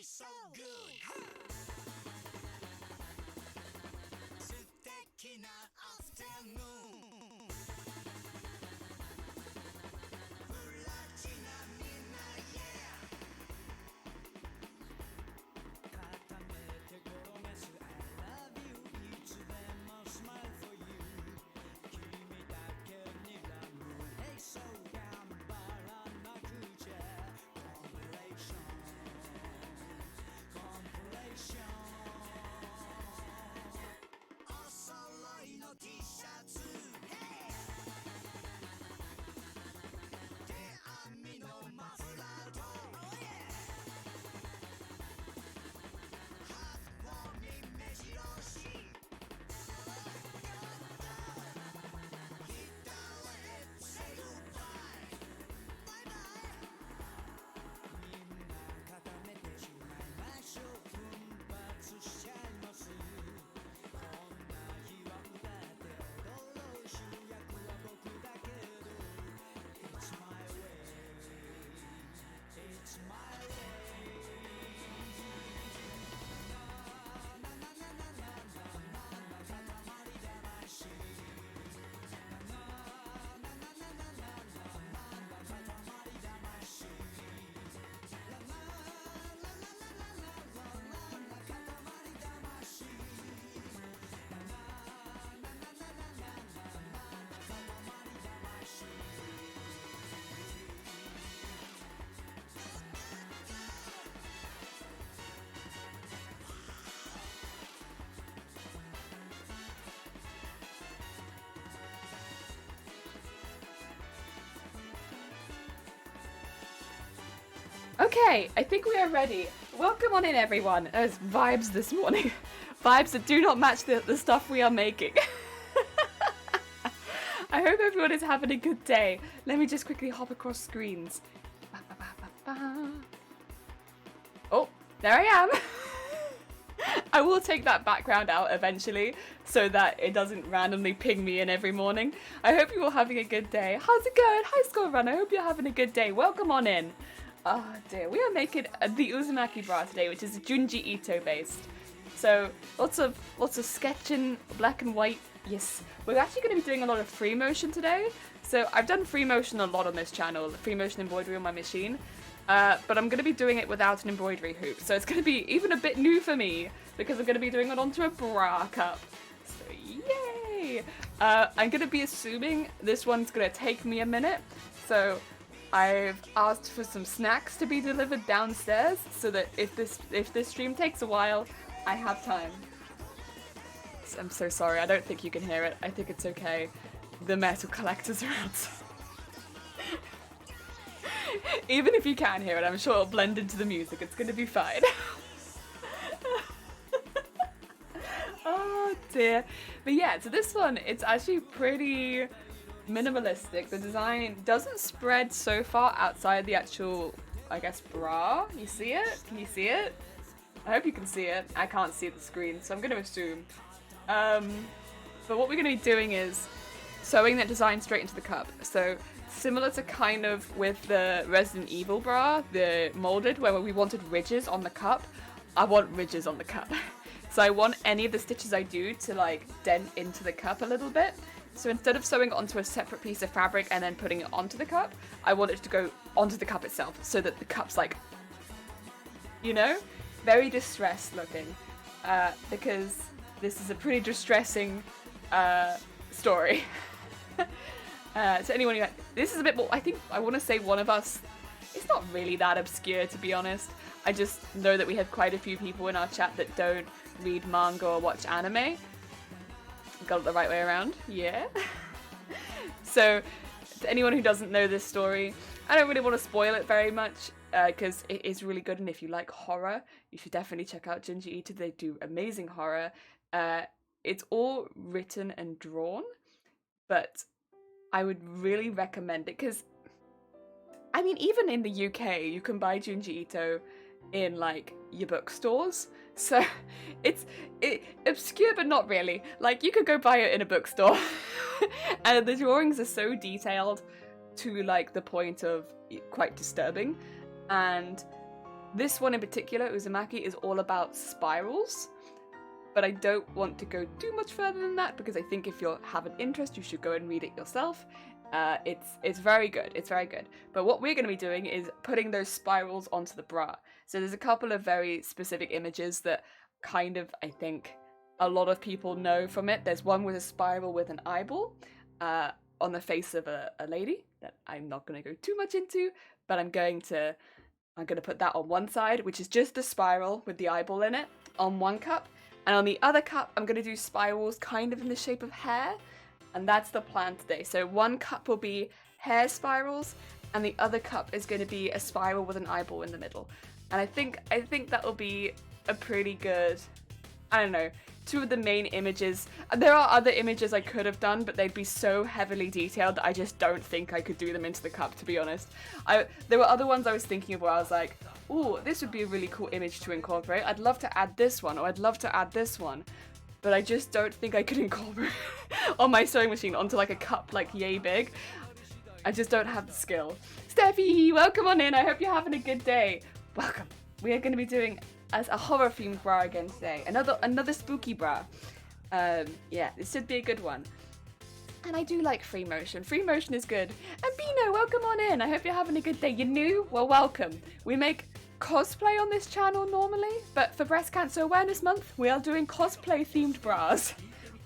So good. 素敵なアフタヌーン。プラチナみんな yeah。固めてごろめす I love you いつでも smile for you 君だけにラブ Hey so 頑張らなくちゃ Compilationお揃いの T シャツ Hey 手編みのマフラーと Oh yeah ハートウォーミン目白押し人へ Say goodbye バイバイみんな固めてしまいましょう奮発しちゃいますこんな日は歌って踊ろう主役は僕だけど It's my way It's my way なななななななな塊魂ななななななな塊魂Okay, I think we are ready. Welcome on in, everyone. There's vibes this morning. Vibes that do not match the stuff we are making. I hope everyone is having a good day. Let me just quickly hop across screens. Oh, there I am. I will take that background out eventually so that it doesn't randomly ping me in every morning. I hope you're all having a good day. How's it going? Hi, Skull Run. I hope you're having a good day. Welcome on in. Oh dear, we are making the Uzumaki bra today, which is Junji Ito based. So lots of sketching, black and white. Yes, we're actually going to be doing a lot of free motion today. So I've done free motion a lot on this channel, free motion embroidery on my machine. But I'm going to be doing it without an embroidery hoop. So it's going to be even a bit new for me because I'm going to be doing it onto a bra cup. So yay! I'm going to be assuming this one's going to take me a minute. So I've asked for some snacks to be delivered downstairs so that if this stream takes a while, I have time. I'm so sorry, I don't think you can hear it. I think it's okay. The metal collectors are outside. Even if you can hear it, I'm sure it'll blend into the music. It's gonna be fine. Oh dear. But yeah, so this one, it's actually pretty minimalistic. The design doesn't spread so far outside the actual, I guess, bra. You see it? Can you see it? I hope you can see it. I can't see the screen, so I'm going to assume. But what we're going to be doing is sewing that design straight into the cup. So similar to kind of with the Resident Evil bra, the molded, where we wanted ridges on the cup. I want ridges on the cup. So I want any of the stitches I do to like dent into the cup a little bit. So instead of sewing it onto a separate piece of fabric and then putting it onto the cup, I want it to go onto the cup itself so that the cup's like, you know, very distressed looking. Because this is a pretty distressing story. So anyone who, this is a bit more, I think I want to say one of us, it's not really that obscure to be honest. I just know that we have quite a few people in our chat that don't read manga or watch anime. Got it the right way around, yeah. So, to anyone who doesn't know this story, I don't really want to spoil it very much, because it is really good, and if you like horror, you should definitely check out Junji Ito. They do amazing horror. It's all written and drawn, but I would really recommend it, because, I mean, even in the UK, you can buy Junji Ito in, like, your bookstores. So it's obscure, but not really. Like, you could go buy it in a bookstore. And the drawings are so detailed. to like the point of quite disturbing. And this one in particular, Uzumaki, is all about spirals. But I don't want to go too much further than that because I think if you have an interest, you should go and read it yourself. It's very good. It's very good. But what we're going to be doing is putting those spirals onto the bra. So there's a couple of very specific images that kind of, I think, a lot of people know from it. There's one with a spiral with an eyeball on the face of a lady that I'm not going to go too much into, but I'm going to put that on one side, which is just the spiral with the eyeball in it on one cup. And on the other cup, I'm going to do spirals kind of in the shape of hair. And that's the plan today. So one cup will be hair spirals, and the other cup is going to be a spiral with an eyeball in the middle. And I think that will be a pretty good, I don't know, two of the main images. There are other images I could have done, but they'd be so heavily detailed that I just don't think I could do them into the cup, to be honest. There were other ones I was thinking of where I was like, ooh, this would be a really cool image to incorporate. I'd love to add this one, or I'd love to add this one. But I just don't think I could incorporate on my sewing machine onto like a cup like yay big. I just don't have the skill. Steffi, welcome on in. I hope you're having a good day. Welcome. We are going to be doing a horror themed bra again today. Another spooky bra. Yeah, this should be a good one. And I do like free motion. Free motion is good. And Bino, welcome on in. I hope you're having a good day. You're new? Well, welcome. We make cosplay on this channel normally, but for Breast Cancer Awareness Month, we are doing cosplay themed bras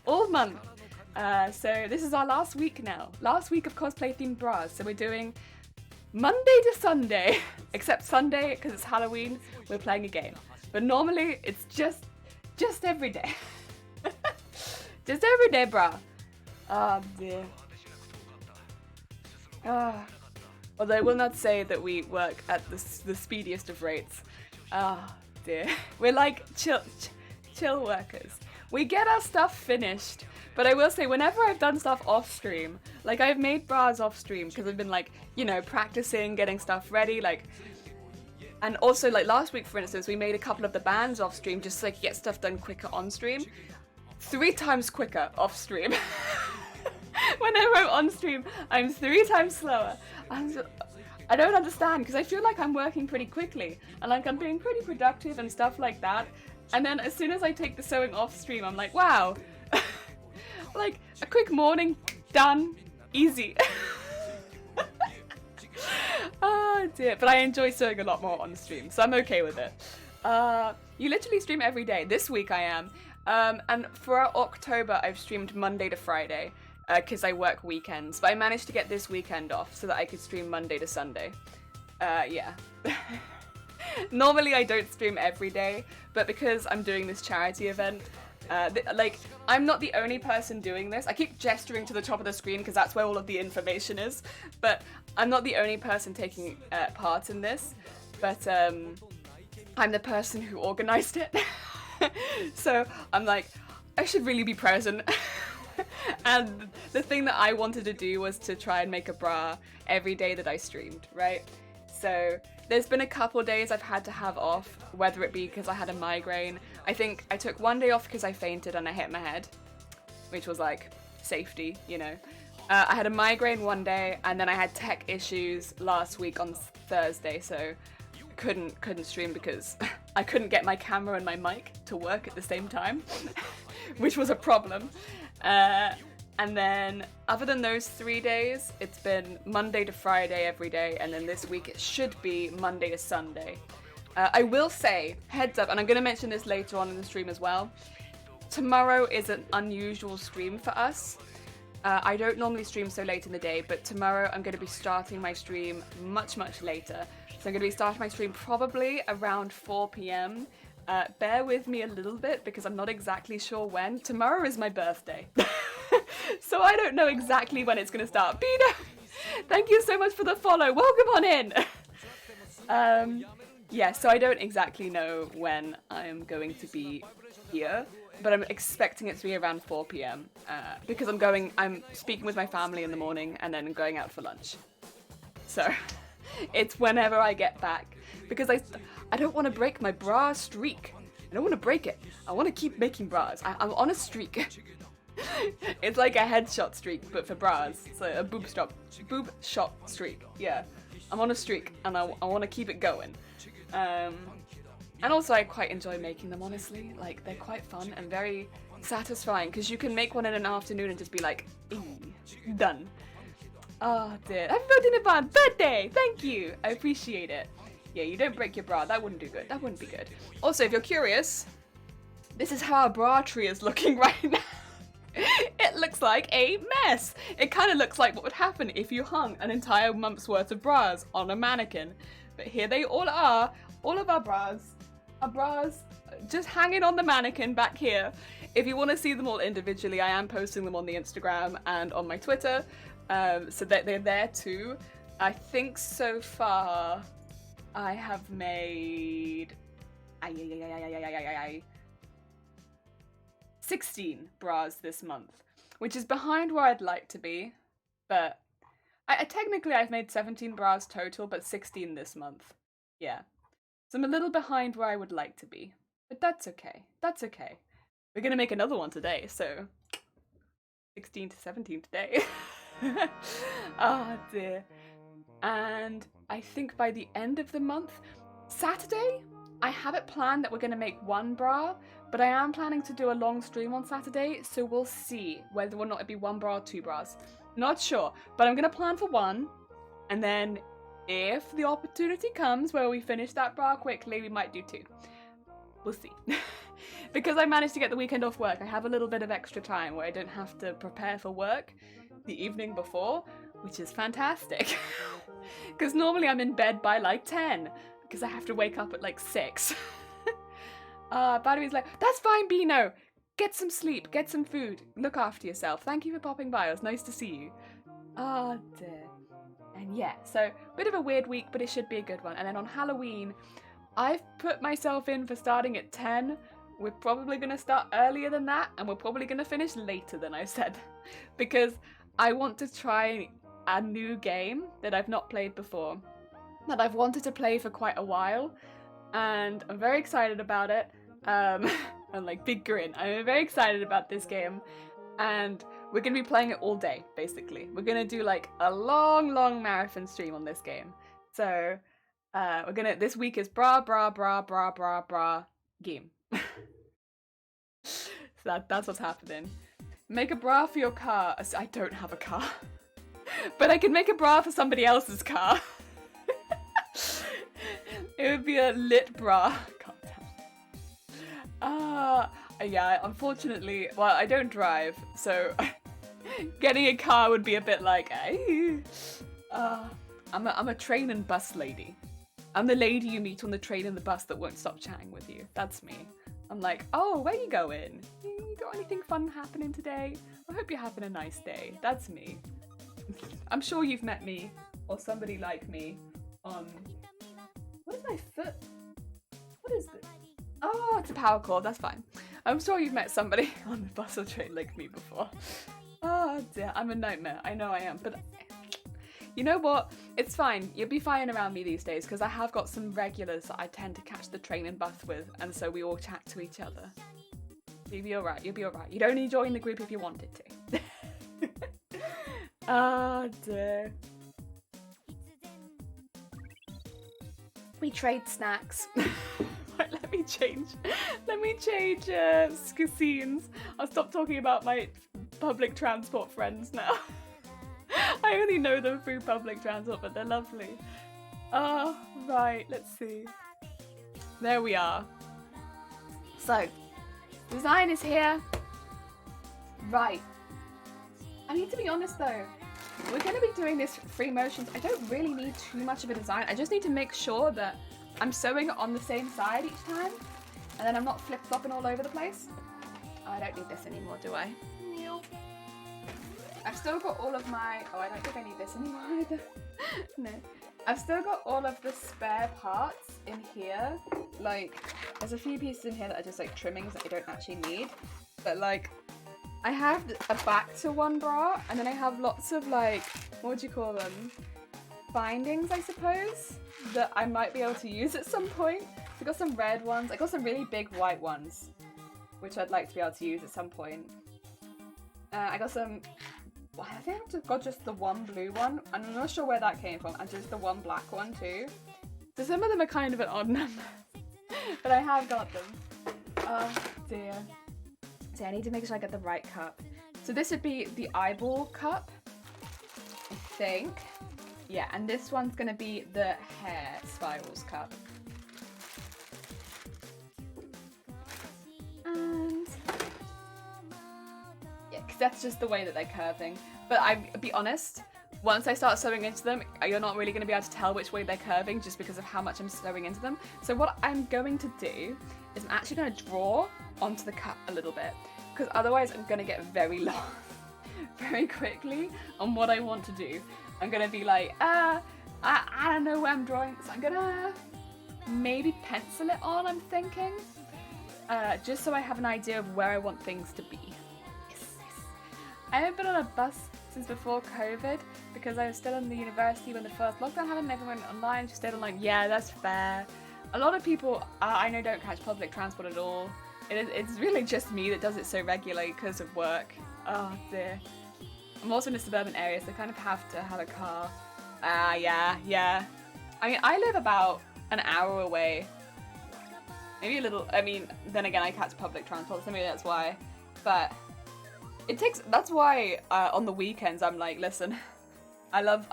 all month. So this is our last week now. Last week of cosplay themed bras. So we're doing Monday to Sunday, except Sunday, because it's Halloween, we're playing a game. But normally, it's just every day. Just every day, bra. Oh, dear. Although I will not say that we work at the speediest of rates. Oh, dear. We're like chill workers. We get our stuff finished. But I will say, whenever I've done stuff off stream, like I've made bras off stream because I've been like, you know, practicing, getting stuff ready, like, and also like last week, for instance, we made a couple of the bands off stream just so I could get stuff done quicker on stream. 3 times quicker off stream. Whenever I'm on stream, I'm 3 times slower. I don't understand because I feel like I'm working pretty quickly and like I'm being pretty productive and stuff like that. And then as soon as I take the sewing off stream, I'm like, wow. Like a quick morning, done, easy. Oh dear, but I enjoy sewing a lot more on stream, so I'm okay with it. You literally stream every day. This week I am. And for October, I've streamed Monday to Friday because I work weekends, but I managed to get this weekend off so that I could stream Monday to Sunday. Yeah. Normally I don't stream every day, but because I'm doing this charity event, like, I'm not the only person doing this. I keep gesturing to the top of the screen because that's where all of the information is, but I'm not the only person taking part in this, but I'm the person who organized it. So I'm like, I should really be present. And the thing that I wanted to do was to try and make a bra every day that I streamed, right? So there's been a couple days I've had to have off, whether it be because I had a migraine. I think I took one day off because I fainted and I hit my head, which was like safety, you know. I had a migraine one day, and then I had tech issues last week on Thursday, so couldn't stream because I couldn't get my camera and my mic to work at the same time, which was a problem. And then other than those 3 days, it's been Monday to Friday every day, and then this week it should be Monday to Sunday. I will say, heads up, and I'm going to mention this later on in the stream as well, tomorrow is an unusual stream for us. I don't normally stream so late in the day, but tomorrow I'm going to be starting my stream much later. So I'm going to be starting my stream probably around 4 p.m. Bear with me a little bit because I'm not exactly sure when. Tomorrow is my birthday. So I don't know exactly when it's going to start. Bina, thank you so much for the follow. Welcome on in. Yeah, so I don't exactly know when I'm going to be here, but I'm expecting it to be around 4 p.m. Because I'm speaking with my family in the morning and then going out for lunch. So it's whenever I get back, because I don't want to break my bra streak. I don't want to break it. I want to keep making bras. I'm on a streak. It's like a headshot streak, but for bras. So a boob shot streak. Yeah, I'm on a streak, and I want to keep it going. And also, I quite enjoy making them. Honestly, like they're quite fun and very satisfying because you can make one in an afternoon and just be like, done. Oh dear. Happy birthday in advance. Birthday! Thank you. I appreciate it. Yeah, you don't break your bra. That wouldn't do good. That wouldn't be good. Also, if you're curious, this is how our bra tree is looking right now. It looks like a mess. It kind of looks like what would happen if you hung an entire month's worth of bras on a mannequin. But here they all are. All of our bras just hanging on the mannequin back here. If you want to see them all individually, I am posting them on the Instagram and on my Twitter. So that they're there too. I think so far I have made 16 bras this month, which is behind where I'd like to be, but technically I've made 17 bras total, but 16 this month. Yeah. So I'm a little behind where I would like to be, but that's okay. That's okay. We're gonna make another one today, so 16 to 17 today. Oh dear. And I think by the end of the month, Saturday, I have it planned that we're going to make one bra, but I am planning to do a long stream on Saturday, so we'll see whether or not it be one bra or two bras. Not sure, but I'm going to plan for one, and then if the opportunity comes where we finish that bra quickly, we might do two. We'll see. Because I managed to get the weekend off work, I have a little bit of extra time where I don't have to prepare for work the evening before, which is fantastic. Because normally I'm in bed by like 10, because I have to wake up at like 6. Battery's like, that's fine, Beano. Get some sleep, get some food, look after yourself. Thank you for popping by, it was nice to see you. Oh dear. And yeah, so bit of a weird week, but it should be a good one. And then on Halloween, I've put myself in for starting at 10. We're probably going to start earlier than that, and we're probably going to finish later than I said. Because I want to try a new game that I've not played before, that I've wanted to play for quite a while, and I'm very excited about it. And like big grin. I'm very excited about this game, and we're going to be playing it all day, basically. We're going to do like a long marathon stream on this game. So this week is bra game. So that's what's happening. Make a bra for your car. I don't have a car. But I can make a bra for somebody else's car. It would be a lit bra. God damn. Yeah, unfortunately, well, I don't drive, so getting a car would be a bit like, I'm a train and bus lady. I'm the lady you meet on the train and the bus that won't stop chatting with you. That's me. I'm like, oh, where you going? You got anything fun happening today? I hope you're having a nice day. That's me. I'm sure you've met me, or somebody like me, on... What is my foot? What is this? Oh, it's a power cord, that's fine. I'm sure you've met somebody on the bus or train like me before. Oh dear, I'm a nightmare. I know I am, but... You know what? It's fine. You'll be fine around me these days, because I have got some regulars that I tend to catch the train and bus with, and so we all chat to each other. You'll be alright, you'll be alright. You'd only join the group if you wanted to. Oh dear. We trade snacks. Right, let me change scenes. I'll stop talking about my public transport friends now. I only know them through public transport, but they're lovely. Oh, right, let's see. There we are. So, design is here. Right. I need to be honest though, we're going to be doing this free motions. I don't really need too much of a design. I just need to make sure that I'm sewing it on the same side each time, and then I'm not flip-flopping all over the place. Oh, I don't need this anymore, do I? I've still got all of my... Oh, I don't think I need this anymore either. No. I've still got all of the spare parts in here. Like, there's a few pieces in here that are just like trimmings that I don't actually need. But like, I have a back to one bra, and then I have lots of like, what would you call them? Bindings, I suppose, that I might be able to use at some point. So I got some red ones. I got some really big white ones, which I'd like to be able to use at some point. I got some. Well, I think I just got just the one blue one. I'm not sure where that came from, and just the one black one too. So some of them are kind of an odd number, but I have got them. Oh dear. So I need to make sure I get the right cup. So this would be the eyeball cup, I think. Yeah, and this one's gonna be the hair spirals cup. And yeah, because that's just the way that they're curving. But I'll be honest, once I start sewing into them, you're not really going to be able to tell which way they're curving just because of how much I'm sewing into them. So what I'm going to do is I'm actually going to draw onto the cup a little bit, because otherwise I'm going to get very lost very quickly on what I want to do. I'm going to be like, I don't know where I'm drawing, so I'm going to maybe pencil it on, I'm thinking, just so I have an idea of where I want things to be. Yes. I haven't been on a bus since before COVID because I was still in the university when the first lockdown happened and everyone went online, just stayed online. Yeah, that's fair. A lot of people I know don't catch public transport at all. It's really just me that does it so regularly because of work. Oh dear. I'm also in a suburban area, so I kind of have to have a car. Yeah. I mean, I live about an hour away. Maybe a little, I mean, then again, I catch public transport, so maybe that's why. But it takes, that's why on the weekends I'm like, listen, I love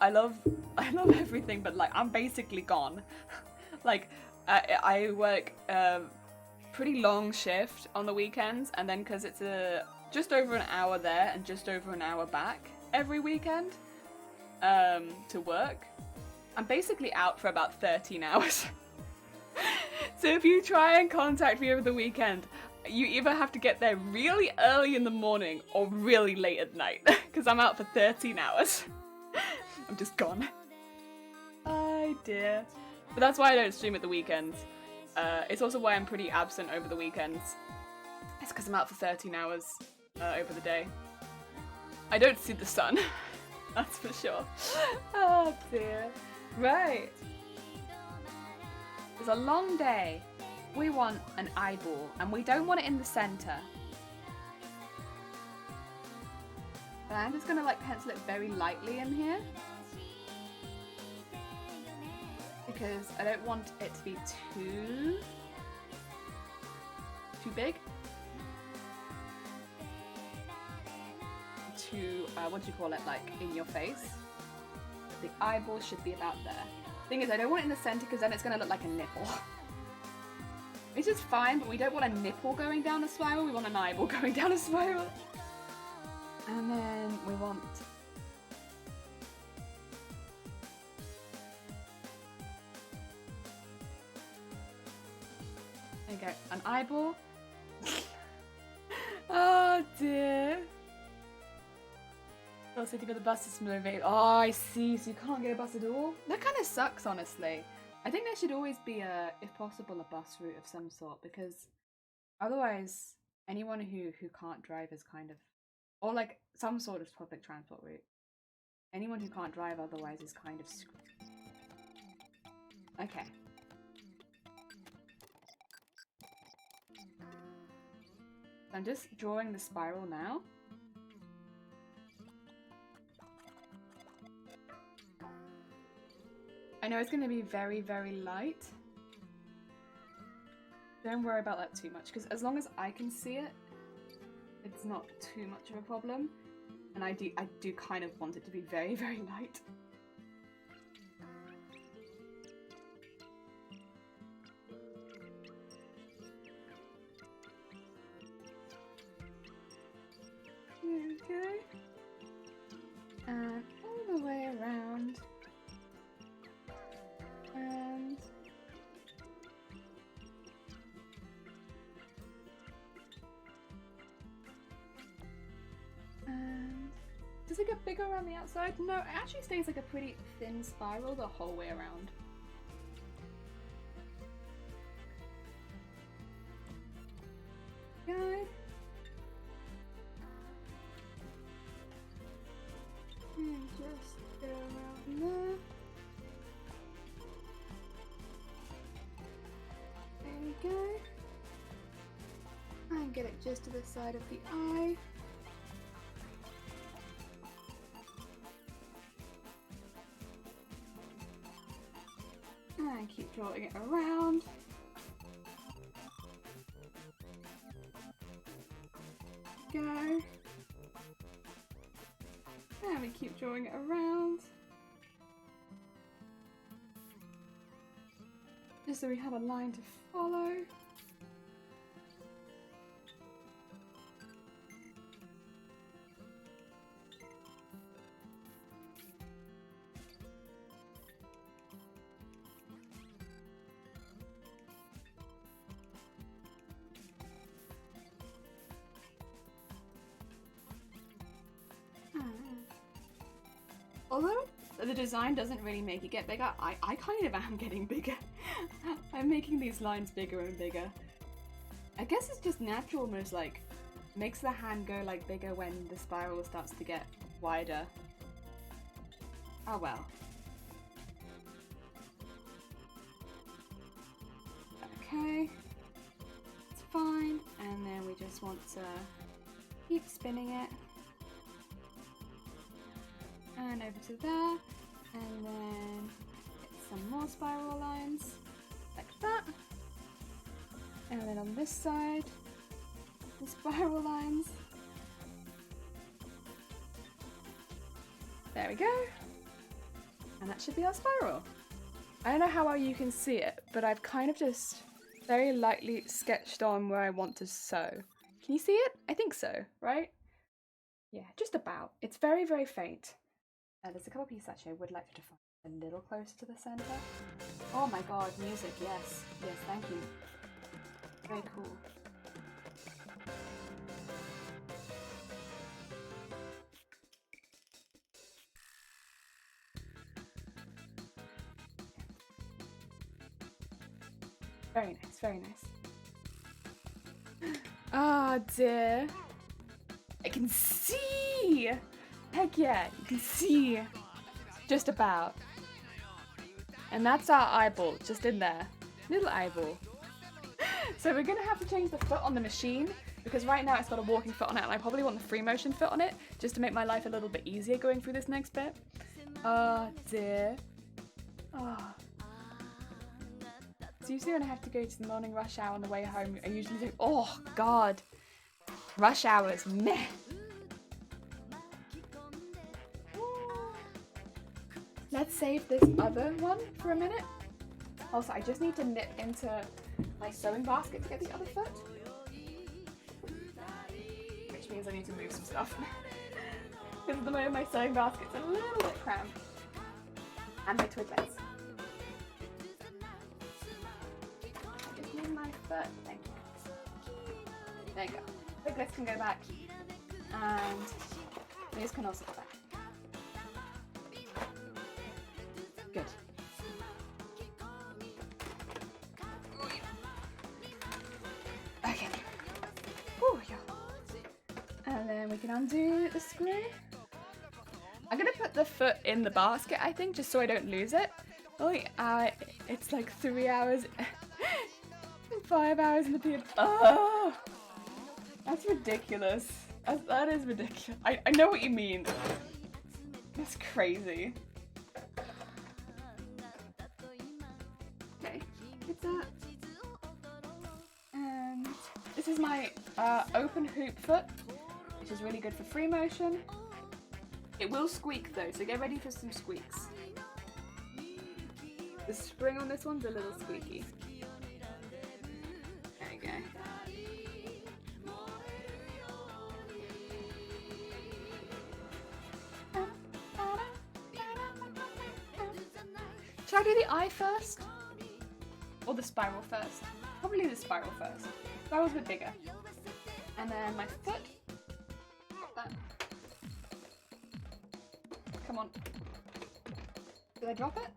everything, but like, I'm basically gone. Like, I work pretty long shift on the weekends, and then because it's just over an hour there and just over an hour back every weekend to work, I'm basically out for about 13 hours. So if you try and contact me over the weekend, you either have to get there really early in the morning or really late at night, because I'm out for 13 hours. I'm just gone. Oh dear. But that's why I don't stream at the weekends. It's also why I'm pretty absent over the weekends. It's because I'm out for 13 hours over the day. I don't see the sun, that's for sure. Oh dear. Right. It's a long day. We want an eyeball, and we don't want it in the center. But I'm just gonna like pencil it very lightly in here, because I don't want it to be too big. Too, what do you call it, like in your face. The eyeball should be about there. Thing is, I don't want it in the center because then it's gonna look like a nipple. Which is fine, but we don't want a nipple going down a spiral, we want an eyeball going down a spiral. And then we want... There you go, an eyeball. Oh dear. Oh, sitting for the bus is motivated. Oh, I see, so you can't get a bus at all? That kind of sucks, honestly. I think there should always be if possible, a bus route of some sort, because otherwise anyone who can't drive is kind of, or like some sort of public transport route. Anyone who can't drive otherwise is kind of screwed. Okay. I'm just drawing the spiral now. I know it's going to be very, very light. Don't worry about that too much, because as long as I can see it, it's not too much of a problem. And I do kind of want it to be very, very light. Okay. And all the way around. And does it get bigger around the outside? No, it actually stays like a pretty thin spiral the whole way around. Okay. And just go around there. There we go. And get it just to the side of the eye. And keep drawing it around. Go. And we keep drawing it around. Just so we have a line to follow. Although the design doesn't really make it get bigger, I kind of am getting bigger. I'm making these lines bigger and bigger. I guess it's just natural, almost like makes the hand go like bigger when the spiral starts to get wider. Oh well. Okay, it's fine. And then we just want to keep spinning it. And over to there, and then get some more spiral lines, like that. And then on this side, the spiral lines. There we go. And that should be our spiral. I don't know how well you can see it, but I've kind of just very lightly sketched on where I want to sew. Can you see it? I think so, right? Yeah, just about. It's very, very faint. There's a couple pieces actually I would like to find a little closer to the center. Oh my god, music, yes. Yes, thank you. Very cool. Very nice, very nice. Ah, dear. I can see! Heck yeah, you can see just about. And that's our eyeball, just in there. Little eyeball. So we're gonna have to change the foot on the machine because right now it's got a walking foot on it and I probably want the free motion foot on it just to make my life a little bit easier going through this next bit. Oh dear. Oh. So usually when I have to go to the morning rush hour on the way home, I usually think, oh god, rush hours, meh. Let's save this other one for a minute. Also, I just need to knit into my sewing basket to get the other foot. Which means I need to move some stuff. Because at the moment my sewing basket's a little bit cramped. And my twiglets. Just need my foot. Thank you. There you go. Twiglets can go back. And these can also go back. Good. Okay. Ooh, yeah. And then we can undo the screw. I'm gonna put the foot in the basket, I think, just so I don't lose it. Oh, it's like 3 hours, 5 hours in the theater. Oh, that's ridiculous. That is ridiculous. I know what you mean. That's crazy. And this is my open hoop foot, which is really good for free motion. It will squeak though, so get ready for some squeaks. The spring on this one's a little squeaky. There you go. Should I do the eye first? Or the spiral first? Probably the spiral first. Spiral's a bit bigger. And then my foot. Got that. Come on. Did I drop it?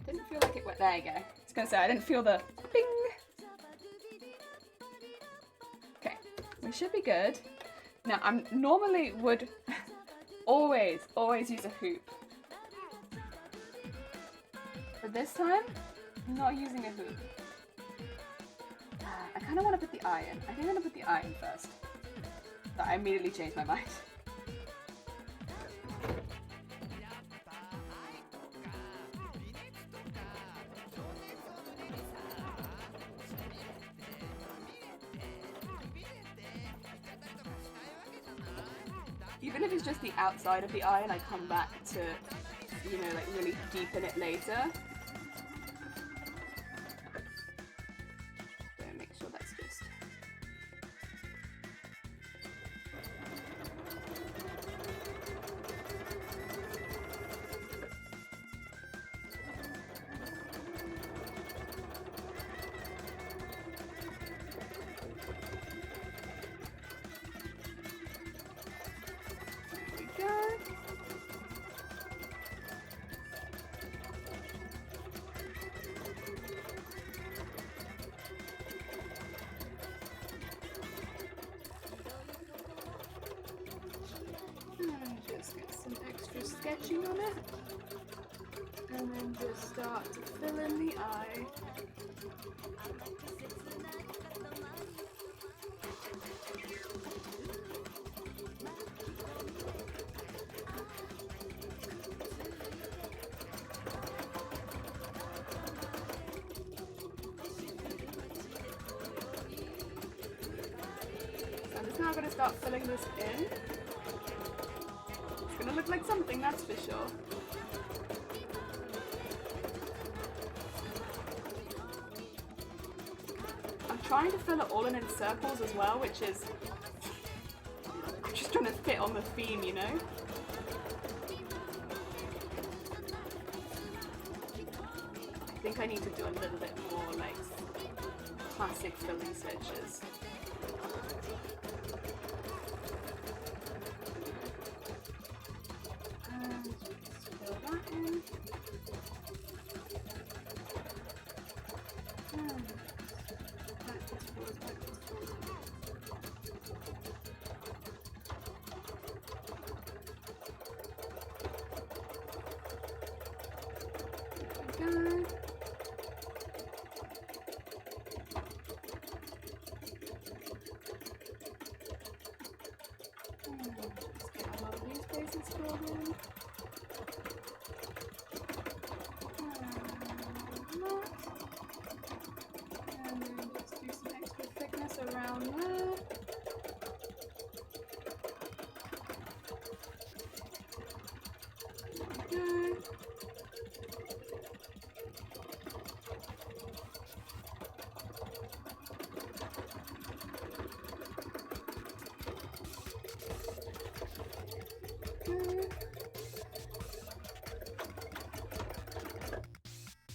Didn't feel like it went. There you go. I was gonna say I didn't feel the bing. Okay, we should be good. Now I normally would always use a hoop. But this time, I'm not using a hoop. I kind of want to put the eye in. I think I'm going to put the eye in first. But I immediately changed my mind. Even if it's just the outside of the eye and I come back to, you know, like really deepen it later. So make sure that's just... sketching on it, and then just start to fill in the eye. So I'm just now going to start filling this in. It's gonna look like something, that's for sure. I'm trying to fill it all in circles as well, which is... I'm just trying to fit on the theme, you know? I think I need to do a little bit more, like, classic filling stitches.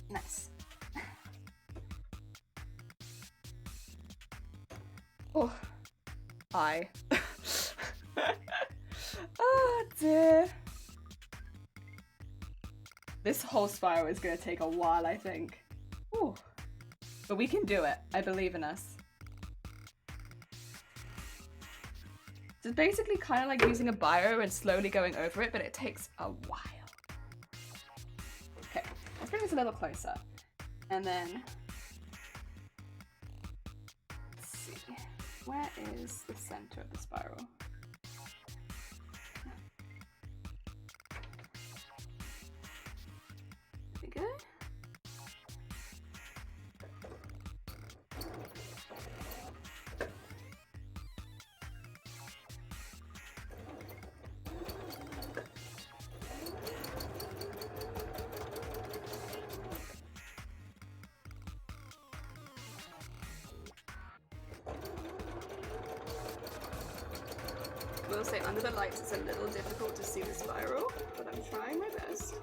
Nice. Oh, eye. Oh dear. This whole spiral is going to take a while, I think. Ooh. But we can do it. I believe in us. It's basically kind of like using a biro and slowly going over it, but it takes a while. Okay, let's bring this a little closer. And then, let's see, where is the center of the spiral? There we go. I will say under the lights it's a little difficult to see the spiral, but I'm trying my best.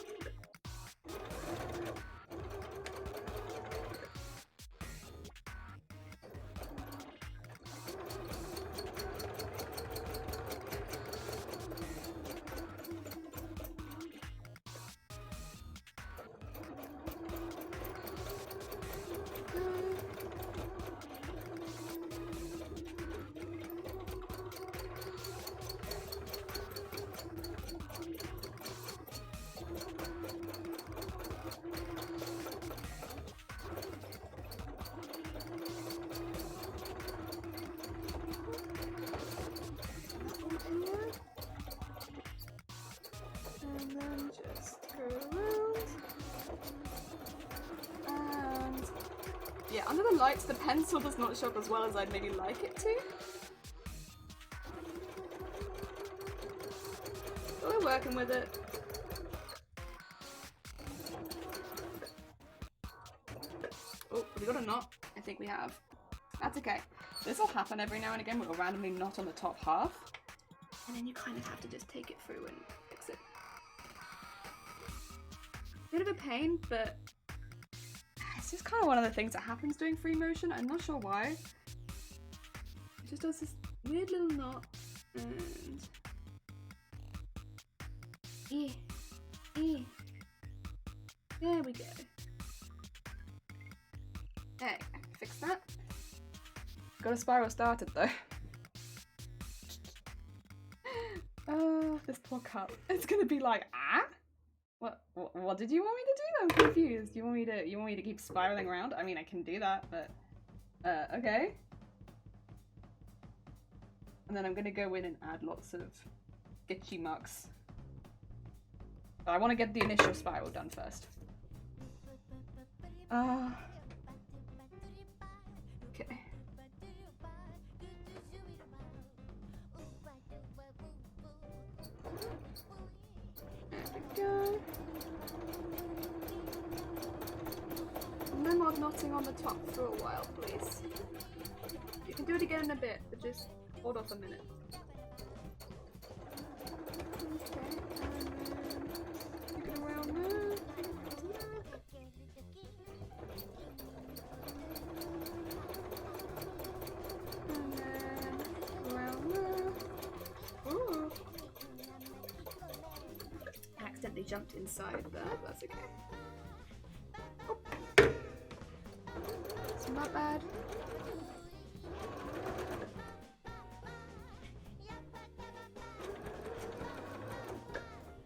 Yeah, under the lights, the pencil does not show up as well as I'd maybe like it to. working with it. Oh, have we got a knot? I think we have. That's okay. This will happen every now and again. We'll randomly knot on the top half. And then you kind of have to just take it through and fix it. Bit of a pain, but it's just kind of one of the things that happens doing free motion. I'm not sure why. It just does this weird little knot. And... There we go. There, I can fix that. Got a spiral started though. Oh, this poor cup. It's gonna be like, ah? What did you want me to do? I'm confused. You want me to keep spiraling around? I mean, I can do that, but okay. And then I'm gonna go in and add lots of sketchy marks. But I want to get the initial spiral done first. Okay. There we go. No more knotting on the top for a while, please. You can do it again in a bit, but just hold off a minute. Okay, and then take it around there. And then around there. Ooh. I accidentally jumped inside there, but that's okay. Oh. It's not bad.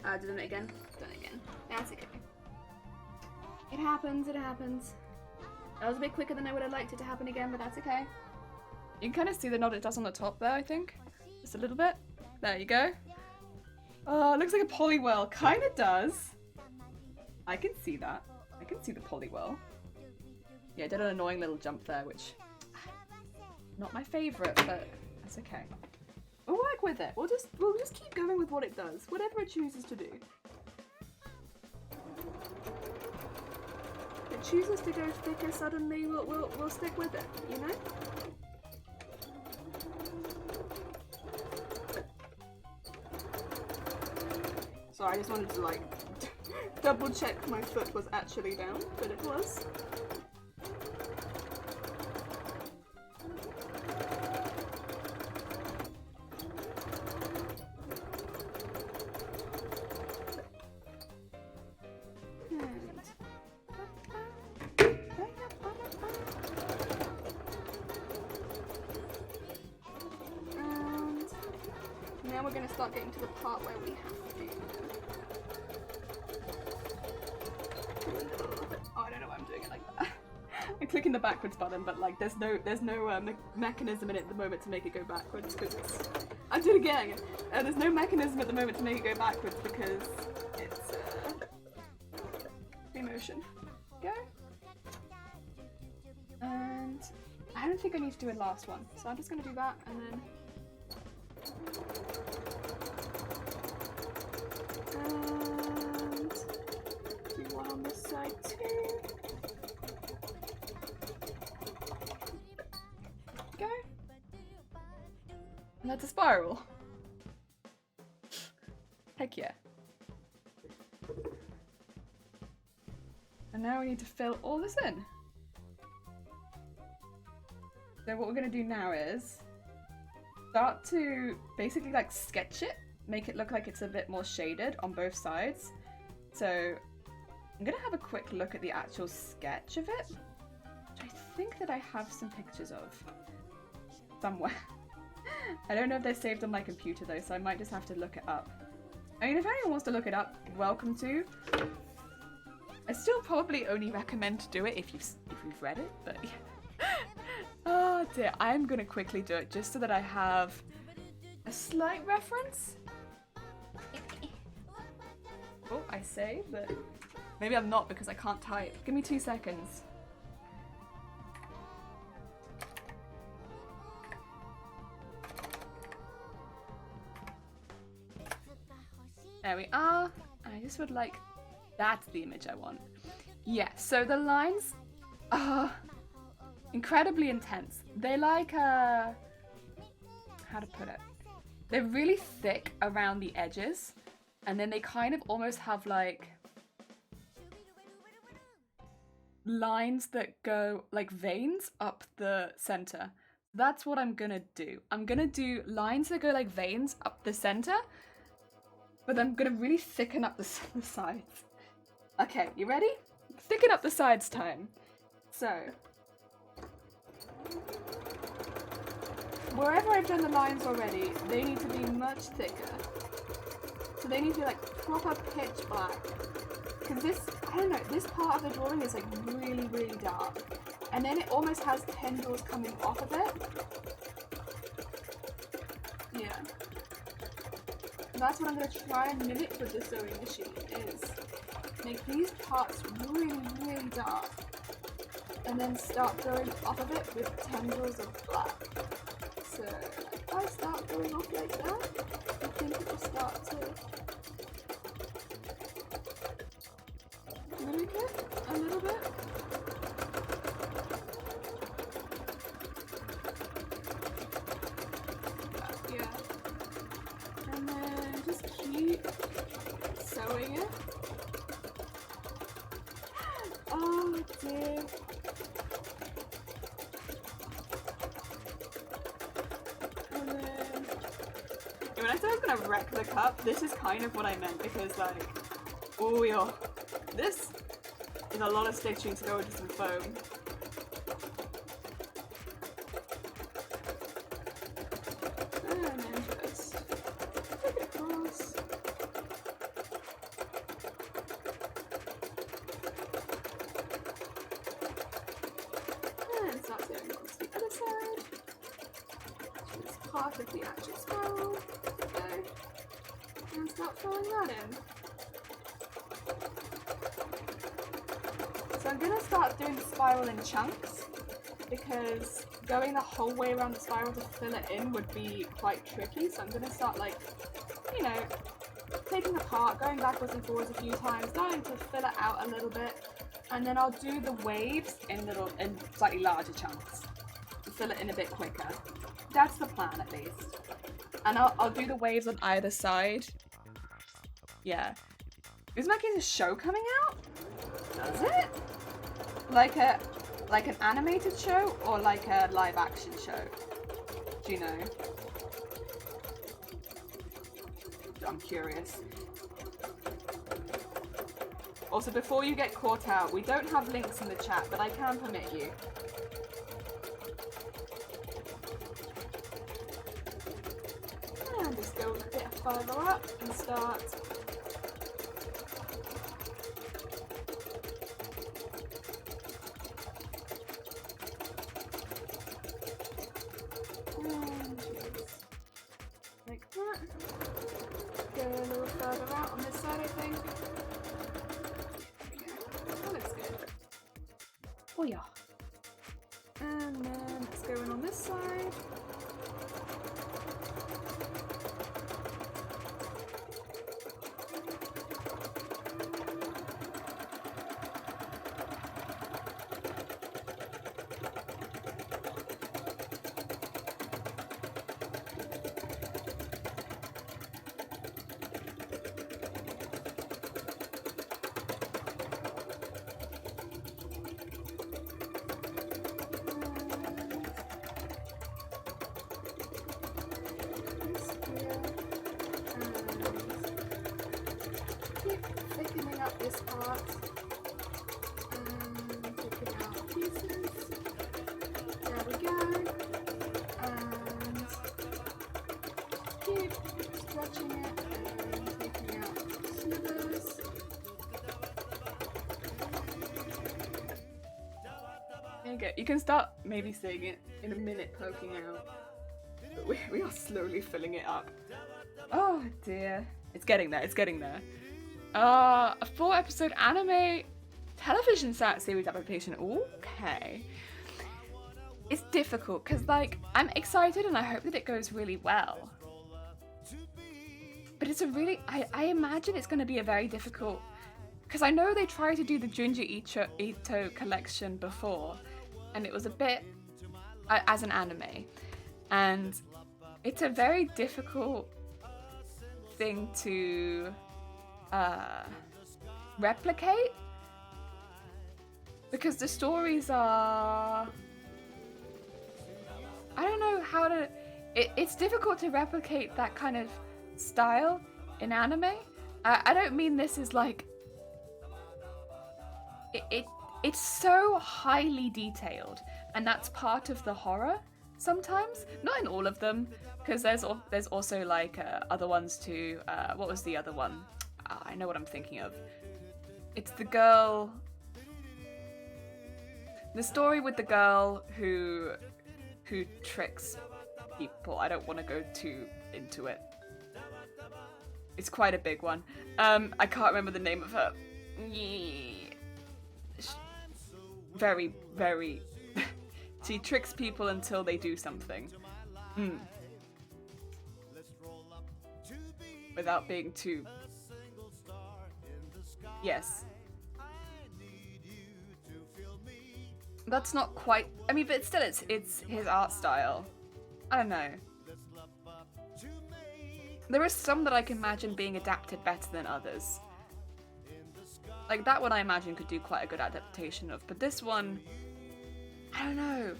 Done it again. Done it again. That's okay. It happens, it happens. That was a bit quicker than I would have liked it to happen again, but that's okay. You can kind of see the knot it does on the top there, I think. Just a little bit. There you go. Oh, it looks like a polywell. Kind of does. I can see that. I can see the polywell. Yeah, I did an annoying little jump there, which... Not my favourite, but that's okay. We'll work with it. We'll just keep going with what it does. Whatever it chooses to do. If it chooses to go thicker suddenly, we'll stick with it, you know? So I just wanted to like double check my foot was actually down, but it was. Now we're going to start getting to the part where we have to. Oh, I don't know why I'm doing it like that. I'm clicking the backwards button, but like there's no mechanism in it at the moment to make it go backwards because I'm doing it again. There's no mechanism at the moment to make it go backwards because it's free motion. Go. And I don't think I need to do a last one, so I'm just going to do that and then. And do one on this side too. Go. And that's a spiral. Heck yeah. And now we need to fill all this in. So what we're going to do now is start to basically like sketch it, make it look like it's a bit more shaded on both sides. So I'm gonna have a quick look at the actual sketch of it, which I think that I have some pictures of somewhere. I don't know if they're saved on my computer though, so I might just have to look it up. I mean, if anyone wants to look it up, welcome to. I still probably only recommend to do it if you've read it, but yeah. Oh dear, I'm gonna quickly do it just so that I have a slight reference. Oh, I say, but maybe I'm not because I can't type. Give me 2 seconds. There we are. I just would like, that's the image I want. Yeah, so the lines are incredibly intense. They like, how to put it? They're really thick around the edges, and then they kind of almost have like lines that go like veins up the center. That's what I'm gonna do. I'm gonna do lines that go like veins up the center, but I'm gonna really thicken up the sides. Okay, you ready? Thicken up the sides time. So, wherever I've done the lines already, they need to be much thicker. So they need to be like proper pitch black. Because this, I don't know, this part of the drawing is like really, really dark. And then it almost has tendrils coming off of it. Yeah. That's what I'm going to try and mimic with the sewing machine, is make these parts really, really dark. And then start going off of it with tendrils of black. So if I start going off like that, I think it will start to mimic it a little bit. Yeah. And then just keep sewing it. Oh dear. And then when I said I was gonna wreck the cup, this is kind of what I meant, because like, oh yeah, this is a lot of stitching to go into some foam. And then just take it across. And start going on to the other side. Which is part of the actual spiral. Okay. And start filling that in. So I'm going to start doing the spiral in chunks, because going the whole way around the spiral to fill it in would be quite tricky. So I'm going to start, like, you know, taking apart, going backwards and forwards a few times, starting to fill it out a little bit, and then I'll do the waves in slightly larger chunks to fill it in a bit quicker. That's the plan, at least. And I'll do the waves on either side. Yeah. Uzumaki has a show coming out? Does it? Like an animated show or like a live action show? Do you know? I'm curious. Also, before you get caught out, we don't have links in the chat, but I can permit you. And just go a bit further up and start. And just like that. Go a little further out on this side, I think. That looks good. Oh yeah. And then let's go in on this side. Thickening up this part and taking out pieces. There we go. And keep stretching it and taking out slivers. There you go. You can start maybe seeing it in a minute poking out. But we are slowly filling it up. Oh dear. It's getting there, it's getting there. A 4-episode anime television series adaptation. Okay. It's difficult because, like, I'm excited and I hope that it goes really well. but it's a really, I imagine it's going to be a very difficult, because I know they tried to do the Junji Ito collection before, and it was a bit, as an anime, and it's a very difficult thing to replicate, because the stories are, I don't know how to, it's difficult to replicate that kind of style in anime. I don't mean this is like, it's so highly detailed, and that's part of the horror sometimes, not in all of them, because there's also like other ones too. What was the other one? I know what I'm thinking of. It's the girl, the story with the girl who tricks people. I don't want to go too into it. It's quite a big one. I can't remember the name of her. Very, very... She tricks people until they do something. Without being too... Yes. That's not quite... I mean, but still, it's his art style. I don't know. There are some that I can imagine being adapted better than others. Like, that one I imagine could do quite a good adaptation of, but this one, I don't know.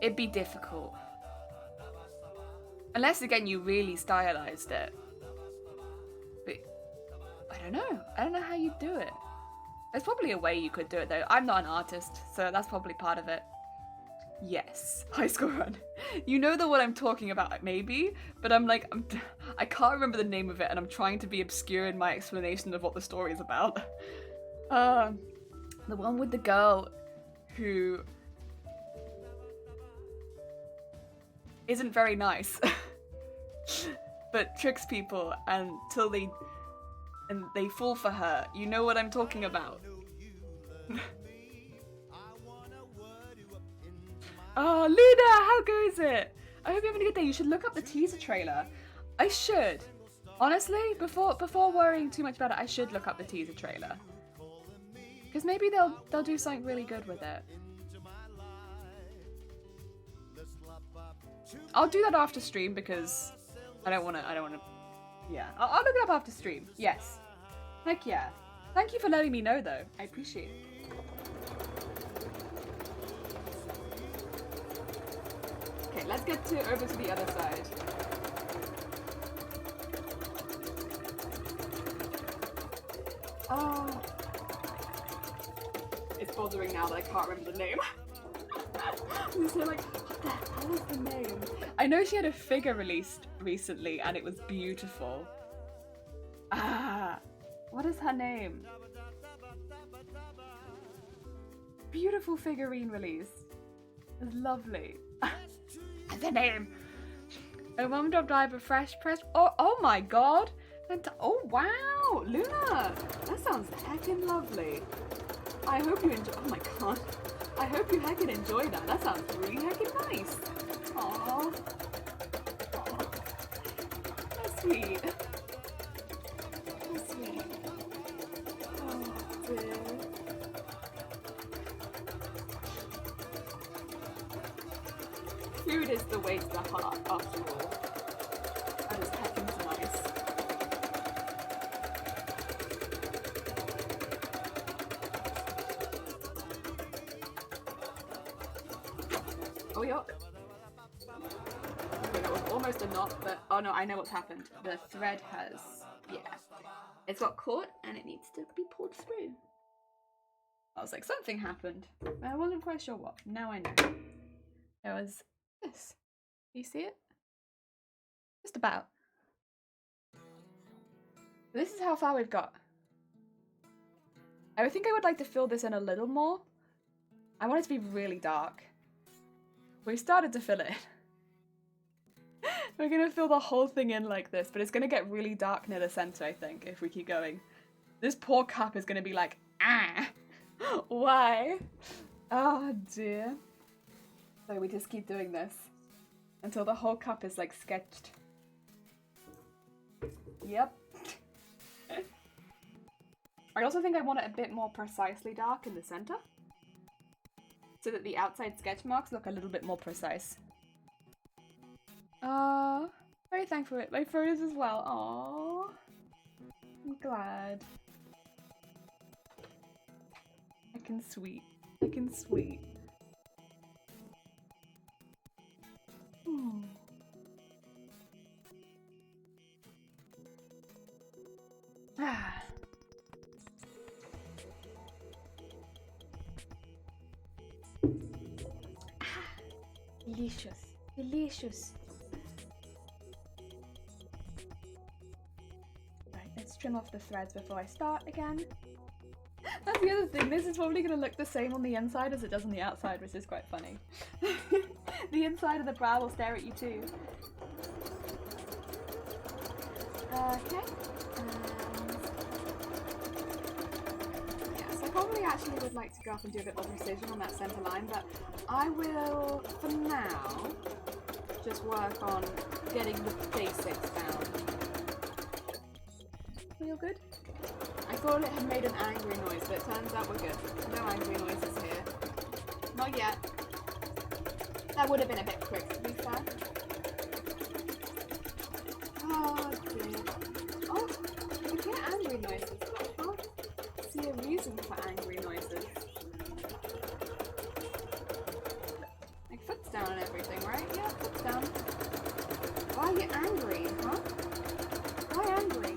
It'd be difficult. Unless, again, you really stylized it. But, I don't know. I don't know how you'd do it. There's probably a way you could do it, though. I'm not an artist, so that's probably part of it. Yes, High School Run. You know the one I'm talking about, maybe, but I can't remember the name of it, and I'm trying to be obscure in my explanation of what the story is about. The one with the girl who isn't very nice, but tricks people until they fall for her. You know what I'm talking about. Oh, Luna, how goes it? I hope you're having a good day. You should look up the teaser trailer. I should. Honestly, before worrying too much about it, I should look up the teaser trailer. Because maybe they'll do something really good with it. I'll do that after stream because I don't wanna, yeah. I'll look it up after stream, yes. Heck yeah. Thank you for letting me know though, I appreciate it. Okay, let's get over to the other side. Oh. It's bothering now that I can't remember the name. I'm so like, what the hell is the name? I know she had a figure released recently and it was beautiful. What is her name? Beautiful figurine release. It was lovely. The name. A mum drop diver fresh press. Oh my god. Oh wow, Luna. That sounds heckin' lovely. I hope you enjoy. Oh my god. I hope you heckin' enjoy that. That sounds really heckin' nice. Aww. That's sweet. That's sweet. Oh dear. Food is the way to the heart, after all. That is heckin' nice. Oh, yuck. Okay, that was almost a knot, but oh no, I know what's happened. The thread has, yeah. It's got caught and it needs to be pulled through. I was like, something happened. I wasn't quite sure what. Now I know. There was this. Do you see it? Just about. This is how far we've got. I think I would like to fill this in a little more. I want it to be really dark. We started to fill it. We're gonna fill the whole thing in like this, but it's gonna get really dark near the center, I think, if we keep going. This poor cup is gonna be like, ah! Why? Oh dear. So we just keep doing this. until the whole cup is like sketched. Yep. I also think I want it a bit more precisely dark in the center, so that the outside sketch marks look a little bit more precise. Very thankful for my photos as well. Aww. I'm glad. I can sweet. Hmm. Ah. Delicious. Delicious. Right, let's trim off the threads before I start again. That's the other thing, this is probably going to look the same on the inside as it does on the outside, which is quite funny. The inside of the bra will stare at you too. Okay. Yes, I probably actually would like to go up and do a bit more precision on that center line, but I will, for now, just work on getting the basics down. Feel good? I thought it had made an angry noise, but it turns out we're good. No angry noises here. Not yet. That would have been a bit quick, to be fair. Oh dear. Oh, you can hear angry noises. I can't see a reason for angry noises. Like foot's down and everything, right? Yeah, foot's down. Why are you angry, huh? Why angry?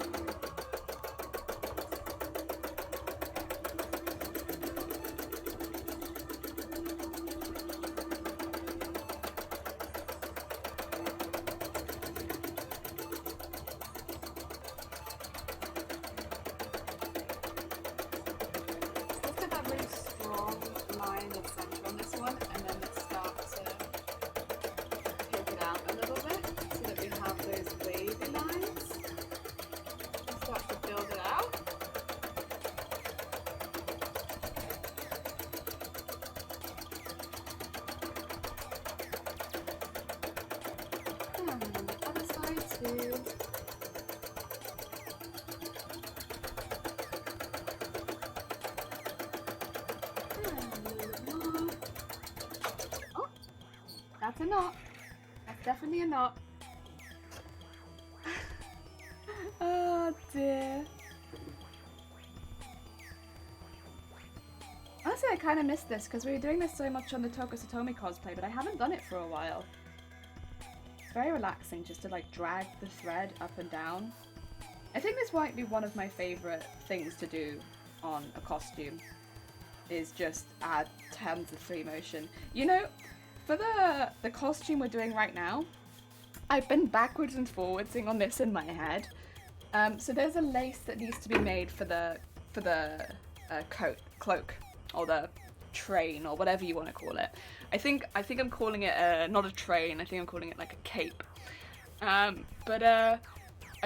That's a knot. That's definitely a knot. Oh dear. Honestly, I kind of missed this because we were doing this so much on the Toko Satomi cosplay, but I haven't done it for a while. It's very relaxing just to like drag the thread up and down. I think this might be one of my favorite things to do on a costume, is just add tons of free motion. You know, for the costume we're doing right now, I've been backwards and forwardsing on this in my head. So there's a lace that needs to be made for the cloak, or the train, or whatever you want to call it. I think I'm calling it not a train. I think I'm calling it like a cape. But I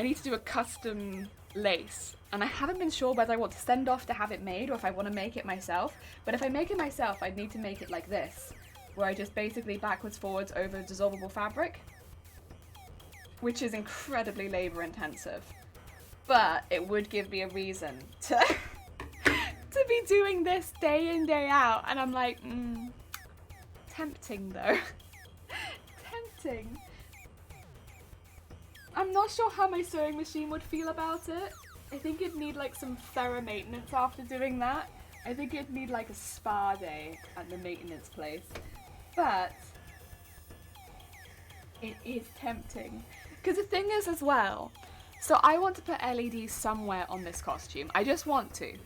need to do a custom lace, and I haven't been sure whether I want to send off to have it made or if I want to make it myself. But if I make it myself, I'd need to make it like this, where I just basically backwards forwards over dissolvable fabric, which is incredibly labor intensive. But it would give me a reason to to be doing this day in, day out, and I'm like, tempting though. Tempting. I'm not sure how my sewing machine would feel about it. I think it'd need like some thorough maintenance after doing that. I think it'd need like a spa day at the maintenance place. But it is tempting. Because the thing is as well, so I want to put LEDs somewhere on this costume. I just want to.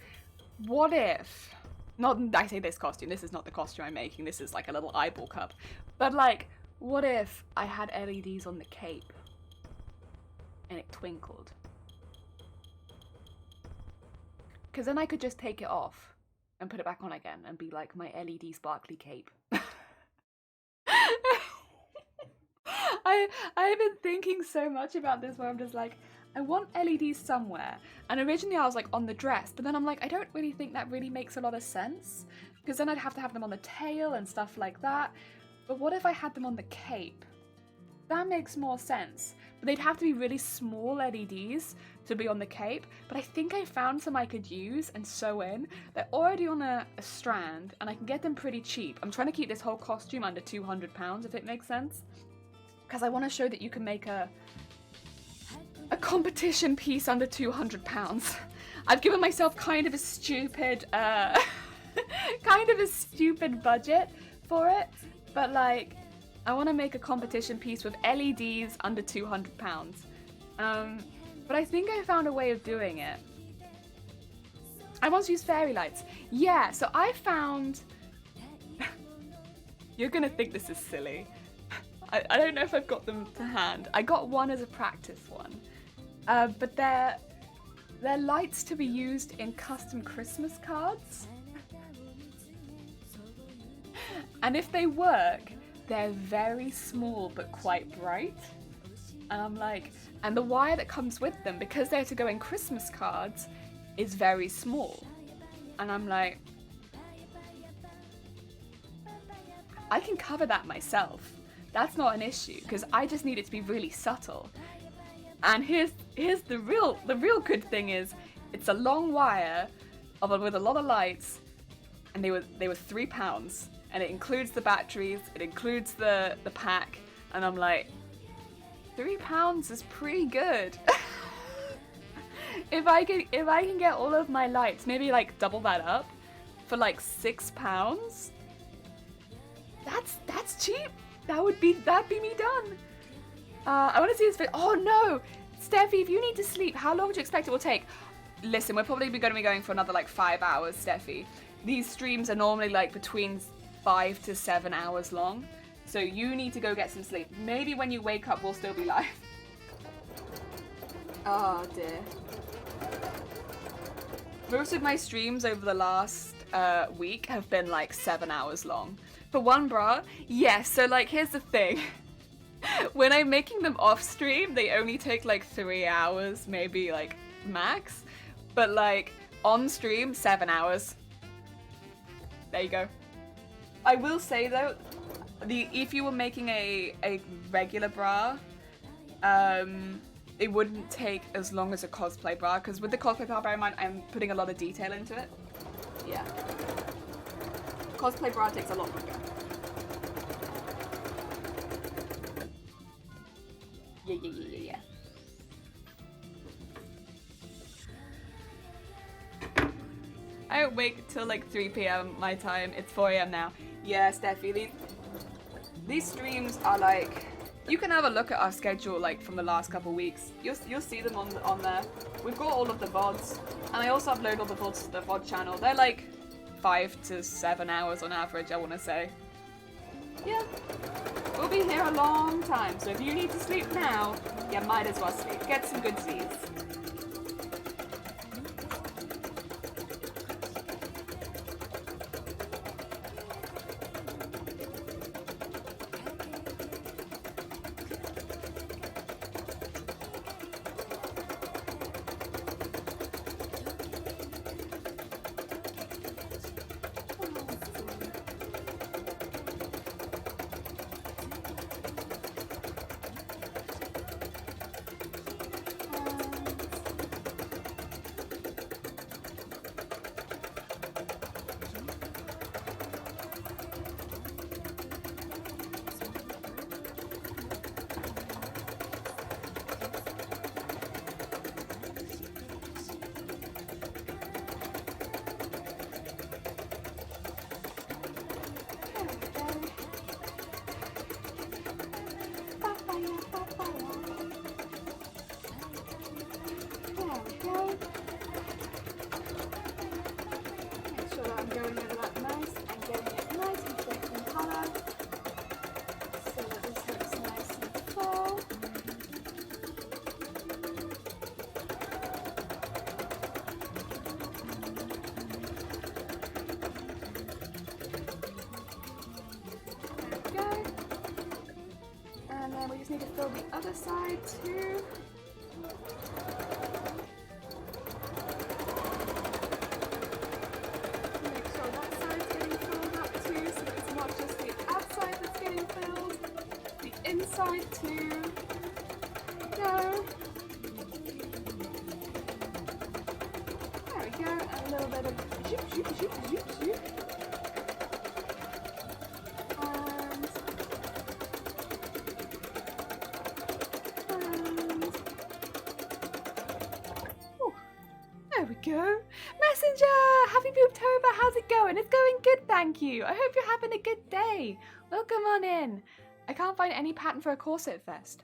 What if, not I say this costume, this is not the costume I'm making, this is like a little eyeball cup. But like, what if I had LEDs on the cape and it twinkled? Because then I could just take it off and put it back on again and be like my LED sparkly cape. I've been thinking so much about this where I'm just like, I want LEDs somewhere. And originally I was like on the dress, but then I'm like, I don't really think that really makes a lot of sense, because then I'd have to have them on the tail and stuff like that. But what if I had them on the cape? that makes more sense. But they'd have to be really small LEDs to be on the cape. But I think I found some I could use and sew in. They're already on a strand and I can get them pretty cheap. I'm trying to keep this whole costume under £200, if it makes sense. Because I want to show that you can make a competition piece under £200. I've given myself kind of a stupid budget for it, but like I want to make a competition piece with LEDs under £200. But I think I found a way of doing it. I want to use fairy lights. Yeah, so I found you're gonna think this is silly. I don't know if I've got them to hand. I got one as a practice one. But they're lights to be used in custom Christmas cards. And if they work, they're very small but quite bright. And I'm like, and the wire that comes with them, because they're to go in Christmas cards, is very small. And I'm like, I can cover that myself. That's not an issue, because I just need it to be really subtle. And here's the real good thing is, it's a long wire with a lot of lights, and they were £3, and it includes the batteries, it includes the pack, and I'm like, £3 is pretty good. If I can get all of my lights, maybe like double that up for like £6, that's cheap. That'd be me done. I want to see this video. Oh no, Steffi, if you need to sleep, how long do you expect it will take? Listen, we're probably going to be going for another like 5 hours, Steffi. These streams are normally like between 5 to 7 hours long, so you need to go get some sleep. Maybe when you wake up, we'll still be live. Oh dear. Most of my streams over the last week have been like 7 hours long. For one bra, yes, so like here's the thing. When I'm making them off stream, they only take like 3 hours, maybe like max. But like on stream, 7 hours. There you go. I will say though, if you were making a regular bra, it wouldn't take as long as a cosplay bra, because with the cosplay bra, bear in mind, I'm putting a lot of detail into it. Yeah. Cosplay bra takes a lot longer. Yeah. I don't wake till like 3 p.m. my time. It's 4 a.m. now. Yeah, Steffi, these streams are like, you can have a look at our schedule like from the last couple weeks. You'll see them on there. We've got all of the VODs, and I also upload all the VODs to the VOD channel. They're like 5 to 7 hours on average, I want to say. Yeah, we'll be here a long time, so if you need to sleep now, you might as well sleep. Get some good sleeps. Need to fill the other side too. Make sure that side's getting filled up too, so it's not just the outside that's getting filled, the inside two, go. There we go, and a little bit of zoop, zoop, zoop, zoop, zoop. There we go. Messenger! Happy Boobtober! How's it going? It's going good, thank you. I hope you're having a good day. Welcome on in. I can't find any pattern for a corset vest.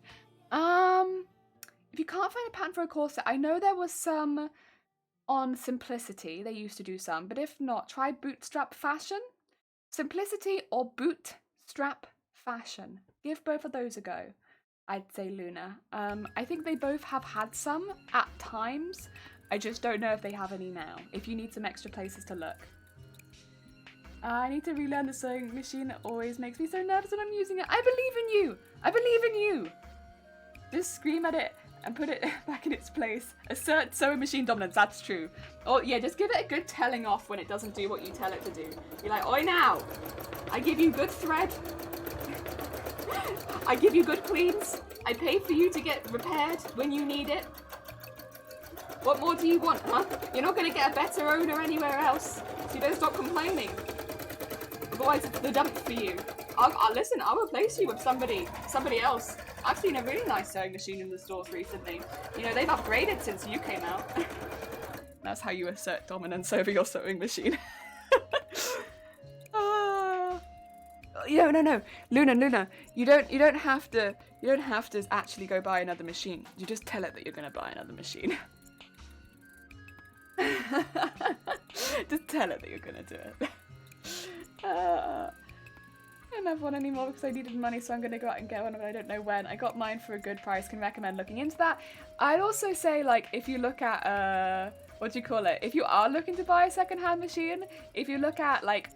If you can't find a pattern for a corset, I know there was some on Simplicity. They used to do some, but if not, try Bootstrap Fashion. Simplicity or Bootstrap Fashion. Give both of those a go. I'd say Luna. I think they both have had some at times. I just don't know if they have any now, if you need some extra places to look. I need to relearn the sewing machine. It always makes me so nervous when I'm using it. I believe in you! I believe in you! Just scream at it and put it back in its place. Assert sewing machine dominance, that's true. Oh yeah, just give it a good telling off when it doesn't do what you tell it to do. You're like, oi now! I give you good thread. I give you good cleans. I pay for you to get repaired when you need it. What more do you want, huh? You're not going to get a better owner anywhere else, so you better stop complaining. Otherwise, it's the dump for you. Listen, I'll replace you with somebody else. I've seen a really nice sewing machine in the stores recently. You know, they've upgraded since you came out. That's how you assert dominance over your sewing machine. No. Luna, you don't have to actually go buy another machine. You just tell it that you're going to buy another machine. Just tell it that you're gonna do it. I don't have one anymore because I needed money, so I'm gonna go out and get one, but I don't know when. I got mine for a good price. Can recommend looking into that. I'd also say, like, if you look at what do you call it? If you are looking to buy a secondhand machine, if you look at, like,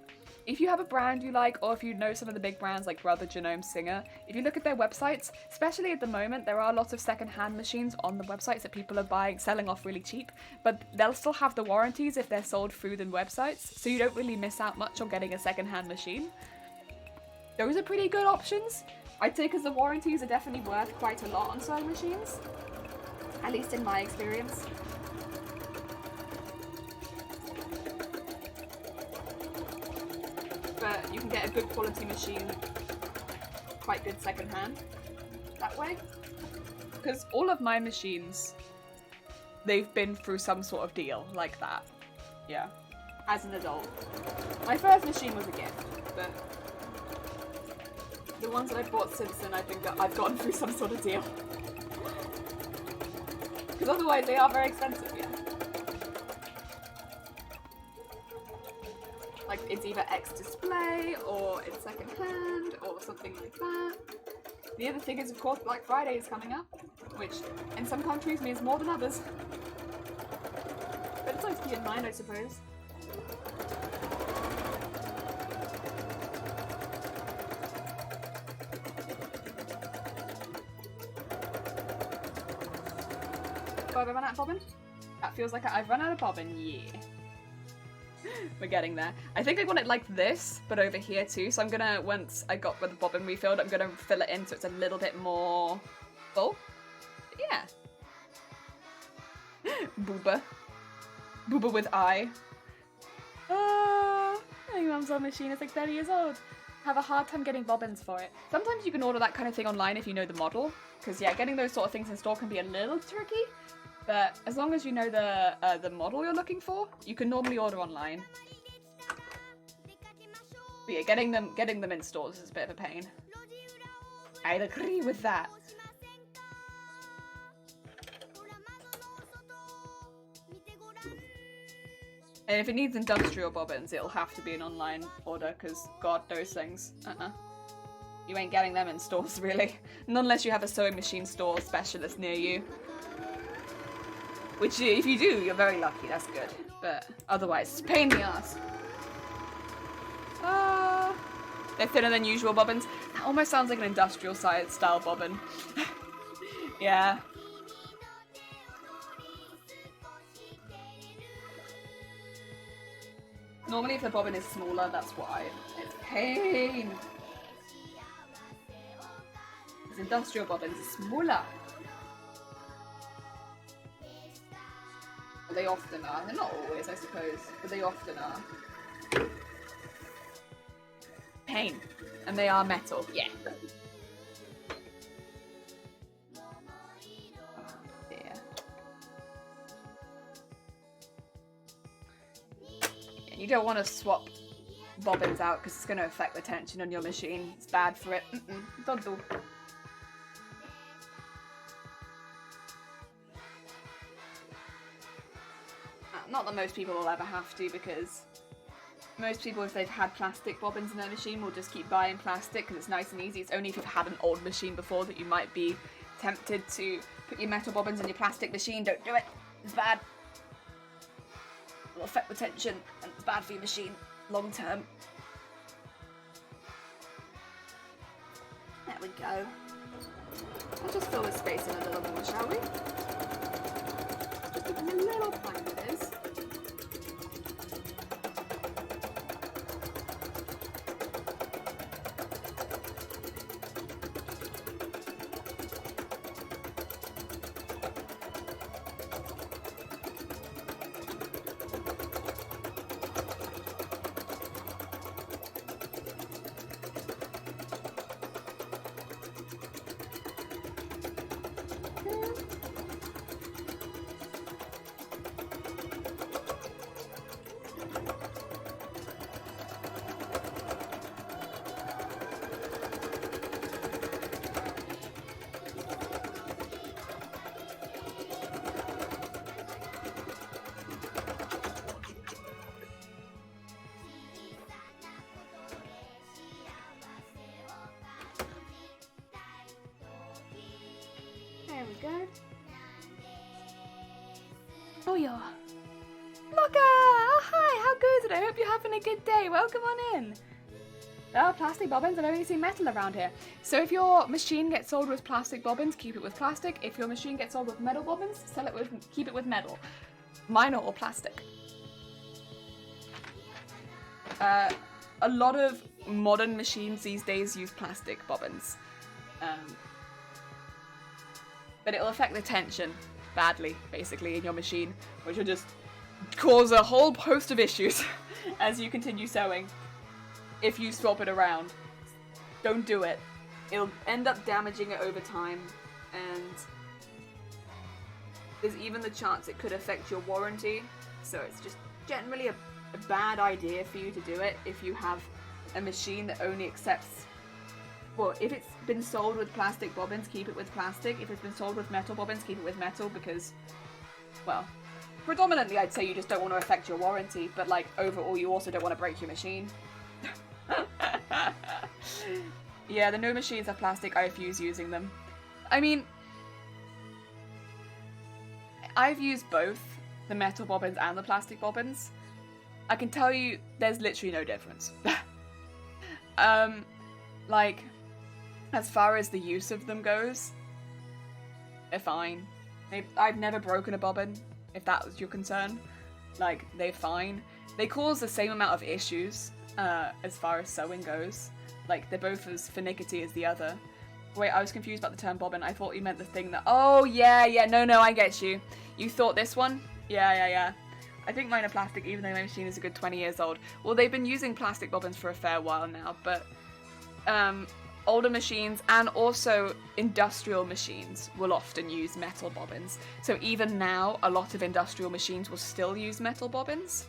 if you have a brand you like, or if you know some of the big brands like Brother Genome Singer, if you look at their websites, especially at the moment, there are lots of second-hand machines on the websites that people are selling off really cheap, but they'll still have the warranties if they're sold through the websites, so you don't really miss out much on getting a second-hand machine. Those are pretty good options. I'd say because the warranties are definitely worth quite a lot on sewing machines, at least in my experience. But you can get a good quality machine, quite good second hand, that way. Because all of my machines, they've been through some sort of deal like that. Yeah, as an adult. My first machine was a gift, but the ones that I've bought since then, I've gotten through some sort of deal. Because otherwise they are very expensive, yeah. Like, it's either X display, or it's second hand, or something like that. The other thing is, of course, Black Friday is coming up, which in some countries means more than others. But it's nice to keep in mind, I suppose. Have I run out of bobbin? That feels like I've run out of bobbin, yeah. We're getting there. I think I want it like this, but over here too. So I'm gonna, once I got with the bobbin refilled, I'm gonna fill it in so it's a little bit more full. Yeah. Booba. Booba with I. My mum's old machine is like 30 years old. Have a hard time getting bobbins for it. Sometimes you can order that kind of thing online if you know the model. Because yeah, getting those sort of things in store can be a little tricky. But as long as you know the model you're looking for, you can normally order online. But yeah, getting them in stores is a bit of a pain. I'd agree with that. And if it needs industrial bobbins, it'll have to be an online order, because God, those things. You ain't getting them in stores, really. Not unless you have a sewing machine store specialist near you. Which, if you do, you're very lucky, that's good. But otherwise, it's a pain in the ass. They're thinner than usual bobbins. That almost sounds like an industrial style bobbin. Yeah. Normally if the bobbin is smaller, that's why. It's pain. industrial bobbins are smaller. They often are. They're not always, I suppose, but they often are. Pain. And they are metal. Yeah. Oh, dear. And you don't want to swap bobbins out because it's going to affect the tension on your machine. It's bad for it. Don't do. Not that most people will ever have to, because most people, if they've had plastic bobbins in their machine, will just keep buying plastic because it's nice and easy. It's only if you've had an old machine before that you might be tempted to put your metal bobbins in your plastic machine. Don't do it. It's bad. It'll affect the tension and it's bad for your machine long term. There we go. I'll just fill this space in a little more, shall we? Just give them a little time it is. There we go. Oh yeah. Look! Oh hi, how good is it? I hope you're having a good day. Welcome on in. Oh, plastic bobbins. I've only seen metal around here. So if your machine gets sold with plastic bobbins, keep it with plastic. If your machine gets sold with metal bobbins, keep it with metal. Mine are all plastic. A lot of modern machines these days use plastic bobbins. But it'll affect the tension badly, basically, in your machine, which will just cause a whole host of issues as you continue sewing. If you swap it around, don't do it. It'll end up damaging it over time, and there's even the chance it could affect your warranty, so it's just generally a bad idea for you to do it if you have a machine that only accepts. Well, if it's been sold with plastic bobbins, keep it with plastic. If it's been sold with metal bobbins, keep it with metal, because, well, predominantly I'd say you just don't want to affect your warranty, but like overall you also don't want to break your machine. Yeah, the new machines have plastic. I refuse using them. I mean, I've used both the metal bobbins and the plastic bobbins. I can tell you there's literally no difference. Like, as far as the use of them goes, they're fine. I've never broken a bobbin, if that was your concern. Like, they're fine. They cause the same amount of issues, as far as sewing goes. Like, they're both as finicky as the other. Wait, I was confused about the term bobbin. I thought you meant the thing that... Oh, yeah, no, I get you. You thought this one? Yeah. I think mine are plastic, even though my machine is a good 20 years old. Well, they've been using plastic bobbins for a fair while now, but... older machines and also industrial machines will often use metal bobbins. So even now, a lot of industrial machines will still use metal bobbins.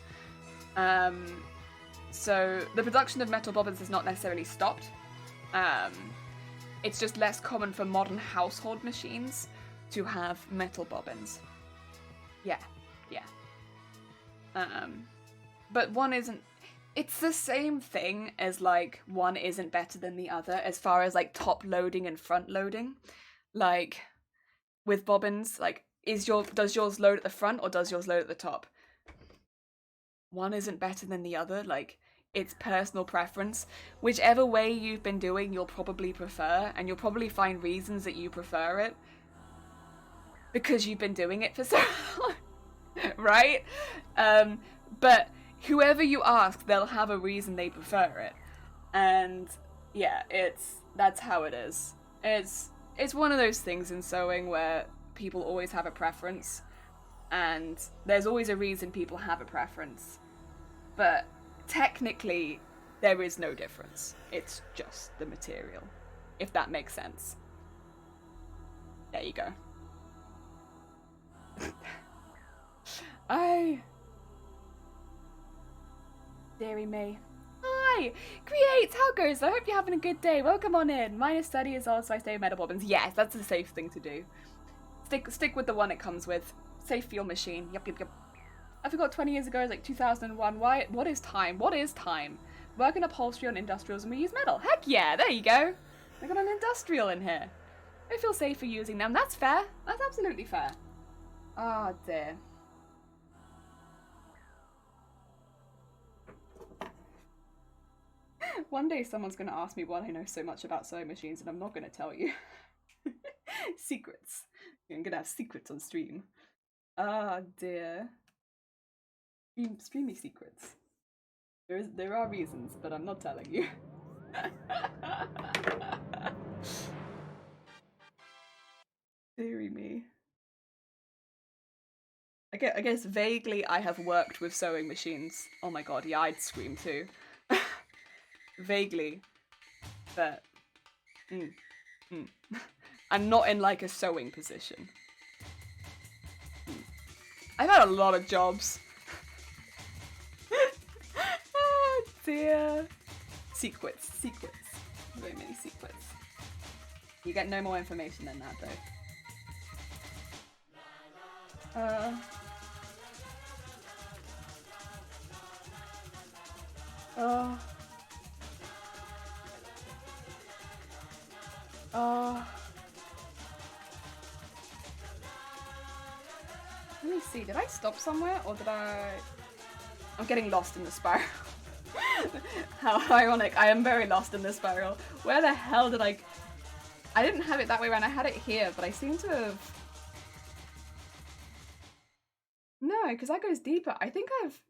So the production of metal bobbins has not necessarily stopped. It's just less common for modern household machines to have metal bobbins. Yeah. But one isn't... It's the same thing as, like, one isn't better than the other as far as, like, top loading and front loading. Like, with bobbins, like, does yours load at the front or does yours load at the top? One isn't better than the other. Like, it's personal preference. Whichever way you've been doing, you'll probably prefer, and you'll probably find reasons that you prefer it because you've been doing it for so long, right? But whoever you ask, they'll have a reason they prefer it. And yeah, that's how it is. it's one of those things in sewing where people always have a preference, and there's always a reason people have a preference. But technically, there is no difference. It's just the material, if that makes sense. There you go. Dearie me. Hi! Create! How goes? I hope you're having a good day. Welcome on in. Minus 30 is also I stay with metal bobbins. Yes, that's a safe thing to do. Stick with the one it comes with. Safe for your machine. Yep. I forgot 20 years ago, it was like 2001. Why? What is time? What is time? Work in upholstery on industrials and we use metal. Heck yeah, there you go. We got an industrial in here. I feel safer using them. That's fair. That's absolutely fair. Oh dear. One day someone's going to ask me why I know so much about sewing machines and I'm not going to tell you. Secrets. I'm going to have secrets on stream. Ah dear. Streamy secrets. There are reasons, but I'm not telling you. Dearie me. I guess vaguely I have worked with sewing machines. Oh my god, yeah, I'd scream too. Vaguely. But I'm not in like a sewing position. I've had a lot of jobs. Oh dear. Secrets. Very many secrets. You get no more information than that though. Let me see, did I stop somewhere or did I... I'm getting lost in the spiral. How ironic, I am very lost in the spiral. Where the hell did I didn't have it that way around, I had it here, but I seem to have... No, because that goes deeper. I think I've...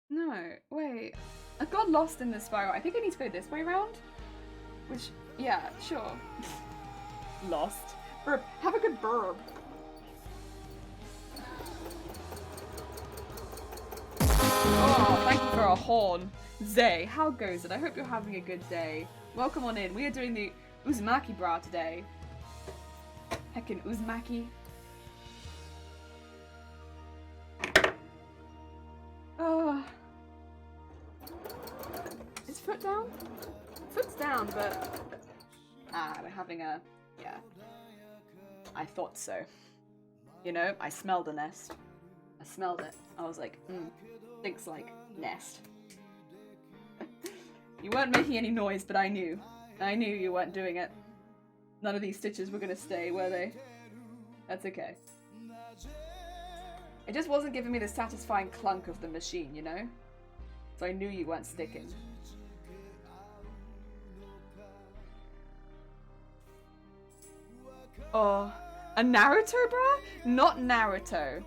No, wait. I got lost in the spiral. I think I need to go this way around. Which, yeah, sure. Lost. Burp. Have a good burp. Oh, thank you for a horn. Zay, how goes it? I hope you're having a good day. Welcome on in. We are doing the Uzumaki bra today. Heckin' Uzumaki. Oh. Is foot down? Foot's down, but... we're having a... Yeah. I thought so. You know, I smelled a nest. I smelled it. I was like, stinks like nest. You weren't making any noise, but I knew. I knew you weren't doing it. None of these stitches were gonna stay, were they? That's okay. It just wasn't giving me the satisfying clunk of the machine, you know? So I knew you weren't sticking. Oh, a Naruto bra? Not Naruto.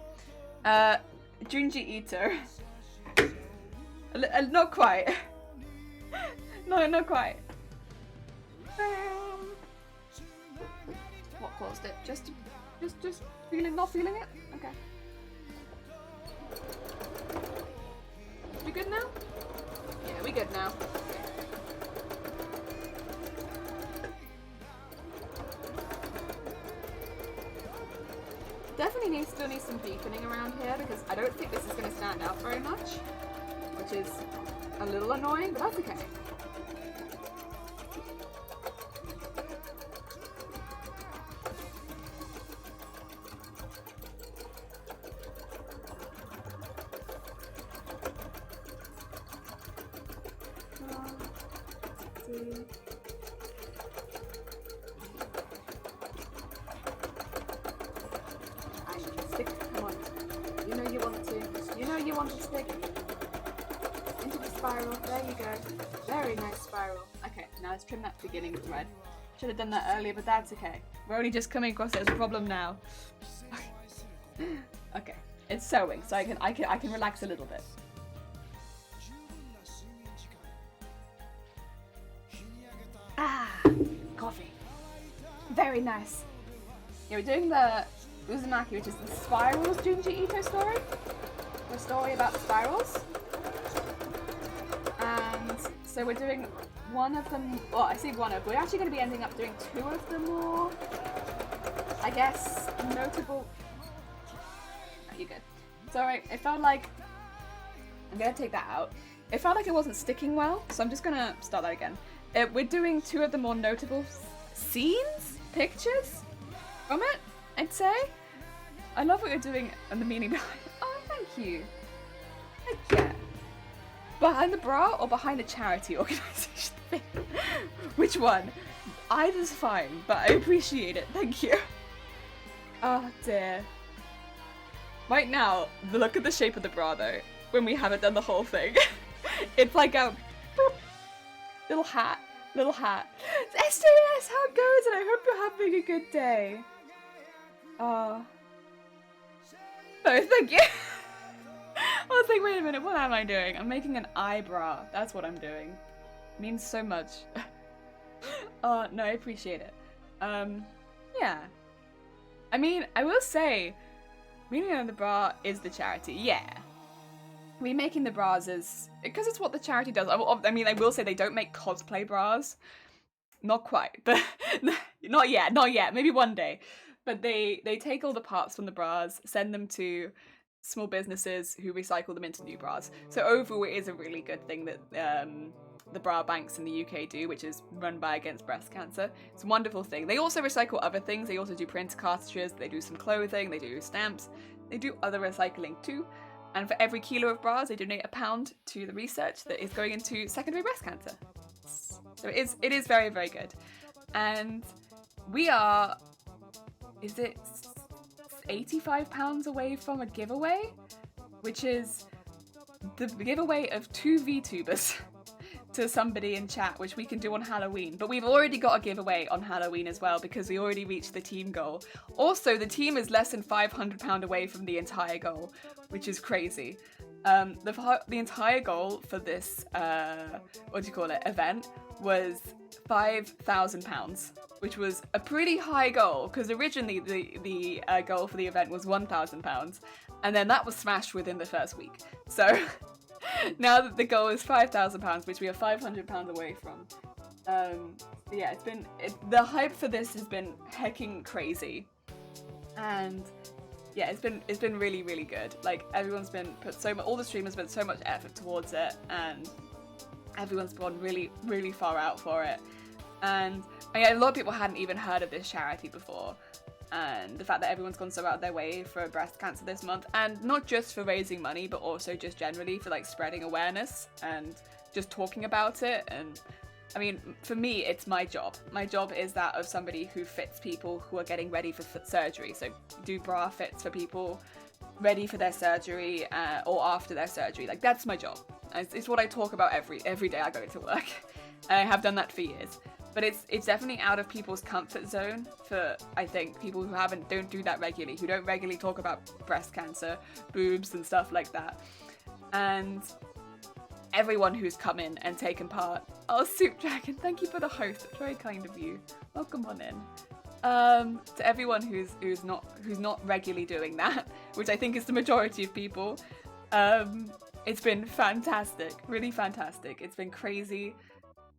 Junji Ito. Not quite. No, not quite. What caused it? Just feeling, not feeling it? Okay. We good now? Yeah, we good now. Definitely still need some deepening around here because I don't think this is going to stand out very much, which is a little annoying, but that's okay. Trim that beginning thread. Should have done that earlier, but that's okay. We're only just coming across it as a problem now. Okay, it's sewing, so I can relax a little bit. nice. Yeah, we're doing the Uzumaki, which is the Spirals Junji Ito story. A story about spirals. And so we're doing one of them, well, I say one of, we're actually going to be ending up doing two of the more, I guess, notable. Oh, you're good. Sorry, it felt like, I'm going to take that out. It felt like it wasn't sticking well, so I'm just going to start that again. We're doing two of the more notable scenes, pictures from it, I'd say. I love what you're doing and the meaning behind it. Oh, thank you. Heck yeah. Behind the bra or behind a charity organisation thing? Which one? Either's fine, but I appreciate it. Thank you. Oh dear. Right now, look at the shape of the bra though, when we haven't done the whole thing. It's like a boop, little hat. It's SJS, how it goes, and I hope you're having a good day. No, thank you. I was like, wait a minute, what am I doing? I'm making an eyebrow. That's what I'm doing. It means so much. No, I appreciate it. Yeah. I mean, I will say, Meaning on the Bra is the charity, yeah. Remaking the bras is, because it's what the charity does. I mean, I will say they don't make cosplay bras. Not quite, but not yet, maybe one day. But they take all the parts from the bras, send them to small businesses who recycle them into new bras. So overall, it is a really good thing that the bra banks in the UK do, which is run by Against Breast Cancer. It's a wonderful thing. They also recycle other things. They also do print cartridges, they do some clothing, they do stamps, they do other recycling too. And for every kilo of bras, they donate £1 to the research that is going into secondary breast cancer. So it is very, very good. And we are, is it £85 away from a giveaway? Which is the giveaway of 2 VTubers to somebody in chat, which we can do on Halloween. But we've already got a giveaway on Halloween as well, because we already reached the team goal. Also, the team is less than £500 away from the entire goal, which is crazy. The entire goal for this, event was £5,000, which was a pretty high goal, because originally the goal for the event was £1,000, and then that was smashed within the first week. So now that the goal is £5,000, which we are £500 away from. Yeah, the hype for this has been hecking crazy, and yeah, it's been really, really good. Like, everyone's been all the streamers put so much effort towards it, and everyone's gone really, really far out for it. And a lot of people hadn't even heard of this charity before, and the fact that everyone's gone so out of their way for breast cancer this month, and not just for raising money, but also just generally for like spreading awareness and just talking about it. And I mean, for me, it's my job. My job is that of somebody who fits people who are getting ready for surgery. So do bra fits for people ready for their surgery or after their surgery. Like, that's my job. It's what I talk about every day I go to work. And I have done that for years. But it's definitely out of people's comfort zone for, I think, people who don't do that regularly, who don't regularly talk about breast cancer, boobs and stuff like that. And everyone who's come in and taken part. Oh, Soup Dragon, thank you for the host. It's very kind of you. Welcome on in. To everyone who's not regularly doing that, which I think is the majority of people. It's been fantastic, really fantastic. It's been crazy,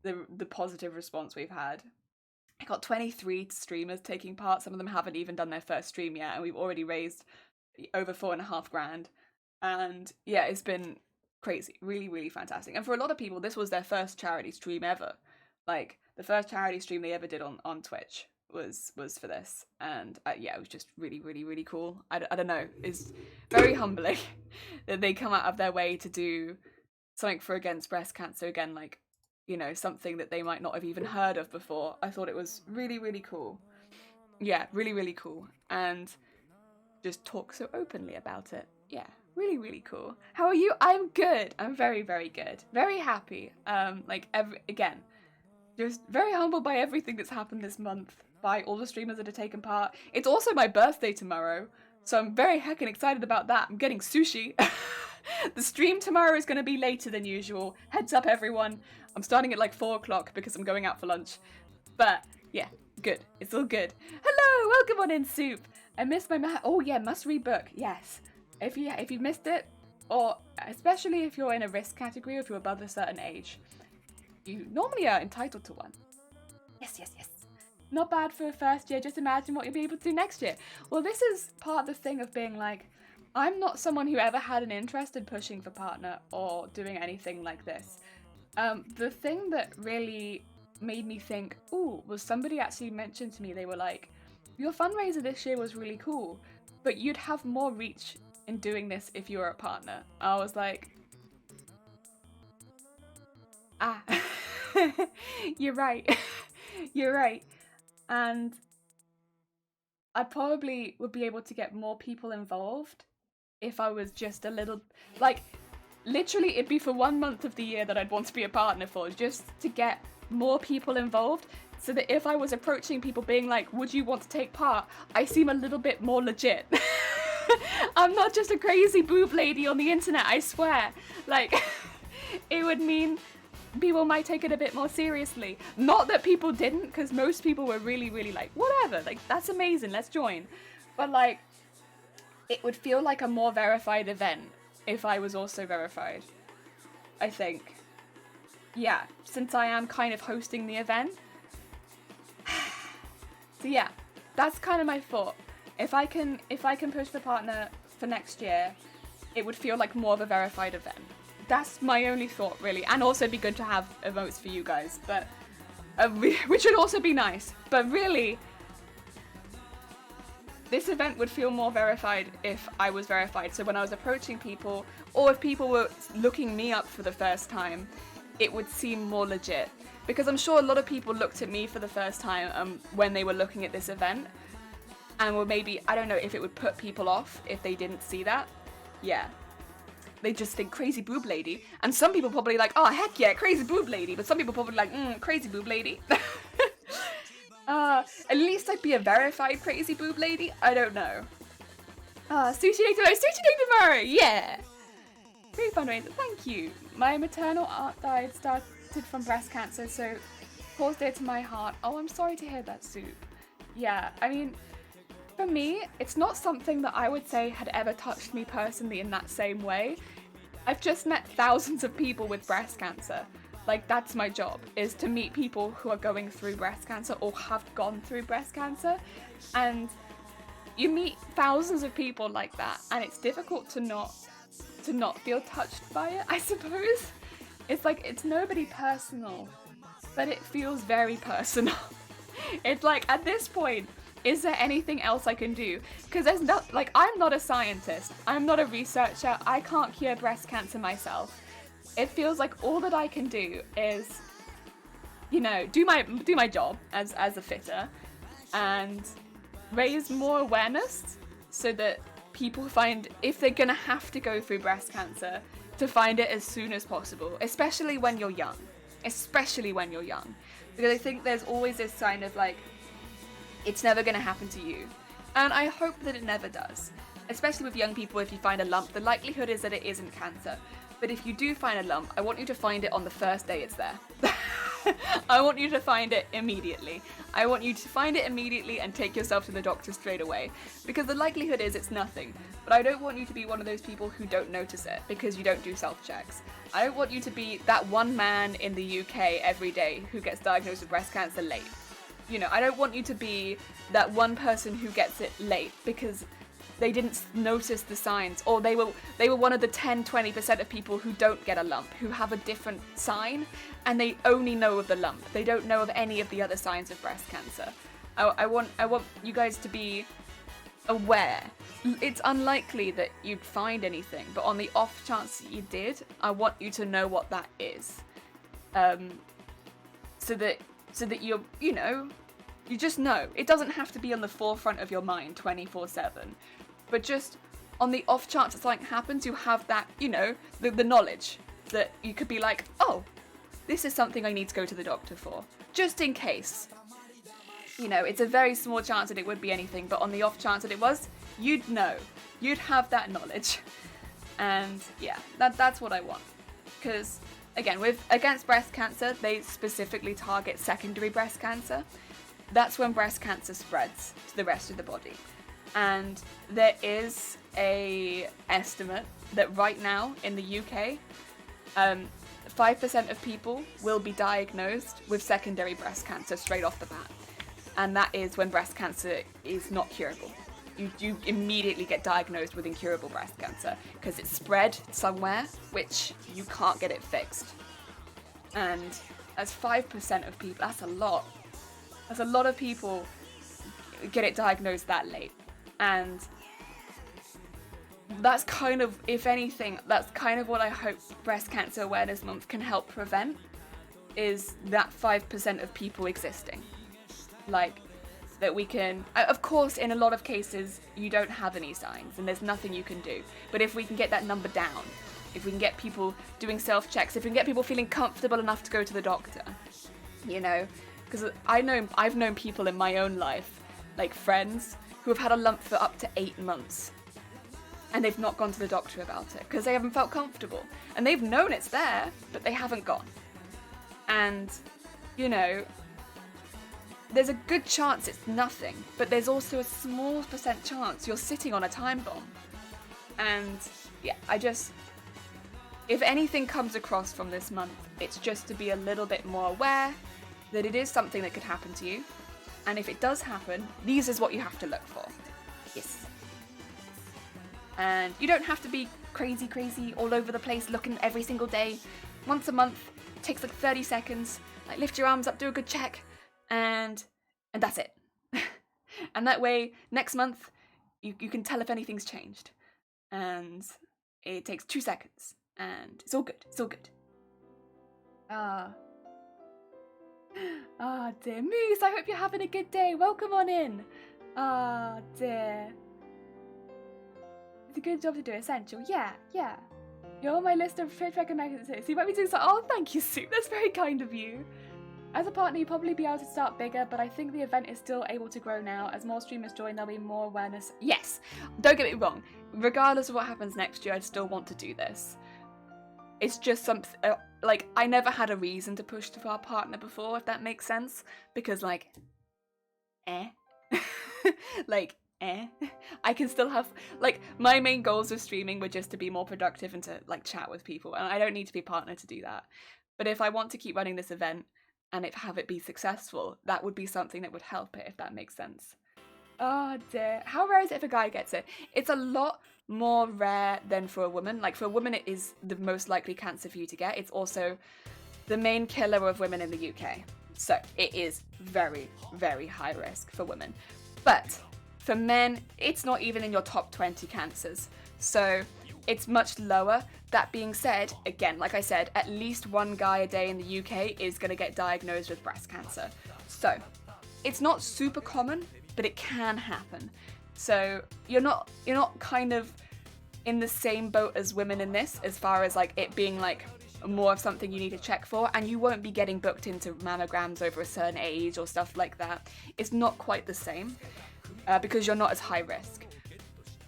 the positive response we've had. I got 23 streamers taking part. Some of them haven't even done their first stream yet, and we've already raised over $4,500. And yeah, it's been crazy, really, really fantastic. And for a lot of people, this was their first charity stream ever. Like, the first charity stream they ever did on Twitch was for this. And yeah, it was just really, really, really cool. I don't know, it's very humbling that they come out of their way to do something for Against Breast Cancer again, like, you know, something that they might not have even heard of before. I thought it was really, really cool. Yeah, really, really cool. And just talk so openly about it. Yeah, really, really cool. How are you? I'm good. I'm very, very good. Very happy. Again, just very humbled by everything that's happened this month, by all the streamers that have taken part. It's also my birthday tomorrow, so I'm very heckin' excited about that. I'm getting sushi. The stream tomorrow is going to be later than usual. Heads up, everyone. I'm starting at like 4 o'clock because I'm going out for lunch. But yeah, Good. It's all good. Hello, welcome on in, Soup. I missed my oh yeah, must read book. Yes. If you missed it, or especially if you're in a risk category, or if you're above a certain age, you normally are entitled to one. Yes. Not bad for a first year. Just imagine what you'll be able to do next year. Well, this is part of the thing of being like, I'm not someone who ever had an interest in pushing for partner or doing anything like this. The thing that really made me think, ooh, was somebody actually mentioned to me, they were like, your fundraiser this year was really cool, but you'd have more reach in doing this if you were a partner. I was like, you're right. You're right. And I probably would be able to get more people involved if I was just a little, like, literally it'd be for 1 month of the year that I'd want to be a partner for, just to get more people involved, so that if I was approaching people being like, would you want to take part, I seem a little bit more legit. I'm not just a crazy boob lady on the internet, I swear. Like, it would mean people might take it a bit more seriously. Not that people didn't, because most people were really, really like, whatever, like, that's amazing, let's join. But like, it would feel like a more verified event if I was also verified, I think. Yeah, since I am kind of hosting the event. So yeah, that's kind of my thought. If I can push for partner for next year, it would feel like more of a verified event. That's my only thought, really. And also it'd be good to have emotes for you guys, but which would also be nice. But really, this event would feel more verified if I was verified. So when I was approaching people, or if people were looking me up for the first time, it would seem more legit. Because I'm sure a lot of people looked at me for the first time when they were looking at this event, and were maybe, I don't know if it would put people off if they didn't see that. Yeah. They just think crazy boob lady. And some people probably like, oh heck yeah, crazy boob lady. But some people probably like, crazy boob lady. At least I'd be a verified crazy boob lady. I don't know. Sushi Day tomorrow, yeah! Great fundraiser, thank you. My maternal aunt died, started from breast cancer, so calls dear to my heart. Oh, I'm sorry to hear that, Soup. Yeah, I mean, for me, it's not something that I would say had ever touched me personally in that same way. I've just met thousands of people with breast cancer. Like, that's my job, is to meet people who are going through breast cancer or have gone through breast cancer. And you meet thousands of people like that, and it's difficult to not feel touched by it, I suppose. It's like, it's nobody personal, but it feels very personal. It's like, at this point, is there anything else I can do? Because there's not, like, I'm not a scientist, I'm not a researcher, I can't cure breast cancer myself. It feels like all that I can do is, you know, do my job as a fitter and raise more awareness so that people find, if they're gonna have to go through breast cancer, to find it as soon as possible, especially when you're young. Because I think there's always this kind of like, it's never gonna happen to you. And I hope that it never does. Especially with young people, if you find a lump, the likelihood is that it isn't cancer. But if you do find a lump, I want you to find it on the first day it's there. I want you to find it immediately. I want you to find it immediately and take yourself to the doctor straight away. Because the likelihood is it's nothing. But I don't want you to be one of those people who don't notice it because you don't do self-checks. I don't want you to be that one man in the UK every day who gets diagnosed with breast cancer late. You know, I don't want you to be that one person who gets it late because they didn't notice the signs, or they were one of the 10-20% of people who don't get a lump, who have a different sign, and they only know of the lump. They don't know of any of the other signs of breast cancer. I want you guys to be aware. It's unlikely that you'd find anything, but on the off chance that you did, I want you to know what that is, so that you just know. It doesn't have to be on the forefront of your mind 24/7. But just on the off chance that something happens, you have that, the knowledge that you could be like, oh, this is something I need to go to the doctor for. Just in case. It's a very small chance that it would be anything, but on the off chance that it was, you'd know. You'd have that knowledge. And yeah, that's what I want. Because, again, against breast cancer, they specifically target secondary breast cancer. that's when breast cancer spreads to the rest of the body. And there is a estimate that right now in the UK, 5% of people will be diagnosed with secondary breast cancer straight off the bat. And that is when breast cancer is not curable. You immediately get diagnosed with incurable breast cancer because it's spread somewhere which you can't get it fixed. And that's 5% of people. That's a lot. That's a lot of people get it diagnosed that late. And that's kind of, if anything, that's kind of what I hope Breast Cancer Awareness Month can help prevent, is that 5% of people existing. Like, that we can, of course, in a lot of cases, you don't have any signs and there's nothing you can do. But if we can get that number down, if we can get people doing self-checks, if we can get people feeling comfortable enough to go to the doctor, you know, because I've known people in my own life, like friends, who have had a lump for up to 8 months. And they've not gone to the doctor about it because they haven't felt comfortable. And they've known it's there, but they haven't gone. And, you know, there's a good chance it's nothing, but there's also a small % chance you're sitting on a time bomb. And, yeah, if anything comes across from this month, it's just to be a little bit more aware that it is something that could happen to you. And if it does happen, these is what you have to look for. Yes. And you don't have to be crazy all over the place looking every single day. Once a month, it takes like 30 seconds. Like lift your arms up, do a good check, and that's it. And that way, next month, you can tell if anything's changed. And it takes 2 seconds, and it's all good. It's all good. Dear Moose, I hope you're having a good day. Welcome on in. Dear. It's a good job to do, essential. Yeah. You're on my list of trade recommendations, so you might be doing so. Oh, thank you, Sue. That's very kind of you. As a partner, you'll probably be able to start bigger, but I think the event is still able to grow now. As more streamers join, there'll be more awareness. Yes, don't get me wrong. Regardless of what happens next year, I'd still want to do this. It's just something, like, I never had a reason to push to our partner before, if that makes sense. Because, like, I can still have, like, my main goals of streaming were just to be more productive and to, like, chat with people, and I don't need to be a partner to do that. But if I want to keep running this event and have it be successful, that would be something that would help it, if that makes sense. Oh dear. How rare is it if a guy gets it? It's a lot more rare than for a woman. Like, for a woman, it is the most likely cancer for you to get. It's also the main killer of women in the UK. So it is very, very high risk for women. But for men, it's not even in your top 20 cancers. So it's much lower. That being said, again, like I said, at least one guy a day in the UK is going to get diagnosed with breast cancer. So it's not super common, but it can happen. So you're not kind of in the same boat as women in this, as far as like it being like more of something you need to check for, and you won't be getting booked into mammograms over a certain age or stuff like that. It's not quite the same because you're not as high risk.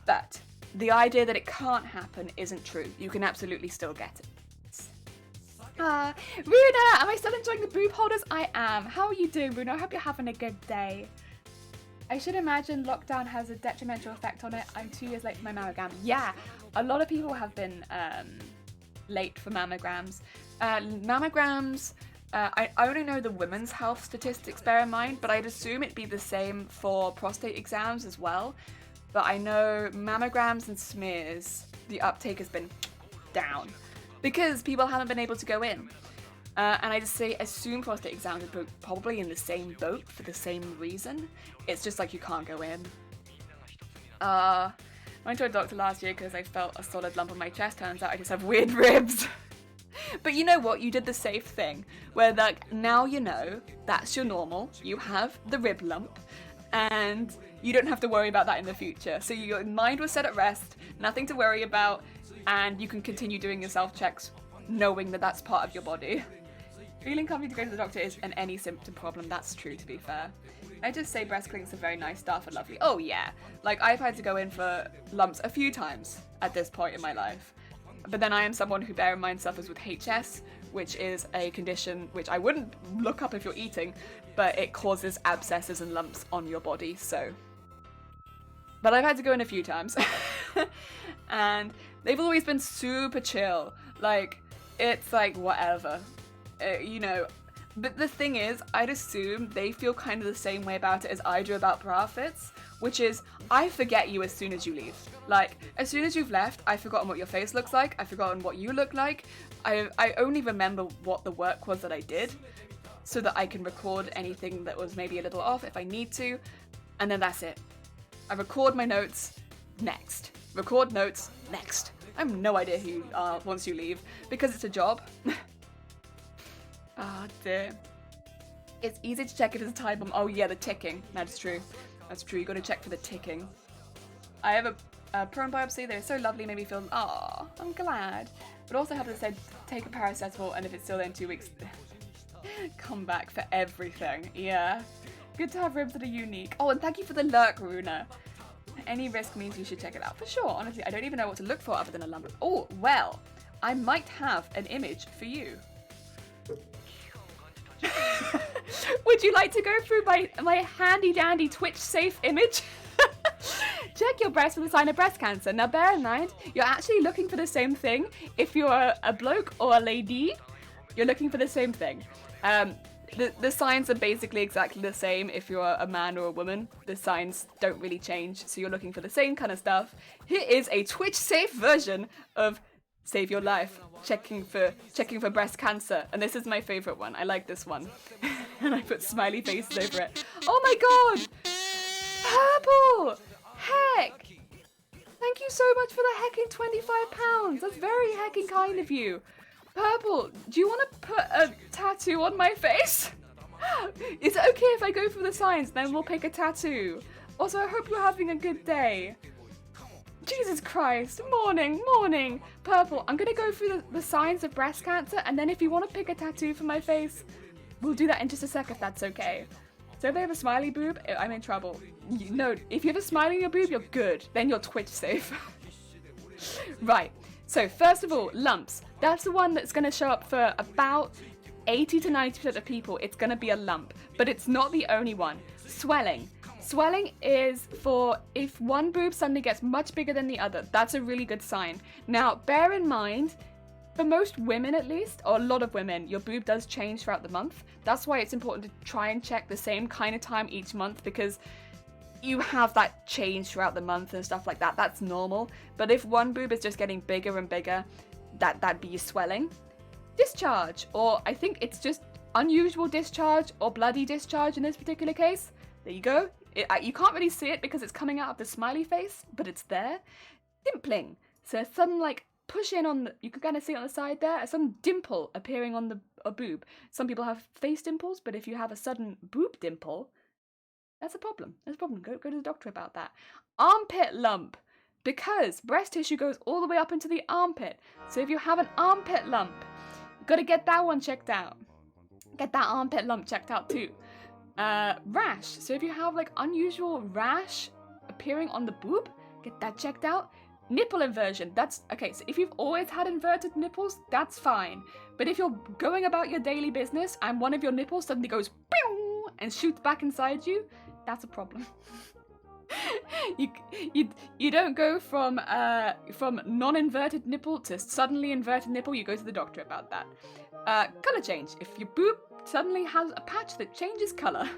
But the idea that it can't happen isn't true. You can absolutely still get it. Runa, am I still enjoying the boob holders? I am. How are you doing, Runa? I hope you're having a good day. I should imagine lockdown has a detrimental effect on it. I'm 2 years late for my mammogram. Yeah, a lot of people have been late for mammograms. I only know the women's health statistics, bear in mind, but I'd assume it'd be the same for prostate exams as well. But I know mammograms and smears, the uptake has been down because people haven't been able to go in. And I just assume prostate exams are probably in the same boat for the same reason. It's just like you can't go in. I went to a doctor last year because I felt a solid lump on my chest. Turns out I just have weird ribs. But you know what? You did the safe thing where, like, now you know that's your normal. You have the rib lump and you don't have to worry about that in the future. So your mind was set at rest, nothing to worry about, and you can continue doing your self-checks knowing that that's part of your body. Feeling comfy to go to the doctor is an any symptom problem. That's true, to be fair. I just say breast clinics are very nice, staff are lovely. Oh yeah, like I've had to go in for lumps a few times at this point in my life. But then I am someone who, bear in mind, suffers with HS, which is a condition which I wouldn't look up if you're eating, but it causes abscesses and lumps on your body, so. But I've had to go in a few times. And they've always been super chill. Like, it's like, whatever. You know, but the thing is, I'd assume they feel kind of the same way about it as I do about bra fits, which is, I forget you as soon as you leave. Like, as soon as you've left, I've forgotten what your face looks like, I've forgotten what you look like, I only remember what the work was that I did, so that I can record anything that was maybe a little off if I need to, and then that's it. I record my notes, next. Record notes, next. I have no idea who you are once you leave, because it's a job. Ah, dear. It's easy to check if it's a time bomb. Oh yeah, the ticking. That's true. That's true, you gotta check for the ticking. I have a prone biopsy, they're so lovely, made me feel, ah, I'm glad. But also have to say, take a paracetamol, and if it's still there in 2 weeks, come back for everything. Yeah. Good to have ribs that are unique. Oh, and thank you for the lurk, Runa. Any risk means you should check it out. For sure, honestly, I don't even know what to look for other than a lump. Oh, well, I might have an image for you. Would you like to go through my handy dandy Twitch safe image? Check your breast for the sign of breast cancer. Now bear in mind, you're actually looking for the same thing. If you're a bloke or a lady, you're looking for the same thing. The signs are basically exactly the same if you're a man or a woman. The signs don't really change, so you're looking for the same kind of stuff. Here is a Twitch safe version of Save Your Life, checking for breast cancer, and this is my favorite one. I like this one. And I put smiley faces over it. Oh my god! Purple! Heck! Thank you so much for the hecking £25. That's very hecking kind of you. Purple, do you want to put a tattoo on my face? Is it okay if I go through the signs, then we'll pick a tattoo? Also, I hope you're having a good day. Jesus Christ, morning. Purple, I'm gonna go through the signs of breast cancer, and then if you want to pick a tattoo for my face, we'll do that in just a sec if that's okay. So if they have a smiley boob, I'm in trouble. No, if you have a smiley in your boob, you're good. Then you're Twitch safe. Right, so first of all, lumps. That's the one that's gonna show up for about 80 to 90% of people. It's gonna be a lump, but it's not the only one. Swelling. Swelling is for if one boob suddenly gets much bigger than the other. That's a really good sign. Now, bear in mind, for most women at least, or a lot of women, your boob does change throughout the month. That's why it's important to try and check the same kind of time each month, because you have that change throughout the month and stuff like that. That's normal. But if one boob is just getting bigger and bigger, that'd be swelling. Discharge, or I think it's just unusual discharge or bloody discharge in this particular case. There you go. You can't really see it because it's coming out of the smiley face, but it's there. Dimpling. So a sudden, like, push in on the, you can kind of see it on the side there, a sudden dimple appearing on a boob. Some people have face dimples, but if you have a sudden boob dimple, that's a problem. That's a problem. Go to the doctor about that. Armpit lump. Because breast tissue goes all the way up into the armpit. So if you have an armpit lump, you've got to get that one checked out. Get that armpit lump checked out too. Rash. So if you have like unusual rash appearing on the boob, get that checked out. Nipple inversion. That's okay. So if you've always had inverted nipples, that's fine. But if you're going about your daily business and one of your nipples suddenly goes pew and shoots back inside you, that's a problem. You don't go from non-inverted nipple to suddenly inverted nipple. You go to the doctor about that. Color change. If your boob suddenly has a patch that changes color,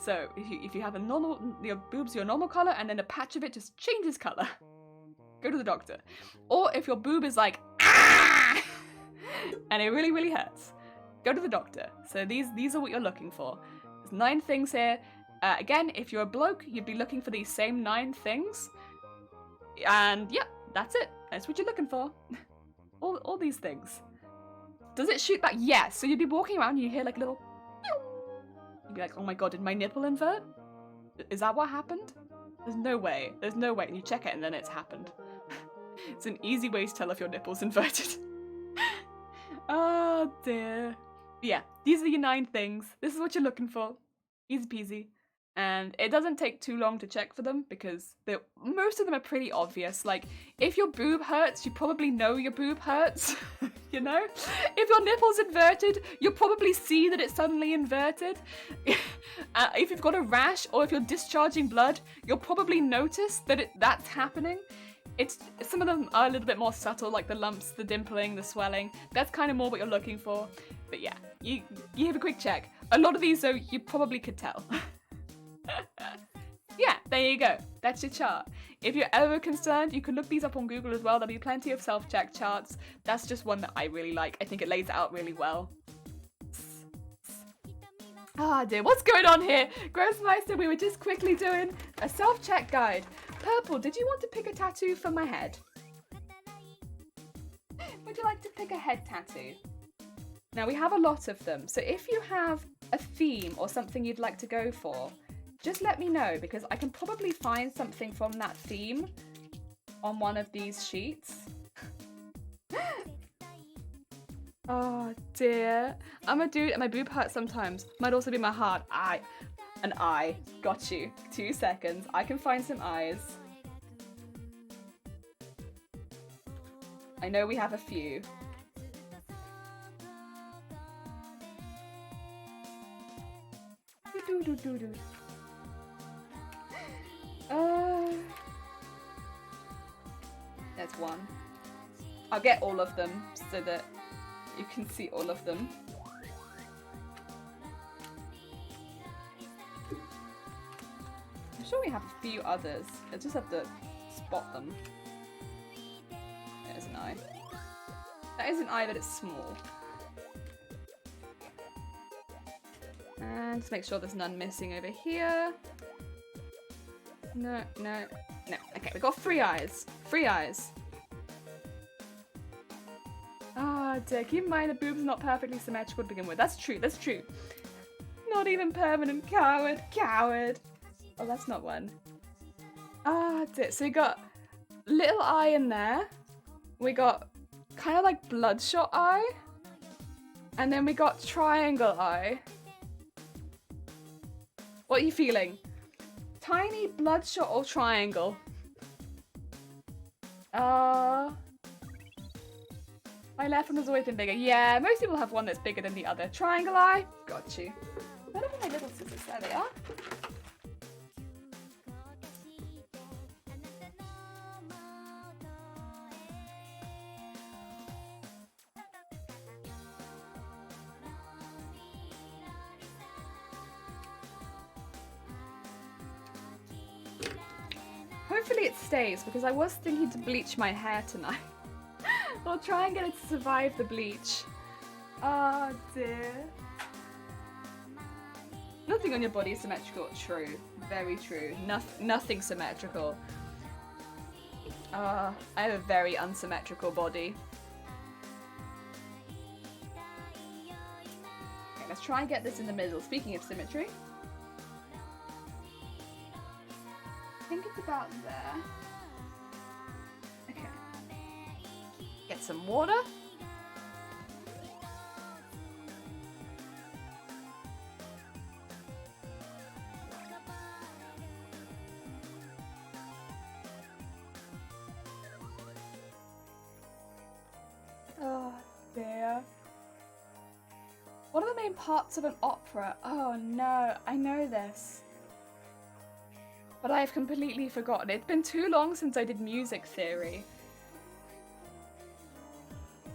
so if you have your boob's your normal color and then a patch of it just changes color, go to the doctor. Or if your boob is like ah! and it really, really hurts, go to the doctor. So these are what you're looking for. There's 9 things here. Again, if you're a bloke, you'd be looking for these same 9 things. And yeah, that's it. That's what you're looking for. all these things. Does it shoot back? Yes. So you'd be walking around and you hear like a little pew! You'd be like, oh my god, did my nipple invert? Is that what happened? There's no way. There's no way. And you check it and then it's happened. It's an easy way to tell if your nipple's inverted. Oh dear. Yeah, these are your 9 things. This is what you're looking for. Easy peasy. And it doesn't take too long to check for them because most of them are pretty obvious. Like, if your boob hurts, you probably know your boob hurts, you know? If your nipple's inverted, you'll probably see that it's suddenly inverted. If you've got a rash or if you're discharging blood, you'll probably notice that that's happening. Some of them are a little bit more subtle, like the lumps, the dimpling, the swelling. That's kind of more what you're looking for. But yeah, you have a quick check. A lot of these, though, you probably could tell. Yeah, there you go. That's your chart. If you're ever concerned, you can look these up on Google as well. There'll be plenty of self-check charts. That's just one that I really like. I think it lays it out really well. Ah, dear, what's going on here? Grossmeister, we were just quickly doing a self-check guide. Purple, did you want to pick a tattoo for my head? Would you like to pick a head tattoo? Now, we have a lot of them, so if you have a theme or something you'd like to go for, just let me know, because I can probably find something from that theme on one of these sheets. Oh dear. I'm a dude and my boob hurts sometimes. Might also be my heart. An eye. Got you. 2 seconds. I can find some eyes. I know we have a few. There's one. I'll get all of them so that you can see all of them. I'm sure we have a few others. I just have to spot them. There's an eye. That is an eye, but it's small. And just make sure there's none missing over here. No. Okay, we've got 3 eyes. 3 eyes. Ah, dear. Keep in mind the boob's not perfectly symmetrical to begin with. That's true. Not even permanent. Coward. Oh, that's not one. Ah, dear. So we got little eye in there. We got kind of like bloodshot eye. And then we got triangle eye. What are you feeling? Tiny, bloodshot, or triangle? My left one has always been bigger. Yeah, most people have one that's bigger than the other. Triangle eye? Got you. Where are my little scissors? There they are. Hopefully it stays, because I was thinking to bleach my hair tonight. I'll try and get it to survive the bleach. Oh dear. Nothing on your body is symmetrical. True. Very true. Nothing symmetrical. I have a very unsymmetrical body. Okay, let's try and get this in the middle. Speaking of symmetry. I think it's about there. Okay. Get some water. Oh dear. What are the main parts of an opera? Oh no, I know this. But I have completely forgotten. It's been too long since I did music theory.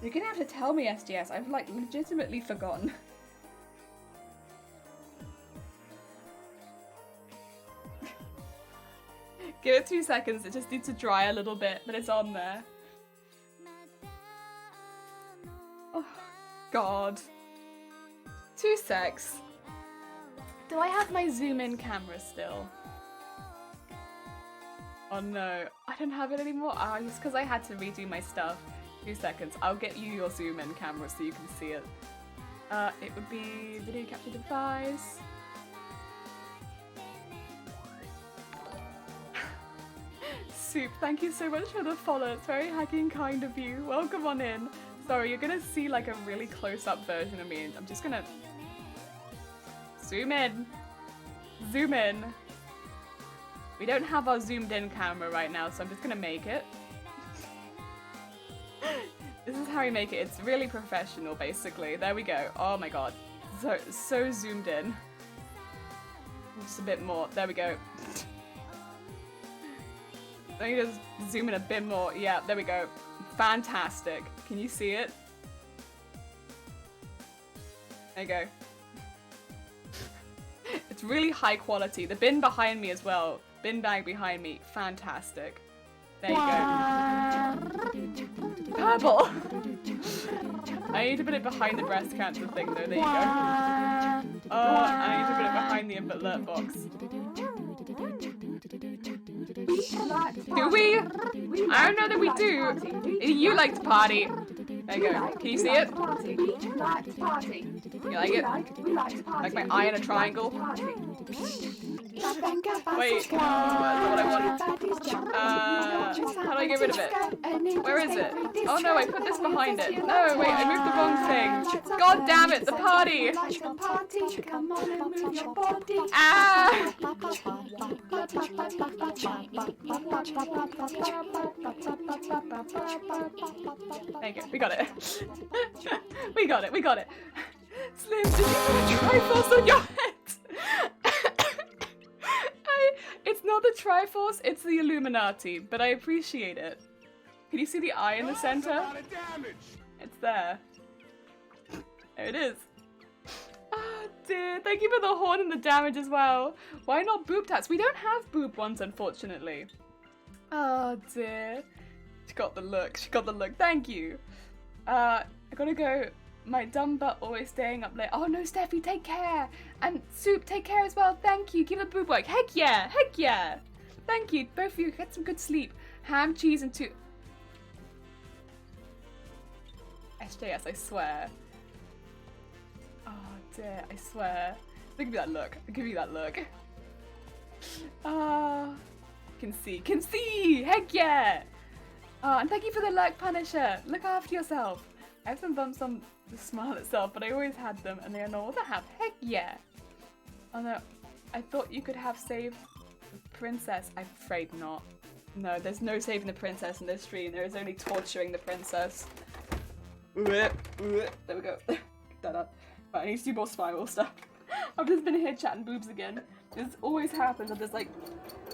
You're gonna have to tell me, SGS. I've like legitimately forgotten. Give it 2 seconds. It just needs to dry a little bit, but it's on there. Oh, God. 2 secs. Do I have my zoom in camera still? Oh no, I don't have it anymore. Ah, it's because I had to redo my stuff. 2 seconds. I'll get you your zoom in camera so you can see it. It would be video capture device. Soup, thank you so much for the follow. It's very hacky and kind of you. Welcome on in. Sorry, you're gonna see like a really close-up version of me. I'm just gonna zoom in. Zoom in. We don't have our zoomed in camera right now, so I'm just gonna make it. This is how we make it. It's really professional, basically. There we go. Oh my god. So zoomed in. Just a bit more. There we go. Let me just zoom in a bit more. Yeah, there we go. Fantastic. Can you see it? There you go. It's really high quality. The bin behind me as well. Bin bag behind me. Fantastic. There you go. Purple! I need to put it behind the breast cancer thing though. There you go. Oh, I need to put it behind the alert box. Do we? I don't know that we do. You like to party. There you go. Can you see it? You like it? Like my eye in a triangle? Wait, that's not what I want. How do I get rid of it? Where is it? Oh no, I put this behind it. No, wait, I moved the wrong thing. God damn it, the party! Ah! There you go, we got it. we got it. Slim, did you put a Triforce on your head? It's not the Triforce, it's the Illuminati, but I appreciate it. Can you see the eye in the center? It's there. There it is. Oh dear, thank you for the horn and the damage as well. Why not boob tats? We don't have boob ones, unfortunately. Oh dear. She got the look, thank you. I gotta go. My dumb butt always staying up late. Oh no, Steffi, take care. And Soup, take care as well. Thank you. Keep the boob work. Heck yeah. Heck yeah. Thank you. Both of you. Get some good sleep. Ham, cheese, and two. SJS, I swear. Oh dear, I swear. Look at that look. I'll give you that look. Can see. Heck yeah. And thank you for the lurk, Punisher. Look after yourself. I have some bumps on the smile itself, but I always had them, and they are normal to have. Heck yeah! Oh no, I thought you could have saved the princess. I'm afraid not. No, there's no saving the princess in this stream. There is only torturing the princess. There we go. Get that up. Right, I need to do more spiral stuff. I've just been here chatting boobs again. This always happens. I'm just like,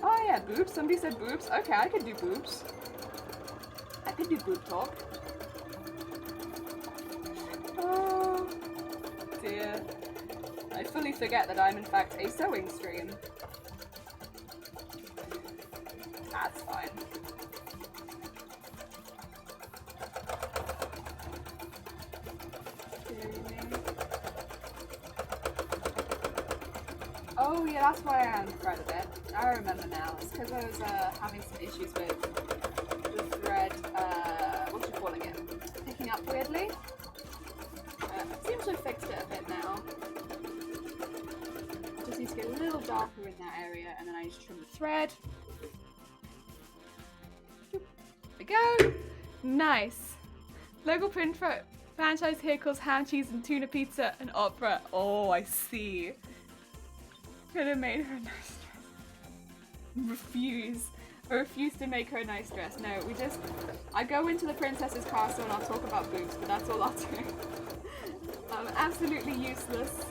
oh yeah, boobs. Somebody said boobs. Okay, I could do boobs. I could do boob talk. Oh dear. I fully forget that I'm in fact a sewing stream. That's fine. Oh yeah, that's why I unthreaded it. I remember now. It's because I was having some issues with the thread, what you calling it? Picking up weirdly. It seems to have fixed it a bit now. Just need to get a little darker in that area, and then I just trim the thread. There we go. Nice. Local print franchise here calls ham, cheese, and tuna pizza an opera. Oh, I see. Could have made her a nice dress. Refuse. I refuse to make her a nice dress. No, I go into the princess's castle and I'll talk about boobs, but that's all I'll do. I'm absolutely useless.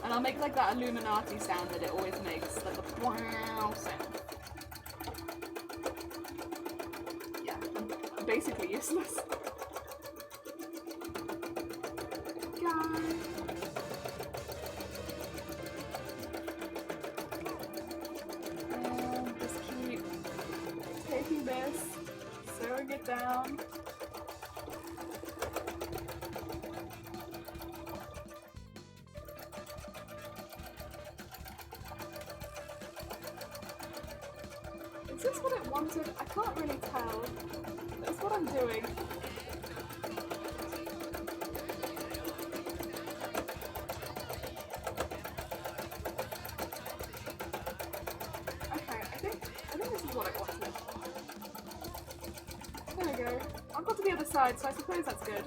And I'll make like that Illuminati sound that it always makes, like the wow sound. Yeah, I'm basically useless. And just keep taking this, sewing it down. Is this what it wanted? I can't really tell. That's what I'm doing. Okay, I think this is what I wanted. There we go. I've got to the other side, so I suppose that's good.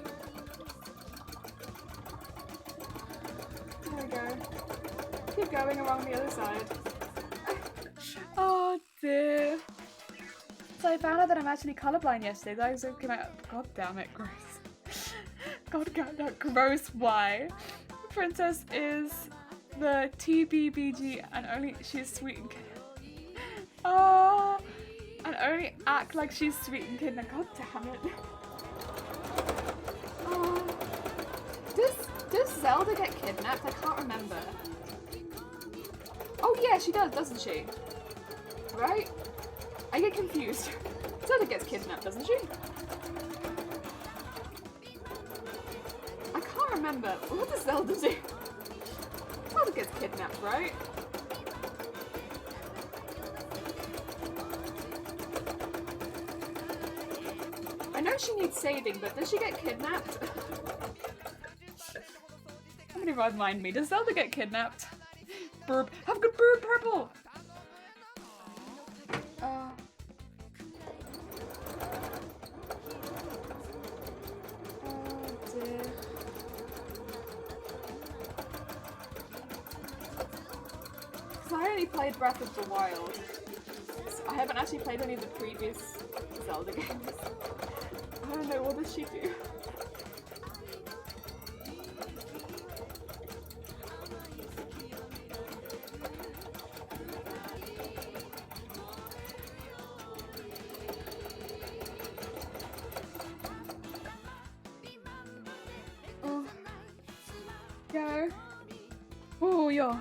There we go. keep going along the other side. Oh dear. So I found out that I'm actually colorblind yesterday. That was came out. God damn it, gross. God, no, gross. Why? Princess is the TBBG and only she's sweet and oh, and only act like she's sweet and kid. God damn it. Oh. Does Zelda get kidnapped? I can't remember. Oh yeah, she does, doesn't she? Right? I get confused. Zelda gets kidnapped, doesn't she? I can't remember. What does Zelda do? Zelda gets kidnapped, right? I know she needs saving, but does she get kidnapped? Somebody remind me, does Zelda get kidnapped? Burb. Have good burb purple! Oh dear. So I only played Breath of the Wild. So I haven't actually played any of the previous Zelda games. I don't know, what does she do? Oh, yo.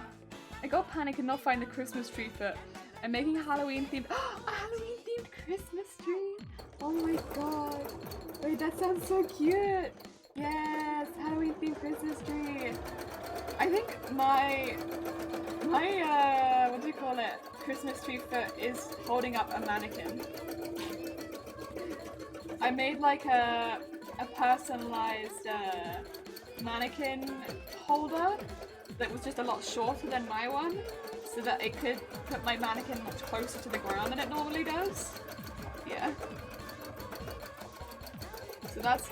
I got panic and not find the Christmas tree, but I'm making a Halloween themed. A Halloween themed Christmas tree! Oh my god. Wait, that sounds so cute! Yes, Halloween themed Christmas tree. I think my what do you call it? Christmas tree foot is holding up a mannequin. I made like a personalized mannequin holder that was just a lot shorter than my one, so that it could put my mannequin much closer to the ground than it normally does. Yeah. So that's,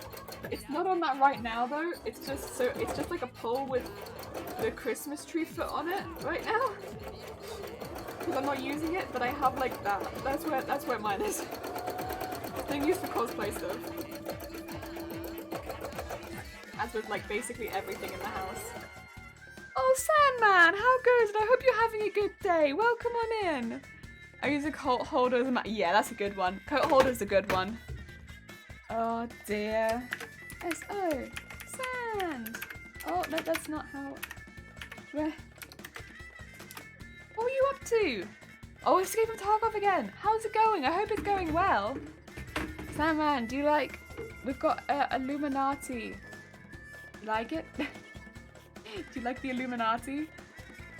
it's not on that right now though, it's just like a pole with the Christmas tree foot on it right now. Because I'm not using it, but I have like that. That's where mine is. It's being used for cosplay stuff. As with like basically everything in the house. Oh, Sandman, how good? I hope you're having a good day. Welcome on in. I use a coat holder as a yeah, that's a good one. Coat holder's a good one. Oh dear. S-O. Sand. Oh, no, that's not how... Where? What are you up to? Oh, Escape from Tarkov again. How's it going? I hope it's going well. Sandman, do you like... We've got Illuminati. You like it? Do you like the Illuminati?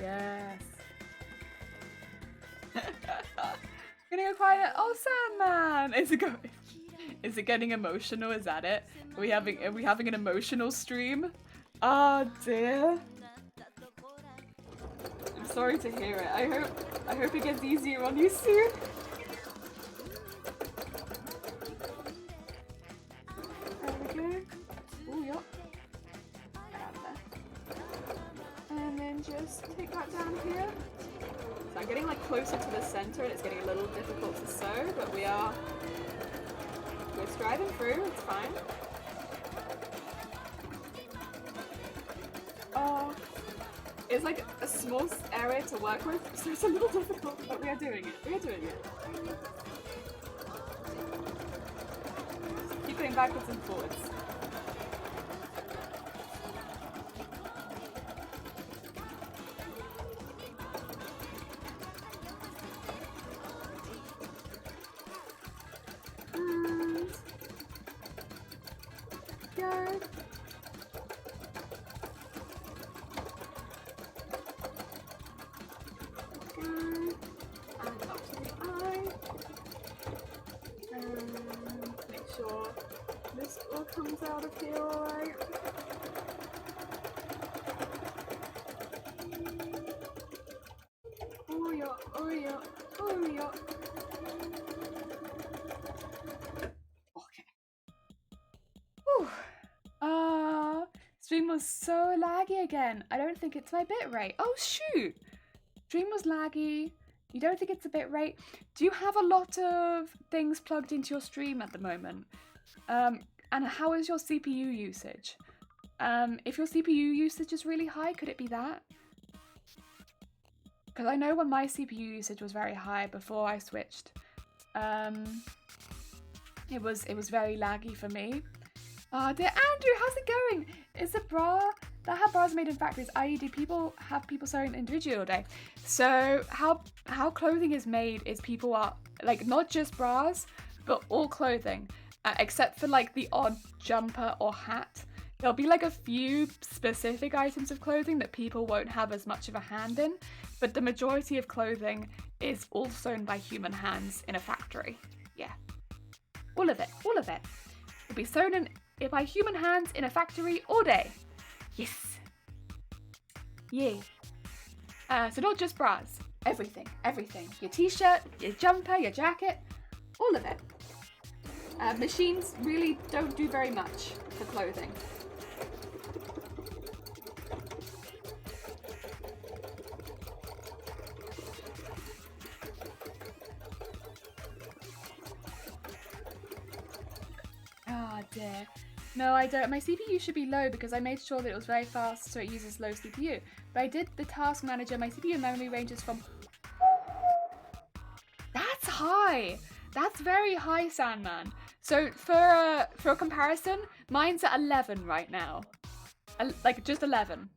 Yes. Gonna go quiet. Oh, Sandman! Is it getting emotional? Is that it? Are we having an emotional stream? Oh dear. I'm sorry to hear it. I hope it gets easier on you soon. There we go. Oh, yup. Get out of there. And then just take that down here. So I'm getting like closer to the center and it's getting a little difficult to sew, but we're striding through, it's fine. Oh, it's like a small area to work with, so it's a little difficult, but we are doing it. We are doing it. Keep going backwards and forwards. Stream was so laggy again. I don't think it's my bitrate. Oh shoot! Stream was laggy. You don't think it's a bitrate? Do you have a lot of things plugged into your stream at the moment? And how is your CPU usage? If your CPU usage is really high, could it be that? Because I know when my CPU usage was very high before I switched, it was very laggy for me. Oh dear, Andrew, how's it going? Is the bra that have bras made in factories? I.e., do people have people sewing individually all day? So how clothing is made is people are like not just bras, but all clothing, except for like the odd jumper or hat. There'll be like a few specific items of clothing that people won't have as much of a hand in, but the majority of clothing is all sewn by human hands in a factory. Yeah. All of it. Will be sewn in by human hands in a factory all day. Yes. Yeah. So not just bras. Everything. Your t-shirt, your jumper, your jacket, all of it. Machines really don't do very much for clothing. Oh dear. No, I don't. My CPU should be low because I made sure that it was very fast so it uses low CPU. But I did the task manager. My CPU memory ranges from... That's high! That's very high, Sandman. So for a comparison, mine's at 11 right now. Like just 11.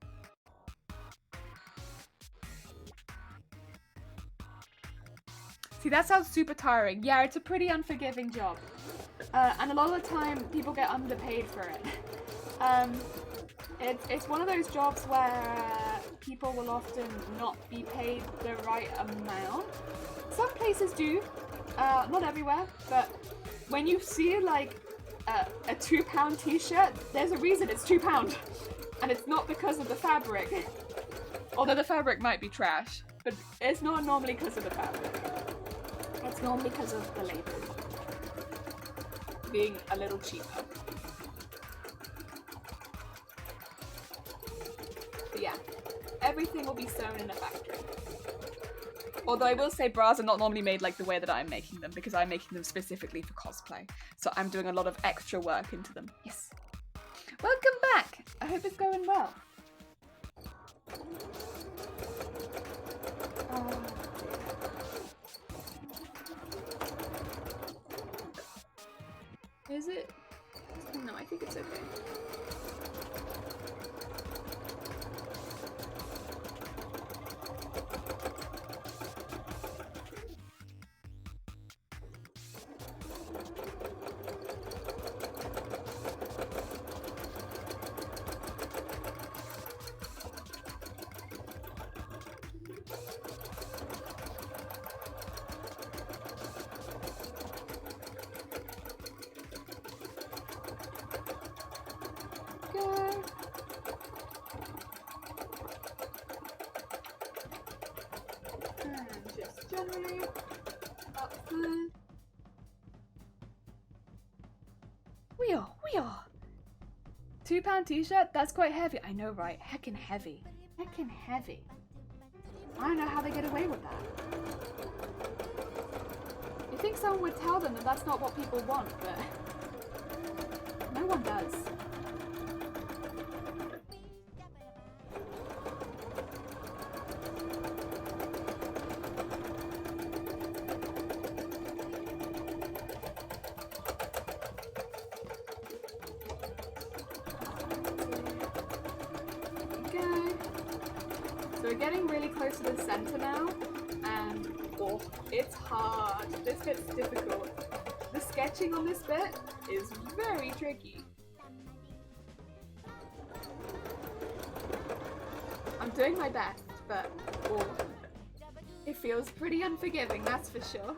See, that sounds super tiring. Yeah, it's a pretty unforgiving job. And a lot of the time, people get underpaid for it. It's one of those jobs where people will often not be paid the right amount. Some places do, not everywhere, but when you see like a £2 t-shirt, there's a reason it's £2. And it's not because of the fabric. Although the fabric might be trash, but it's not normally because of the fabric. It's normally because of the labor being a little cheaper. But yeah, everything will be sewn in a factory. Although I will say bras are not normally made like the way that I'm making them because I'm making them specifically for cosplay. So I'm doing a lot of extra work into them. Yes. Welcome back! I hope it's going well. Is it? No, I think it's okay. We are. £2 t-shirt? That's quite heavy. I know, right? Heckin' heavy. Heckin' heavy. I don't know how they get away with that. You think someone would tell them that that's not what people want, but no one does. We're getting really close to the center now, and oh, it's hard. This bit's difficult. The sketching on this bit is very tricky. I'm doing my best, but oh, it feels pretty unforgiving, that's for sure.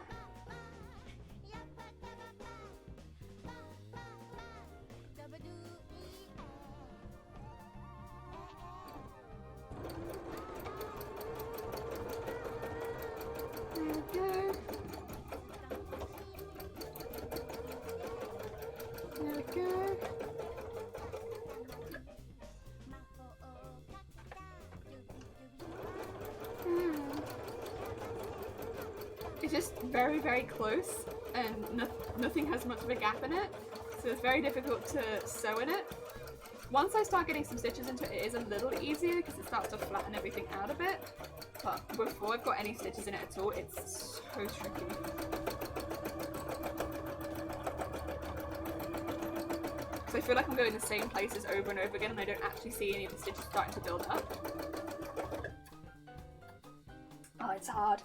very, very close and nothing has much of a gap in it. So it's very difficult to sew in it. Once I start getting some stitches into it, it is a little easier because it starts to flatten everything out a bit. But before I've got any stitches in it at all, it's so tricky. So I feel like I'm going the same places over and over again and I don't actually see any of the stitches starting to build up. Oh, it's hard.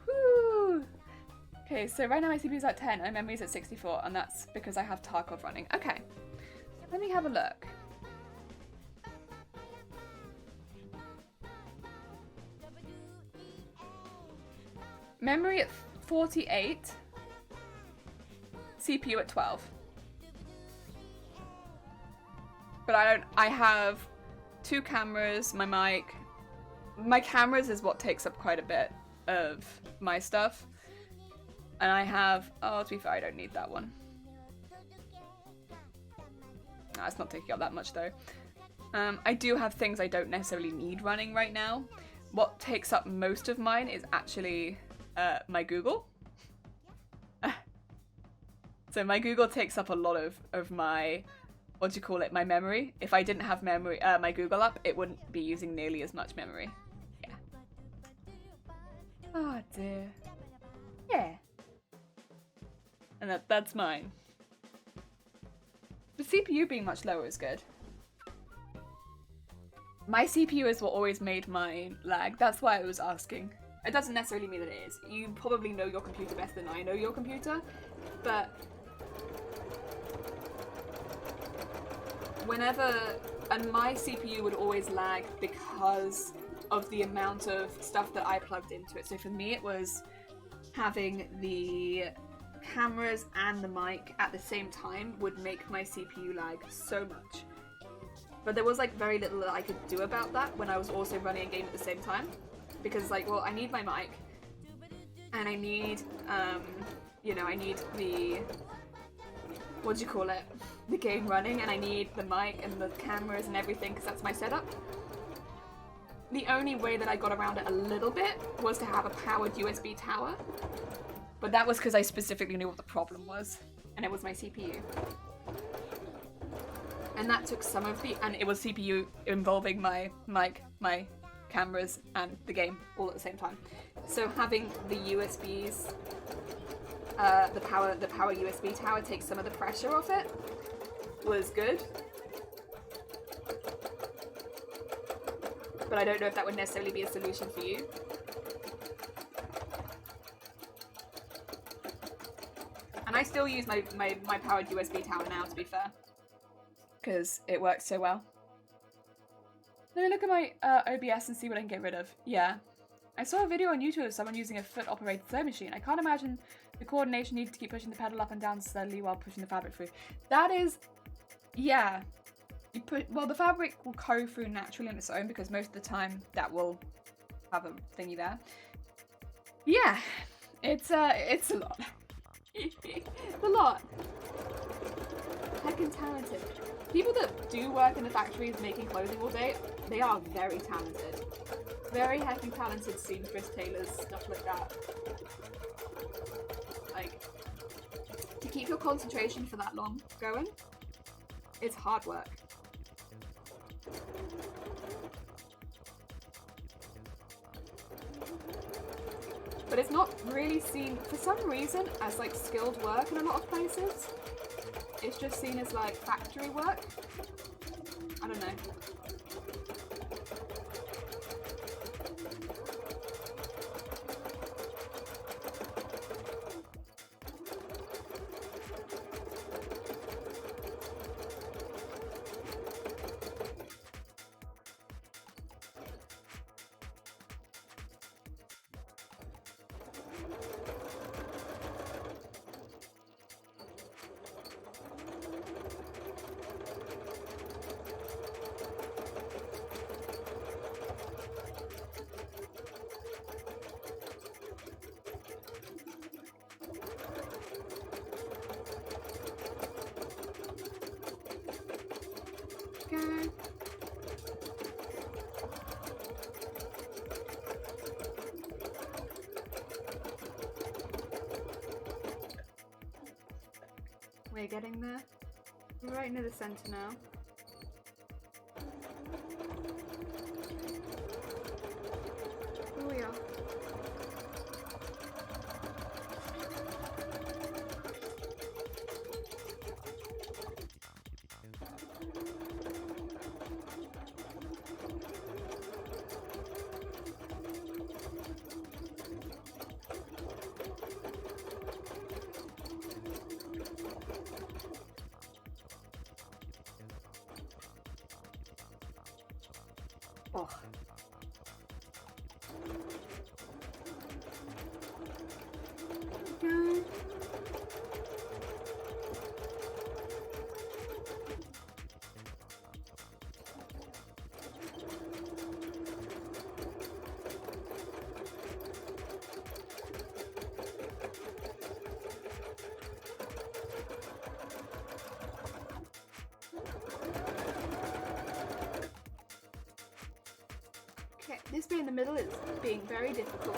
Woo! Okay, so right now my CPU is at 10 and my memory is at 64 and that's because I have Tarkov running. Okay, let me have a look. Memory at 48, CPU at 12. But I have 2 cameras, my mic. My cameras is what takes up quite a bit of my stuff. And I have, oh, to be fair, I don't need that one. Nah, it's not taking up that much though. I do have things I don't necessarily need running right now. What takes up most of mine is actually my Google. So my Google takes up a lot of my, what do you call it, my memory. If I didn't have memory, my Google up, it wouldn't be using nearly as much memory. Yeah. Oh dear. Yeah. And that's mine. The CPU being much lower is good. My CPU is what always made mine lag. That's why I was asking. It doesn't necessarily mean that it is. You probably know your computer better than I know your computer, but and my CPU would always lag because of the amount of stuff that I plugged into it. So for me, it was having the cameras and the mic at the same time would make my CPU lag so much. But there was like very little that I could do about that when I was also running a game at the same time. Because like, well, I need my mic and I need, you know, I need the, what do you call it? The game running, and I need the mic and the cameras and everything because that's my setup. The only way that I got around it a little bit was to have a powered USB tower. But that was because I specifically knew what the problem was, and it was my CPU. And that took some of the, and it was CPU involving my mic, my cameras, and the game all at the same time. So having the USBs, the power USB tower takes some of the pressure off it was good. But I don't know if that would necessarily be a solution for you. And I still use my powered USB tower now, to be fair. Because it works so well. Let me look at my OBS and see what I can get rid of. Yeah. I saw a video on YouTube of someone using a foot-operated sewing machine. I can't imagine the coordination needed to keep pushing the pedal up and down steadily while pushing the fabric through. That is... yeah. Well, the fabric will go through naturally on its own because most of the time that will have a thingy there. Yeah. It's a lot. It's a lot. Heckin' talented. People that do work in the factories making clothing all day, they are very talented. Very heckin' talented seamstress, tailors, stuff like that. Like, to keep your concentration for that long going, it's hard work. But it's not really seen, for some reason, as like skilled work in a lot of places. It's just seen as like factory work. I don't know. We're getting there. We're right near the center now. Here we are. Oh. Good. Okay, this bit in the middle is being very difficult.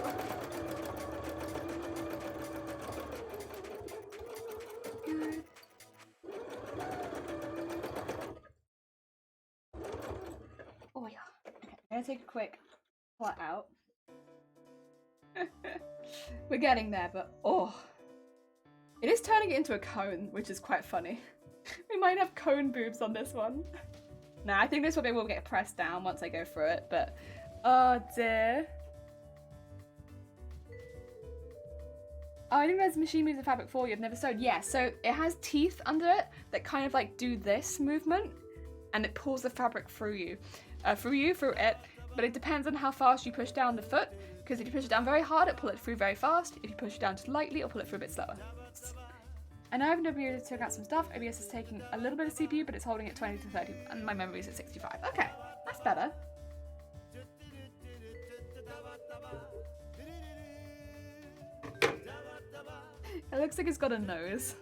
Good. Oh yeah. Okay, I'm gonna take a quick plot out. We're getting there, but oh. It is turning it into a cone, which is quite funny. We might have cone boobs on this one. Nah, I think this one will get pressed down once I go through it, but oh dear. Oh, I think there's machine moves the fabric for you. I've never sewed. Yeah, so it has teeth under it that kind of like do this movement, and it pulls the fabric through it. But it depends on how fast you push down the foot, because if you push it down very hard, it'll pull it through very fast. If you push it down just lightly, it'll pull it through a bit slower. I know I've never been able to check out some stuff. OBS is taking a little bit of CPU, but it's holding at 20 to 30, and my memory is at 65. Okay, that's better. It looks like it's got a nose.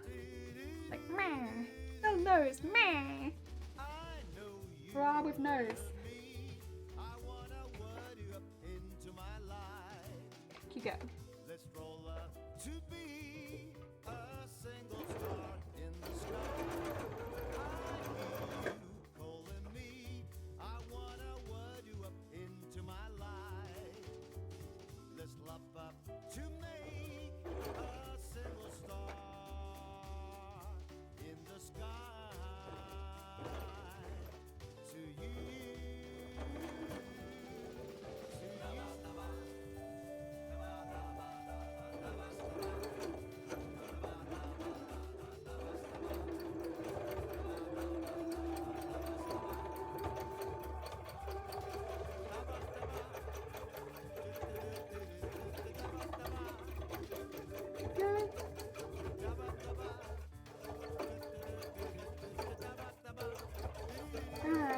Like, meh. Little nose, meh. Bra with nose. Keep going.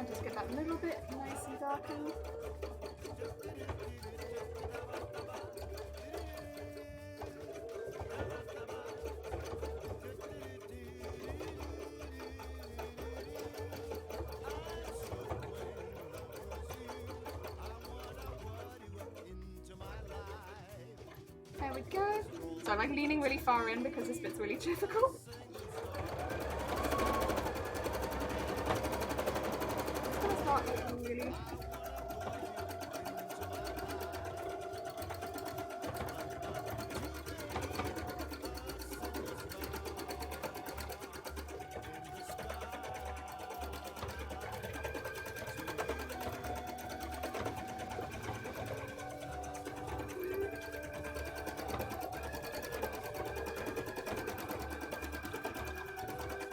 Just get that little bit nice and darkened. There we go. So I'm like leaning really far in because this bit's really difficult. Really.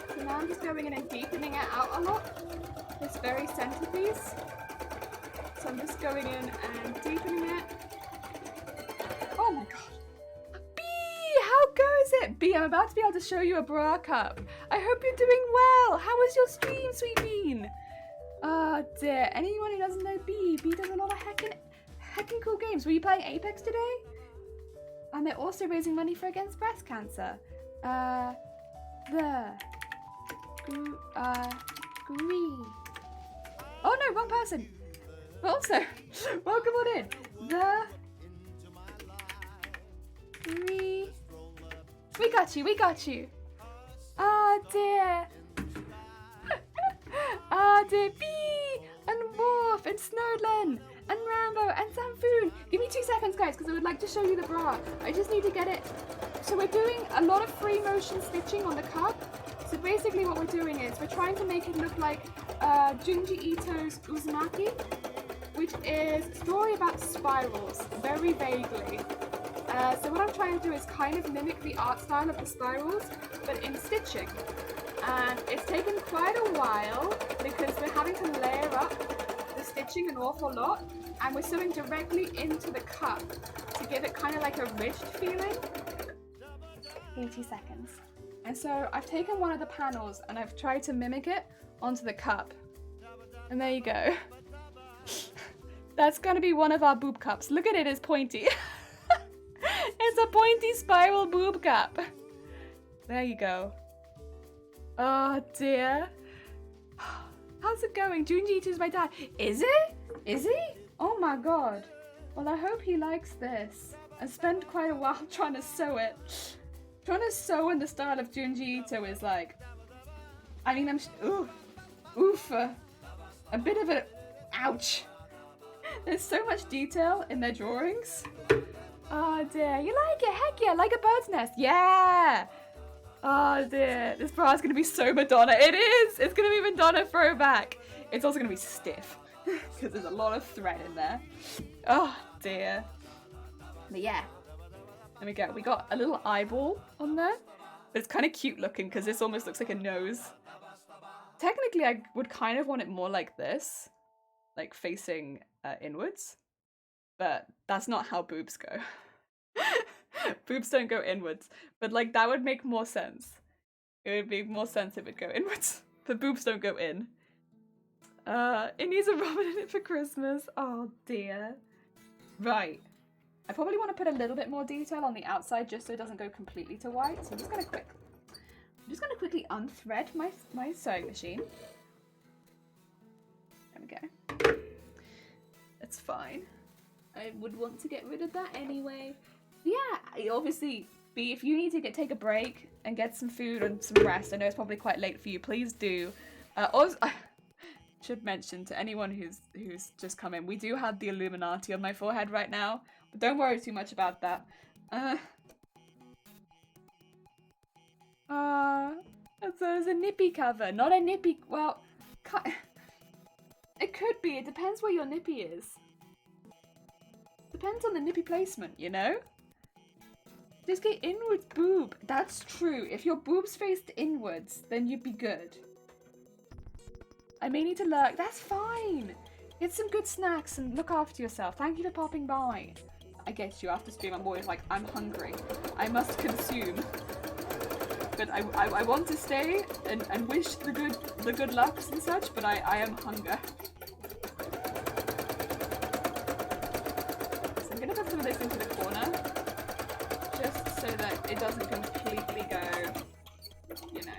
So now I'm just going in and deepening it out a lot. This very centerpiece. So I'm just going in and deepening it. Oh my god. B, how goes it? B, I'm about to be able to show you a bra cup. I hope you're doing well. How was your stream, sweet bean? Oh dear. Anyone who doesn't know B does a lot of heckin' cool games. Were you playing Apex today? And they're also raising money for against breast cancer. Oh no, wrong person. But also, welcome on in. We got you. Ah, dear. dear. Bee! And Worf and Snowden and Rambo and Samfoon. Give me 2 seconds, guys, because I would like to show you the bra. I just need to get it. So we're doing a lot of free motion stitching on the cup. So basically what we're doing is we're trying to make it look like Junji Ito's Uzumaki, which is a story about spirals, very vaguely. So what I'm trying to do is kind of mimic the art style of the spirals, but in stitching. And it's taken quite a while because we're having to layer up the stitching an awful lot, and we're sewing directly into the cup to give it kind of like a ridged feeling. 80 seconds. And so I've taken one of the panels and I've tried to mimic it onto the cup. And there you go. That's gonna be one of our boob cups. Look at it, it's pointy. It's a pointy spiral boob cup. There you go. Oh dear. How's it going? Junji Ito's my dad. Is it? Is he? Oh my god. Well, I hope he likes this. I spent quite a while trying to sew it. Trying to sew in the style of Junji Ito is like, I mean, a bit of a, ouch. There's so much detail in their drawings. Oh dear, you like it? Heck yeah, like a bird's nest. Yeah. Oh dear, this bra is gonna be so Madonna. It is. It's gonna be Madonna throwback. It's also gonna be stiff because there's a lot of thread in there. Oh dear. But yeah. There we go. We got a little eyeball on there. But it's kind of cute looking because this almost looks like a nose. Technically, I would kind of want it more like this. Like facing inwards. But that's not how boobs go. Boobs don't go inwards. But like that would make more sense. It would make more sense if it go inwards. The boobs don't go in. It needs a robin in it for Christmas. Oh dear. Right. I probably want to put a little bit more detail on the outside just so it doesn't go completely to white. So I'm just gonna quickly unthread my sewing machine. There we go. It's fine. I would want to get rid of that anyway. Yeah, obviously, B, if you need to take a break and get some food and some rest, I know it's probably quite late for you, please do. Also, I should mention to anyone who's just come in, we do have the Illuminati on my forehead right now. But don't worry too much about that. So it's a nippy cover, not a nippy, well, it could be, it depends where your nippy is. Depends on the nippy placement, you know? Just get inwards boob. That's true. If your boobs faced inwards, then you'd be good. I may need to lurk. That's fine. Get some good snacks and look after yourself. Thank you for popping by. I get you after stream. I'm always like, I'm hungry. I must consume. But I want to stay and wish the good lucks and such, but I am hunger. So I'm gonna put some of this into the corner. Just so that it doesn't completely go, you know.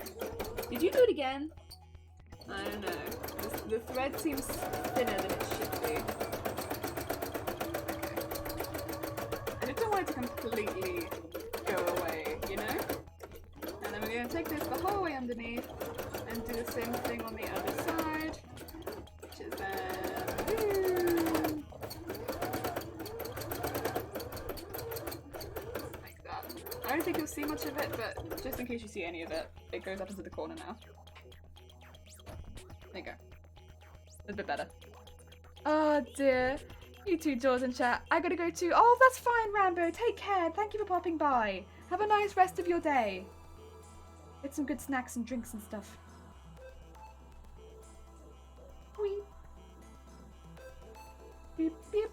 Did you do it again? I don't know. The thread seems thinner than it should be. Okay. I just don't want it to completely go away, you know? And then we're going to take this the whole way underneath and do the same thing on the other side, which is then... I don't think you'll see much of it, but just in case you see any of it, it goes up into the corner now. There you go. A bit better. Oh dear. You two jaws in chat. I gotta go too. Oh, that's fine, Rambo. Take care. Thank you for popping by. Have a nice rest of your day. Get some good snacks and drinks and stuff. Whee. Beep, beep.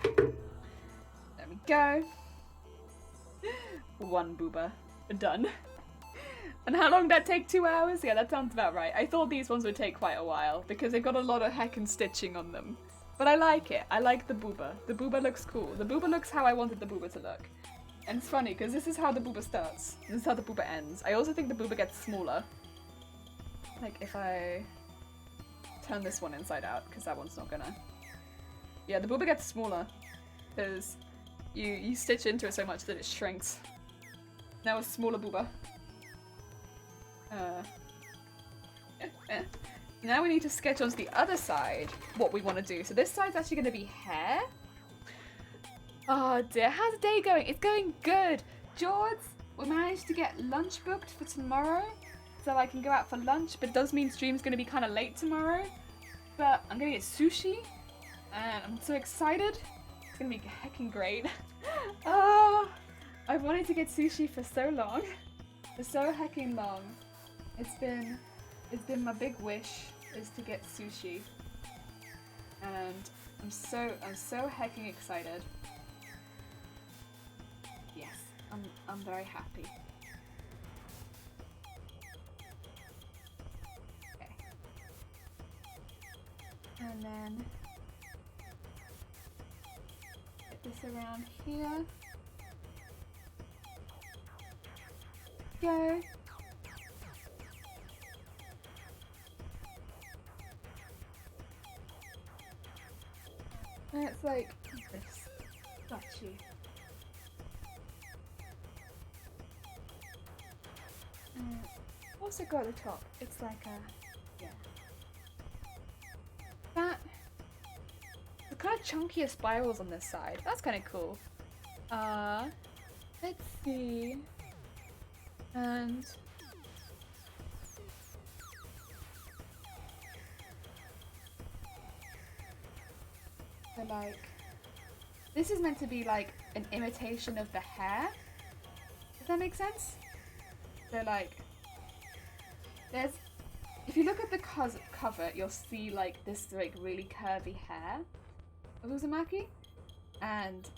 There we go. One booba. Done. And how long did that take? 2 hours? Yeah, that sounds about right. I thought these ones would take quite a while because they've got a lot of heckin' stitching on them. But I like it. I like the booba. The booba looks cool. The booba looks how I wanted the booba to look. And it's funny because this is how the booba starts. This is how the booba ends. I also think the booba gets smaller. Like if I turn this one inside out because that one's not gonna... Yeah, the booba gets smaller because you stitch into it so much that it shrinks. Now a smaller booba. Now we need to sketch onto the other side what we want to do. So this side's actually going to be hair. Oh dear, how's the day going? It's going good. George, we managed to get lunch booked for tomorrow, so I can go out for lunch, but it does mean stream's going to be kind of late tomorrow. But I'm going to get sushi, and I'm so excited. It's going to be heckin' great. Oh, I've wanted to get sushi for so long. For so heckin' long. It's been my big wish is to get sushi. And I'm so heckin' excited. Yes, I'm very happy. Okay. And then get this around here. Go. And it's like this. Got you. What's it got at the top? It's like a, yeah. That, the kind of chunkier spirals on this side. That's kind of cool. Let's see. And so like, this is meant to be like an imitation of the hair. Does that make sense? So like, there's, if you look at the cover, you'll see like this like really curvy hair of Uzumaki, and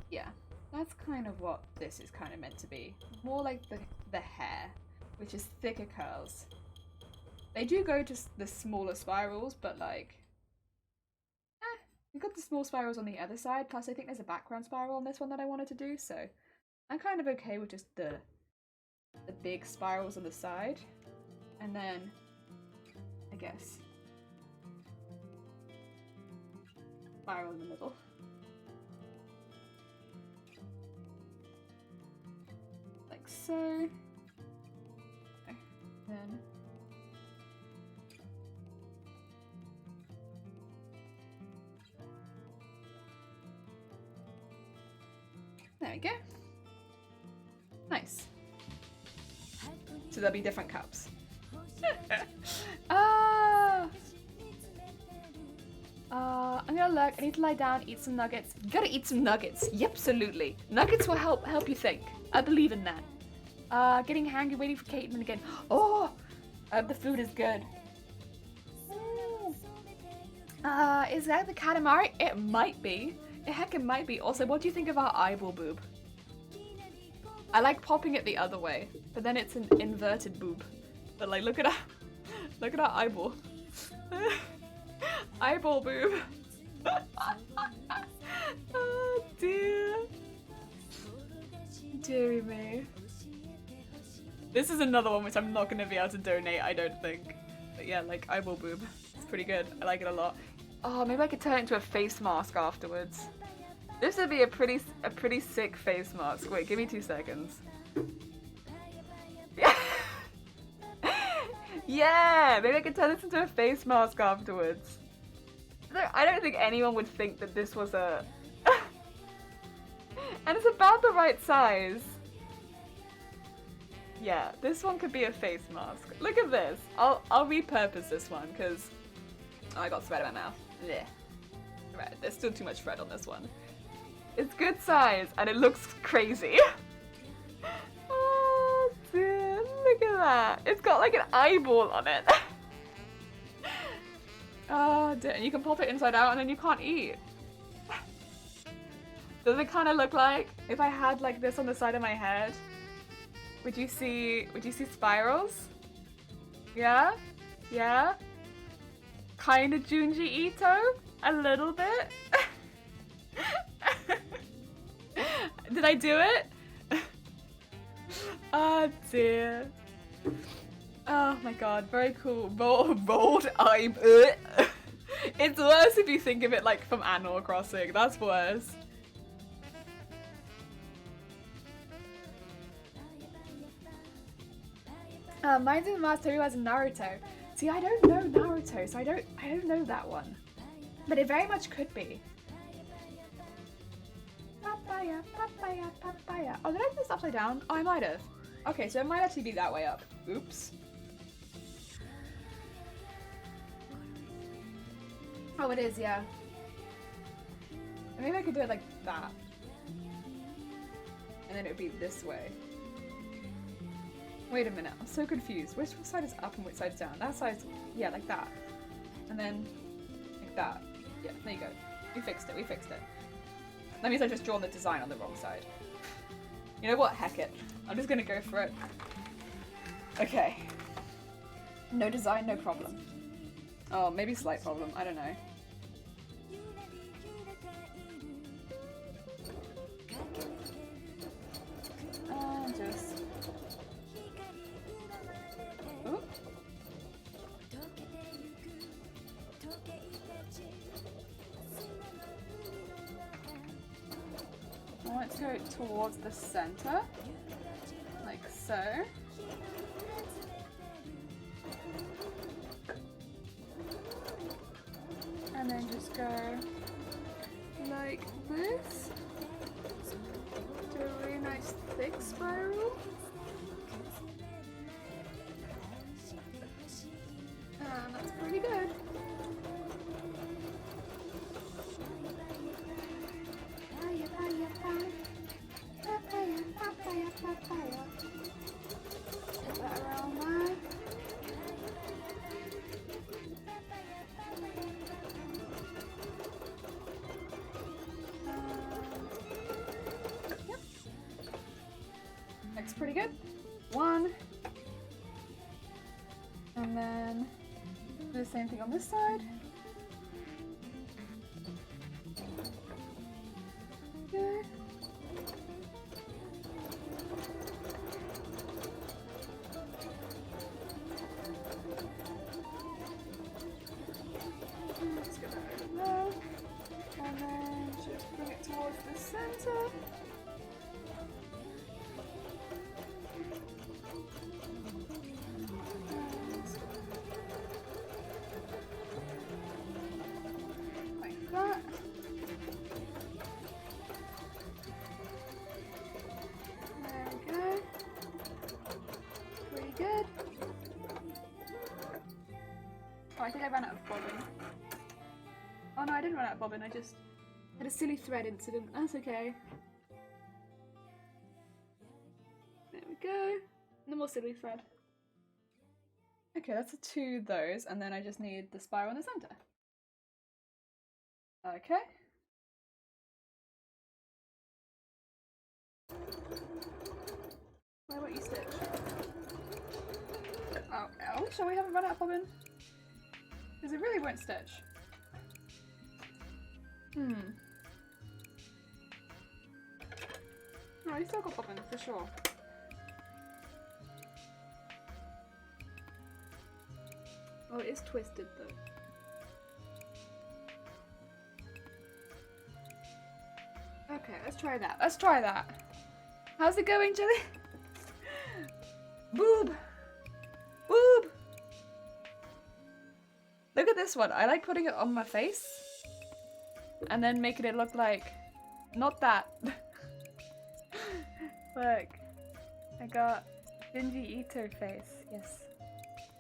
yeah, that's kind of what this is kind of meant to be. More like the hair, which is thicker curls. They do go to the smaller spirals, but like, we've got the small spirals on the other side, plus I think there's a background spiral on this one that I wanted to do, so I'm kind of okay with just the big spirals on the side. And then, I guess, spiral in the middle. Like so. Okay. Then there we go. Nice. So there'll be different cups. I'm gonna look. I need to lie down, eat some nuggets. You gotta eat some nuggets. Yep, absolutely. Nuggets will help you think. I believe in that. Getting hungry, waiting for Caitlin again. Oh, the food is good. Is that the Katamari? It might be. Heck, it might be. Also, what do you think of our eyeball boob? I like popping it the other way, but then it's an inverted boob. But like, look at our eyeball. Eyeball boob. Oh dear. Deary me. This is another one which I'm not gonna be able to donate, I don't think. But yeah, like eyeball boob. It's pretty good. I like it a lot. Oh, maybe I could turn it into a face mask afterwards. This would be a pretty sick face mask. Wait, give me 2 seconds. Yeah. Yeah, maybe I could turn this into a face mask afterwards. I don't think anyone would think that this was a... And it's about the right size. Yeah, this one could be a face mask. Look at this. I'll repurpose this one because I got thread in my mouth. Blech. Right, there's still too much thread on this one. It's good size and it looks crazy. Oh dear, look at that. It's got like an eyeball on it. Oh dear, and you can pop it inside out and then you can't eat. Does it kind of look like if I had like this on the side of my head? Would you see spirals? Yeah? Yeah? Kind of Junji Ito? A little bit? Did I do it? Oh dear. Oh my god, very cool. Rolled eye. It's worse if you think of it like from Animal Crossing. That's worse. Mine's in the Master who has Naruto. See, I don't know Naruto, so I don't know that one. But it very much could be. Papaya, papaya, papaya. Oh, did I do this upside down? Oh, I might have. Okay, so it might actually be that way up. Oops. Oh, it is, yeah. Maybe I could do it like that. And then it would be this way. Wait a minute, I'm so confused. Which side is up and which side is down? That side's, yeah, like that. And then, like that. Yeah, there you go. We fixed it, we fixed it. That means I've just drawn the design on the wrong side. You know what? Heck it. I'm just gonna go for it. Okay. No design, no problem. Oh, maybe slight problem, I don't know. Just... Ooh. I want to go towards the center, like so. And then just go like this. Do a really nice thick spiral. And that's pretty good. Get that around there. Yep. Looks pretty good. One. And then do the same thing on this side. Okay. Just get that over there. And then just bring it towards the center. Like that. There we go. Pretty good. Oh, I think I ran out of bobbin. Oh no, I didn't run out of bobbin, I just had a silly thread incident. That's okay. There we go. No more silly thread. Okay, that's the two of those, and then I just need the spiral in the center. Okay. Why won't you stitch? Oh, are we sure we haven't run out of bobbin? Because it really won't stitch. No, I still got bobbin, for sure. Oh, it is twisted though. Okay, let's try that. Let's try that. How's it going, Jelly? Boob! Boob! Look at this one. I like putting it on my face and then making it look like... Not that. Look. I got Junji Ito face. Yes.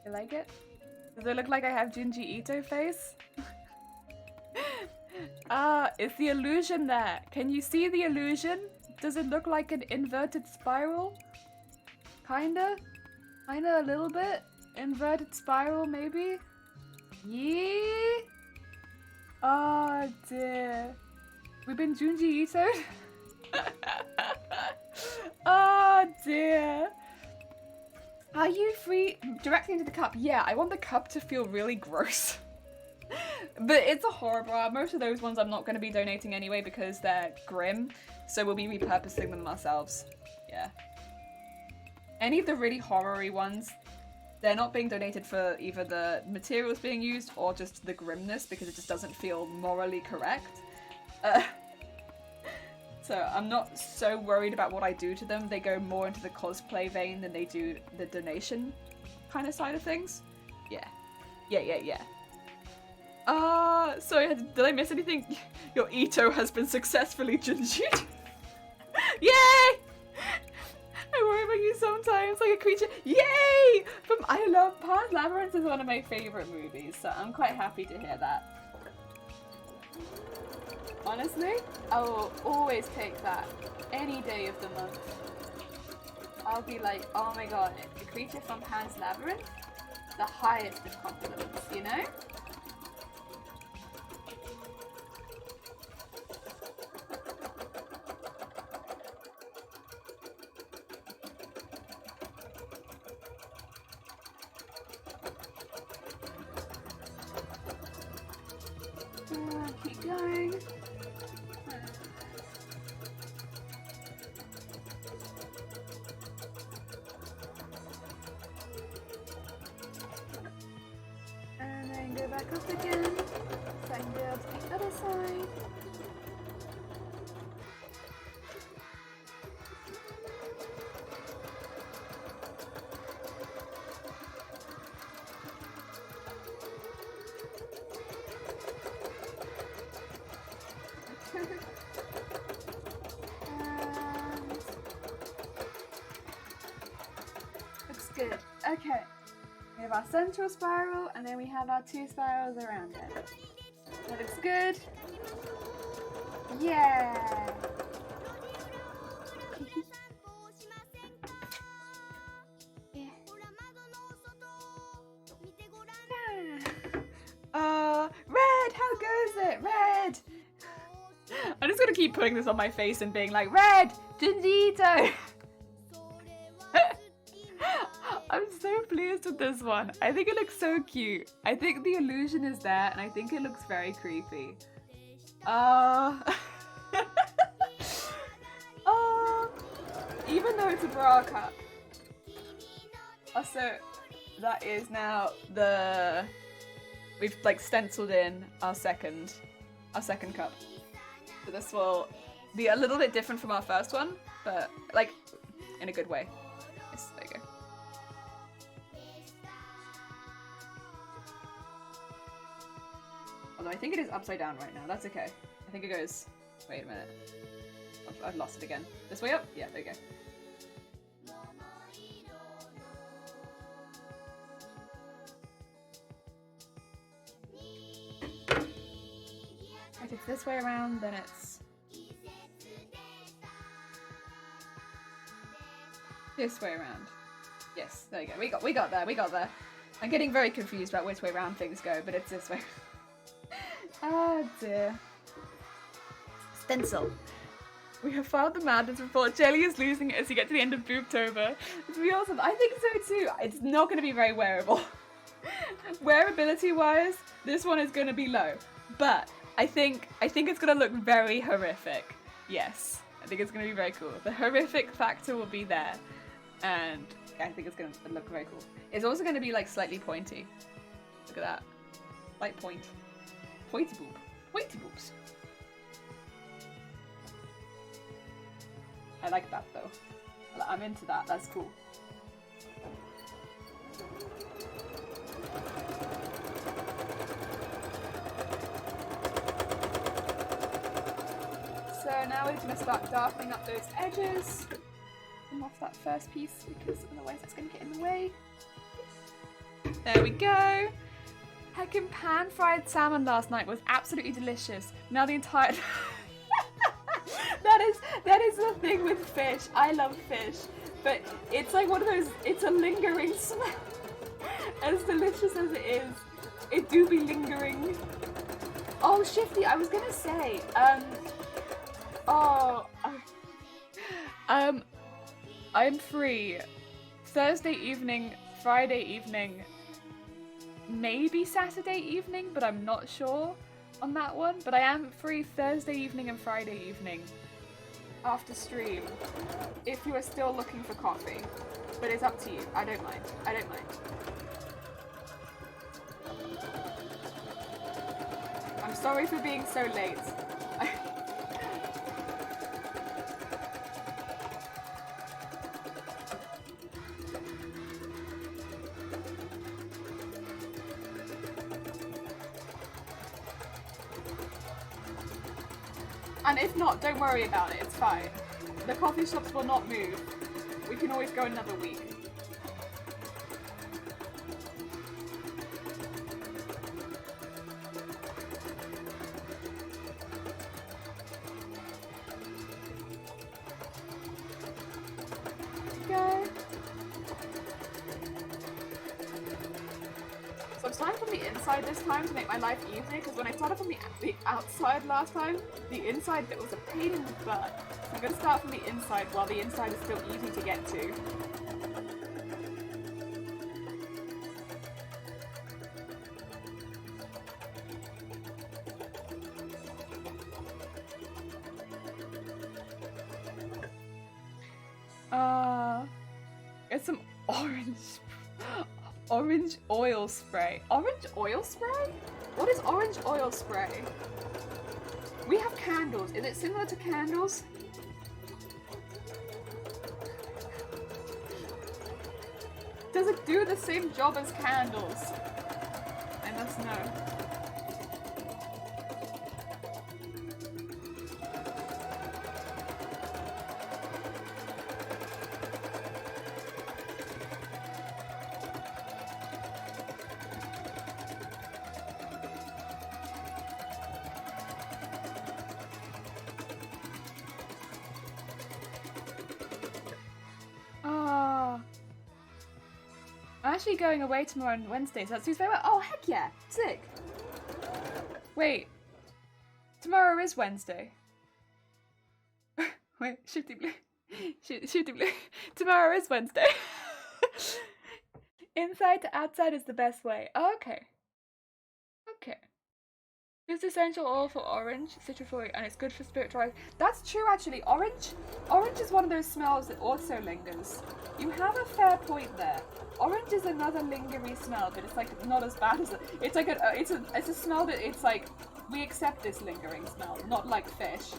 You like it? Does it look like I have Junji Ito face? Ah, it's the illusion there. Can you see the illusion? Does it look like an inverted spiral? Kinda? Kinda a little bit? Inverted spiral, maybe? Yeah? Oh dear. We've been Junji Ito? Oh dear. Are you free directly into the cup? Yeah, I want the cup to feel really gross. But it's a horror bra. Most of those ones I'm not going to be donating anyway because they're grim. So we'll be repurposing them ourselves. Yeah. Any of the really horror-y ones, they're not being donated for either the materials being used or just the grimness because it just doesn't feel morally correct. So I'm not so worried about what I do to them. They go more into the cosplay vein than they do the donation kind of side of things. Yeah. Yeah. Sorry, did I miss anything? Your Ito has been successfully Junji'd. Yay! I worry about you sometimes, like a creature. Yay! From I love Pan's Labyrinth is one of my favorite movies, so I'm quite happy to hear that. Honestly, I will always take that any day of the month. I'll be like, oh my god, the creature from Pan's Labyrinth, the highest of compliments, you know? Keep going. And then go back up again, so I can go to the other side. Looks good. Okay. We have our central spiral, and then we have our 2 spirals around it. That looks good. Yeah. Red, how goes it? Red! I'm just gonna keep putting this on my face and being like, Red! Jinjito! I'm so pleased with this one. I think it looks so cute. I think the illusion is there, and I think it looks very creepy. Even though it's a bra cup. Also, that is now the... We've like stenciled in our second cup. So this will be a little bit different from our first one, but like in a good way. Yes, there you go. Although I think it is upside down right now. That's okay. I think it goes... Wait a minute. I've lost it again. This way up? Yeah, there you go. If it's this way around, then it's this way around. Yes, there you go. We got there. I'm getting very confused about which way around things go, but it's this way. Oh dear. Stencil. We have filed the madness report. Jelly is losing it as you get to the end of Boobtober. It's really awesome. I think so too. It's not going to be very wearable. Wearability wise, this one is going to be low, but I think it's gonna look very horrific. Yes, I think it's gonna be very cool. The horrific factor will be there, and I think it's gonna look very cool. It's also gonna be like slightly pointy. Look at that, light point, pointy boobs. I like that though. I'm into that. That's cool. So now we're going to start darkening up those edges and off that first piece because otherwise it's going to get in the way. There we go. Heckin' pan-fried salmon last night was absolutely delicious. Now the entire... that is the thing with fish. I love fish, but it's like one of those, it's a lingering smell. As delicious as it is, it do be lingering. Oh, Shifty, I was going to say, I'm free Thursday evening, Friday evening, maybe Saturday evening, but I'm not sure on that one. But I am free Thursday evening and Friday evening after stream if you are still looking for coffee. But it's up to you. I don't mind. I'm sorry for being so late. And if not, don't worry about it, it's fine. The coffee shops will not move. We can always go another week. Go. So I'm starting from the inside this time to make my life easier, because when I started from the outside last time, the inside bit was a pain in the butt. So I'm going to start from the inside while the inside is still easy to get to. Get some orange oil spray. Orange oil spray? What is orange oil spray? We have candles. Is it similar to candles? Does it do the same job as candles? I must know. I'm actually going away tomorrow on Wednesday, so that suits very well. Oh, heck yeah! Sick! Wait. Tomorrow is Wednesday. Wait, shifty blue. Shifty blue. Tomorrow is Wednesday. Inside to outside is the best way. Oh, okay. Okay. It's essential oil for orange, citrus oil, and it's good for spiritual. That's true, actually. Orange is one of those smells that also lingers. You have a fair point there. Orange is another lingery smell, but it's like not as bad as it. It's like it's a smell that it's like we accept this lingering smell, not like fish.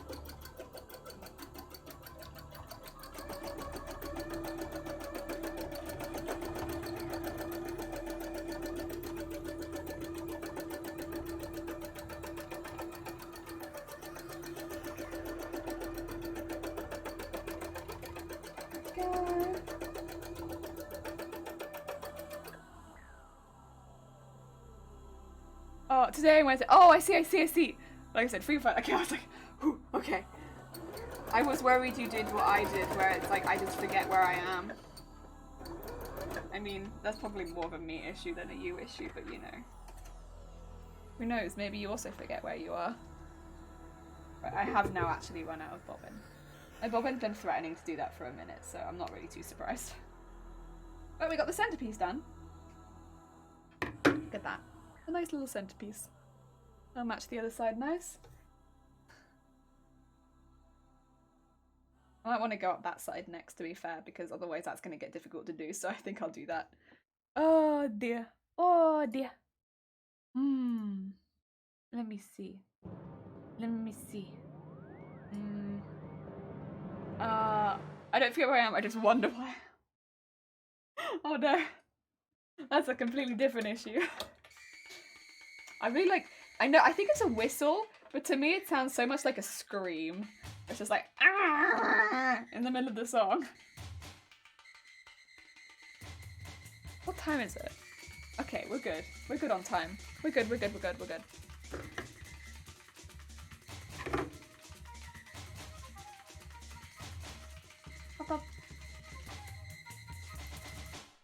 Oh, today and Wednesday. Oh, I see. Like I said, free flight. Okay, I was like, whew, okay. I was worried you did what I did, where it's like I just forget where I am. I mean, that's probably more of a me issue than a you issue, but you know. Who knows, maybe you also forget where you are. Right, I have now actually run out of bobbin. My bobbin's been threatening to do that for a minute, so I'm not really too surprised. But we got the centerpiece done. Look at that. A nice little centerpiece. I'll match the other side nice. I might want to go up that side next, to be fair, because otherwise that's going to get difficult to do, so I think I'll do that. Oh dear. Oh dear. Let me see. I don't forget where I am, I just wonder why. Oh no. That's a completely different issue. I really like, I think it's a whistle, but to me it sounds so much like a scream. It's just like, ah, in the middle of the song. What time is it? Okay, we're good. We're good on time. We're good. Pop up.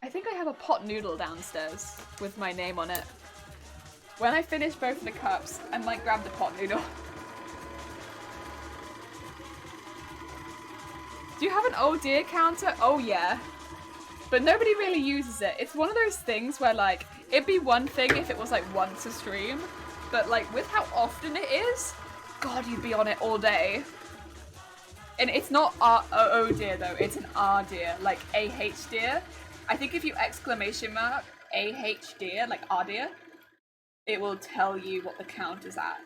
I think I have a pot noodle downstairs with my name on it. When I finish both the cups, I might grab the pot noodle. Do you have an oh dear counter? Oh yeah. But nobody really uses it. It's one of those things where like, it'd be one thing if it was like once a stream, but like with how often it is, God, you'd be on it all day. And it's not oh dear though, it's an dear, like AH dear. I think if you exclamation mark AH dear, like dear, it will tell you what the count is at.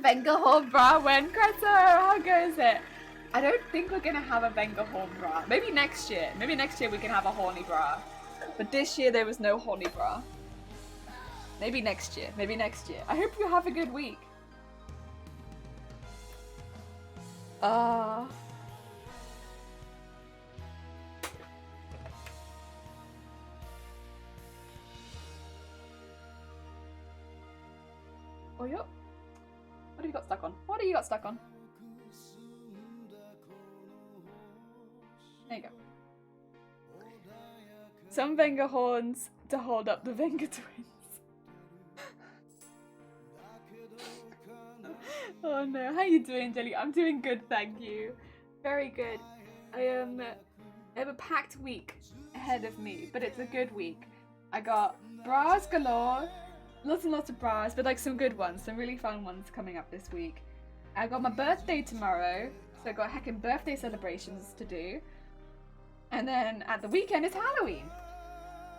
Venga bra when Cresso, how goes it? I don't think we're gonna have a Venga bra. Maybe next year. Maybe next year we can have a horny bra. But this year there was no horny bra. Maybe next year. I hope you have a good week. Ah. Oh, yup. What have you got stuck on? What have you got stuck on? There you go. Some Venga horns to hold up the Venga twins. Oh no, how you doing, Jelly? I'm doing good, thank you. Very good. I have a packed week ahead of me, but it's a good week. I got bras galore, lots and lots of bras, but like some good ones, some really fun ones coming up this week. I got my birthday tomorrow, so I got heckin' birthday celebrations to do. And then at the weekend it's Halloween.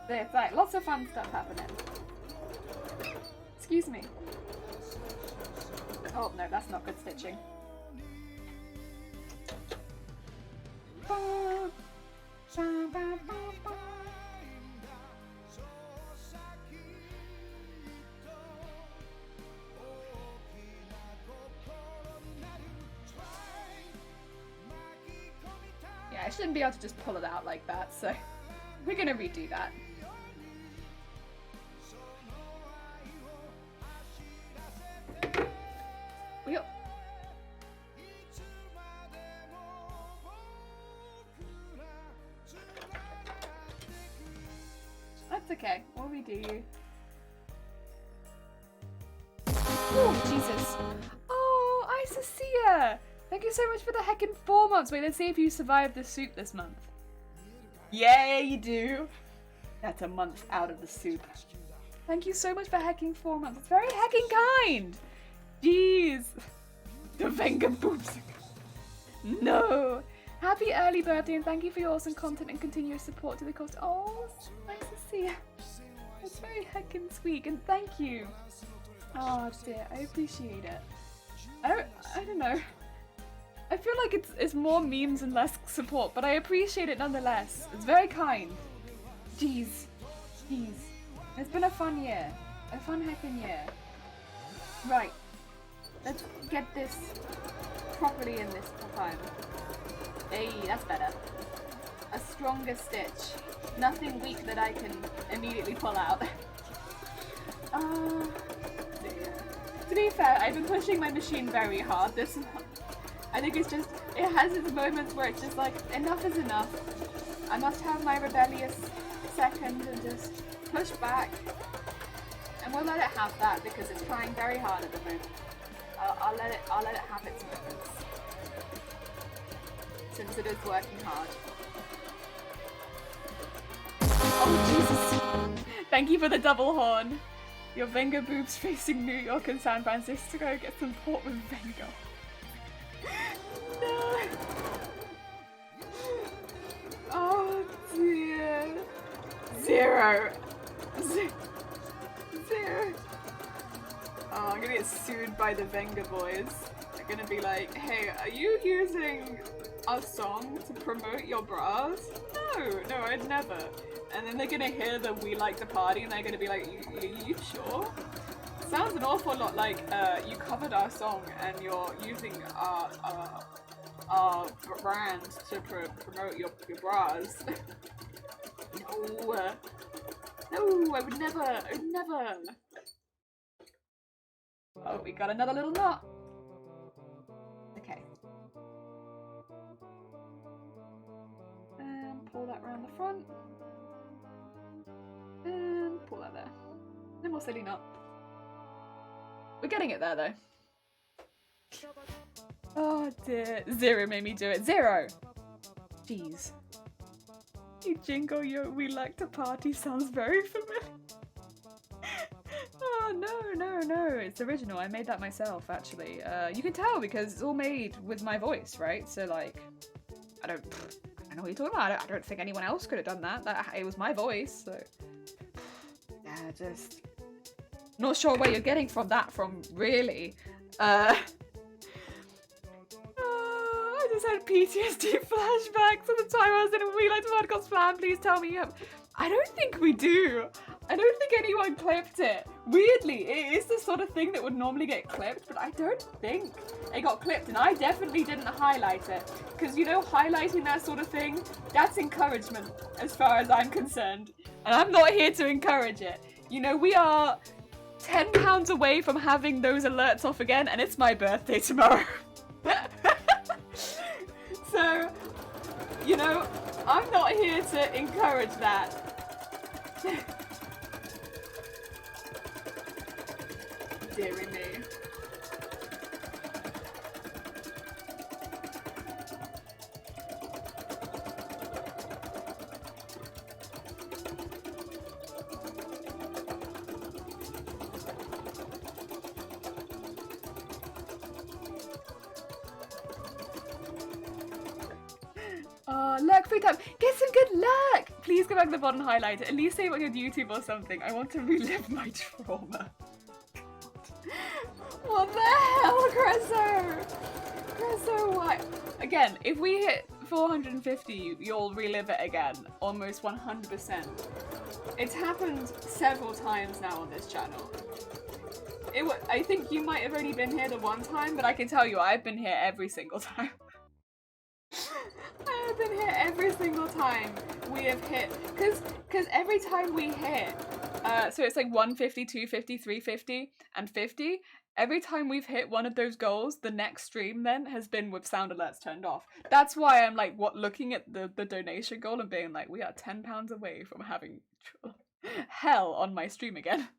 So it's like lots of fun stuff happening. Excuse me. Oh no, that's not good stitching. Yeah, I shouldn't be able to just pull it out like that, so we're gonna redo that. Yep. That's okay. We'll redo you. Oh, Jesus. Oh, Isacia! Thank you so much for the heckin' 4 months. Wait, let's see if you survived the soup this month. Yeah, you do. That's a month out of the soup. Thank you so much for hecking 4 months. It's very heckin' kind. Jeez. The Venga boobs. No. Happy early birthday and thank you for your awesome content and continuous support to the cause. Oh, nice to see you. It's very heckin' sweet and thank you. Oh dear, I appreciate it. I don't know. I feel like it's more memes and less support, but I appreciate it nonetheless. It's very kind. Jeez. Jeez. It's been a fun year. A fun heckin' year. Right. Let's get this properly in this time. Hey, that's better. A stronger stitch. Nothing weak that I can immediately pull out. To be fair, I've been pushing my machine very hard this month. I think it's just, it has its moments where it's just like, enough is enough. I must have my rebellious second and just push back. And we'll let it have that because it's trying very hard at the moment. I'll let it have its moments. Since it is working hard. Oh Jesus! Thank you for the double horn. Your Venga boobs facing New York and San Francisco. Get some port with Venga. No. Oh dear. Zero. Zero. Oh, I'm gonna get sued by the Venga boys. They're gonna be like, hey, are you using a song to promote your bras? No, I'd never. And then they're gonna hear that we like to party and they're gonna be like, you sure? Sounds an awful lot like you covered our song and you're using our brand to promote your bras. No, I would never. Oh, we got another little knot. Okay. And pull that around the front. And pull that there. No more silly knot. We're getting it there though. Oh dear. Zero made me do it. Zero! Jeez. You jingle your we like to party sounds very familiar. Oh no, it's original. I made that myself actually. You can tell because it's all made with my voice, right? So like, I don't know what you're talking about. I don't think anyone else could have done that. It was my voice, so yeah, just not sure where you're getting that from, really. I just had PTSD flashbacks at the time I was in a We Like to Podcast fan. Please tell me you have. I don't think we do. I don't think anyone clipped it. Weirdly, it is the sort of thing that would normally get clipped, but I don't think it got clipped, and I definitely didn't highlight it. Because, you know, highlighting that sort of thing, that's encouragement, as far as I'm concerned. And I'm not here to encourage it. You know, we are 10 pounds away from having those alerts off again, and it's my birthday tomorrow. So, you know, I'm not here to encourage that. Deary me. Luck, free time. Get some good luck. Please go back to the bottom and highlight it. At least say it on your YouTube or something. I want to relive my trauma. What the hell, Cresso? Cresso, why? Again, if we hit 450, you'll relive it again. Almost 100%. It's happened several times now on this channel. I think you might have only been here the one time, but I can tell you I've been here every single time. I have been here every single time we have hit, because every time we hit, so it's like 150, 250, 350, and 50. Every time we've hit one of those goals, the next stream then has been with sound alerts turned off. That's why I'm like, looking at the donation goal and being like, we are 10 pounds away from having hell on my stream again.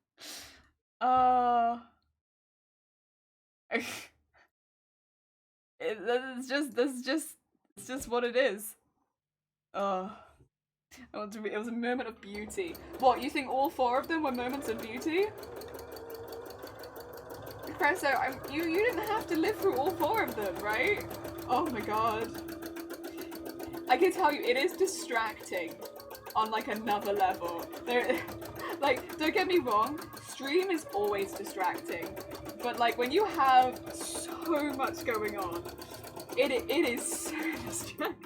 It's just what it is. It was a moment of beauty. What, you think all 4 of them were moments of beauty? Presso, you didn't have to live through all 4 of them, right? Oh my god. I can tell you, it is distracting on like another level. Like, don't get me wrong, stream is always distracting. But like, when you have so much going on, it is so distracting.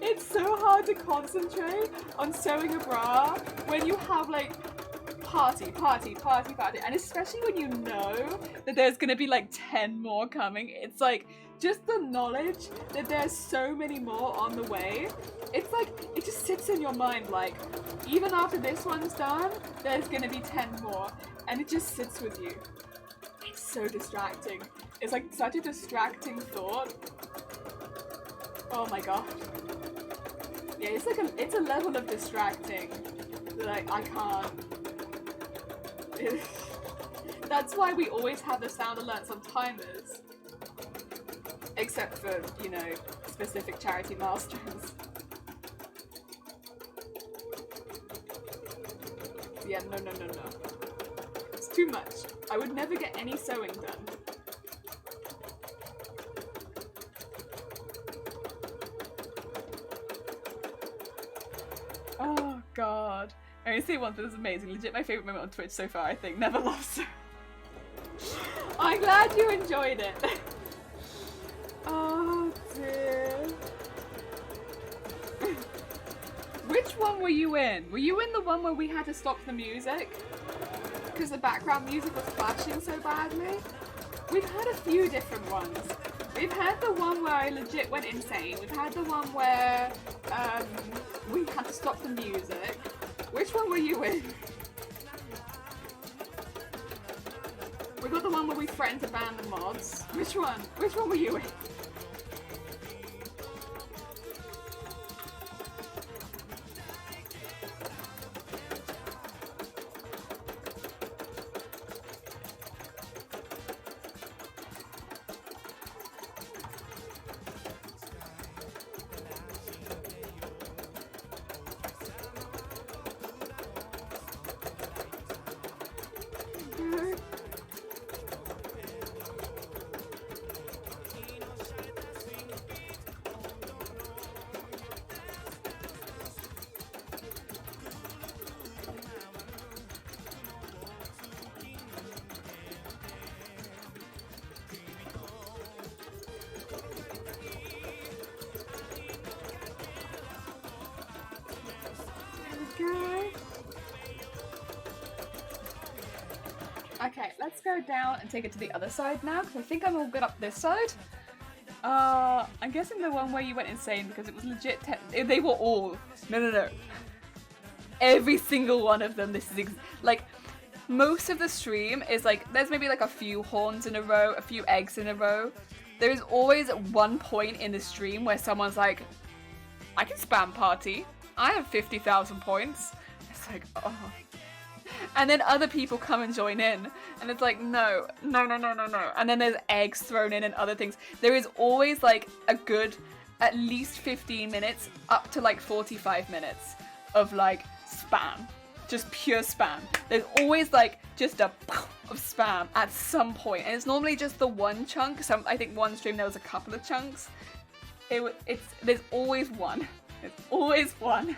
It's so hard to concentrate on sewing a bra when you have like party, and especially when you know that there's gonna be like 10 more coming. It's like, just the knowledge that there's so many more on the way, it's like, it just sits in your mind like, even after this one's done, there's gonna be 10 more, and it just sits with you. It's so distracting. It's like such a distracting thought. Oh my god. Yeah, it's a level of distracting that I can't. That's why we always have the sound alerts on timers. Except for, you know, specific charity milestones. Yeah, no. It's too much. I would never get any sewing done. Oh god. I only say one thing that's amazing. Legit my favourite moment on Twitch so far, I think. Never lost. I'm glad you enjoyed it. Oh dear. Which one were you in? Were you in the one where we had to stop the music? Because the background music was flashing so badly? We've had a few different ones. We've had the one where I legit went insane. We've had the one where we had to stop the music. Which one were you in? We got the one where we threatened to ban the mods. Which one? Which one were you in? let's go down and take it to the other side now, because I think I'm all good up this side. I'm guessing the one where you went insane because it was legit. They were all. No. Every single one of them. This is like most of the stream is like there's maybe like a few horns in a row, a few eggs in a row. There is always one point in the stream where someone's like, I can spam party. I have 50,000 points. It's like, oh. And then other people come and join in. And it's like, no. And then there's eggs thrown in and other things. There is always like a good, at least 15 minutes, up to like 45 minutes of like spam. Just pure spam. There's always like just a of spam at some point. And it's normally just the one chunk. I think one stream there was a couple of chunks. There's always one. There's always one.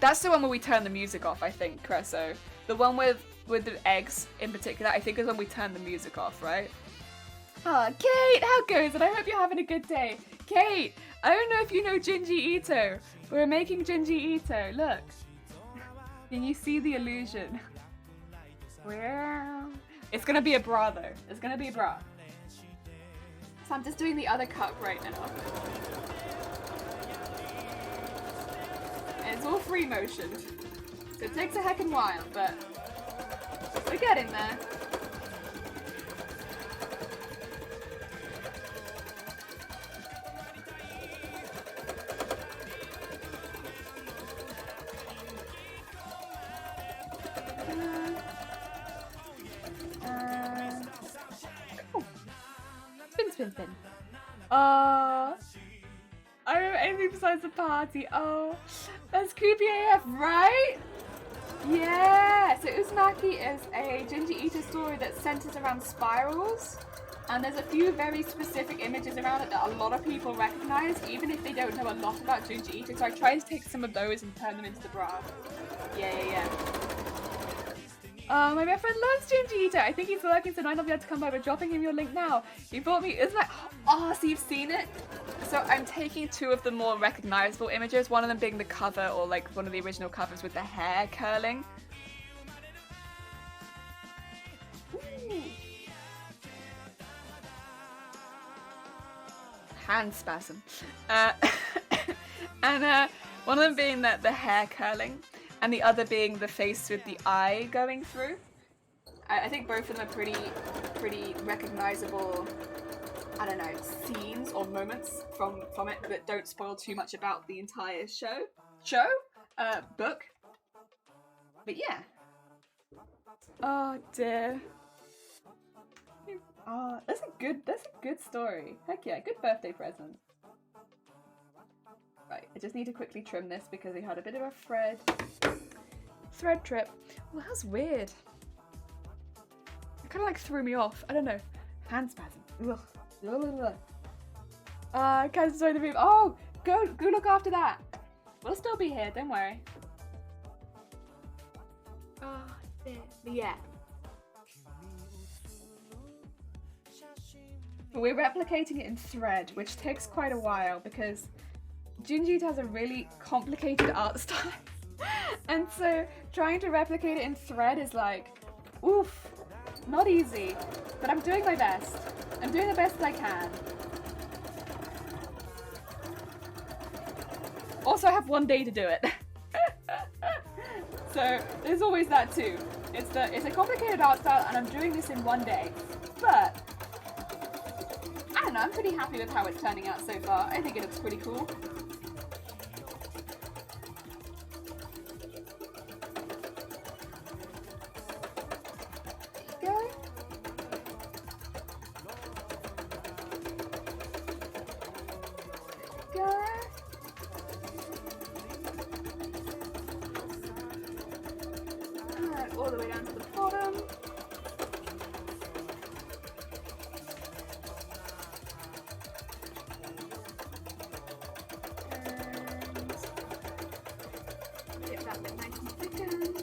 That's the one where we turn the music off, I think, Cresso. The one with the eggs in particular, I think is when we turn the music off, right? Kate, how goes it? I hope you're having a good day. Kate, I don't know if you know Jinji Ito. We're making Jinji Ito. Look. Can you see the illusion? Well, it's gonna be a bra though. It's gonna be a bra. So I'm just doing the other cup right now. And it's all free motion. So it takes a heckin' while, but we're getting there. Spin. I don't know anything besides the party. Oh, that's creepy AF, right? Yeah, so Uzumaki is a Jinji Ito story that centers around spirals. And there's a few very specific images around it that a lot of people recognize, even if they don't know a lot about Jinji Ito. So I tried to take some of those and turn them into the bra. Yeah. My best friend loves Jinji Ito. I think he's working, so might not be able to come by, but dropping him your link now. He bought me, isn't that? Oh, so you've seen it? So I'm taking two of the more recognizable images, one of them being the cover, or like one of the original covers with the hair curling. Ooh. Hand spasm. And one of them being the hair curling. And the other being the face with the eye going through. I think both of them are pretty recognizable, I don't know, scenes or moments from it that don't spoil too much about the entire book. But yeah. Oh dear. Oh, that's a good story. Heck yeah, good birthday present. Right, I just need to quickly trim this because we had a bit of a thread trip. Well, that was weird. It kind of like threw me off. I don't know. Hand spasm. Ugh. Can't enjoy the move. Oh, go look after that. We'll still be here, don't worry. Oh, yeah. We're replicating it in thread, which takes quite a while because Jinji has a really complicated art style. And so trying to replicate it in thread is like, oof, not easy. But I'm doing my best. I'm doing the best I can. Also, I have one day to do it. So there's always that too. It's a complicated art style and I'm doing this in one day. But I don't know, I'm pretty happy with how it's turning out so far. I think it looks pretty cool. All the way down to the bottom. And get that bit nice and thickened.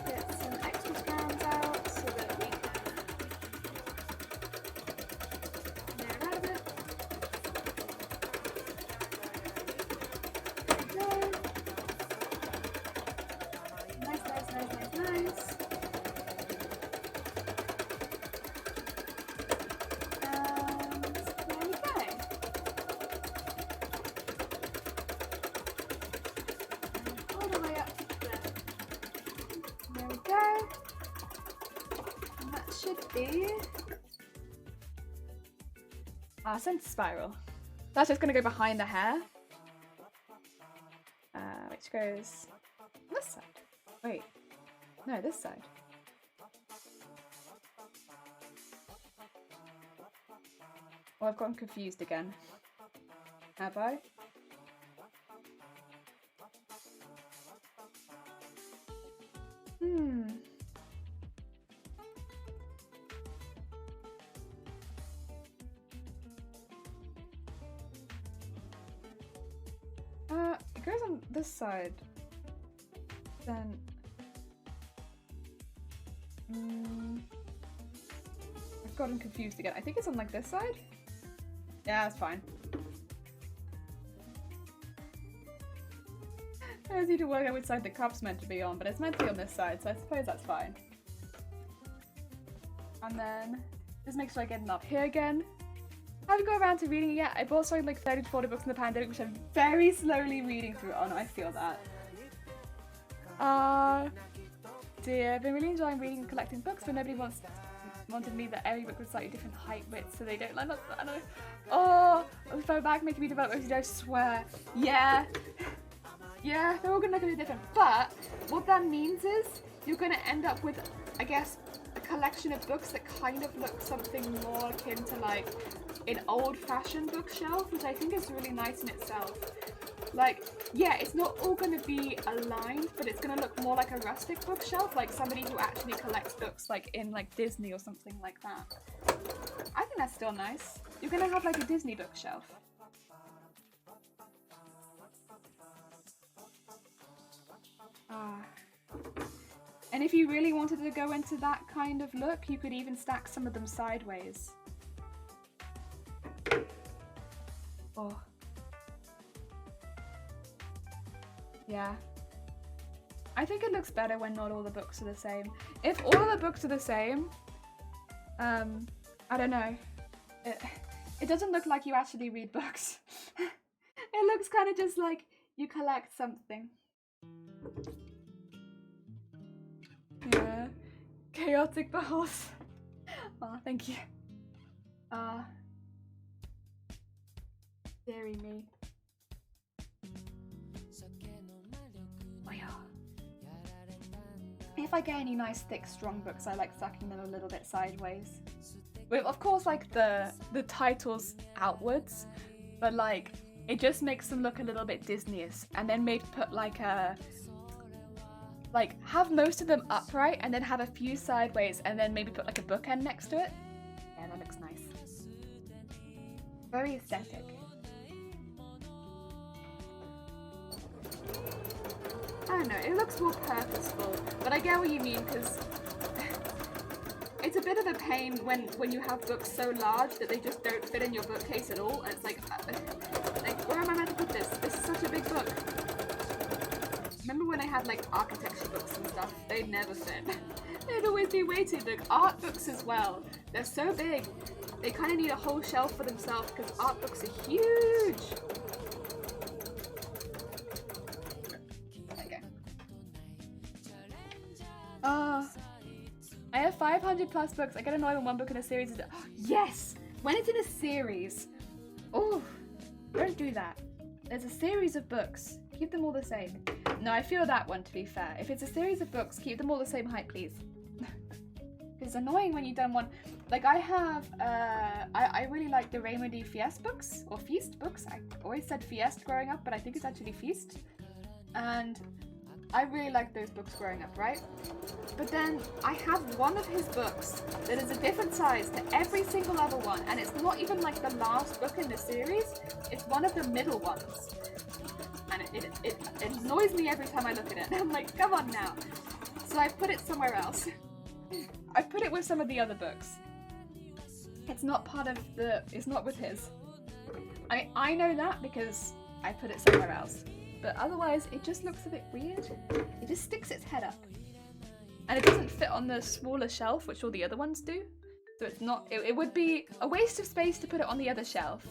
Get some extra strands out so that we can layer out of it. There we go. be... Send spiral. That's just gonna go behind the hair. Which goes this side. Wait. No, this side. Oh, I've gotten confused again. Have I? It goes on this side. Then... I've gotten confused again. I think it's on like this side? Yeah, that's fine. I just need to work out which side the cup's meant to be on, but it's meant to be on this side, so I suppose that's fine. And then, just make sure I get it up here again. I haven't got around to reading it yet. I bought something like 30 to 40 books in the pandemic, which I'm very slowly reading through. Oh no, I feel that. Dear, I've been really enjoying reading and collecting books, but nobody wanted me that every book was slightly different height width, so they don't line up. I know. Oh, I'm so back making me develop OCD, I swear. Yeah. Yeah, they're all gonna look a bit different, but what that means is you're gonna end up with, I guess, a collection of books that kind of look something more akin to like an old-fashioned bookshelf, which I think is really nice in itself. Like, yeah, it's not all gonna be aligned, but it's gonna look more like a rustic bookshelf, like somebody who actually collects books like in like Disney or something like that. I think that's still nice. You're gonna have like a Disney bookshelf. And if you really wanted to go into that kind of look, you could even stack some of them sideways. Oh. Yeah. I think it looks better when not all the books are the same. If all of the books are the same, I don't know. It doesn't look like you actually read books. It looks kind of just like you collect something. Yeah. Chaotic balls. Oh, thank you. Deary me. Oh yeah. If I get any nice thick strong books, I like stacking them a little bit sideways. With of course like the titles outwards, but like it just makes them look a little bit Disney-ish, and then maybe put like a have most of them upright and then have a few sideways and then maybe put like a bookend next to it. Yeah, that looks nice. Very aesthetic. I don't know, it looks more purposeful, but I get what you mean, because it's a bit of a pain when you have books so large that they just don't fit in your bookcase at all. And it's like where am I meant to put this? This is such a big book. Remember when I had like architecture books and stuff? They'd never fit. They'd always be way too big. Art books as well. They're so big. They kind of need a whole shelf for themselves because art books are huge. Okay. I have 500 plus books. I get annoyed when one book in a series is... Yes! When it's in a series. Oh, don't do that. There's a series of books. Keep them all the same. No, I feel that one, to be fair. If it's a series of books, keep them all the same height, please. It's annoying when you've done one. Like I have, I really like the Raymond D. Fiest books, or Feast books. I always said Fiest growing up, but I think it's actually Feast. And I really liked those books growing up, right? But then I have one of his books that is a different size to every single other one, and it's not even like the last book in the series, it's one of the middle ones. And it annoys me every time I look at it. I'm like, come on now. So I put it somewhere else. I put it with some of the other books. It's not part of the, it's not with his. I know that because I put it somewhere else. But otherwise, it just looks a bit weird. It just sticks its head up. And it doesn't fit on the smaller shelf, which all the other ones do. So it's not, it would be a waste of space to put it on the other shelf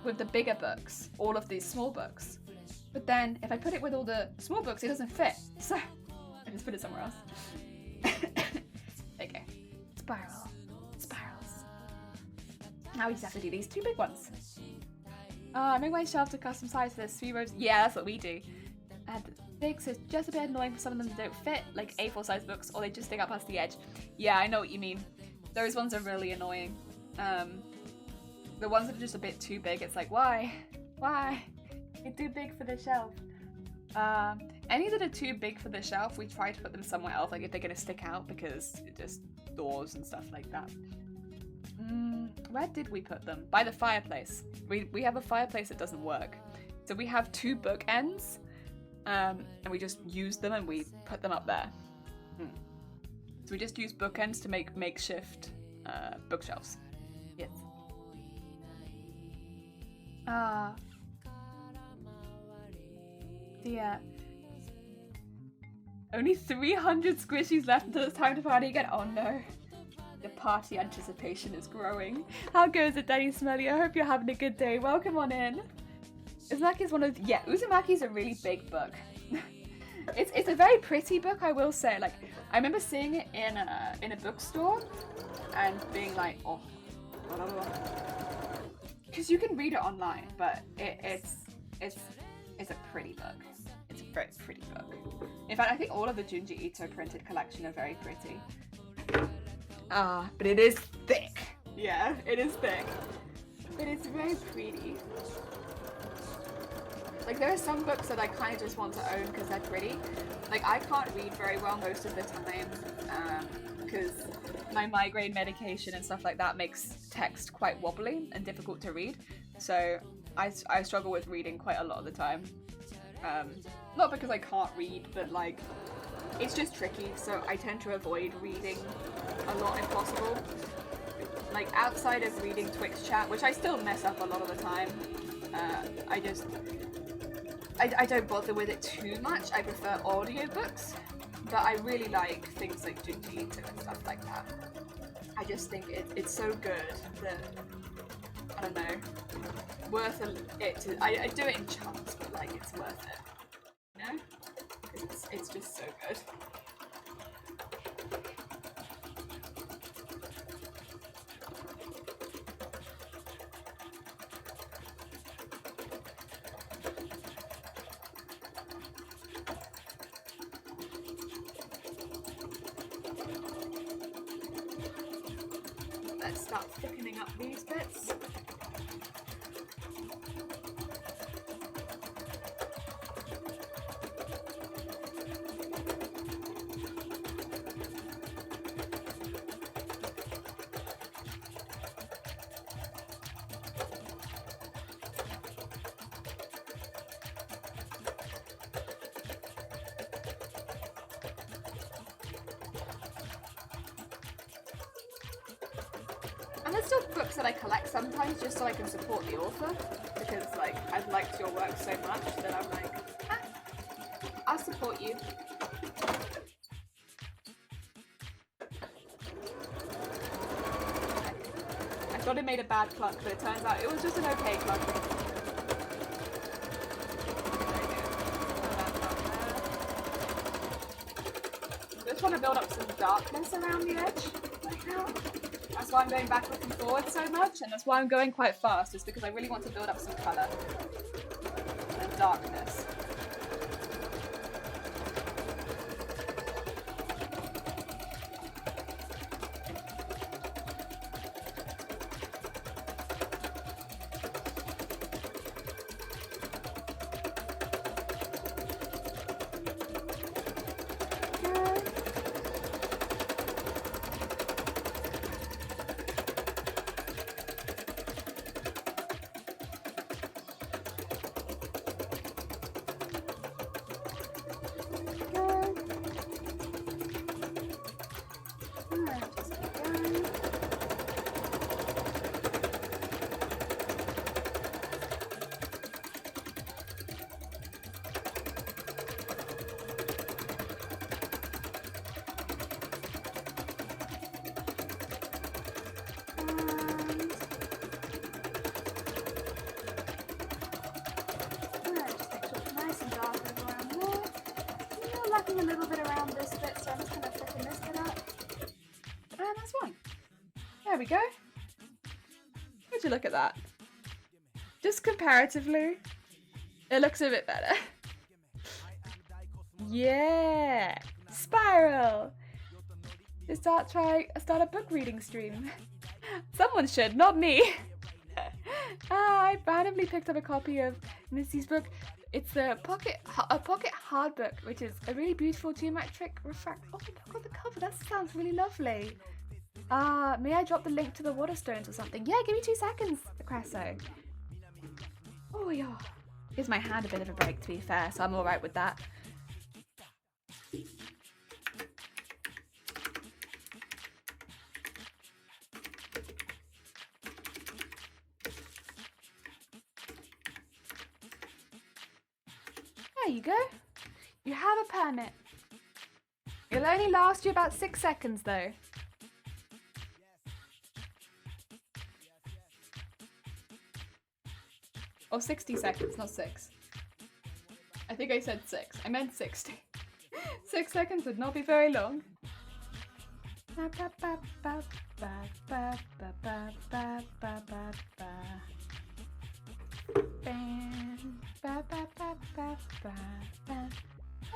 with the bigger books, all of these small books. But then, if I put it with all the small books, it doesn't fit. So, I just put it somewhere else. Okay. Spiral. Now we just have to do these 2 big ones. Make my shelves a custom size for this 3 rows. Yeah, that's what we do. And big, so it's just a bit annoying for some of them that don't fit, like A4 size books, or they just stick up past the edge. Yeah, I know what you mean. Those ones are really annoying. The ones that are just a bit too big, it's like, why? Why? It's too big for the shelf. Any that are too big for the shelf, we try to put them somewhere else, like if they're gonna stick out, because it just doors and stuff like that. Where did we put them? By the fireplace. We have a fireplace that doesn't work. So we have 2 bookends, and we just use them and we put them up there. So we just use bookends to make makeshift bookshelves. Yes. Dear. Only 300 squishies left until it's time to party again. Oh no. The party anticipation is growing. How goes it, Danny Smelly? I hope you're having a good day. Welcome on in. Uzumaki is one of... Yeah, Uzumaki is a really big book. It's a very pretty book, I will say. Like, I remember seeing it in a bookstore and being like, oh, because you can read it online, but it's a pretty book. It's a very pretty book. In fact, I think all of the Junji Ito printed collection are very pretty. But it is thick. Yeah, it is thick. But it's very pretty. Like, there are some books that I kind of just want to own because they're pretty. Like, I can't read very well most of the time because my migraine medication and stuff like that makes text quite wobbly and difficult to read. So I struggle with reading quite a lot of the time. Not because I can't read, but like, it's just tricky, so I tend to avoid reading a lot if possible. Like, outside of reading Twitch chat, which I still mess up a lot of the time, I don't bother with it too much. I prefer audiobooks, but I really like things like Junji Ito and stuff like that. I just think it's so good that, I don't know, worth it to, I do it in chunks, but like, it's worth it, you know? Because it's just so good. Let's start thickening up these bits. And there's still books that I collect sometimes just so I can support the author, because like, I've liked your work so much that I'm like, I'll support you. I thought it made a bad clunk, but it turns out it was just an okay clunk. I just want to build up some darkness around the edge right now. That's why I'm going backwards and forwards so much, and that's why I'm going quite fast, is because I really want to build up some colour and darkness. A little bit around this bit, so I'm just going to thicken this bit up. And that's one. There we go. look at that. Just comparatively, it looks a bit better. Yeah, spiral. Start a book reading stream. Someone should, not me. I randomly picked up a copy of Missy's book. It's a pocket hard book, which is a really beautiful geometric refract. Oh, look on the cover. That sounds really lovely. May I drop the link to the Waterstones or something? Yeah, give me 2 seconds, Cresso. Oh yeah. Gives my hand a bit of a break, to be fair, so I'm alright with that. There you go. You have a permit. It'll only last you about 6 seconds though. Or 60 seconds, not 6. I think I said 6. I meant 60. 6 seconds would not be very long. There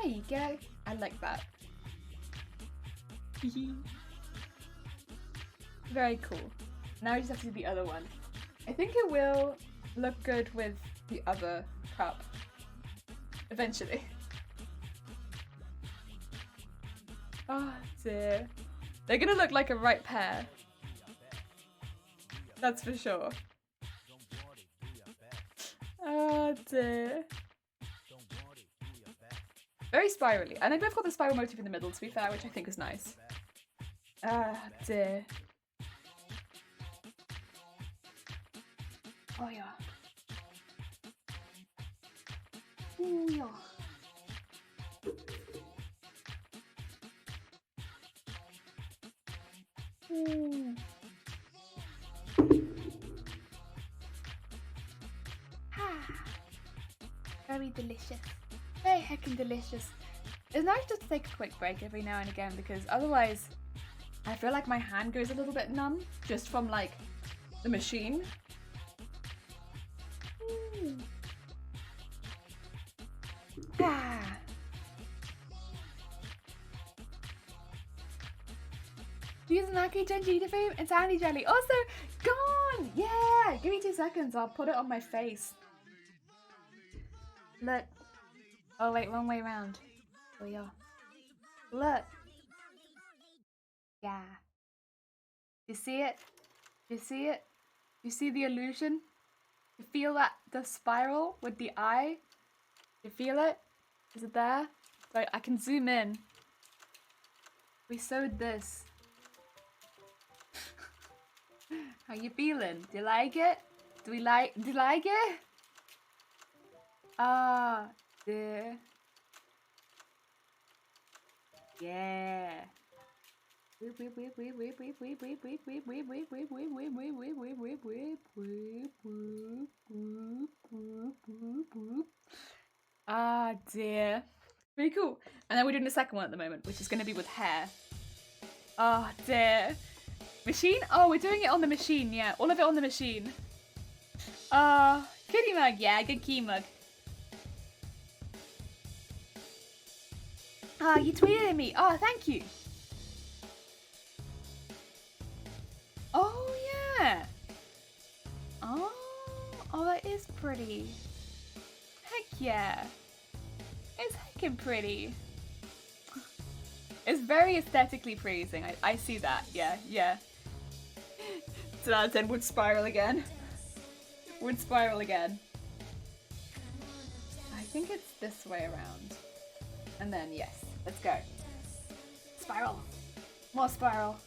you go. I like that. Very cool. Now we just have to do the other one. I think it will look good with the other cup. Eventually. Oh dear. They're gonna look like a right pair. That's for sure. Oh dear. Very spirally. And they both got the spiral motif in the middle, to be fair, which I think is nice. Ah dear. Oh yeah. Oh yeah. Ooh. Very delicious. Very heckin' delicious. It's nice just to take a quick break every now and again because otherwise I feel like my hand goes a little bit numb just from like the machine. Ah. Uzumaki Genjita fame and Sandy Jelly. Also gone! Yeah! Give me 2 seconds, I'll put it on my face. Look. Oh wait, wrong way around. Oh yeah. Look. Yeah. You see it? You see it? You see the illusion? You feel that the spiral with the eye? You feel it? Is it there? Right, I can zoom in. We sewed this. How you feeling? Do you like it? Do you like it? Ah, dear. Yeah. Ah, dear. Pretty cool. And then we're doing the second one at the moment, which is going to be with hair. Oh, dear. Machine? Oh, we're doing it on the machine, yeah. All of it on the machine. Kitty mug, yeah, good key mug. You tweeted at me. Oh, thank you. Oh, yeah. Oh, that is pretty. Heck yeah. It's heckin' pretty. It's very aesthetically pleasing. I see that. Yeah, yeah. 10 out of 10 would spiral again. Would spiral again. I think it's this way around. And then, yes. Let's go. Spiral. More spiral.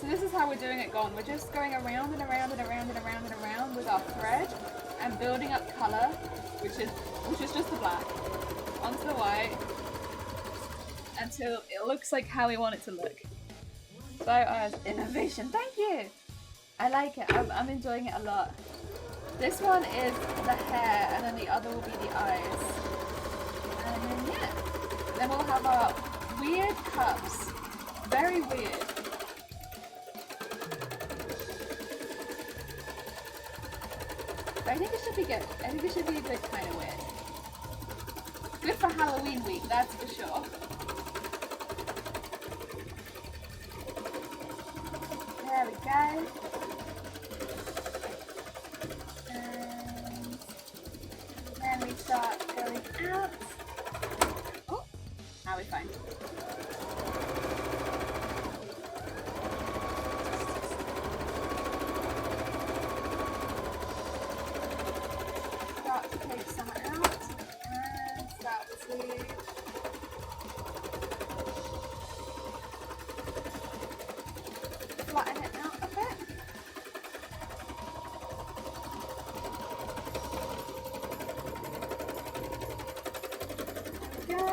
So this is how we're doing it, Gone. We're just going around and around and around and around and around with our thread and building up colour, which is just the black, onto the white, until it looks like how we want it to look. So, innovation. Thank you! I like it. I'm enjoying it a lot. This one is the hair, and then the other will be the eyes. And then, yeah. Then we'll have our weird cups. Very weird. I think it should be good. I think it should be a bit kind of weird. Good for Halloween week, that's for sure. There we go. And then we start going out. Oh, now we're fine. Start to take some out and start to flatten it out a bit. There we go.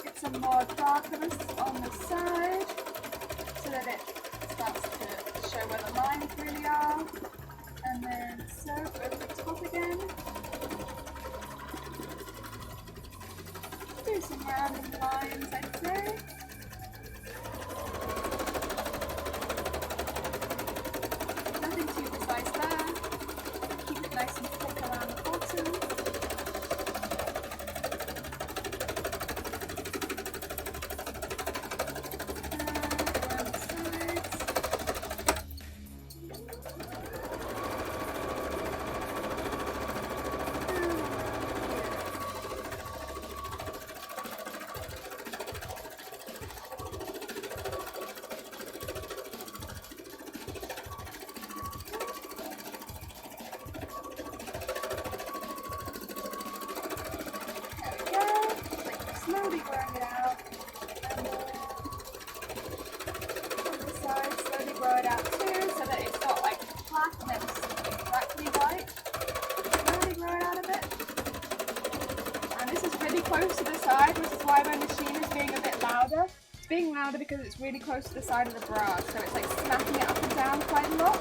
Get some more darkness on the side so that it starts to show where the lines really are. And then soap over the top again. Do some rounding lines, I'd say. Nothing too precise there. Keep it nice and thick around the bottom. Around the sides. Slowly growing it out, and then on the side, slowly grow it out too, so that it's not like flat and then exactly white. Slowly grow it out a bit. And this is really close to the side, which is why my machine is being a bit louder. It's being louder because it's really close to the side of the bra, so it's like smacking it up and down quite a lot.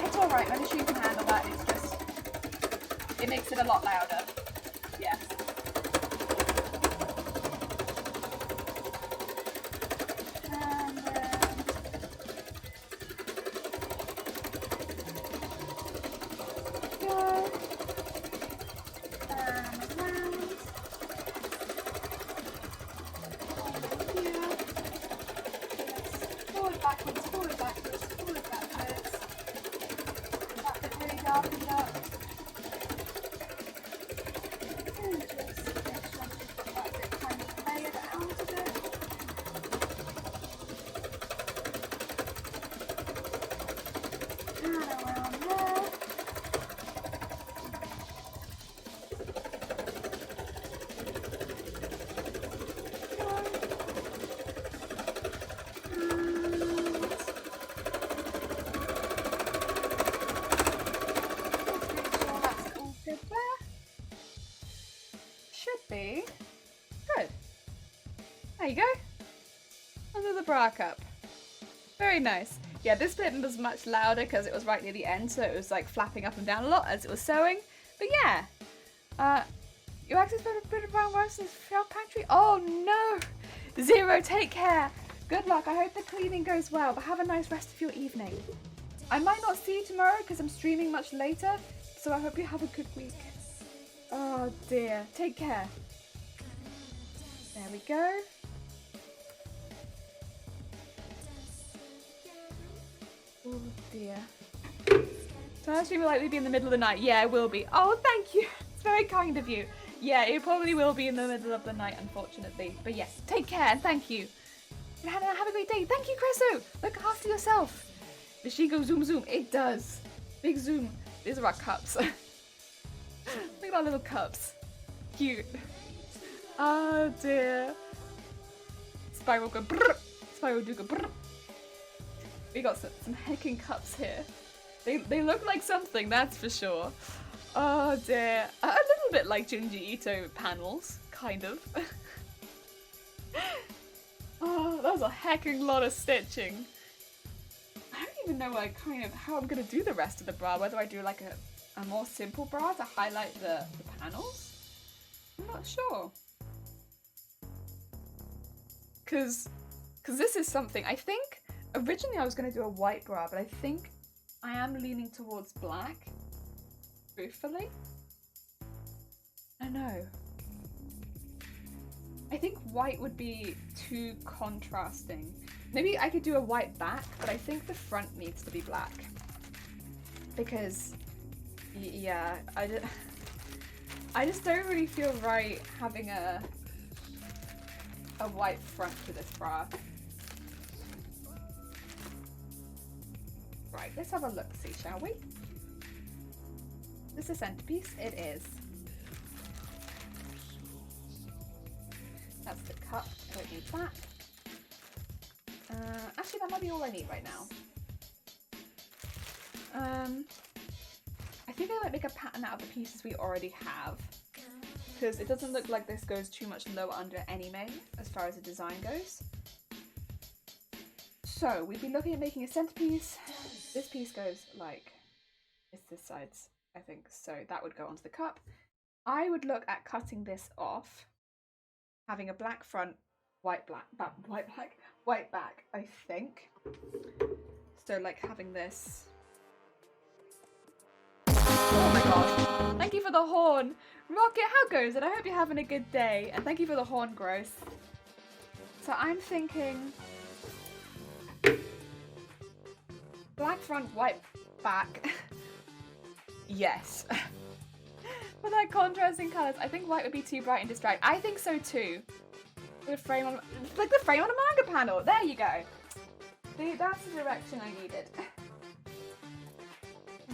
It's alright, my machine can handle that, it's just, it makes it a lot louder. Yes. And then go and around. And here. Yes. Forward, backwards, forward, backwards, forward, backwards. That bit really darkened up. And just make sure we've got that bit kind of layered out a bit. And around there. Should be good. There you go. Under the bra cup. Very nice. Yeah, this bit was much louder because it was right near the end, so it was like flapping up and down a lot as it was sewing. But yeah. You access a bit of brown rice in the shelf pantry? Oh no! Zero, take care. Good luck. I hope the cleaning goes well, but have a nice rest of your evening. I might not see you tomorrow because I'm streaming much later, so I hope you have a good week. Oh dear. Take care. There we go. Oh dear. So I stream will likely be in the middle of the night. Yeah, it will be. Oh, thank you. It's very kind of you. Yeah, it probably will be in the middle of the night, unfortunately. But yes, take care and thank you. And have a great day. Thank you, Chriso. Look after yourself. Does she go zoom zoom? It does. Big zoom. These are our cups. Look at our little cups. Cute. Oh dear. Spiral go brrr. Spiral do go brrr. We got some hecking cups here. They look like something, that's for sure. Oh dear. A little bit like Junji Ito panels, kind of. Oh, that was a hecking lot of stitching. I don't even know how I'm gonna do the rest of the bra. Whether I do like a more simple bra to highlight the panels? I'm not sure. Cause this is something, I think originally I was gonna do a white bra, but I think I am leaning towards black, truthfully. I know. I think white would be too contrasting. Maybe I could do a white back, but I think the front needs to be black. Because, yeah, I just don't really feel right having a white front to this bra. Right, let's have a look-see, shall we? Is this a centerpiece? It is. That's the cup. I don't need that. Actually, that might be all I need right now. I think I might make a pattern out of the pieces we already have, because it doesn't look like this goes too much lower under anyway, as far as the design goes. So we'd be looking at making a centerpiece. This piece goes like, it's this side's, I think, so that would go onto the cup. I would look at cutting this off, having a black front, white back, I think. So like having this. Oh my gosh. Thank you for the horn. Rocket, how goes it? I hope you're having a good day. And thank you for the horn, Gross. So I'm thinking black front, white back. Yes. For that contrasting colours, I think white would be too bright and distract. I think so too. The frame on, like the frame on a manga panel. There you go. See, that's the direction I needed.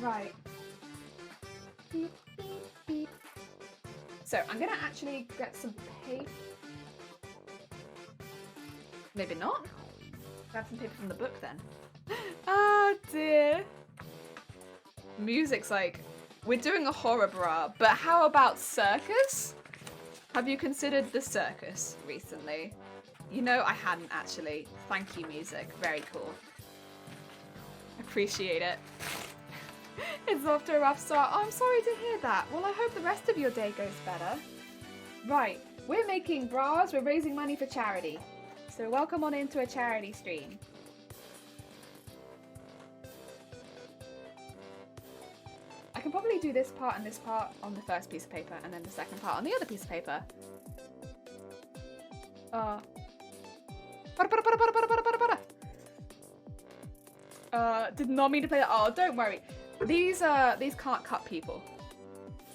Right. Beep, beep, beep. So I'm gonna actually get some paper. Maybe not. Grab some paper from the book then. Oh dear. Music's like, we're doing a horror bra, but how about circus? Have you considered the circus recently? You know, I hadn't actually. Thank you, music. Very cool. Appreciate it. It's off to a rough start. Oh, I'm sorry to hear that. Well, I hope the rest of your day goes better. Right, we're making bras. We're raising money for charity. So welcome on into a charity stream. I can probably do this part and this part on the first piece of paper and then the second part on the other piece of paper. Did not mean to play that. Oh, don't worry. These can't cut people.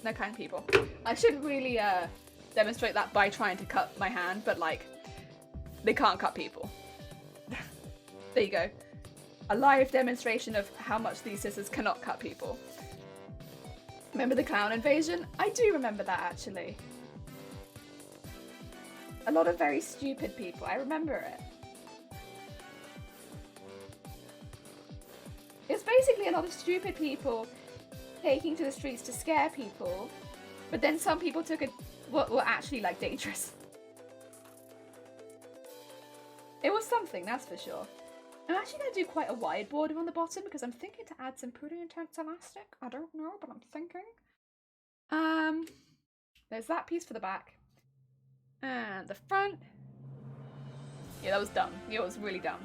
No kind people. I shouldn't really demonstrate that by trying to cut my hand, but like, they can't cut people. There you go. A live demonstration of how much these scissors cannot cut people. Remember the clown invasion? I do remember that actually. A lot of very stupid people. I remember it. It's basically a lot of stupid people taking to the streets to scare people, but then some people took it were actually like dangerous. It was something, that's for sure. I'm actually going to do quite a wide border on the bottom because I'm thinking to add some pretty intense elastic. I don't know, but I'm thinking. There's that piece for the back. And the front. Yeah, that was dumb. Yeah, it was really dumb.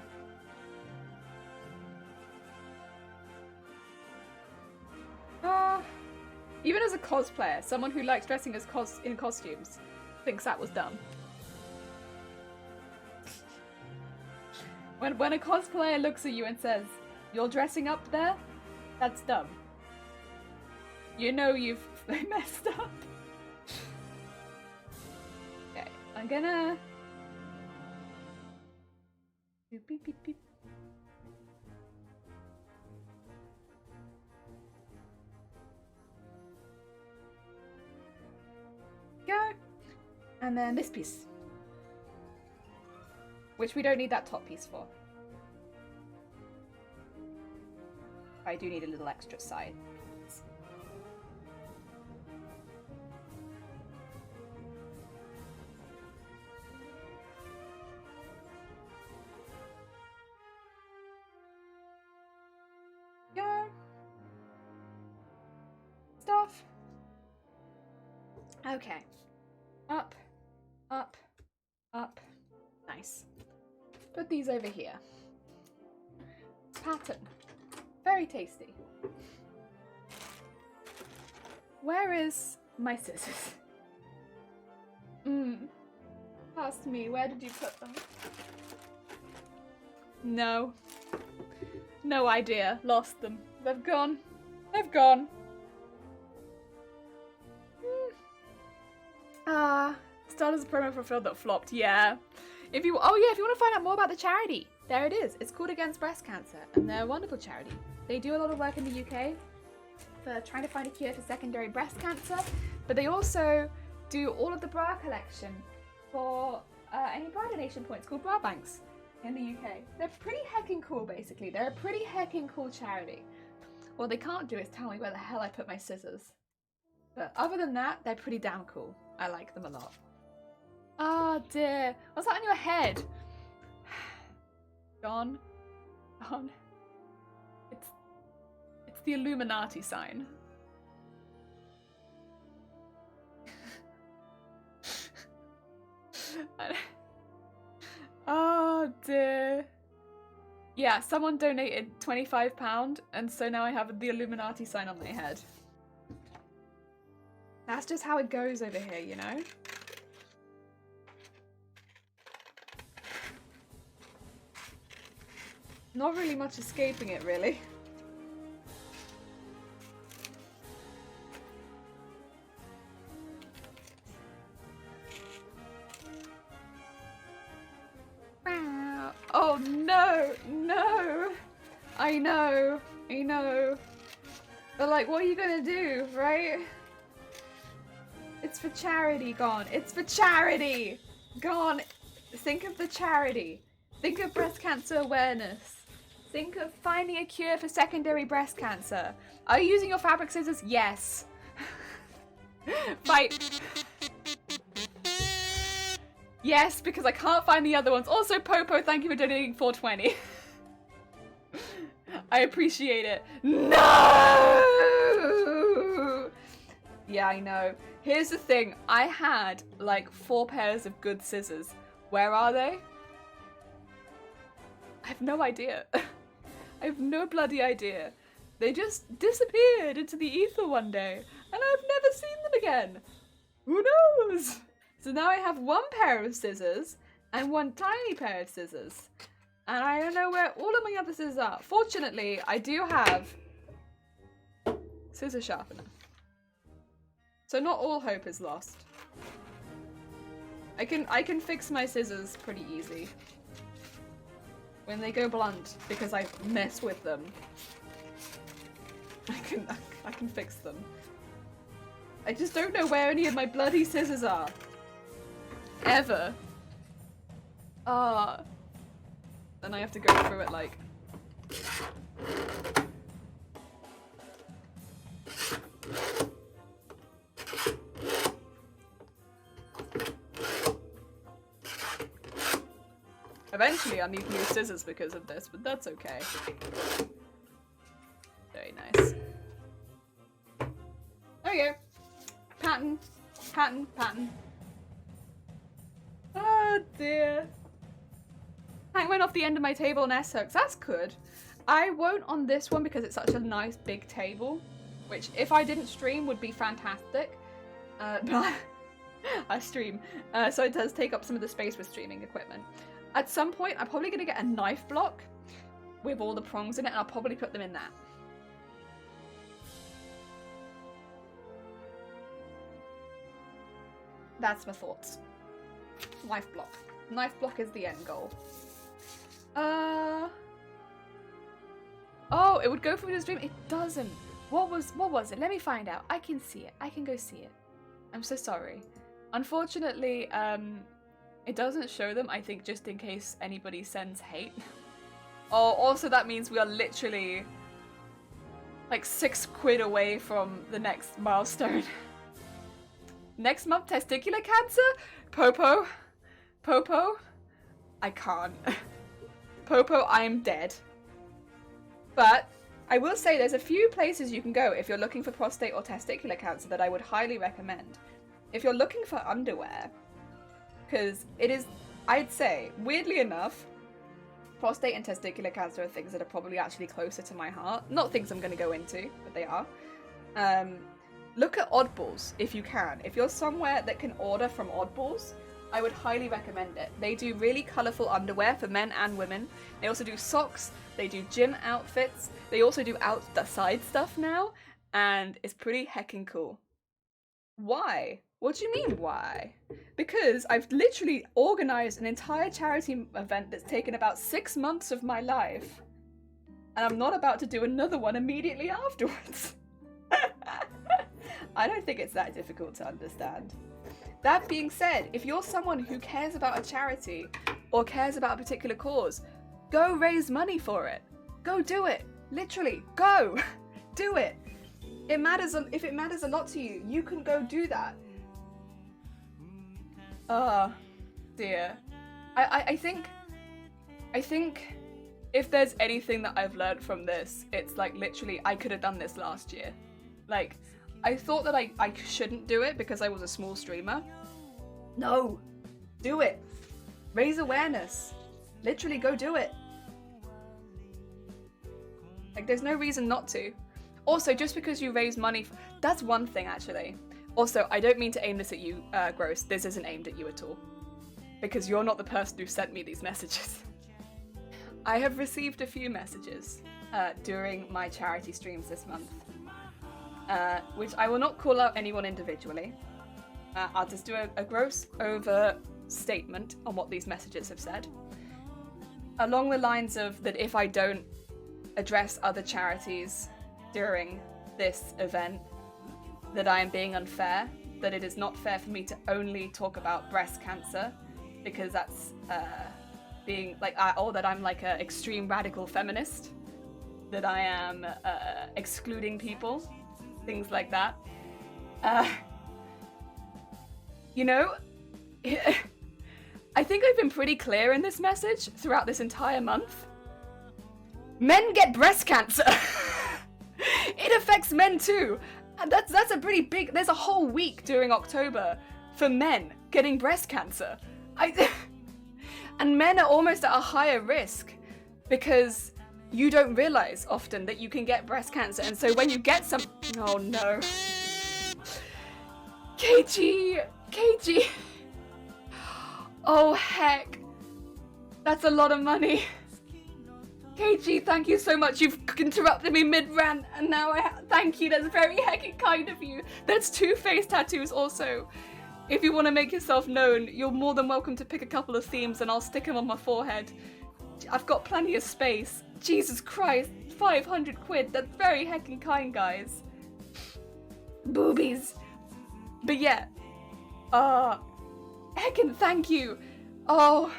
Even as a cosplayer, someone who likes dressing as in costumes thinks that was dumb. When a cosplayer looks at you and says, "You're dressing up there," that's dumb. You know you've messed up. Okay, I'm gonna... Beep, beep, beep, beep. Go. And then this piece. Which we don't need that top piece for. I do need a little extra side piece. Go. Stuff. Okay. Up, up, up. Nice. Put these over here. Pattern. Very tasty. Where is my scissors? Past me, where did you put them? No. No idea. Lost them. They've gone. They've gone. Started as a promo for a film that flopped. Yeah. If you want to find out more about the charity, there it is. It's called Against Breast Cancer, and they're a wonderful charity. They do a lot of work in the UK for trying to find a cure for secondary breast cancer, but they also do all of the bra collection for any bra donation points called bra banks in the UK. They're pretty heckin' cool, basically. They're a pretty heckin' cool charity. What they can't do is tell me where the hell I put my scissors. But other than that, they're pretty damn cool. I like them a lot. Oh dear. What's that on your head? Gone. Gone. It's the Illuminati sign. Oh dear. Yeah, someone donated £25 and so now I have the Illuminati sign on my head. That's just how it goes over here, you know? Not really much escaping it, really. Oh no, no! I know. But like, what are you gonna do, right? It's for charity, Gone. It's for charity! Gone. Think of the charity. Think of breast cancer awareness. Think of finding a cure for secondary breast cancer. Are you using your fabric scissors? Yes. Fight. Yes, because I can't find the other ones. Also, Popo, thank you for donating $4.20. I appreciate it. No! Yeah, I know. Here's the thing. I had like 4 pairs of good scissors. Where are they? I have no idea. I have no bloody idea. They just disappeared into the ether one day, and I've never seen them again. Who knows? So now I have 1 pair of scissors and 1 tiny pair of scissors. And I don't know where all of my other scissors are. Fortunately, I do have scissor sharpener. So not all hope is lost. I can fix my scissors pretty easy when they go blunt because I mess with them. I can fix them. I just don't know where any of my bloody scissors are. Ever. Then I have to go through it like. Eventually I'll need new scissors because of this, but that's okay. Very nice. There we go. Pattern. Pattern. Pattern. Oh dear. Hank went off the end of my table on S-hooks. That's good. I won't on this one because it's such a nice big table, which if I didn't stream would be fantastic. But I stream, so it does take up some of the space with streaming equipment. At some point, I'm probably going to get a knife block with all the prongs in it, and I'll probably put them in that. That's my thoughts. Knife block. Knife block is the end goal. Oh, it would go through the stream. It doesn't. What was it? Let me find out. I can see it. I can go see it. I'm so sorry. Unfortunately, it doesn't show them, I think, just in case anybody sends hate. Oh, also that means we are literally like £6 away from the next milestone. Next month, testicular cancer? Popo? Popo? I can't. Popo, I am dead. But I will say there's a few places you can go if you're looking for prostate or testicular cancer that I would highly recommend. If you're looking for underwear, because it is, I'd say, weirdly enough, prostate and testicular cancer are things that are probably actually closer to my heart. Not things I'm going to go into, but they are. Look at Oddballs if you can. If you're somewhere that can order from Oddballs, I would highly recommend it. They do really colourful underwear for men and women. They also do socks. They do gym outfits. They also do outside stuff now, and it's pretty heckin' cool. Why? What do you mean, why? Because I've literally organised an entire charity event that's taken about 6 months of my life, and I'm not about to do another one immediately afterwards. I don't think it's that difficult to understand. That being said, if you're someone who cares about a charity or cares about a particular cause, go raise money for it. Go do it. Literally, go. Do it. It matters. If it matters a lot to you, you can go do that. Oh, dear. I think if there's anything that I've learned from this, it's like literally I could have done this last year. Like, I thought that I shouldn't do it because I was a small streamer. No, do it. Raise awareness. Literally go do it. Like, there's no reason not to. Also, just because you raise money, that's one thing actually. Also, I don't mean to aim this at you, Gross. This isn't aimed at you at all. Because you're not the person who sent me these messages. I have received a few messages during my charity streams this month. Which I will not call out anyone individually. I'll just do a gross over statement on what these messages have said. Along the lines of that if I don't address other charities during this event, that I am being unfair, that it is not fair for me to only talk about breast cancer, because that's being like, or that I'm like an extreme radical feminist, that I am excluding people. Things like that. You know, I think I've been pretty clear in this message throughout this entire month. Men get breast cancer. It affects men too. And that's a pretty big, there's a whole week during October for men getting breast cancer. And men are almost at a higher risk because you don't realize often that you can get breast cancer, and so when you get some, oh no, KG, oh heck, that's a lot of money. KG, thank you so much. You've interrupted me mid-rant, and now thank you. That's very heckin' kind of you. There's 2 face tattoos also. If you want to make yourself known, you're more than welcome to pick a couple of themes, and I'll stick them on my forehead. I've got plenty of space. Jesus Christ, 500 quid. That's very heckin' kind, guys. Boobies. But yeah. Heckin' thank you. Oh.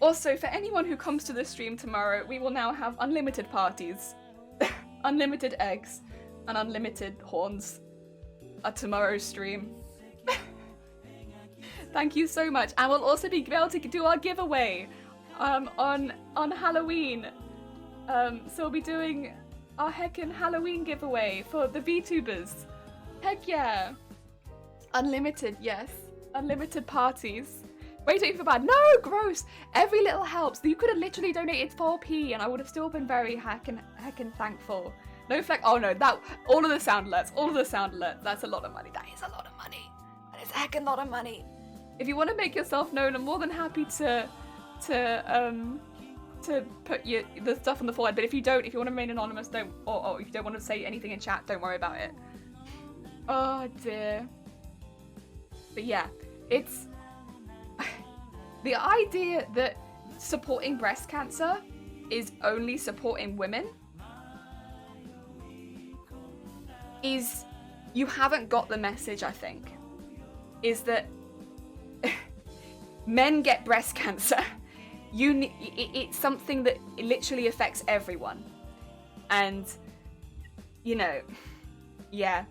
Also, for anyone who comes to the stream tomorrow, we will now have unlimited parties, unlimited eggs, and unlimited horns at tomorrow's stream. Thank you so much. And we'll also be able to do our giveaway on Halloween. So we'll be doing our heckin' Halloween giveaway for the VTubers. Heck yeah. Unlimited, yes. Unlimited parties. Waiting for bad. No, gross. Every little helps. You could have literally donated 4p and I would have still been very heckin' thankful. No flex. Oh no, that all of the sound alerts. That's a lot of money. That is a lot of money. That is a heckin' lot of money. If you want to make yourself known, I'm more than happy to put the stuff on the forehead. But if you want to remain anonymous, don't. Or if you don't want to say anything in chat, don't worry about it. Oh dear. But yeah, it's the idea that supporting breast cancer is only supporting women is, you haven't got the message, I think, is that men get breast cancer. It's something that literally affects everyone. And, you know, yeah.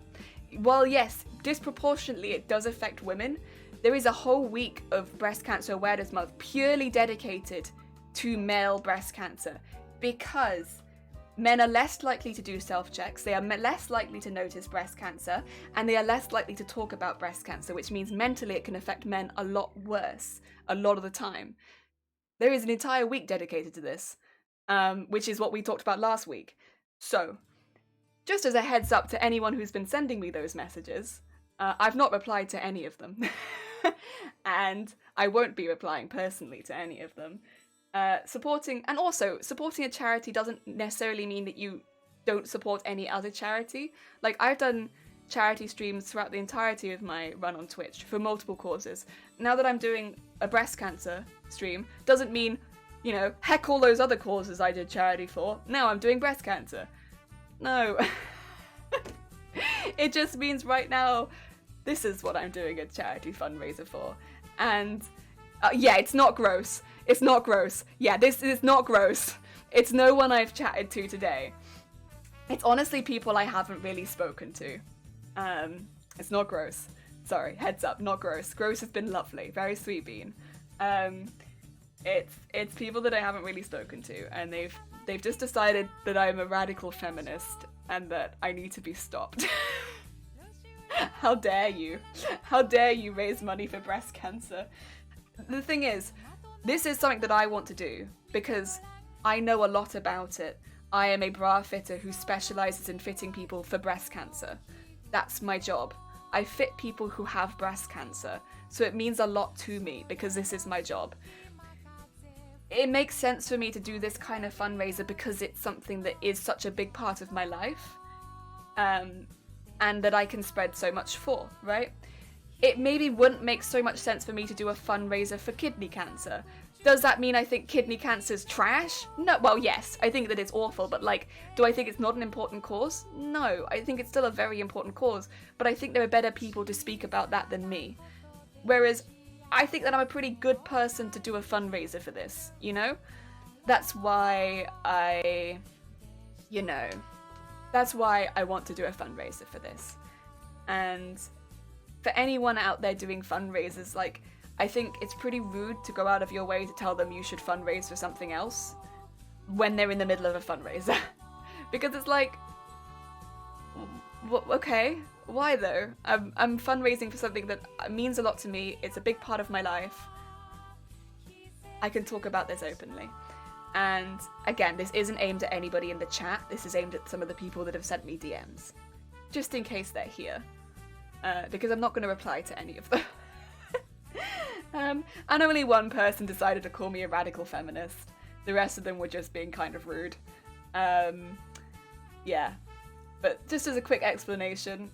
While yes, disproportionately it does affect women, there is a whole week of Breast Cancer Awareness Month purely dedicated to male breast cancer, because men are less likely to do self-checks, they are less likely to notice breast cancer, and they are less likely to talk about breast cancer, which means mentally it can affect men a lot worse, a lot of the time. There is an entire week dedicated to this, which is what we talked about last week. So, just as a heads up to anyone who's been sending me those messages, I've not replied to any of them. And I won't be replying personally to any of them. Supporting a charity doesn't necessarily mean that you don't support any other charity. Like, I've done charity streams throughout the entirety of my run on Twitch for multiple causes. Now that I'm doing a breast cancer stream, doesn't mean, you know, heck all those other causes I did charity for. Now I'm doing breast cancer. No. It just means right now, this is what I'm doing a charity fundraiser for. And yeah, it's not gross. It's not gross. Yeah, this is not gross. It's no one I've chatted to today. It's honestly people I haven't really spoken to. It's not gross. Sorry, heads up, not gross. Gross has been lovely, very sweet bean. It's people that I haven't really spoken to, and they've just decided that I'm a radical feminist and that I need to be stopped. How dare you? How dare you raise money for breast cancer? The thing is, this is something that I want to do because I know a lot about it. I am a bra fitter who specializes in fitting people for breast cancer. That's my job. I fit people who have breast cancer, so it means a lot to me because this is my job. It makes sense for me to do this kind of fundraiser because it's something that is such a big part of my life, and that I can spread so much for, right? It maybe wouldn't make so much sense for me to do a fundraiser for kidney cancer. Does that mean I think kidney cancer's trash? No, well, yes, I think that it's awful, but like, do I think it's not an important cause? No, I think it's still a very important cause, but I think there are better people to speak about that than me. Whereas, I think that I'm a pretty good person to do a fundraiser for this, you know? That's why that's why I want to do a fundraiser for this. And for anyone out there doing fundraisers, like, I think it's pretty rude to go out of your way to tell them you should fundraise for something else when they're in the middle of a fundraiser. Because it's like, okay, why though? I'm fundraising for something that means a lot to me. It's a big part of my life. I can talk about this openly. And again, this isn't aimed at anybody in the chat. This is aimed at some of the people that have sent me DMs. Just in case they're here. Because I'm not going to reply to any of them. And only one person decided to call me a radical feminist. The rest of them were just being kind of rude. Yeah. But just as a quick explanation,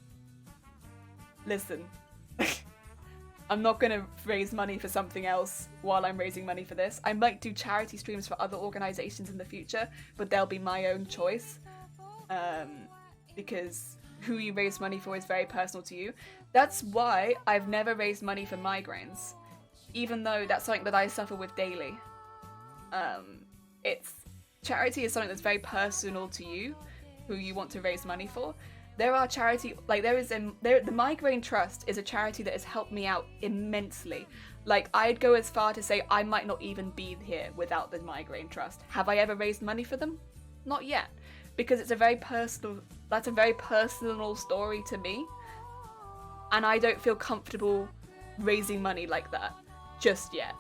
listen. I'm not going to raise money for something else while I'm raising money for this. I might do charity streams for other organisations in the future, but they'll be my own choice. Because who you raise money for is very personal to you. That's why I've never raised money for migraines, even though that's something that I suffer with daily. Charity is something that's very personal to you, who you want to raise money for. There are charity, like the Migraine Trust is a charity that has helped me out immensely. Like, I'd go as far to say I might not even be here without the Migraine Trust. Have I ever raised money for them? Not yet, because that's a very personal story to me, and I don't feel comfortable raising money like that just yet.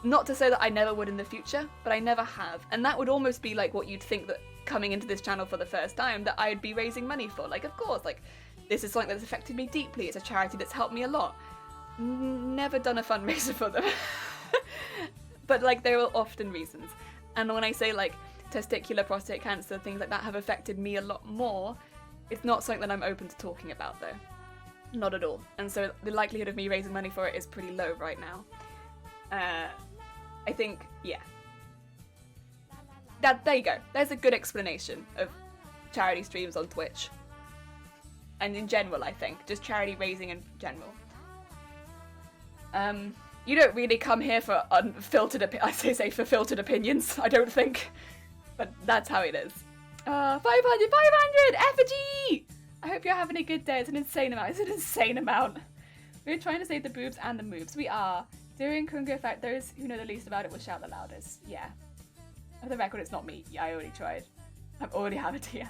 Not to say that I never would in the future, but I never have, and that would almost be like what you'd think that coming into this channel for the first time that I'd be raising money for. Like, of course, like, this is something that's affected me deeply. It's a charity that's helped me a lot. Never done a fundraiser for them. But like, there are often reasons. And when I say like testicular prostate cancer, things like that have affected me a lot more, it's not something that I'm open to talking about though. Not at all. And so the likelihood of me raising money for it is pretty low right now. I think, yeah. There you go. There's a good explanation of charity streams on Twitch. And in general, I think. Just charity raising in general. You don't really come here for unfiltered for filtered opinions, I don't think. But that's how it is. 500! Effigy! I hope you're having a good day. It's an insane amount. It's an insane amount. We're trying to save the boobs and the moves. We are. During Kungo Effect, those who know the least about it will shout the loudest. Yeah. For the record, it's not me. Yeah, I already tried. I already have a DM.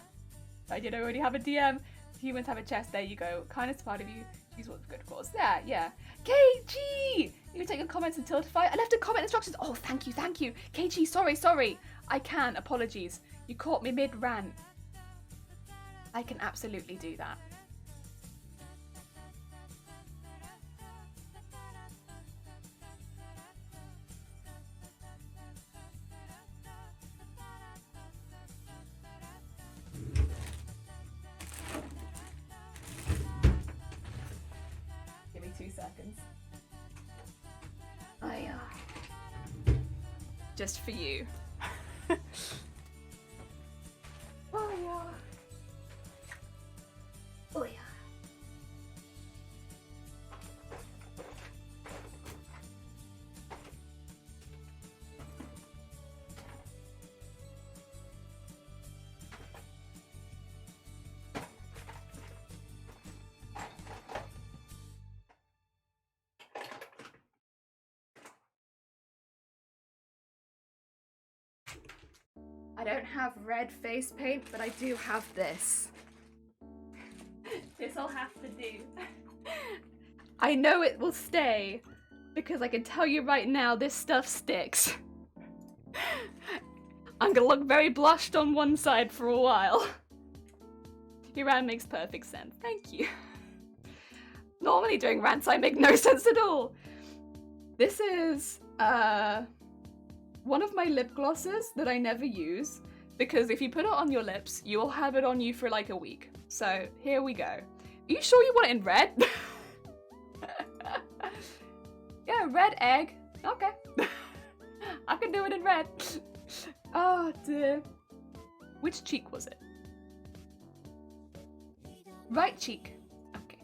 I did already have a DM. Humans have a chest. There you go. Kindness part of you. Use what's good cause. Yeah, yeah. KG! You take your comments and Tiltify. I left a comment instructions. Oh, thank you, thank you. KG, sorry. I can. Apologies. You caught me mid-rant. I can absolutely do that. Give me 2 seconds. Just for you. Oh yeah. Oh yeah. I don't have red face paint, but I do have this. This'll have to do. I know it will stay, because I can tell you right now, this stuff sticks. I'm gonna look very blushed on one side for a while. Your rant makes perfect sense. Thank you. Normally during rants I make no sense at all. This is, one of my lip glosses that I never use, because if you put it on your lips, you will have it on you for like a week. So here we go. Are you sure you want it in red? Yeah, red egg. Okay. I can do it in red. Oh dear. Which cheek was it? Right cheek. Okay.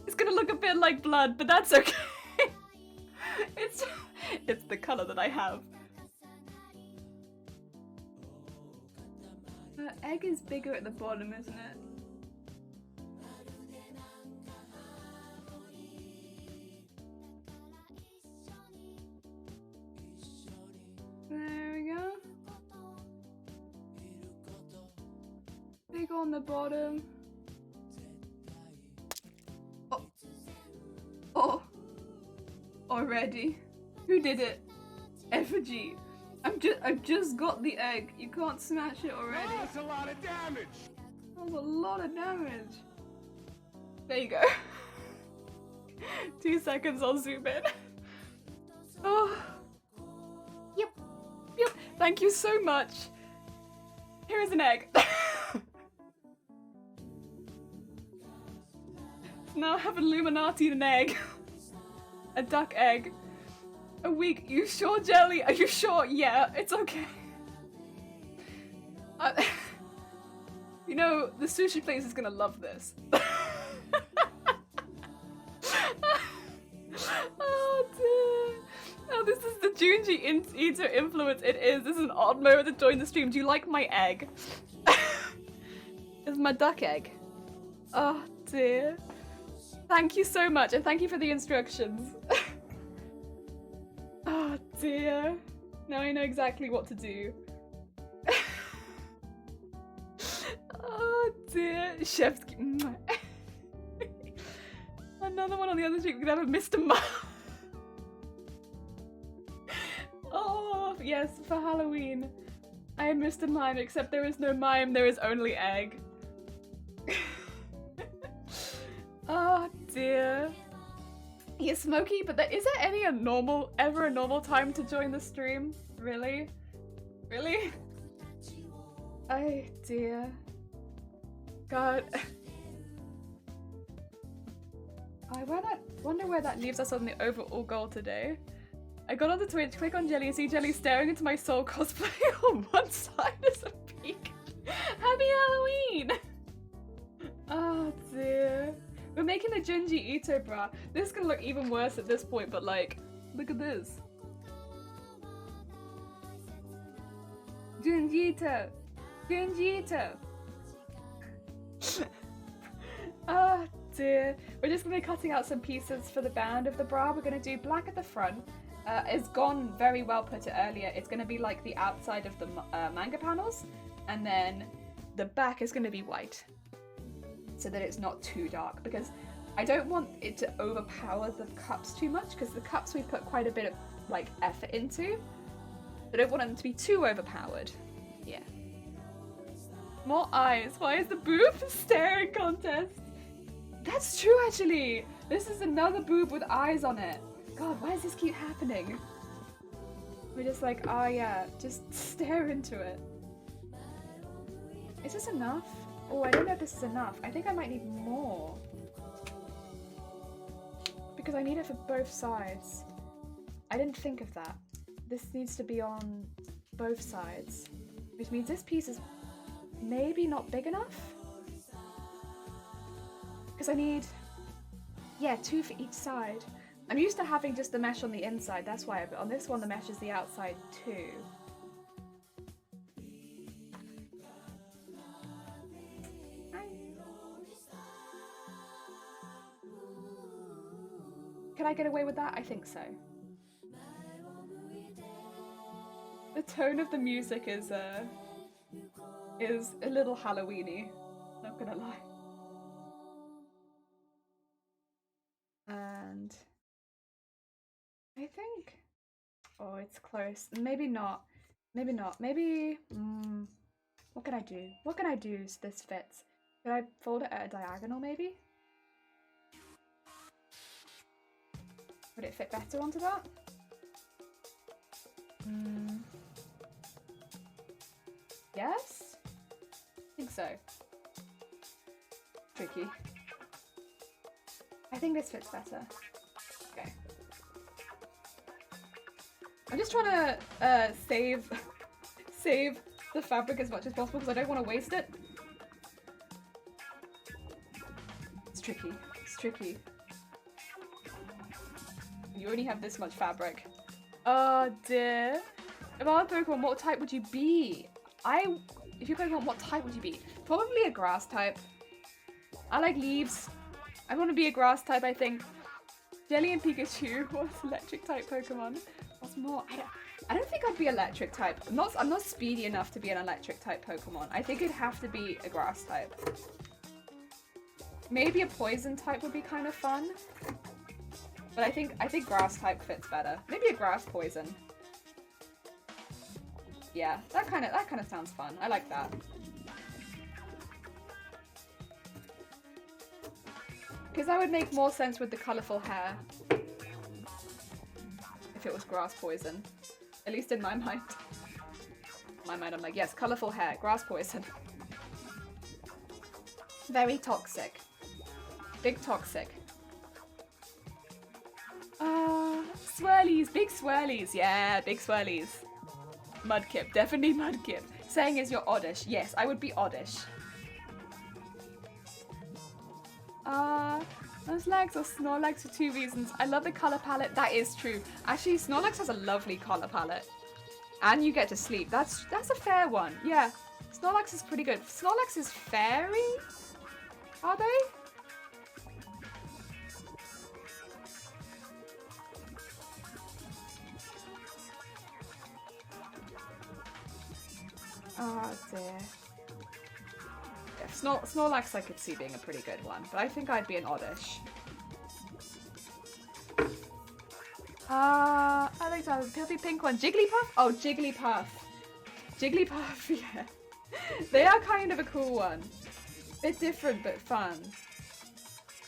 It's gonna look a bit like blood, but that's okay. It's the color that I have. The egg is bigger at the bottom, isn't it? There we go. Big on the bottom. Oh. Already. Who did it? Effigy. I've just got the egg. You can't smash it already. Oh, that's a lot of damage. That was a lot of damage. There you go. 2 seconds, I'll zoom in. Oh. Yep. Thank you so much. Here is an egg. Now I have Illuminati an egg. A duck egg. A week. You sure, Jelly? Are you sure? Yeah, it's okay. You know, the sushi place is gonna love this. Oh dear. Oh, this is the Junji Eater influence. It is. This is an odd moment to join the stream. Do you like my egg? It's my duck egg. Oh dear. Thank you so much, and thank you for the instructions. Oh dear. Now I know exactly what to do. Oh dear. Chef's... Another one on the other street. We're gonna have a Mr. Mime. Oh, yes, for Halloween. I am Mr. Mime, except there is no mime, there is only egg. Oh dear. He's smoky, but is there ever a normal time to join the stream? Really? Really? Oh dear. God. I wonder where that leaves us on the overall goal today. I got on the Twitch, click on Jelly, and see Jelly staring into my soul cosplay on one side as a peek. Happy Halloween! Oh dear. We're making a Junji Ito bra. This is gonna look even worse at this point, but like, look at this. Junji Ito! Junji Ito! Oh dear. We're just gonna be cutting out some pieces for the band of the bra. We're gonna do black at the front. It's gone very well put it earlier. It's gonna be like the outside of the manga panels, and then the back is gonna be white, so that it's not too dark, because I don't want it to overpower the cups too much, because the cups we put quite a bit of like effort into. I don't want them to be too overpowered. Yeah. More eyes. Why is the boob staring contest? That's true, actually. This is another boob with eyes on it. God, why does this keep happening? We're just like, oh yeah, just stare into it. Is this enough? Oh, I don't know if this is enough. I think I might need more. Because I need it for both sides. I didn't think of that. This needs to be on both sides. Which means this piece is maybe not big enough? Because I need, yeah, 2 for each side. I'm used to having just the mesh on the inside, that's why, but on this one the mesh is the outside too. Can I get away with that? I think so. The tone of the music is a little Halloween-y, not gonna lie. And I think, oh, it's close. Maybe not. Maybe not. Maybe, what can I do? What can I do so this fits? Could I fold it at a diagonal maybe? Would it fit better onto that? Yes? I think so. Tricky. I think this fits better. Okay. I'm just trying to save the fabric as much as possible because I don't want to waste it. It's tricky. It's tricky. You only have this much fabric. Oh dear. If I were Pokemon, what type would you be? If you're Pokemon, what type would you be? Probably a grass type. I like leaves. I want to be a grass type, I think. Jelly and Pikachu. What's electric type Pokemon? What's more? I don't think I'd be electric type. I'm not speedy enough to be an electric type Pokemon. I think it'd have to be a grass type. Maybe a poison type would be kind of fun. But I think grass type fits better. Maybe a grass poison. Yeah, that kind of sounds fun. I like that. Because that would make more sense with the colourful hair. If it was grass poison. At least in my mind. In my mind, I'm like, yes, colourful hair, grass poison. Very toxic. Big toxic. Swirlies, big swirlies. Yeah, big swirlies. Mudkip, definitely Mudkip. Saying is you're oddish. Yes, I would be oddish. Nuzlegs or Snorlax for 2 reasons. I love the colour palette. That is true. Actually, Snorlax has a lovely colour palette. And you get to sleep. That's a fair one. Yeah, Snorlax is pretty good. Snorlax is fairy? Are they? Oh dear. Yeah, Snorlax I could see being a pretty good one, but I think I'd be an oddish. I think that was a puffy pink one. Jigglypuff? Oh, Jigglypuff. Jigglypuff, yeah. They are kind of a cool one. Bit different, but fun.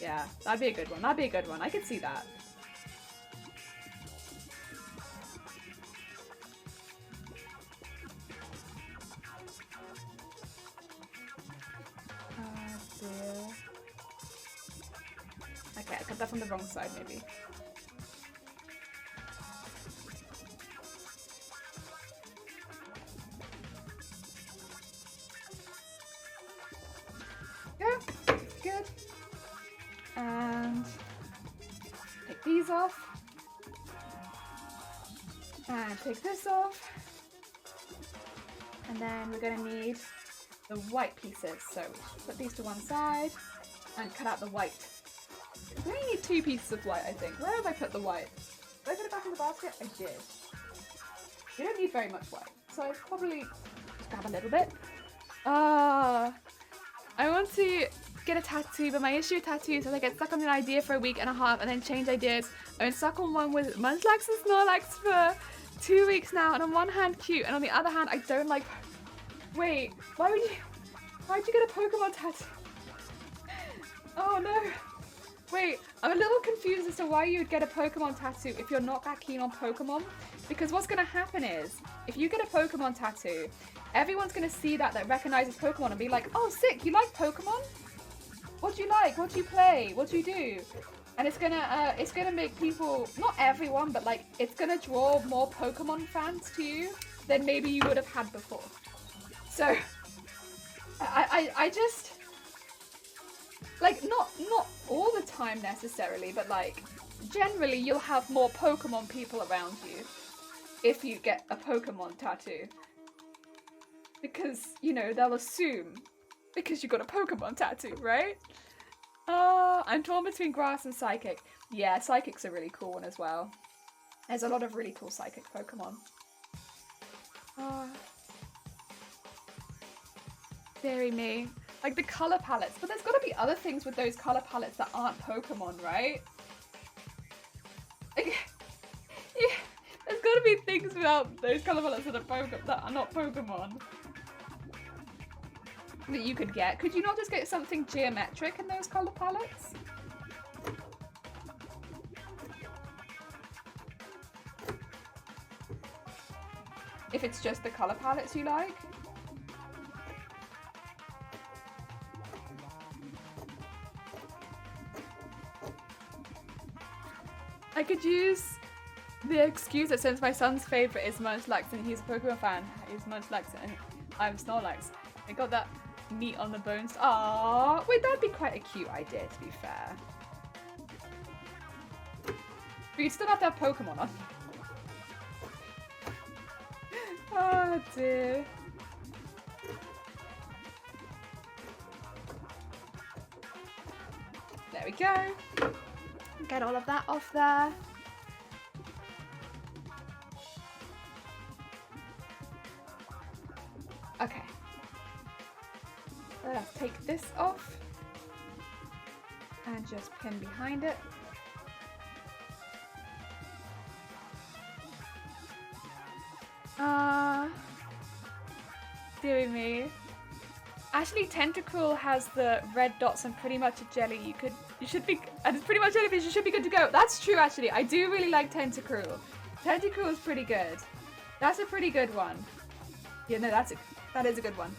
Yeah, that'd be a good one. That'd be a good one. I could see that. Okay, I cut that from the wrong side, maybe. Yeah, good. And take these off. And take this off. And then we're going to need the white pieces. So put these to one side and cut out the white. We only need 2 pieces of white, I think. Where have I put the white? Did I put it back in the basket? I did. You don't need very much white, so I'll probably just grab a little bit. I want to get a tattoo, but my issue with tattoos is I get stuck on an idea for a week and a half and then change ideas. I've been stuck on one with Munchlax and Snorlax for 2 weeks now, and on one hand cute, and on the other hand I don't like... Wait, why'd you get a Pokemon tattoo? Oh no. Wait, I'm a little confused as to why you would get a Pokemon tattoo if you're not that keen on Pokemon. Because what's going to happen is, if you get a Pokemon tattoo, everyone's going to see that recognizes Pokemon and be like, oh sick, you like Pokemon? What do you like? What do you play? What do you do? And it's gonna make people, not everyone, but like, it's gonna draw more Pokemon fans to you than maybe you would have had before. So, I just... Like, not all the time necessarily, but like, generally you'll have more Pokemon people around you if you get a Pokemon tattoo. Because, you know, they'll assume, because you got a Pokemon tattoo, right? I'm torn between Grass and Psychic. Yeah, Psychic's a really cool one as well. There's a lot of really cool Psychic Pokemon. Deary me. Like the color palettes, but there's got to be other things with those color palettes that aren't Pokemon, right? Like, yeah, there's got to be things without those color palettes that are not Pokemon that you could get. Could you not just get something geometric in those color palettes? If it's just the color palettes you like? I could use the excuse that since my son's favourite is Munchlax and he's a Pokemon fan, he's Munchlax and I'm Snorlax. I got that meat on the bones. Aww, wait, that'd be quite a cute idea to be fair. But you still have to have Pokemon on. Oh dear. There we go. Get all of that off there. Okay. Let's take this off and just pin behind it. Dear me. Actually, Tentacruel has the red dots and pretty much a jelly. And it's pretty much jellyfish, you should be good to go. That's true, actually. I do really like Tentacruel. Tentacruel is pretty good. That's a pretty good one. Yeah, no, that is a good one.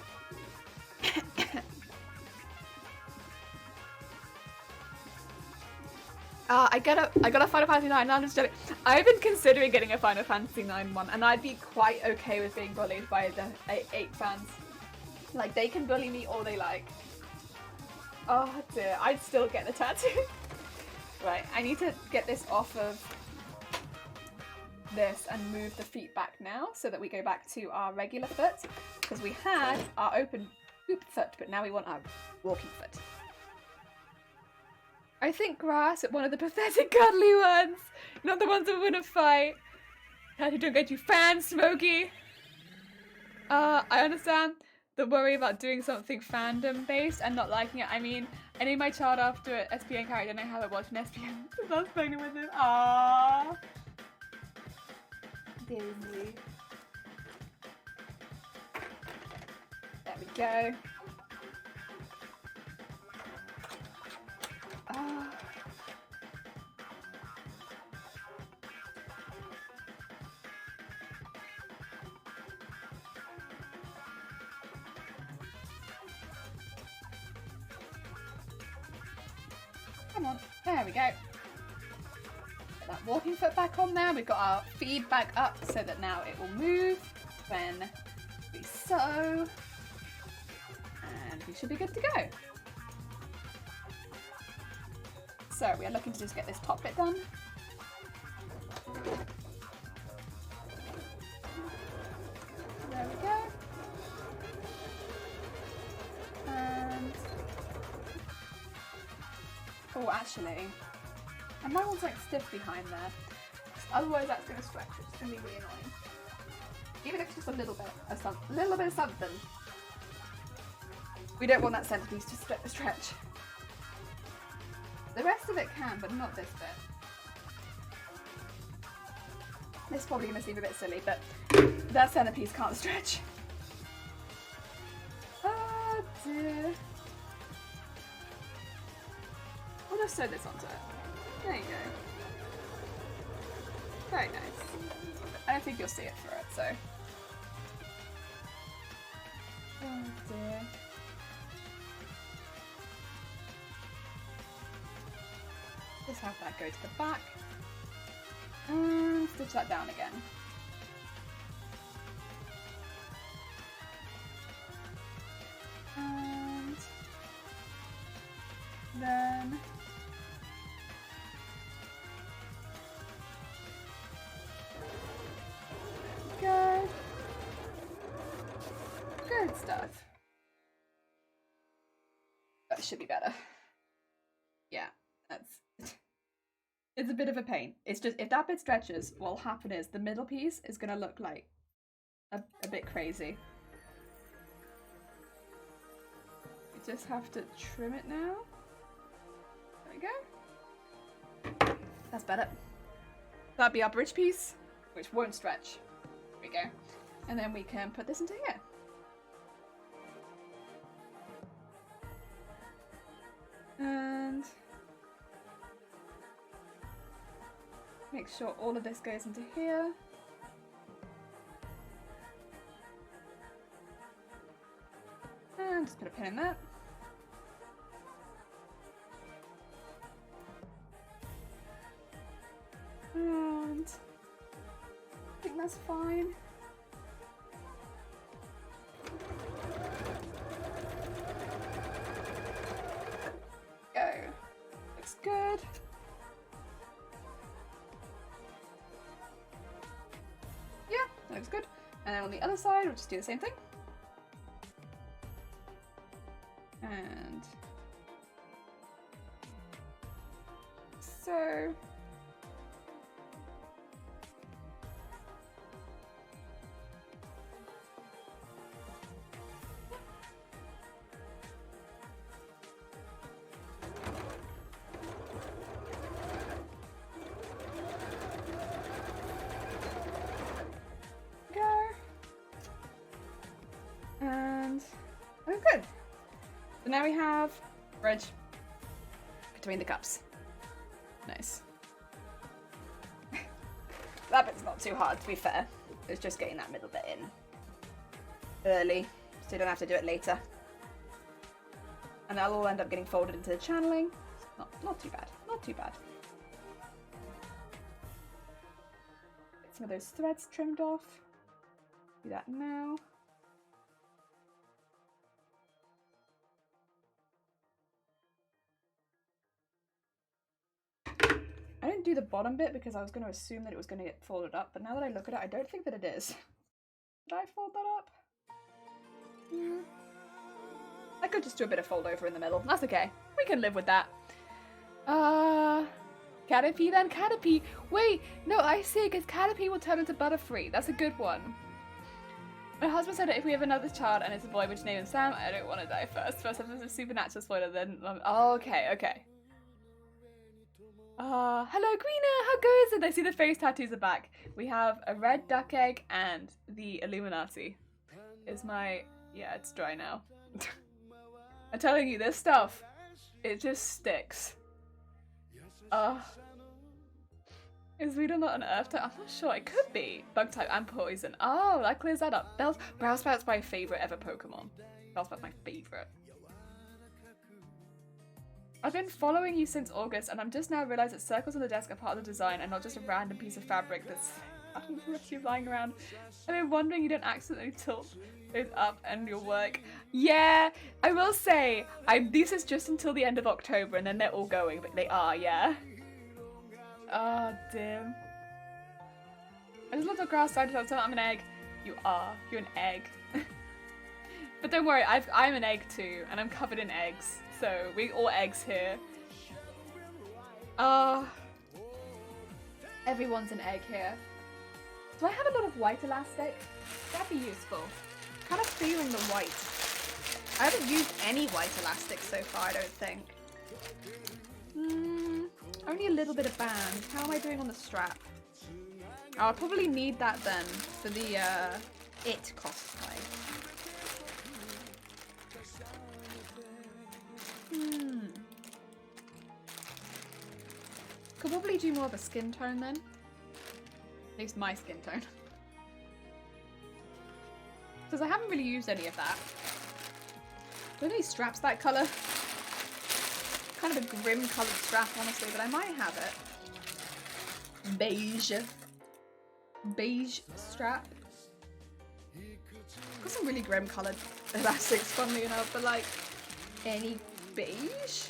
I got a Final Fantasy IX. I've been considering getting a Final Fantasy IX one, and I'd be quite okay with being bullied by the 8 fans. Like, they can bully me all they like. Oh dear, I'd still get the tattoo. Right, I need to get this off of this and move the feet back now so that we go back to our regular foot. Because we had our open hoop foot, but now we want our walking foot. I think Grass at one of the pathetic cuddly ones, not the ones that win a fight. Tattoo don't get you fans, Smokey. I understand the worry about doing something fandom based and not liking it. I mean, I named my child after an SPN character and I haven't watched an SPN since I was pregnant with him. Aww. Dear me. There we go. Come on, there we go. Put that walking foot back on there. We've got our feet back up so that now it will move when we sew. And we should be good to go. So we are looking to just get this top bit done. There we go. And oh, actually, and that one's like stiff behind there. Otherwise, that's gonna stretch. It's gonna be really annoying. Even if it's just a little bit of something. We don't want that centerpiece to stretch. The rest of it can, but not this bit. This is probably going to seem a bit silly, but that centerpiece can't stretch. Oh dear. We'll just sew this onto it. There you go. Very nice. I don't think you'll see it through it, so. Oh dear. Just have that go to the back. And stitch that down again. And then go. Good stuff. That should be better. Yeah, that's it's a bit of a pain. It's just, if that bit stretches, what'll happen is the middle piece is gonna look like a bit crazy. You just have to trim it now. There we go. That's better. That'll be our bridge piece, which won't stretch. There we go. And then we can put this into here. And make sure all of this goes into here. And just put a pin in that. And I think that's fine. Go. Looks good. Yeah, that looks good. And then on the other side, we'll just do the same thing. And so and oh, good. So now we have bridge between the cups. Nice. That bit's not too hard, to be fair. It's just getting that middle bit in early, so you don't have to do it later. And that'll all end up getting folded into the channeling. Not too bad. Not too bad. Get some of those threads trimmed off. Do that now. I didn't do the bottom bit because I was going to assume that it was going to get folded up, but now that I look at it, I don't think that it is. Did I fold that up? Yeah. I could just do a bit of fold over in the middle. That's okay. We can live with that. Caterpie then? Caterpie! Wait! No, I see, because Caterpie will turn into Butterfree. That's a good one. My husband said that if we have another child and it's a boy, we should name him Sam. I don't want to die first. First, if there's a supernatural spoiler, then... Oh, okay, okay. Hello Greener, how goes it? I see the face tattoos are back. We have a red duck egg and the Illuminati. Is my... Yeah, it's dry now. I'm telling you, this stuff, it just sticks. Is Rita not an earth type? I'm not sure, it could be. Bug type and poison. Oh, that clears that up. Bellsprout's my favourite ever Pokemon. Bellsprout's my favourite. I've been following you since August, and I'm just now realised that circles on the desk are part of the design and not just a random piece of fabric that's The rest of you flying around. I've been wondering you don't accidentally tilt those up and your work. Yeah, I will say, this is just until the end of October and then they're all going, but they are, yeah. Oh, damn. I just looked at grass side to I'm an egg. You are. You're an egg. But don't worry, I'm an egg too, and I'm covered in eggs. So we all eggs here. Everyone's an egg here. Do I have a lot of white elastic? That'd be useful. Kind of feeling the white. I haven't used any white elastic so far, I don't think. Only a little bit of band. How am I doing on the strap? Oh, I'll probably need that then for the it cosplay. Could probably do more of a skin tone then. At least my skin tone. Because I haven't really used any of that. Don't any straps that colour. Kind of a grim coloured strap, honestly, but I might have it. Beige. Beige strap. Got some really grim coloured elastics, funnily enough, but like, any beige?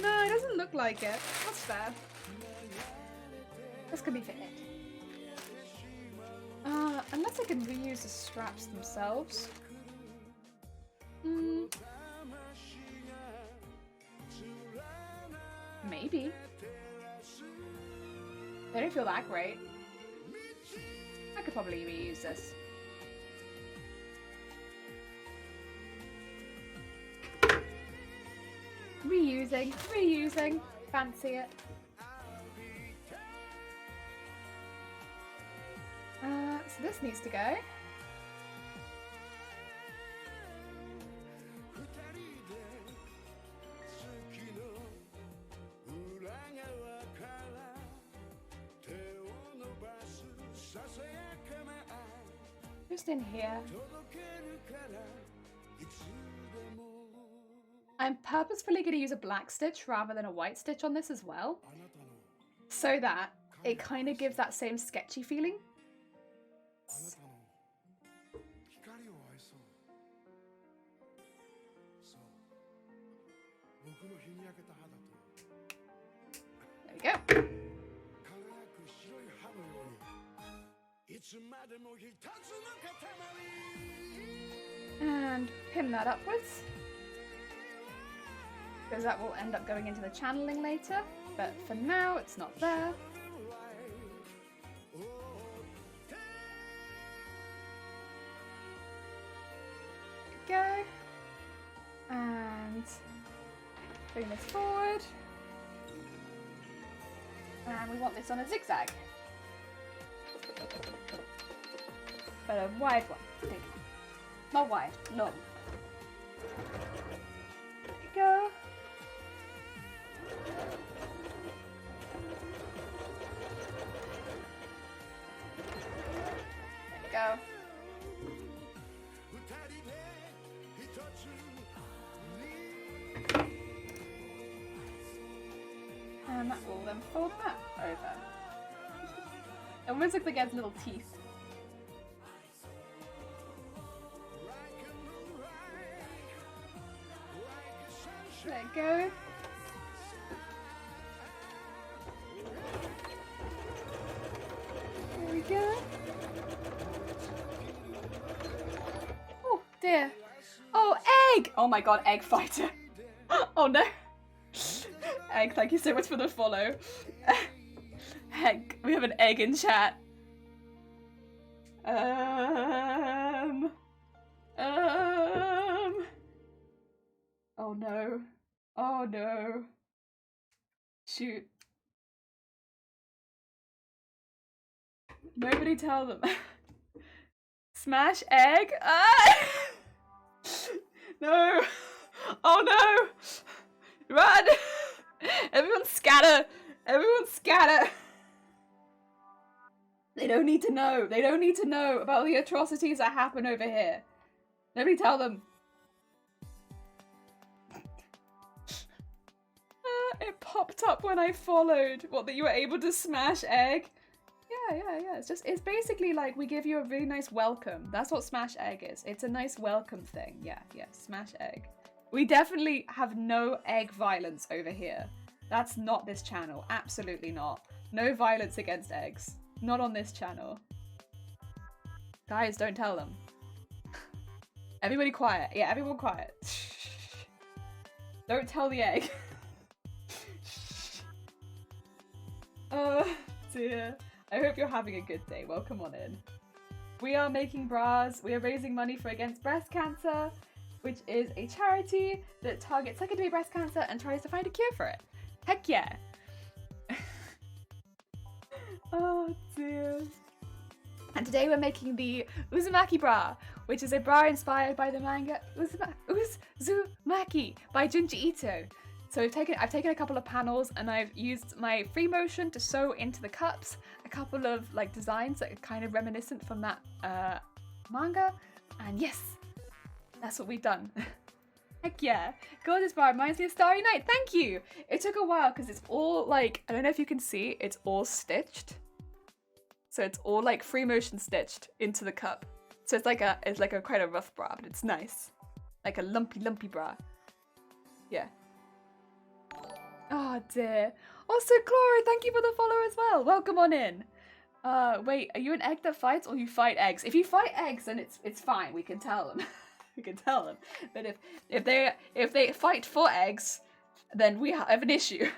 No, it doesn't look like it. That's fair. This could be for it. Unless I can reuse the straps themselves. Maybe. They don't feel that great. I could probably reuse this. Reusing. Fancy it. So this needs to go. Just in here. I'm purposefully going to use a black stitch rather than a white stitch on this as well, so that it kind of gives that same sketchy feeling. There we go. And pin that upwards, because that will end up going into the channeling later, but for now it's not there. There we go. And bring this forward. And we want this on a zigzag. But a wide one, big. Not wide, long. There we go. There we go. And that will then fold that over. It almost looks like it has little teeth. There you go. There we go. Oh dear. Oh, egg! Oh my god, egg fighter. Oh no. Egg, thank you so much for the follow. Egg, we have an egg in chat. Oh no. Oh no. Shoot. Nobody tell them. Smash egg? Ah! No. Oh no. Run. Everyone scatter. Everyone scatter. They don't need to know. They don't need to know about the atrocities that happen over here. Nobody tell them. It popped up when I followed. What, that you were able to smash egg? yeah. It's basically like we give you a really nice welcome. That's what smash egg is. It's a nice welcome thing. Yeah, smash egg. We definitely have no egg violence over here. That's not this channel. Absolutely not. No violence against eggs. Not on this channel. Guys, don't tell them. Everybody quiet. Yeah, everyone quiet. Don't tell the egg. Oh dear. I hope you're having a good day. Welcome on in. We are making bras. We are raising money for Against Breast Cancer, which is a charity that targets secondary breast cancer and tries to find a cure for it. Heck yeah. Oh dear. And today we're making the Uzumaki bra, which is a bra inspired by the manga Uzumaki by Junji Ito. So I've taken a couple of panels and I've used my freemotion to sew into the cups a couple of like designs that are kind of reminiscent from that manga. And yes, that's what we've done. Heck yeah. Gorgeous bra reminds me of Starry Night. Thank you. It took a while because it's all like, I don't know if you can see, it's all stitched. So it's all like free motion stitched into the cup. So it's like a quite a rough bra, but it's nice. Like a lumpy bra. Yeah. Oh dear. Also, Clara, thank you for the follow as well. Welcome on in. Wait, are you an egg that fights or you fight eggs? If you fight eggs, then it's fine. We can tell them. We can tell them. But if they fight for eggs, then we have an issue.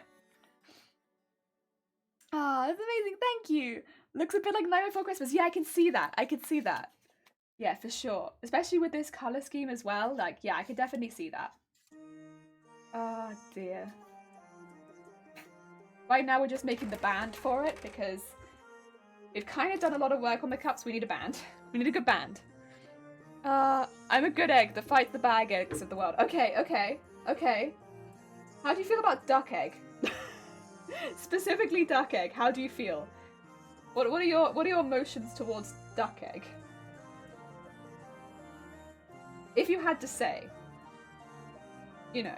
Ah, that's amazing. Thank you. Looks a bit like Night Before Christmas. Yeah, I can see that. I can see that. Yeah, for sure. Especially with this color scheme as well. Like, yeah, I could definitely see that. Oh dear. Right now we're just making the band for it because we've kind of done a lot of work on the cups. We need a band. We need a good band. I'm a good egg that fights the bad eggs of the world. Okay. How do you feel about duck egg? Specifically duck egg. How do you feel? What are your emotions towards duck egg? If you had to say, you know,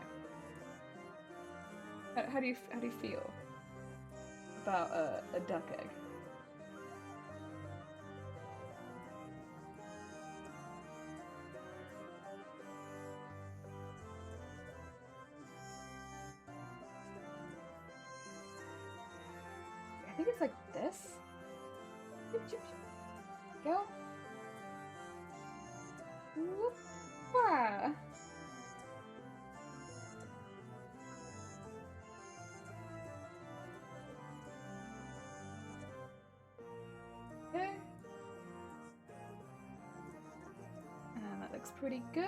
how do you feel about a duck egg? I think it's like this. Go. Whoop-ah. Okay. And that looks pretty good.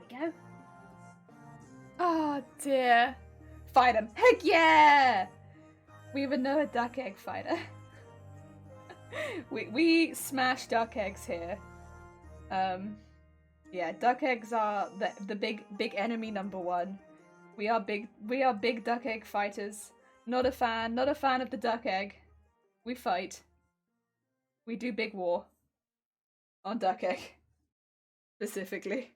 There we go. Oh dear. Fight him. Heck yeah! We even know a duck egg fighter. we smash duck eggs here. Yeah, duck eggs are the big enemy #1. We are big duck egg fighters. Not a fan of the duck egg. We fight. We do big war on duck egg specifically.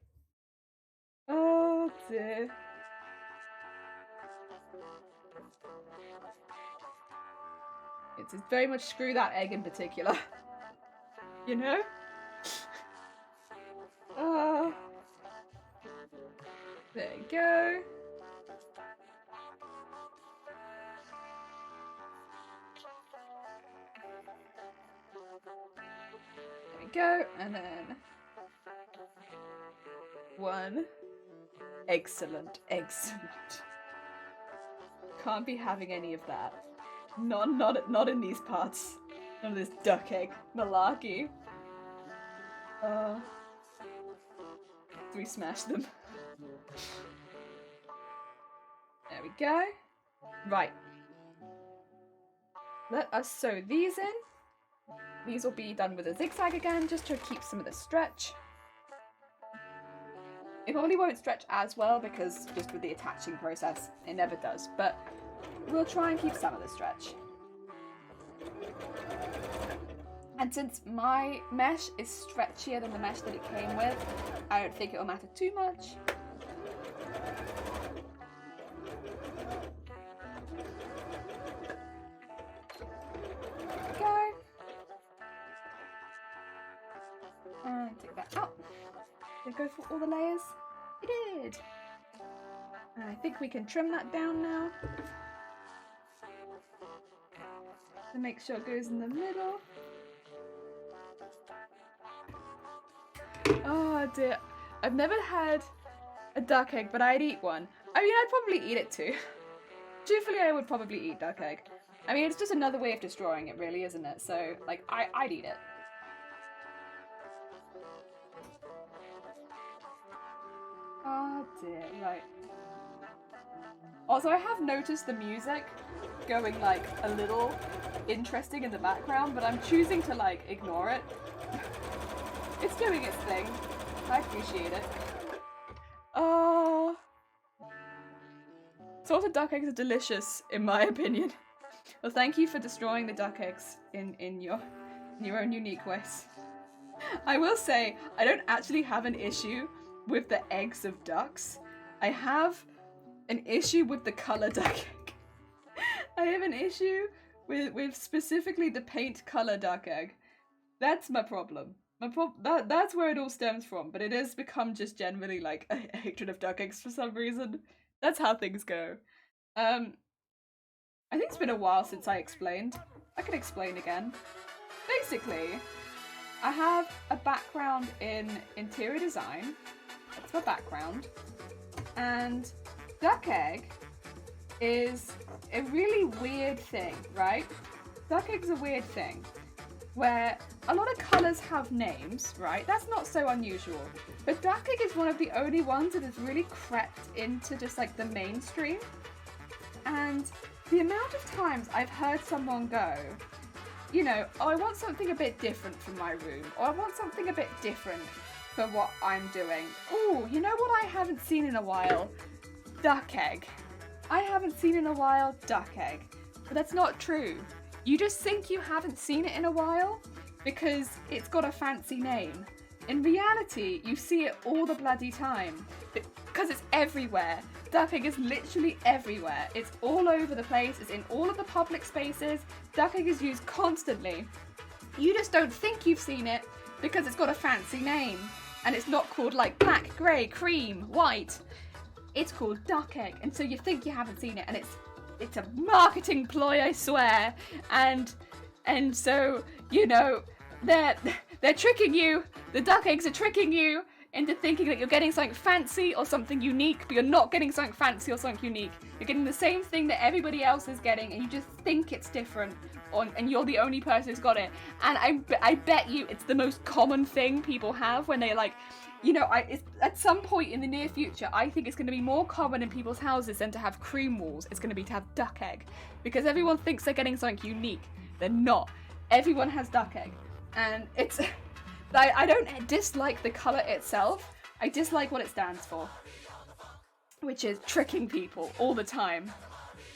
Oh dear. It's very much screw that egg in particular. You know? There you go. There we go, and then one. Excellent. Can't be having any of that. Not in these parts. None of this duck egg malarkey. We smash them. There we go. Right. Let us sew these in. These will be done with a zigzag again, just to keep some of the stretch. It probably won't stretch as well because just with the attaching process, it never does. But we'll try and keep some of the stretch. And since my mesh is stretchier than the mesh that it came with, I don't think it will matter too much. Did it go for all the layers? It did! And I think we can trim that down now. To make sure it goes in the middle. Oh dear. I've never had a duck egg, but I'd eat one. I mean, I'd probably eat it too. Truthfully, I would probably eat duck egg. I mean, it's just another way of destroying it, really, isn't it? So, like, I'd eat it. Oh dear, right. Also, I have noticed the music going, like, a little interesting in the background, but I'm choosing to, like, ignore it. It's doing its thing. I appreciate it. Oh. Salted duck eggs are delicious, in my opinion. Well, thank you for destroying the duck eggs in your own unique ways. I will say, I don't actually have an issue with the eggs of ducks. I have an issue with the color duck egg. I have an issue with specifically the paint color duck egg. That's my problem. That's where it all stems from, but it has become just generally like a hatred of duck eggs for some reason. That's how things go. I think it's been a while since I explained. I can explain again. Basically, I have a background in interior design. That's my background. And duck egg is a really weird thing, right? Duck egg's a weird thing where a lot of colours have names, right? That's not so unusual. But duck egg is one of the only ones that has really crept into just like the mainstream. And the amount of times I've heard someone go, you know, oh, I want something a bit different for my room, or I want something a bit different for what I'm doing. Oh, you know what I haven't seen in a while? Duck egg. I haven't seen in a while duck egg. But that's not true. You just think you haven't seen it in a while because it's got a fancy name. In reality, you see it all the bloody time because it's everywhere. Duck egg is literally everywhere. It's all over the place. It's in all of the public spaces. Duck egg is used constantly. You just don't think you've seen it because it's got a fancy name. And it's not called like black, grey, cream, white. It's called duck egg. And so you think you haven't seen it, and it's a marketing ploy, I swear. And so, you know, they're tricking you. The duck eggs are tricking you into thinking that you're getting something fancy or something unique, but you're not getting something fancy or something unique. You're getting the same thing that everybody else is getting, and you just think it's different, and you're the only person who's got it. And I bet you it's the most common thing people have when they like, you know, at some point in the near future, I think it's going to be more common in people's houses than to have cream walls. It's going to be to have duck egg, because everyone thinks they're getting something unique. They're not. Everyone has duck egg, and it's. I don't dislike the colour itself, I dislike what it stands for. Which is tricking people all the time.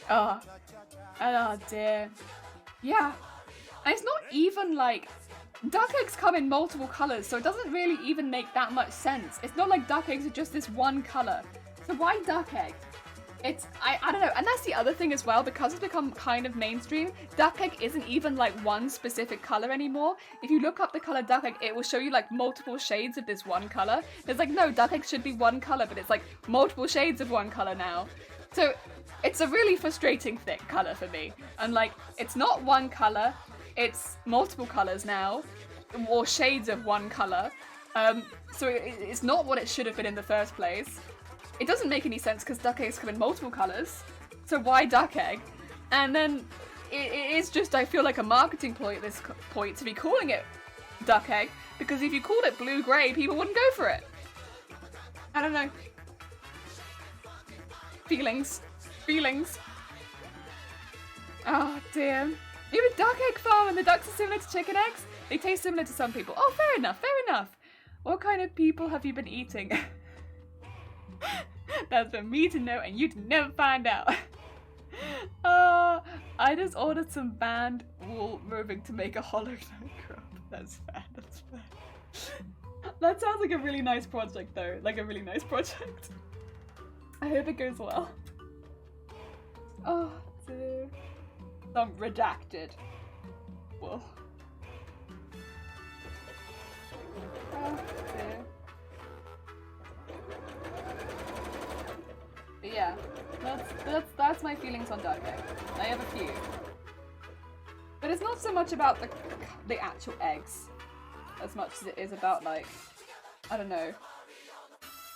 Oh dear. Yeah. And it's not even like... Duck eggs come in multiple colours, so it doesn't really even make that much sense. It's not like duck eggs are just this one colour. So why duck egg? It's, I don't know, and that's the other thing as well, because it's become kind of mainstream, duck egg isn't even like one specific colour anymore. If you look up the colour duck egg, it will show you like multiple shades of this one colour. It's like, no, duck egg should be one colour, but it's like multiple shades of one colour now. So it's a really frustrating colour for me. And like, it's not one colour, it's multiple colours now, or shades of one colour. So it's not what it should have been in the first place. It doesn't make any sense because duck eggs come in multiple colours, so why duck egg? And then it is just, I feel like a marketing ploy at this point to be calling it duck egg, because if you called it blue-grey, people wouldn't go for it. I don't know. Feelings. Oh dear. You have a duck egg farm and the ducks are similar to chicken eggs? They taste similar to some people. Oh, fair enough. What kind of people have you been eating? That's for me to know and you to never find out. I just ordered some band wool roving to make a hollow nightclub. That's fair. That sounds like a really nice project though. Like a really nice project. I hope it goes well. Oh dear. Some redacted wool. Oh dear. yeah, that's my feelings on duck egg. I have a few. But it's not so much about the actual eggs as much as it is about, like, I don't know,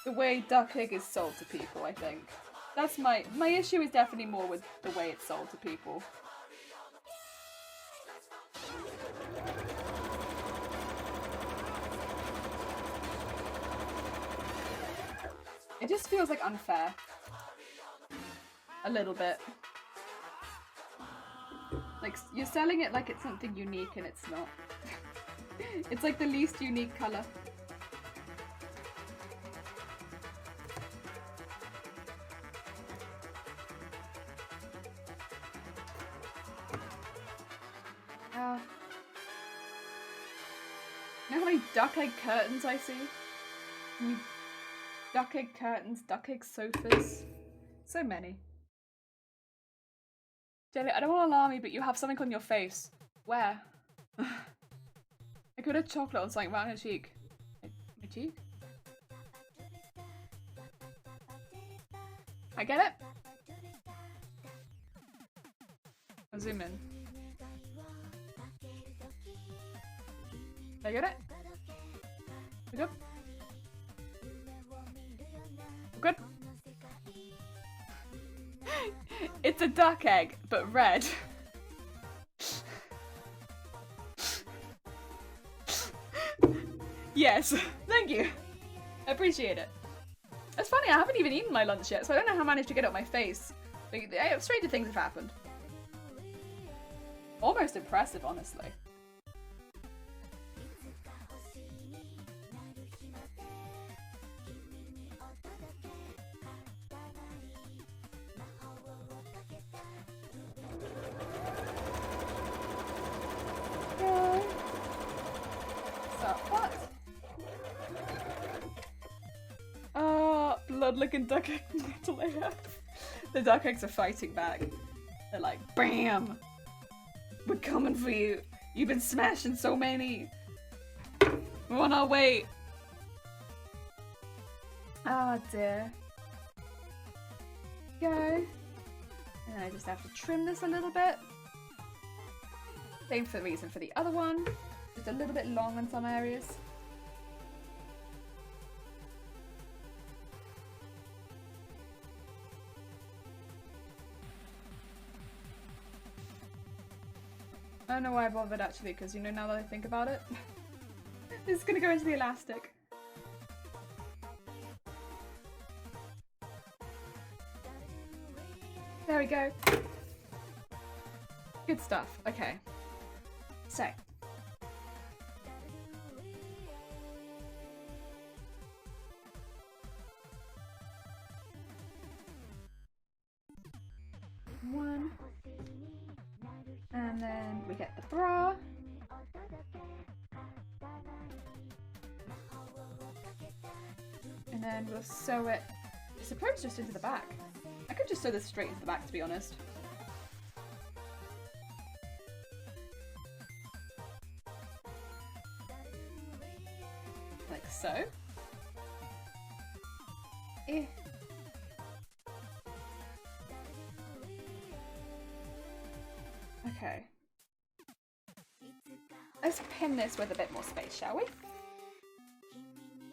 the way duck egg is sold to people, I think. That's my issue is definitely more with the way it's sold to people. It just feels like unfair. A little bit. Like, you're selling it like it's something unique and it's not. It's like the least unique color. You know how many duck egg curtains I see? Duck egg curtains, duck egg sofas. So many. Jelly, I don't want to alarm you, but you have something on your face. Where? I could have chocolate on something right on her cheek. My cheek? I get it? I'll zoom in. I get it? We good? We're good? It's a duck egg, but red. Yes, thank you. I appreciate it. It's funny, I haven't even eaten my lunch yet, so I don't know how I managed to get it on my face. Like, stranger things have happened. Almost impressive, honestly. Blood-looking duck egg layer. The duck eggs are fighting back. They're like, BAM! We're coming for you. You've been smashing so many. We're on our way. Oh dear. Go. And then I just have to trim this a little bit. Same for the reason for the other one. Just a little bit long in some areas. I don't know why I bothered actually, because you know, now that I think about it, this is gonna go into the elastic. There we go. Good stuff. Okay. So. One. And then we get the bra. And then we'll sew it, I suppose, just into the back. I could just sew this straight into the back, to be honest. Like so. Eh. Okay. Let's pin this with a bit more space, shall we?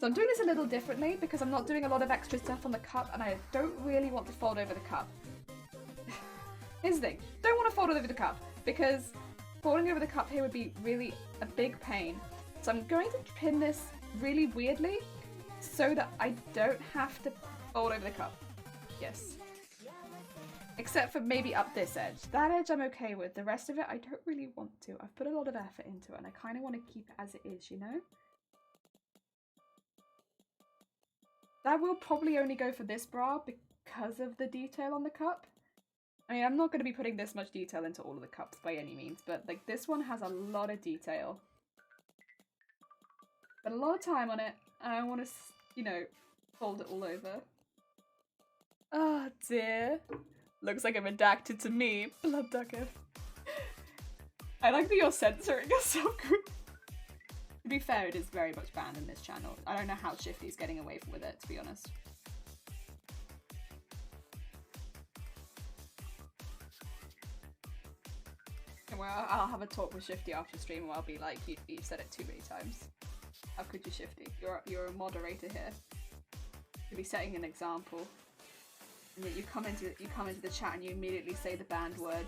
So I'm doing this a little differently because I'm not doing a lot of extra stuff on the cup and I don't really want to fold over the cup. Here's the thing, don't want to fold over the cup because folding over the cup here would be really a big pain. So I'm going to pin this really weirdly so that I don't have to fold over the cup. Yes. Except for maybe up this edge. That edge I'm okay with. The rest of it I don't really want to. I've put a lot of effort into it and I kind of want to keep it as it is, you know? That will probably only go for this bra because of the detail on the cup. I mean, I'm not going to be putting this much detail into all of the cups by any means, but like this one has a lot of detail. But a lot of time on it, and I want to, you know, fold it all over. Oh dear. Looks like a redacted to me, blood ducker. I like that you're censoring yourself. To be fair, it is very much banned in this channel. I don't know how Shifty's getting away with it, to be honest. Where I'll have a talk with Shifty after stream where I'll be like, you've said it too many times. How could you, Shifty? You're a moderator here. You'll be setting an example. And yet you come into the chat and you immediately say the banned word.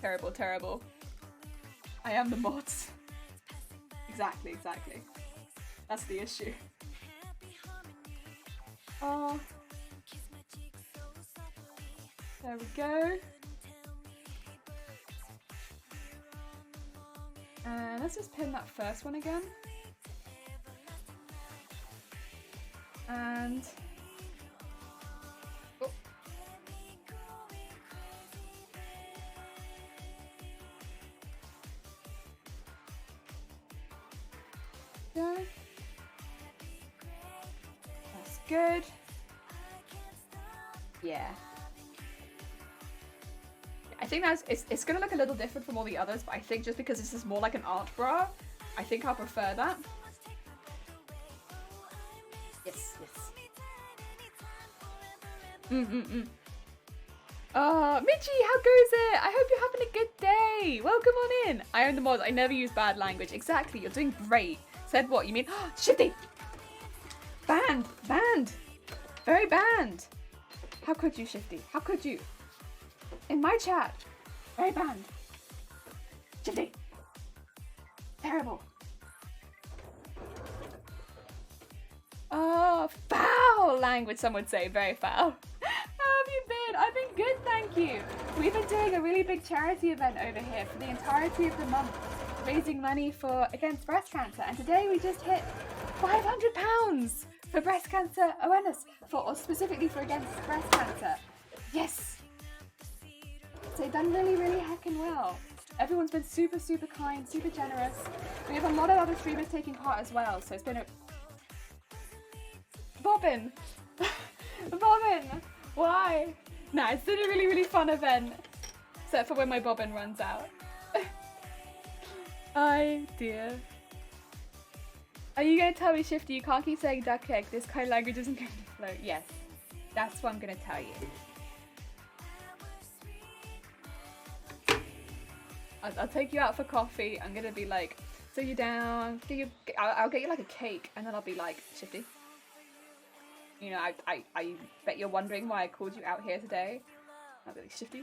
Terrible, terrible. I am the mods. Exactly. That's the issue. Oh. There we go. And let's just pin that first one again. And oh. Go. That's good. Yeah. I think it's gonna look a little different from all the others, but I think just because this is more like an art bra, I think I'll prefer that. Yes. Michi, how goes it? I hope you're having a good day. Welcome on in. I own the mods. I never use bad language. Exactly. You're doing great. Said what? You mean? Shifty. Banned. Very banned. How could you, Shifty? How could you? In my chat. Very banned. Shifty. Terrible. Oh, foul language, some would say. Very foul. How have you been? I've been good, thank you. We've been doing a really big charity event over here for the entirety of the month, raising money against breast cancer. And today we just hit £500 for breast cancer awareness, or specifically for against breast cancer. Yes. So they've done really, really heckin' well. Everyone's been super, super kind, super generous. We have a lot of other streamers taking part as well, so it's been a... Bobbin! Bobbin! Why? Nah, it's been a really, really fun event. Except for when my bobbin runs out. Oh dear. Are you going to tell me, Shifty, you can't keep saying duck egg, this kind of language isn't going to float? Yes. That's what I'm going to tell you. I'll take you out for coffee. I'm going to be like, so you're down. I'll get you like a cake, and then I'll be like, Shifty. You know, I bet you're wondering why I called you out here today. I'll be like, Shifty.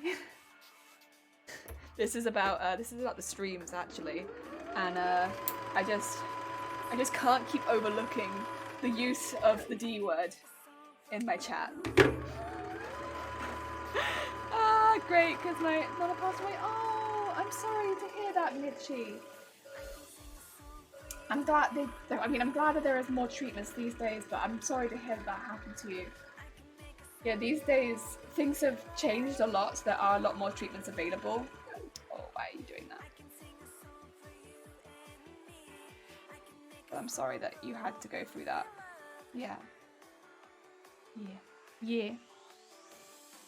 This is about the streams actually, and I just can't keep overlooking the use of the D word in my chat. Ah, great, because my mother passed away. Oh, I'm sorry to hear that, Michi. I'm glad I'm glad that there is more treatments these days, but I'm sorry to hear that happened to you. Yeah, these days things have changed a lot, so there are a lot more treatments available. Oh, why are you doing that? But I'm sorry that you had to go through that. Yeah.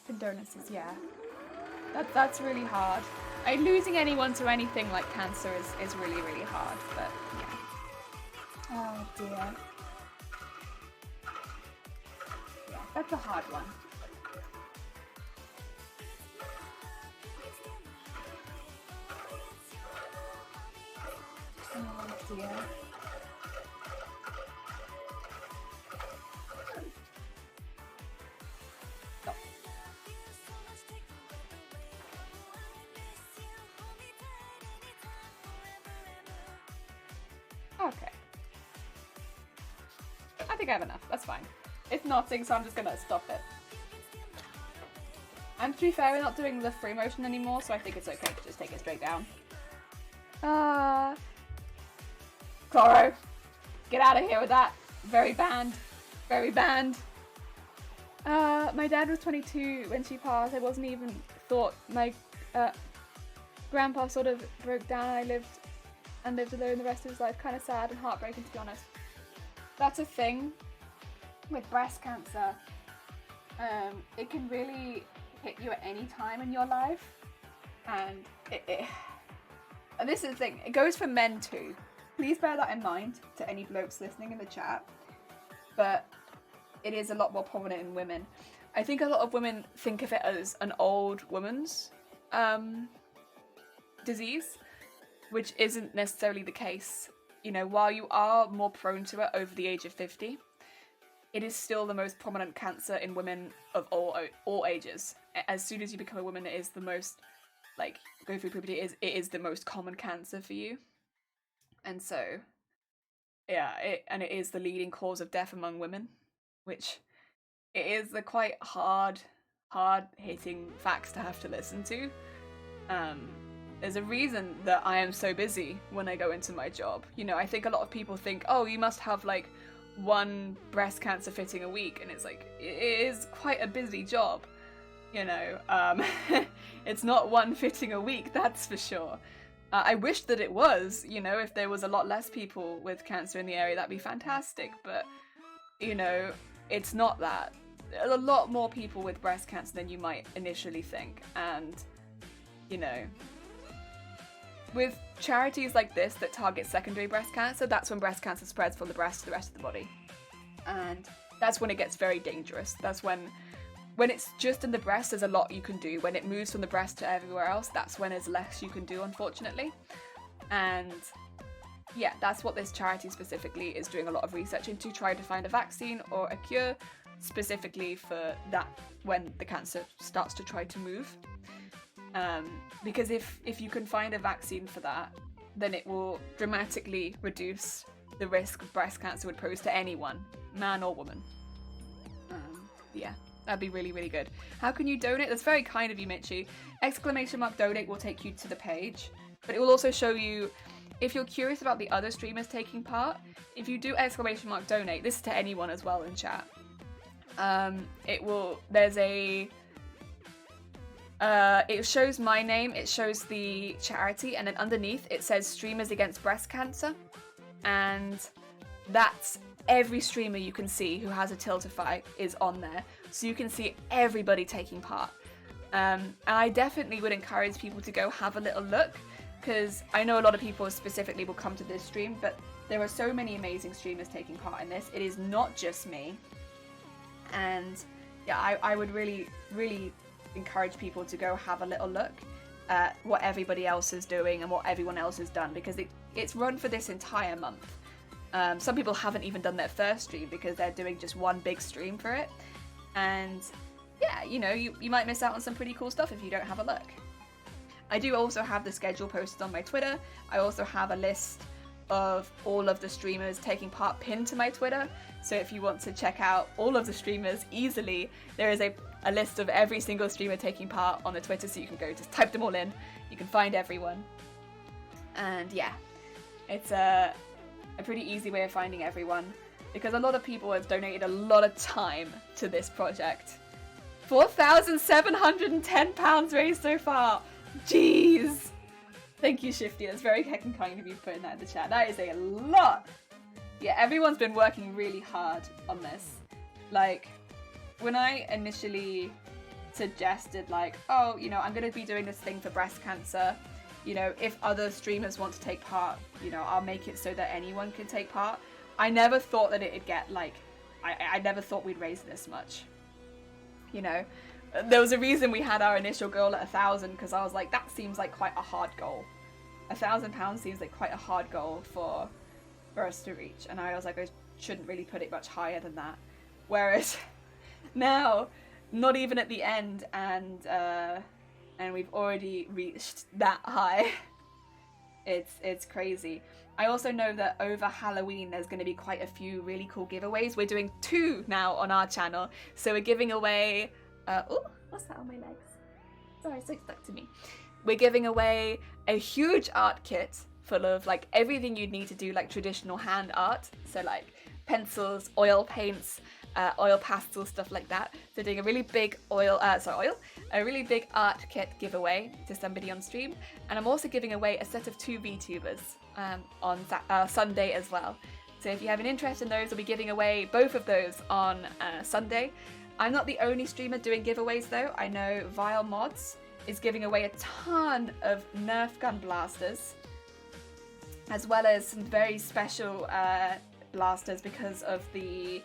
Condolences, yeah. That's really hard. Losing anyone to anything like cancer is really, really hard, but yeah. Oh dear. Yeah, that's a hard one. Oh dear. Stop. Okay. I think I have enough. That's fine. It's knotting, so I'm just gonna stop it. And to be fair, we're not doing the free motion anymore, so I think it's okay to just take it straight down. Cloro, get out of here with that. Very banned. Very banned. My dad was 22 when she passed. I wasn't even thought. My grandpa sort of broke down and lived alone the rest of his life. Kind of sad and heartbreaking, to be honest. That's a thing with breast cancer. It can really hit you at any time in your life, and and this is the thing, it goes for men too. Please bear that in mind to any blokes listening in the chat, but it is a lot more prominent in women. I think a lot of women think of it as an old woman's disease, which isn't necessarily the case. You know, while you are more prone to it over the age of 50, it is still the most prominent cancer in women of all ages. As soon as you become a woman, it is the most, like, going through puberty, it is the most common cancer for you. And so, yeah, it is the leading cause of death among women, which it is a quite hard-hitting facts to have to listen to. There's a reason that I am so busy when I go into my job. You know, I think a lot of people think, oh, you must have like one breast cancer fitting a week, and it's like, it is quite a busy job, you know. It's not one fitting a week, that's for sure. I wish that it was, you know, if there was a lot less people with cancer in the area, that'd be fantastic, but, you know, it's not that. There's a lot more people with breast cancer than you might initially think, and, you know, with charities like this that target secondary breast cancer, that's when breast cancer spreads from the breast to the rest of the body. And that's when it gets very dangerous. That's when it's just in the breast, there's a lot you can do. When it moves from the breast to everywhere else, that's when there's less you can do, unfortunately. And yeah, that's what this charity specifically is doing a lot of research into, trying to find a vaccine or a cure specifically for that, when the cancer starts to try to move. Because if you can find a vaccine for that, then it will dramatically reduce the risk of breast cancer would pose to anyone, man or woman. Yeah, that'd be really, really good. How can you donate? That's very kind of you, Mitchie. !donate will take you to the page, but it will also show you, if you're curious about the other streamers taking part, if you do !donate, this is to anyone as well in chat, there's a, it shows my name, it shows the charity, and then underneath it says Streamers Against Breast Cancer, and that's every streamer you can see who has a Tiltify is on there, so you can see everybody taking part. And I definitely would encourage people to go have a little look, because I know a lot of people specifically will come to this stream, but there are so many amazing streamers taking part in this. It is not just me, and yeah, I would really, really encourage people to go have a little look at what everybody else is doing and what everyone else has done, because it's run for this entire month. Some people haven't even done their first stream because they're doing just one big stream for it, and yeah, you know, you might miss out on some pretty cool stuff if you don't have a look. I do also have the schedule posted on my Twitter. I also have a list of all of the streamers taking part pinned to my Twitter, so if you want to check out all of the streamers easily, there is a list of every single streamer taking part on the Twitter, so you can go just type them all in, you can find everyone. And yeah, it's a pretty easy way of finding everyone, because a lot of people have donated a lot of time to this project. £4,710 raised so far. Jeez. Thank you, Shifty. That's very heckin' kind of you putting that in the chat. That is a lot. Yeah, everyone's been working really hard on this. Like, when I initially suggested, like, oh, you know, I'm going to be doing this thing for breast cancer, you know, if other streamers want to take part, you know, I'll make it so that anyone can take part. I never thought that it'd get, like, I never thought we'd raise this much. You know, there was a reason we had our initial goal at 1,000, because I was like, that seems like quite a hard goal. £1,000 seems like quite a hard goal for us to reach, and I was like, I shouldn't really put it much higher than that. Whereas now, not even at the end, and we've already reached that high. It's crazy. I also know that over Halloween there's going to be quite a few really cool giveaways. We're doing 2 now on our channel, so we're giving away oh, what's that on my legs? Sorry, it's so stuck to me. We're giving away a huge art kit full of like everything you'd need to do like traditional hand art, so like pencils, oil paints, oil pastels, stuff like that. So doing a really big a really big art kit giveaway to somebody on stream, and I'm also giving away a set of 2 VTubers on Sunday as well. So if you have an interest in those, I'll be giving away both of those on Sunday. I'm not the only streamer doing giveaways though. I know Vile Mods is giving away a ton of Nerf gun blasters, as well as some very special blasters because of the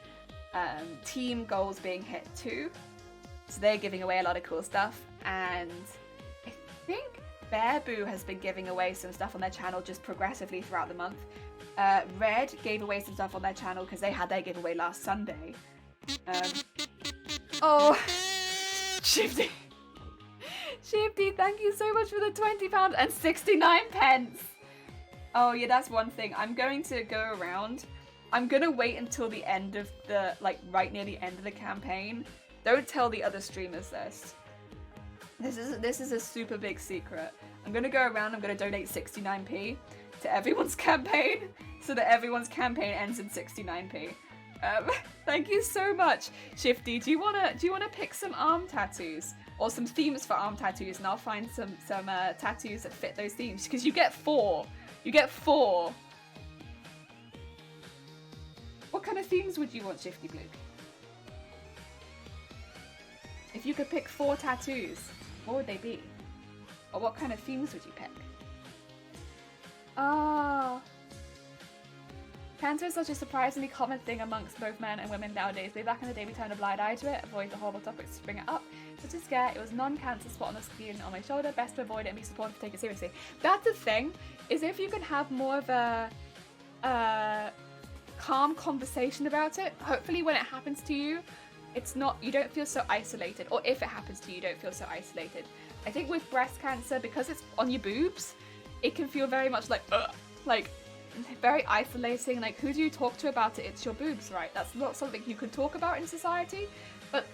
team goals being hit too. So they're giving away a lot of cool stuff, and I think Bear Boo has been giving away some stuff on their channel just progressively throughout the month. Red gave away some stuff on their channel because they had their giveaway last Sunday. Oh, Shifty. Shifty, thank you so much for the £20 and 69 pence. Oh yeah, that's one thing. I'm going to go around. I'm going to wait until the end of the, like right near the end of the campaign. Don't tell the other streamers this. This is a super big secret. I'm going to go around, I'm going to donate 69p to everyone's campaign so that everyone's campaign ends in 69p. Thank you so much, Shifty. Do you wanna pick some arm tattoos or some themes for arm tattoos, and I'll find some tattoos that fit those themes because you get 4. You get 4. What kind of themes would you want, Shifty Blue? If you could pick 4 tattoos, what would they be? Or what kind of themes would you pick? Ah. Cancer is such a surprisingly common thing amongst both men and women nowadays. Way back in the day we turned a blind eye to it, avoid the horrible topics to bring it up. Such a scare, it was non-cancer spot on the skin on my shoulder, best to avoid it and be supportive to take it seriously. That's the thing, is if you can have more of a calm conversation about it, hopefully when it happens to you, you don't feel so isolated, or if it happens to you, you don't feel so isolated. I think with breast cancer, because it's on your boobs, it can feel very much like, very isolating. Like, who do you talk to about it? It's your boobs, right? That's not something you can talk about in society. But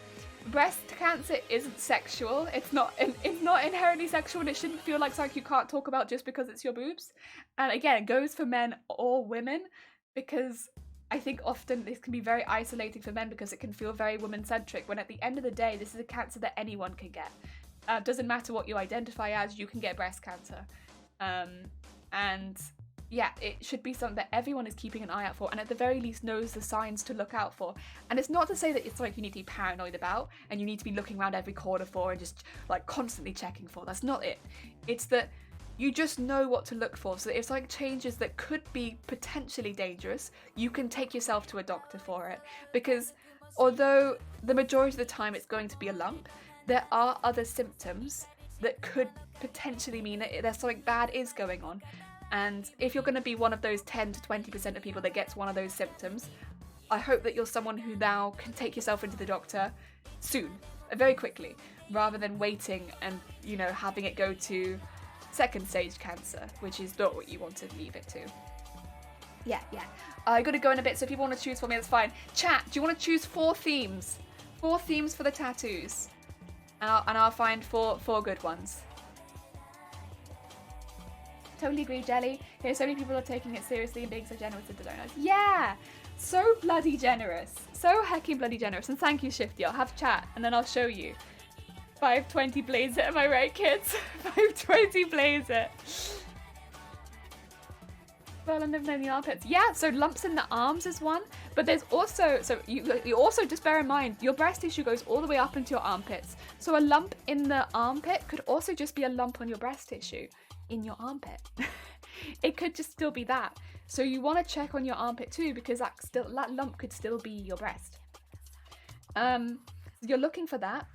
breast cancer isn't sexual. It's not inherently sexual, and it shouldn't feel like something you can't talk about just because it's your boobs. And again, it goes for men or women, because I think often this can be very isolating for men because it can feel very woman-centric, when at the end of the day, this is a cancer that anyone can get. Doesn't matter what you identify as, you can get breast cancer. And yeah, it should be something that everyone is keeping an eye out for, and at the very least knows the signs to look out for. And it's not to say that it's like you need to be paranoid about and you need to be looking around every corner for and just like constantly checking for. That's not it. It's that you just know what to look for, so that if something changes that could be potentially dangerous, you can take yourself to a doctor for it. Because although the majority of the time it's going to be a lump, there are other symptoms that could potentially mean that there's something bad is going on. And if you're going to be one of those 10 to 20% of people that gets one of those symptoms, I hope that you're someone who now can take yourself into the doctor soon, very quickly, rather than waiting and, you know, having it go to second stage cancer, which is not what you want to leave it to. Yeah. I gotta go in a bit, so if people want to choose for me, that's fine. Chat, do you want to choose 4 themes? 4 themes for the tattoos. And I'll find four good ones. Totally agree, Jelly. Here, so many people are taking it seriously and being so generous with the donuts. Yeah! So bloody generous. So hecking bloody generous. And thank you, Shifty. I'll have chat and then I'll show you. 520 blaze it, am I right, kids? 520 blaze it. Well, and living in the armpits. Yeah, so lumps in the arms is one, but there's also, so you also just bear in mind, your breast tissue goes all the way up into your armpits. So a lump in the armpit could also just be a lump on your breast tissue in your armpit. It could just still be that. So you want to check on your armpit too, because that lump could still be your breast. You're looking for that.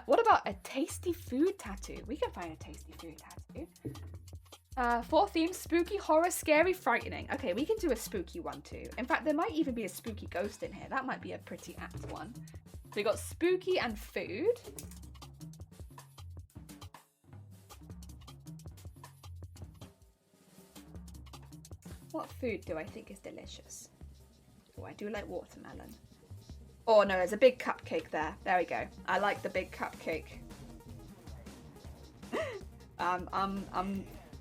What about a tasty food tattoo? We can find a tasty food tattoo. 4 themes: spooky, horror, scary, frightening. Okay, we can do a spooky one too. In fact, there might even be a spooky ghost in here. That might be a pretty apt one. So we got spooky and food. What food do I think is delicious? Oh, I do like watermelon. Oh no, there's a big cupcake there. There we go. I like the big cupcake.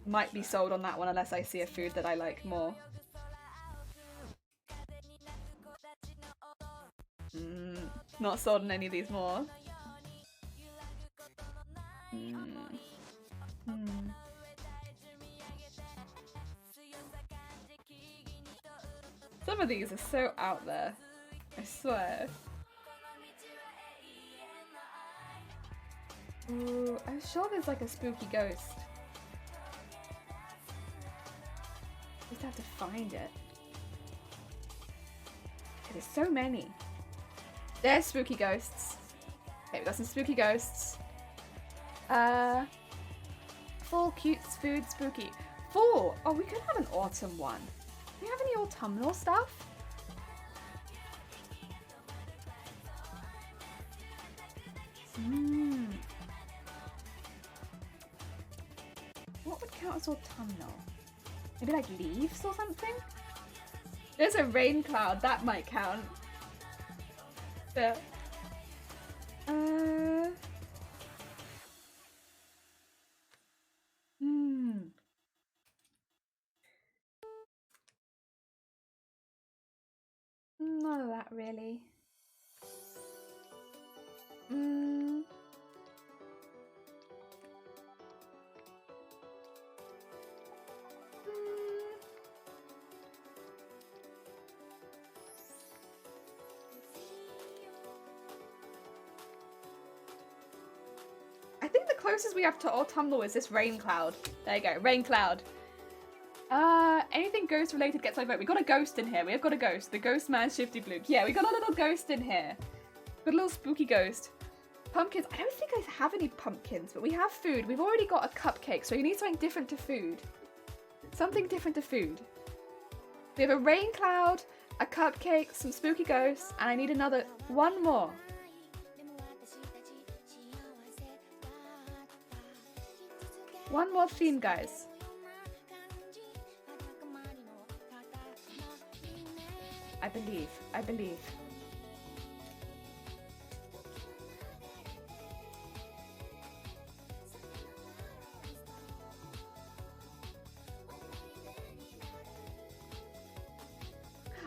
Might be sold on that one unless I see a food that I like more. Not sold on any of these more. Some of these are so out there, I swear. Ooh, I'm sure there's like a spooky ghost. Just have to find it. There's so many. There's spooky ghosts. Okay, we got some spooky ghosts. Full, cute, food, spooky. Full! Oh, we could have an autumn one. Do you have any autumnal stuff? What would count as autumnal? Maybe like leaves or something? There's a rain cloud, that might count. Yeah. None of that really. I think the closest we have to autumnal is this rain cloud. There you go, rain cloud. Anything ghost related gets my vote. We got a ghost in here. We have got a ghost. The ghost man, Shifty Blue. Yeah, we got a little ghost in here. Got a little spooky ghost. Pumpkins. I don't think I have any pumpkins, but we have food. We've already got a cupcake, so you need something different to food. Something different to food. We have a rain cloud, a cupcake, some spooky ghosts, and I need another one more. One more theme, guys. I believe. I believe.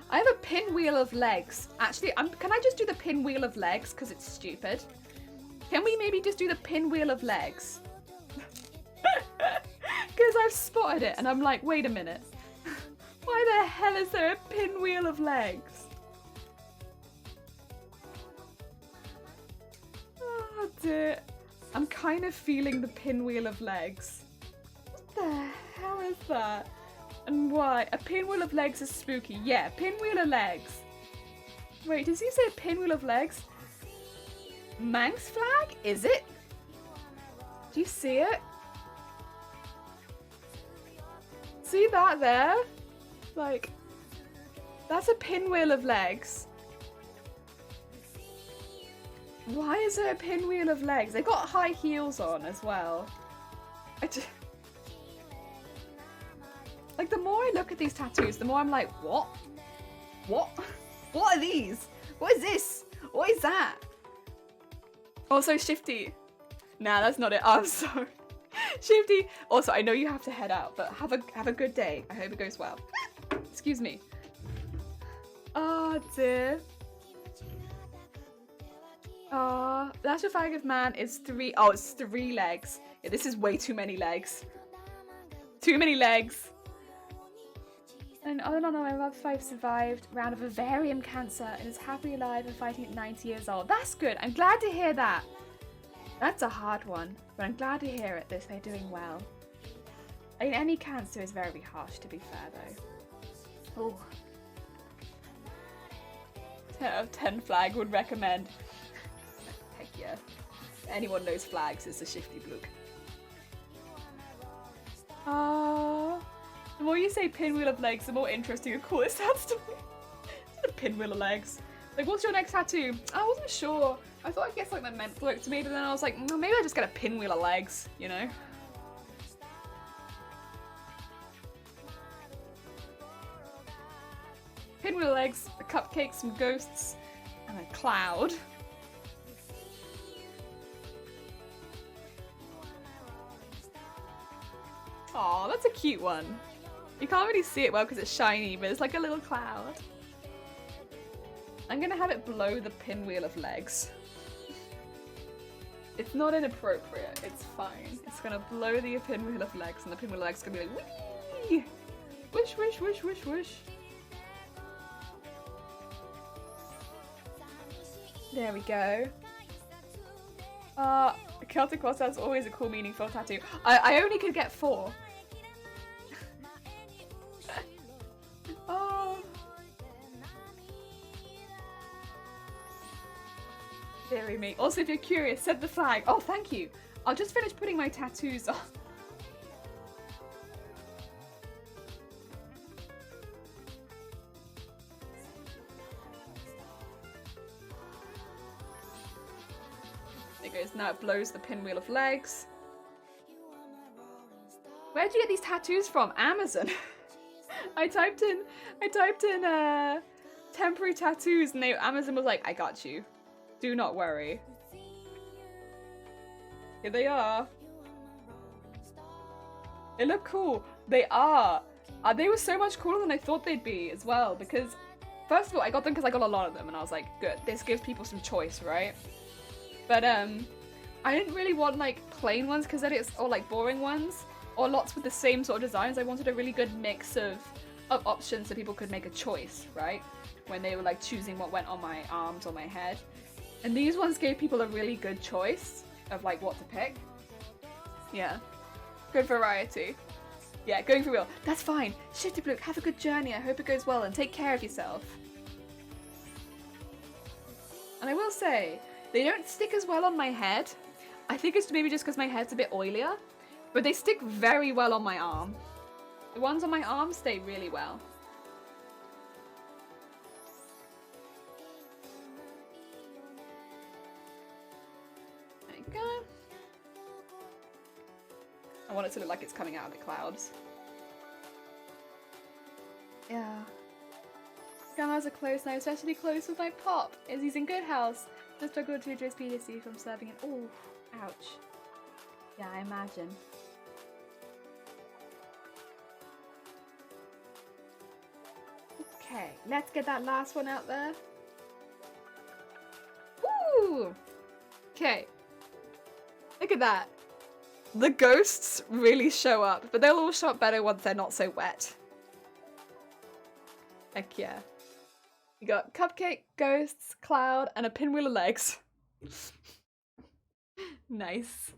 I have a pinwheel of legs. Actually, can I just do the pinwheel of legs? Because it's stupid. Can we maybe just do the pinwheel of legs? Because I've spotted it and I'm like, wait a minute. Why the hell is there a pinwheel of legs? Oh dear. I'm kind of feeling the pinwheel of legs. What the hell is that? And why? A pinwheel of legs is spooky. Yeah, pinwheel of legs. Wait, does he say pinwheel of legs? Manx flag? Is it? Do you see it? See that there? Like, that's a pinwheel of legs. Why is there a pinwheel of legs? They got high heels on as well. Like, the more I look at these tattoos, the more I'm like, what? What? What are these? What is this? What is that? Also, Shifty. Nah, that's not it. Oh, I'm sorry. Shifty. Also, I know you have to head out, but have a good day. I hope it goes well. Excuse me. Oh dear. Oh, the national flag of man is 3. Oh, it's 3 legs. Yeah, this is way too many legs. Too many legs. And oh no, my love 5 survived round of ovarian cancer and is happily alive and fighting at 90 years old. That's good. I'm glad to hear that. That's a hard one, but I'm glad to hear it. They're doing well. I mean, any cancer is very harsh, to be fair, though. Oh. 10 out of 10 flag would recommend. Heck yeah. If anyone knows flags, it's a Shifty Blook. The more you say pinwheel of legs, the more interesting and cool it sounds to me. It's a pinwheel of legs. Like, what's your next tattoo? I wasn't sure. I thought I'd guess like that meant work to me, but then I was like, maybe I just get a pinwheel of legs, you know? Pinwheel of legs, a cupcake, some ghosts, and a cloud. Aw, that's a cute one. You can't really see it well because it's shiny, but it's like a little cloud. I'm gonna have it below the pinwheel of legs. It's not inappropriate, it's fine. It's gonna blow the pinwheel of legs and the pinwheel of legs is gonna be like, whee! Wish, wish, wish, wish, wish. There we go. Celtic Cross has always a cool, meaningful tattoo. I only could get 4. Oh. Deary me. Also, if you're curious, send the flag. Oh, thank you. I'll just finish putting my tattoos on. it goes. Now it blows the pinwheel of legs. Where'd you get these tattoos from? Amazon. I typed in temporary tattoos and Amazon was like, I got you. Do not worry. Here they are. They look cool. They are. They were so much cooler than I thought they'd be as well, because first of all, I got them because I got a lot of them and I was like, good, this gives people some choice, right? But I didn't really want like plain ones because then it's, or like boring ones, or lots with the same sort of designs. I wanted a really good mix of options so people could make a choice, right? When they were like choosing what went on my arms or my head. And these ones gave people a really good choice of like what to pick. Yeah. Good variety. Yeah, going for real. That's fine. Shifty Blue, have a good journey. I hope it goes well and take care of yourself. And I will say, they don't stick as well on my head. I think it's maybe just because my head's a bit oilier. But they stick very well on my arm. The ones on my arm stay really well. There you go. I want it to look like it's coming out of the clouds. Yeah. Grandmas are close now, especially close with my pop. He's in good health. Just struggled to address PTSD from serving it. Oh, ouch. Yeah, I imagine. Okay, let's get that last one out there. Woo! Okay. Look at that. The ghosts really show up, but they'll all show up better once they're not so wet. Heck yeah. You got Cupcake, Ghosts, Cloud, and a pinwheel of legs. Nice.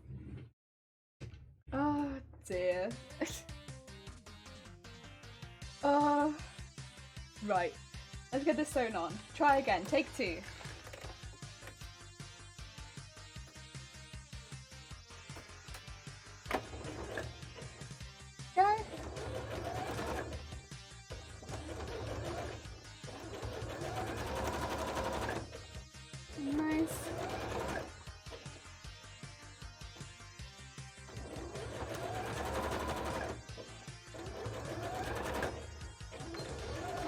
Oh dear. Right. Let's get this sewn on. Try again. Take 2. Go. Nice.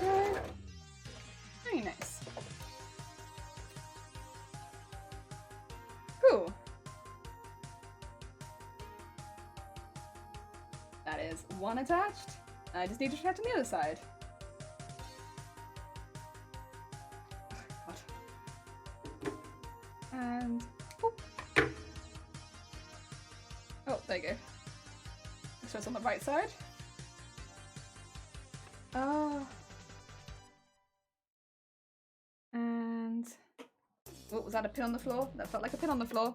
Good. Very nice. Cool. That is one attached. I just need to attach on the other side. Oh, God. And oh, there you go. So it's on the right side. Oh. And oh, was that a pin on the floor? That felt like a pin on the floor.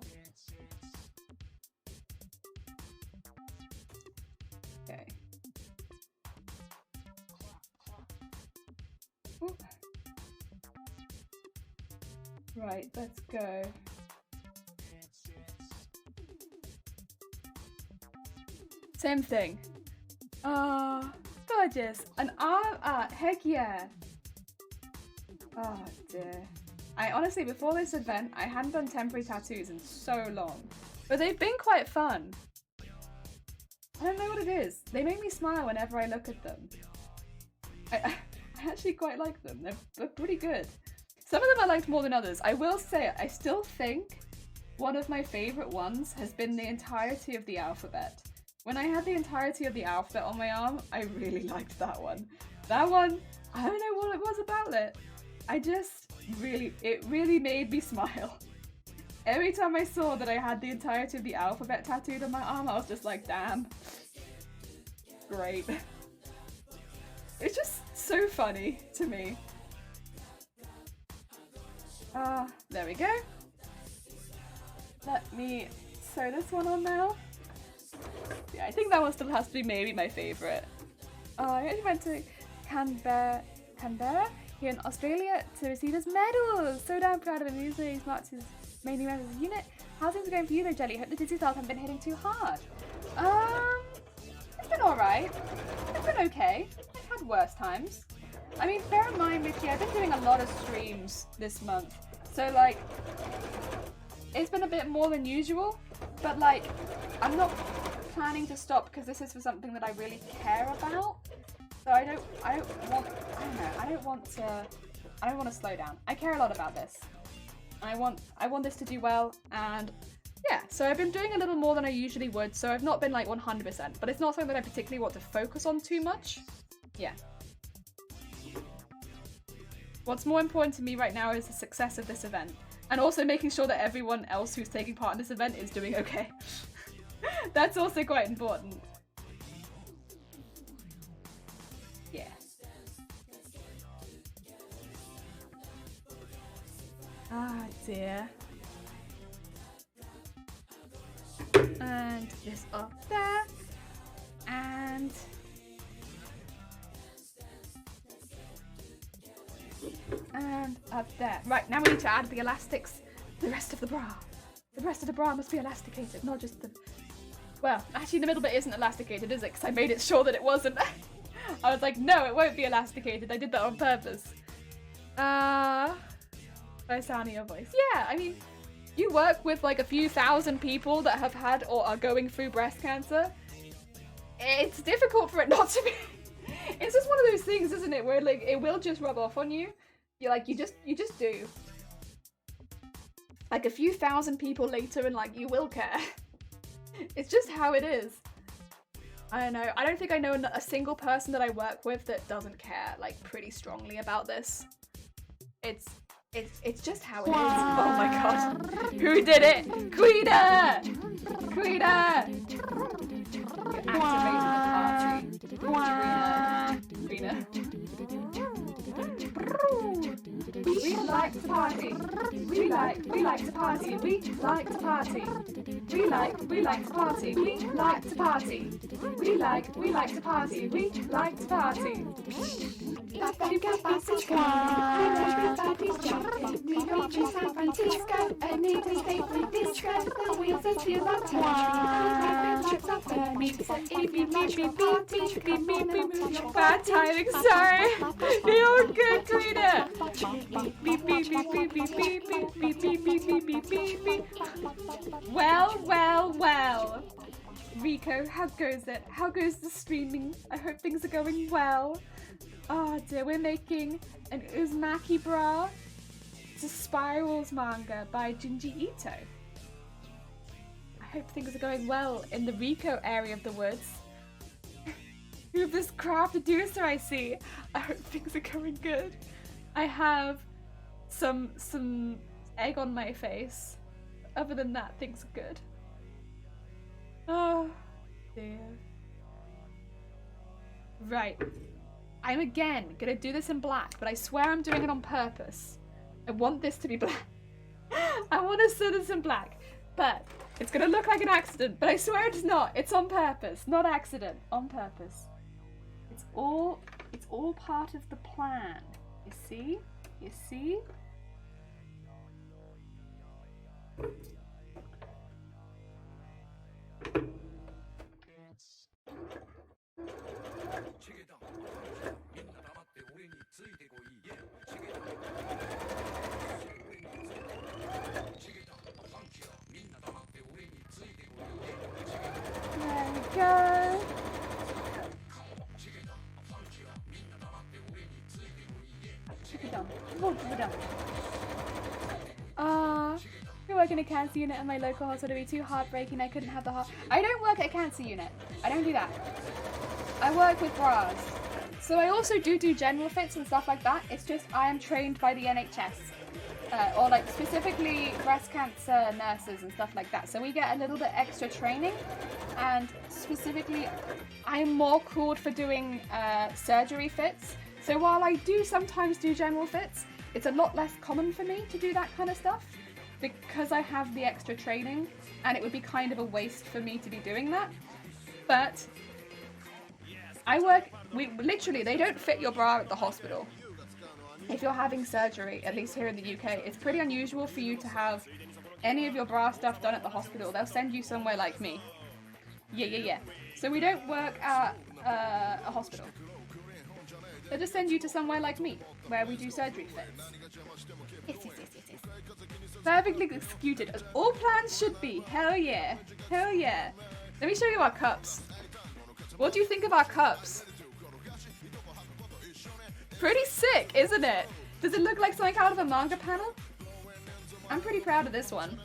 Okay. Ooh. Right, let's go. Same thing. Oh, gorgeous. An arm art, heck yeah. Oh dear. I honestly, before this event, I hadn't done temporary tattoos in so long. But they've been quite fun. I don't know what it is. They make me smile whenever I look at them. I actually quite like them. They're pretty good. Some of them I liked more than others. I will say, I still think one of my favourite ones has been the entirety of the alphabet. When I had the entirety of the alphabet on my arm, I really liked that one. That one, I don't know what it was about it. It really made me smile. Every time I saw that I had the entirety of the alphabet tattooed on my arm, I was just like, damn. Great. It's just so funny to me. There we go. Let me sew this one on now. Yeah, I think that one still has to be maybe my favourite. I actually went to Canberra here in Australia to receive his medals. So damn proud of him. Usually he's marked his main new members of the unit. How's things going for you though, Jelly? Hope the dizzy spells haven't been hitting too hard. It's been alright. It's been okay. I've had worse times. I mean, bear in mind, Richie, I've been doing a lot of streams this month. So like, it's been a bit more than usual, but like, I'm not planning to stop because this is for something that I really care about. So I don't want to slow down. I care a lot about this. I want this to do well, and yeah, so I've been doing a little more than I usually would, so I've not been like 100%, but it's not something that I particularly want to focus on too much. Yeah. What's more important to me right now is the success of this event, and also making sure that everyone else who's taking part in this event is doing okay. That's also quite important. Yeah. Ah, dear. And this up there. And up there. Right, now we need to add the elastics to the rest of the bra. The rest of the bra must be elasticated, not just the... Well, actually the middle bit isn't elasticated, is it? Because I made it sure that it wasn't. I was like, no, it won't be elasticated. I did that on purpose. By sound of your voice. Yeah, I mean, you work with like a few thousand people that have had or are going through breast cancer. It's difficult for it not to be. It's just one of those things, isn't it? Where like it will just rub off on you. You're like, you just do. Like a few thousand people later and like you will care. It's just how it is. I don't know. I don't think I know a single person that I work with that doesn't care like pretty strongly about this. It's just how it is. Oh my god. Who did it? Quita! Quita! You activated the party. Rena. We like to party. We like to party. We like to party. We like to party. We like to party. We like to party. We like to party. San Francisco, a new state disco. The wheels are to the top. Bad timing, sorry. You're good, Rita. Well. Rico, how goes it? How goes the streaming? I hope things are going well. Oh dear, we're making an Uzumaki bra. It's a Spirals manga by Junji Ito. I hope things are going well in the Rico area of the woods. You have this craft producer I see. I hope things are going good. I have some egg on my face. Other than that, things are good. Oh dear. Right. I'm again gonna do this in black, but I swear I'm doing it on purpose. I want this to be black. I want to sew this in black, but it's gonna look like an accident, but I swear it's not. It's on purpose, not accident, on purpose. It's all part of the plan. You see? You see? There we go. I work in a cancer unit at my local hospital. It'd be too heartbreaking. I couldn't have the heart. I don't work at a cancer unit. I don't do that. I work with bras. So I also do general fits and stuff like that. It's just I am trained by the NHS. Or like specifically breast cancer nurses and stuff like that. So we get a little bit extra training. And specifically, I'm more called for doing surgery fits. So while I do sometimes do general fits, it's a lot less common for me to do that kind of stuff because I have the extra training, and it would be kind of a waste for me to be doing that. But they don't fit your bra at the hospital. If you're having surgery, at least here in the UK, it's pretty unusual for you to have any of your bra stuff done at the hospital. They'll send you somewhere like me. Yeah. So we don't work at a hospital. They'll just send you to somewhere like me, where we do surgery fits. Yes. Perfectly executed, as all plans should be. Hell yeah. Hell yeah. Let me show you our cups. What do you think of our cups? Pretty sick, isn't it? Does it look like something out of a manga panel? I'm pretty proud of this one.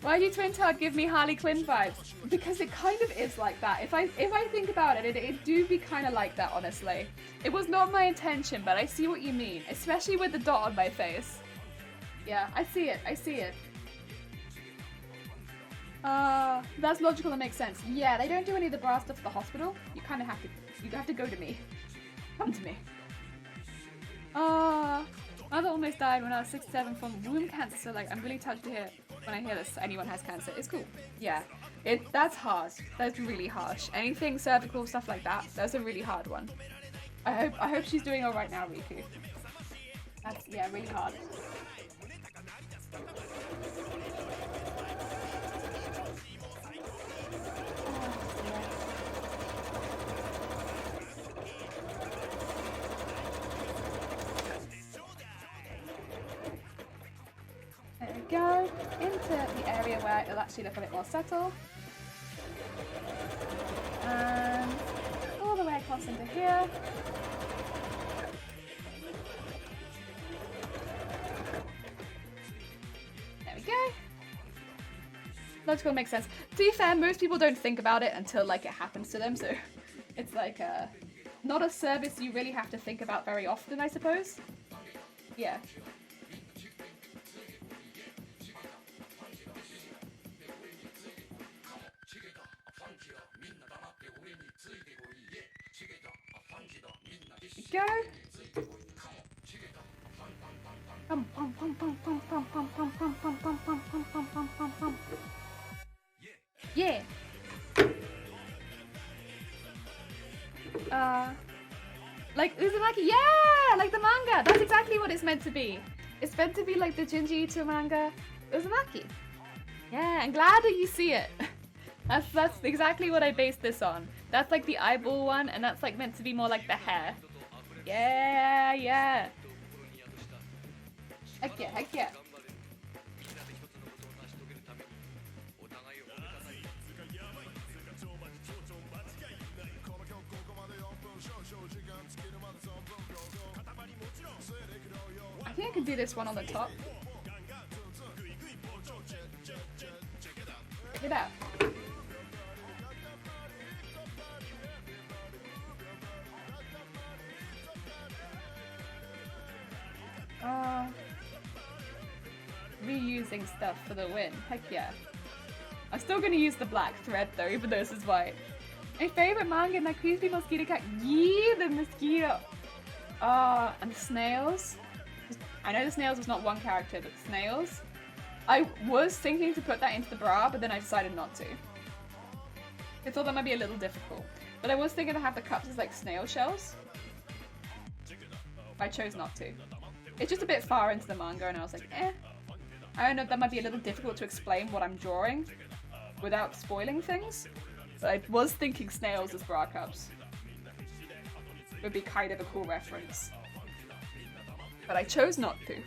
Why do Twin Todd give me Harley Quinn vibes? Because it kind of is like that. If I think about it, it do be kind of like that, honestly. It was not my intention, but I see what you mean. Especially with the dot on my face. Yeah, I see it. I see it. That's logical and makes sense. Yeah, they don't do any of the bra stuff at the hospital. You kind of have to. You have to go to me. Come to me. Mother almost died when I was 6-7 from womb cancer, so like I'm really touched to hear when I hear this anyone has cancer. It's cool. Yeah. That's harsh. That's really harsh. Anything cervical stuff like that, that's a really hard one. I hope she's doing alright now, Riku. That's really hard. There we go, into the area where it'll actually look a bit more subtle. And all the way across into here. There we go. Logical makes sense. To be fair, most people don't think about it until like it happens to them, so it's like not a service you really have to think about very often, I suppose. Yeah. Go. Pum pum pum pum pum pum pum pum pum pum pum pum pum pum pum pum pum. Yeah. Like Uzumaki, yeah, like the manga. That's exactly what it's meant to be. It's meant to be like the Junji Ito manga, Uzumaki. Yeah, I'm glad that you see it. That's exactly what I based this on. That's like the eyeball one, and that's like meant to be more like the hair. Yeah, yeah. Heck yeah, heck yeah. I think I can do this one on the top. Check it out. Reusing stuff for the win. Heck yeah. I'm still gonna use the black thread though, even though this is white. My favorite manga, that creepy mosquito cat. Yeah, the mosquito. And snails. I know the snails was not one character, but snails. I was thinking to put that into the bra, but then I decided not to. I thought that might be a little difficult. But I was thinking to have the cups as like snail shells. I chose not to. It's just a bit far into the manga and I was like, eh. I don't know if that might be a little difficult to explain what I'm drawing without spoiling things. But I was thinking snails as bra cups. Would be kind of a cool reference. But I chose not to.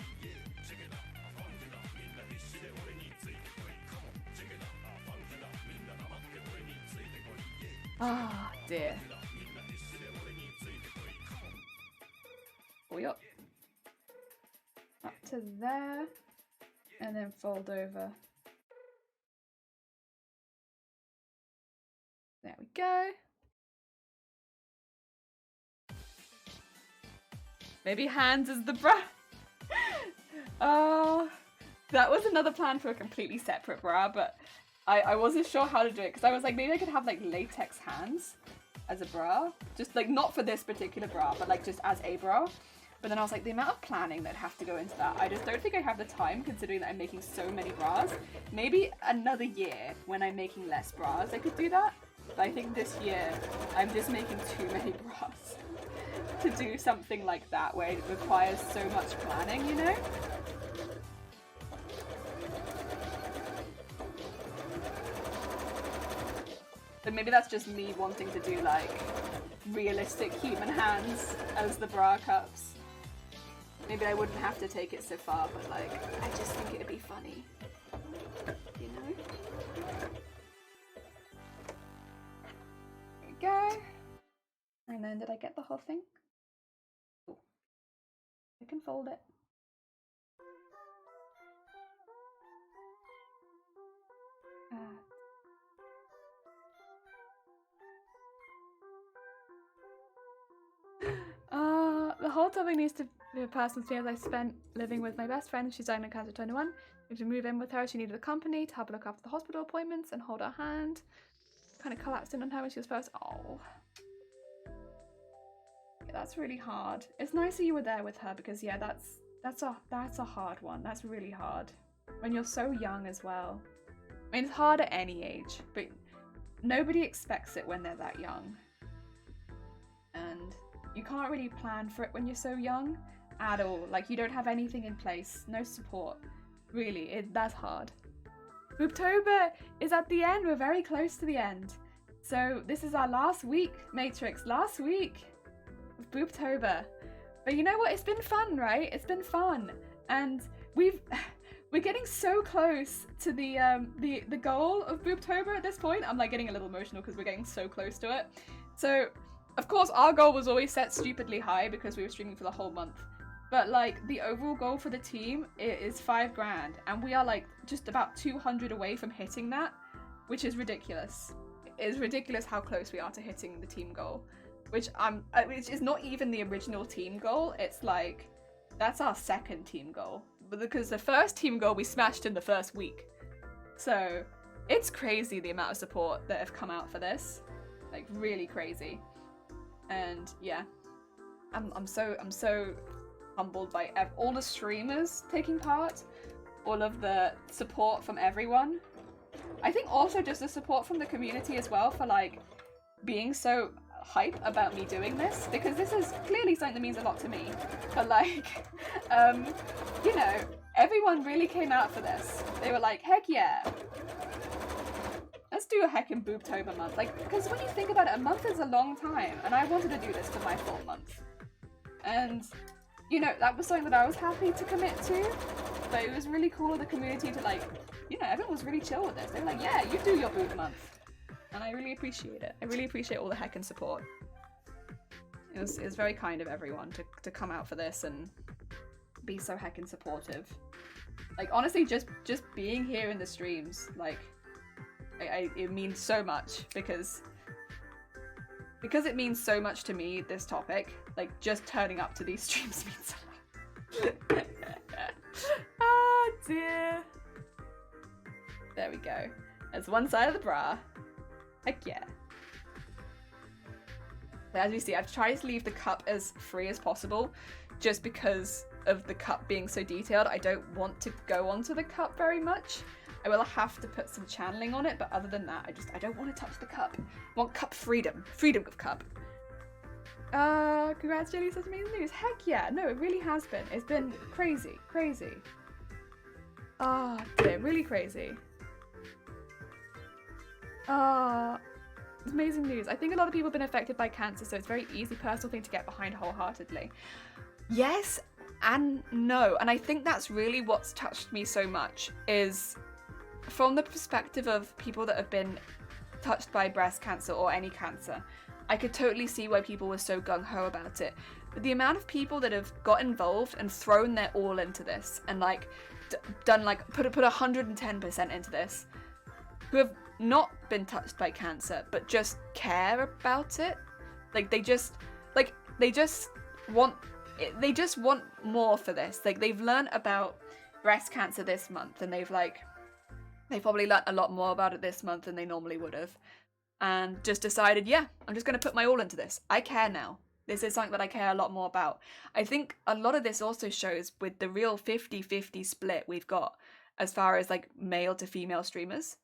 Ah, dear. Oh, yup. Up to there. And then fold over. There we go. Maybe hands is the bra. That was another plan for a completely separate bra, but I wasn't sure how to do it because I was like, maybe I could have like latex hands as a bra. Just like not for this particular bra, but like just as a bra. But then I was like, the amount of planning that have to go into that, I just don't think I have the time considering that I'm making so many bras. Maybe another year when I'm making less bras, I could do that. But I think this year, I'm just making too many bras to do something like that where it requires so much planning, you know? But maybe that's just me wanting to do like realistic human hands as the bra cups. maybe I wouldn't have to take it so far, but like, I just think it'd be funny, you know? There we go. And then did I get the whole thing? Ooh. I can fold it. The whole topic needs to be a personal experience. I spent living with my best friend. She's diagnosed with cancer at 21. To move in with her, she needed a company to help her look after the hospital appointments and hold her hand. Kind of collapsed in on her when she was first. Oh, yeah, that's really hard. It's nice that you were there with her because yeah, that's a hard one. That's really hard when you're so young as well. I mean, it's hard at any age, but nobody expects it when they're that young. And you can't really plan for it when you're so young at all. Like, you don't have anything in place, no support. Really, that's hard. Boobtober is at the end. We're very close to the end. So this is our last week, Matrix, last week of Boobtober. But you know what? It's been fun, right? It's been fun. And we're getting so close to the goal of Boobtober at this point. I'm like getting a little emotional because we're getting so close to it. So of course, our goal was always set stupidly high because we were streaming for the whole month. But like the overall goal for the team is $5 grand, and we are like just about 200 away from hitting that, which is ridiculous. It is ridiculous how close we are to hitting the team goal, which is not even the original team goal. It's like that's our second team goal, but because the first team goal we smashed in the first week. So it's crazy the amount of support that have come out for this, like really crazy. And yeah, I'm so humbled by all the streamers taking part, all of the support from everyone. I think also just the support from the community as well for like being so hype about me doing this, because this is clearly something that means a lot to me. But like, you know, everyone really came out for this. They were like, heck yeah. Let's do a heckin' Boobtober month. Like, because when you think about it, a month is a long time, and I wanted to do this for my full month. And, you know, that was something that I was happy to commit to, but it was really cool of the community to like, you know, everyone was really chill with this. They were like, yeah, you do your boob month. And I really appreciate it. I really appreciate all the heckin' support. It was very kind of everyone to come out for this and be so heckin' supportive. Like, honestly, just being here in the streams, like, it means so much because it means so much to me, this topic. Like, just turning up to these streams means a lot. Ah, dear. There we go. That's one side of the bra. Heck yeah. But as you see, I've tried to leave the cup as free as possible just because of the cup being so detailed. I don't want to go onto the cup very much. I will have to put some channeling on it, but other than that, I don't want to touch the cup. I want cup freedom. Freedom of cup. Congrats, Jenny, such amazing news. Heck yeah. No, it really has been. It's been crazy. Crazy. Ah, dear, really crazy. It's amazing news. I think a lot of people have been affected by cancer, so it's a very easy personal thing to get behind wholeheartedly. Yes and no. And I think that's really what's touched me so much, is from the perspective of people that have been touched by breast cancer or any cancer. I could totally see why people were so gung-ho about it. But the amount of people that have got involved and thrown their all into this and like done like put 110% into this, who have not been touched by cancer but just care about it, like they just want more for this. Like, they've learned about breast cancer this month, and they've probably learned a lot more about it this month than they normally would have, and just decided, yeah, I'm just going to put my all into this. I care now. This is something that I care a lot more about. I think a lot of this also shows with the real 50-50 split we've got as far as like male to female streamers,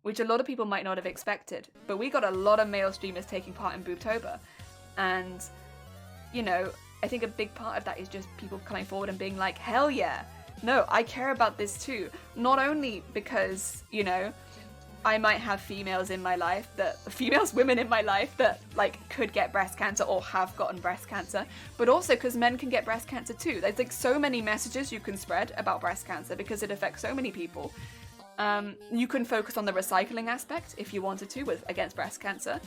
which a lot of people might not have expected. But we got a lot of male streamers taking part in Boobtober, and you know, I think a big part of that is just people coming forward and being like, hell yeah, no, I care about this too. Not only because, you know, I might have women in my life that like could get breast cancer or have gotten breast cancer, but also because men can get breast cancer too. There's like so many messages you can spread about breast cancer because it affects so many people. You can focus on the recycling aspect if you wanted to against breast cancer.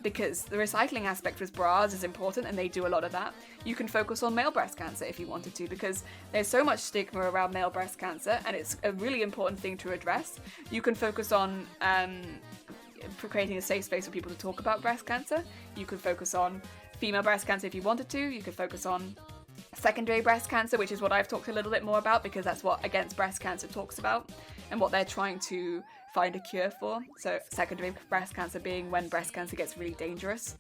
Because the recycling aspect with bras is important and they do a lot of that. You can focus on male breast cancer if you wanted to, because there's so much stigma around male breast cancer and it's a really important thing to address. You can focus on for creating a safe space for people to talk about breast cancer. You could focus on female breast cancer if you wanted to. You could focus on secondary breast cancer, which is what I've talked a little bit more about because that's what Against Breast Cancer talks about and what they're trying to find a cure for. So secondary breast cancer being when breast cancer gets really dangerous.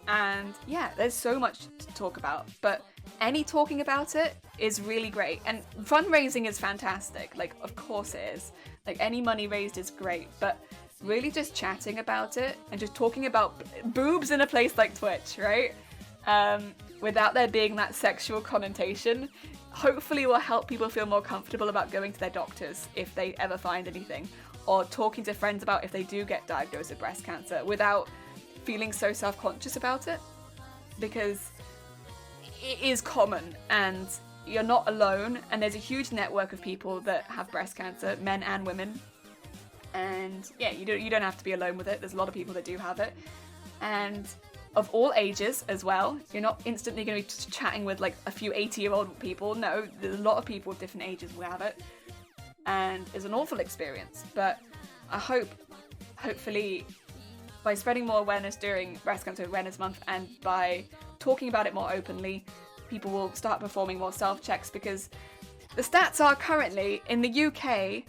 And yeah, there's so much to talk about, but any talking about it is really great. And fundraising is fantastic. Like, of course it is. Like, any money raised is great, but really just chatting about it and just talking about boobs in a place like Twitch, right? Without there being that sexual connotation, hopefully will help people feel more comfortable about going to their doctors if they ever find anything, or talking to friends about if they do get diagnosed with breast cancer without feeling so self-conscious about it, because it is common and you're not alone, and there's a huge network of people that have breast cancer, men and women, and yeah, you don't have to be alone with it. There's a lot of people that do have it, and of all ages as well. You're not instantly going to be chatting with like a few 80-year-old people. No, there's a lot of people of different ages who have it, and it's an awful experience. But I hopefully by spreading more awareness during Breast Cancer Awareness Month and by talking about it more openly, people will start performing more self-checks, because the stats are currently in the UK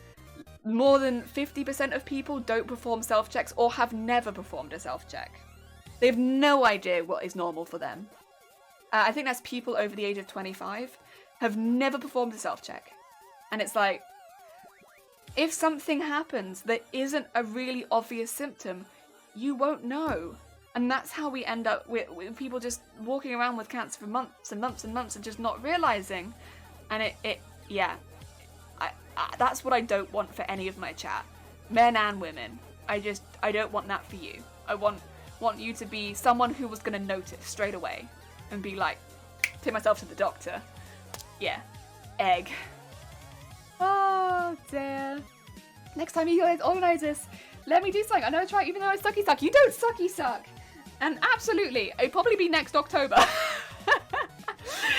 more than 50% of people don't perform self-checks or have never performed a self-check. They have no idea what is normal for them. I think that's people over the age of 25 have never performed a self-check. And it's like, if something happens that isn't a really obvious symptom, you won't know. And that's how we end up with people just walking around with cancer for months and months and months and just not realizing. And that's what I don't want for any of my chat, men and women. I don't want that for you. I want you to be someone who was going to notice straight away and be like, take myself to the doctor. Yeah, egg. Oh dear. Next time you guys organise this, let me do something. I know I try, even though I sucky suck. You don't sucky suck. And absolutely, it'll probably be next October.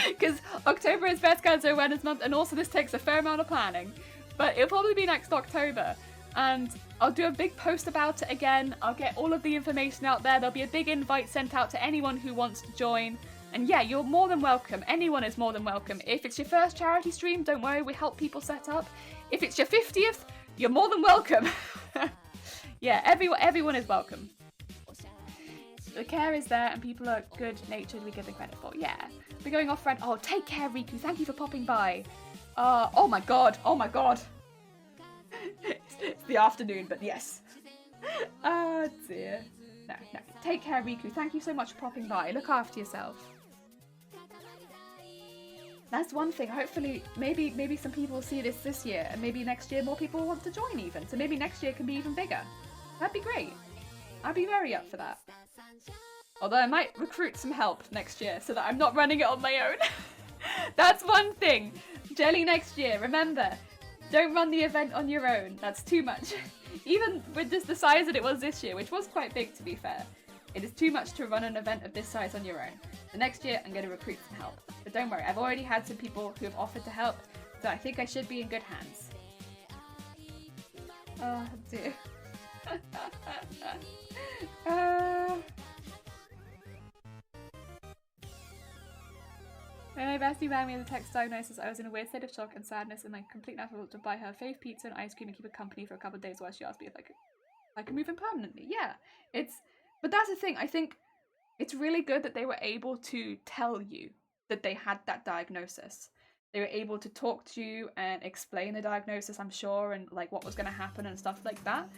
Because October is Breast Cancer Awareness Month, and also this takes a fair amount of planning. But it'll probably be next October. And I'll do a big post about it again. I'll get all of the information out there. There'll be a big invite sent out to anyone who wants to join. And yeah, you're more than welcome. Anyone is more than welcome. If it's your first charity stream, don't worry, we help people set up. If it's your 50th, you're more than welcome. Yeah, everyone is welcome. The care is there and people are good-natured, we give them credit for. Yeah. We're going off red. Oh, take care, Riku. Thank you for popping by. Oh my god. It's the afternoon, but yes. Oh dear. No. Take care, Riku. Thank you so much for popping by. Look after yourself. That's one thing. Hopefully, maybe some people will see this year, and maybe next year more people will want to join even. So maybe next year can be even bigger. That'd be great. I'd be very up for that. Although I might recruit some help next year so that I'm not running it on my own. That's one thing. Jelly next year, remember, don't run the event on your own. That's too much. Even with just the size that it was this year, which was quite big to be fair. It is too much to run an event of this size on your own. The next year, I'm going to recruit some help. But don't worry, I've already had some people who have offered to help, so I think I should be in good hands. Oh dear. When my bestie rang me with a text diagnosis, I was in a weird state of shock and sadness, and my complete natural to buy her fave pizza and ice cream and keep her company for a couple of days while she asked me if I could move in permanently. Yeah, but that's the thing. I think it's really good that they were able to tell you that they had that diagnosis. They were able to talk to you and explain the diagnosis, I'm sure, and like what was going to happen and stuff like that.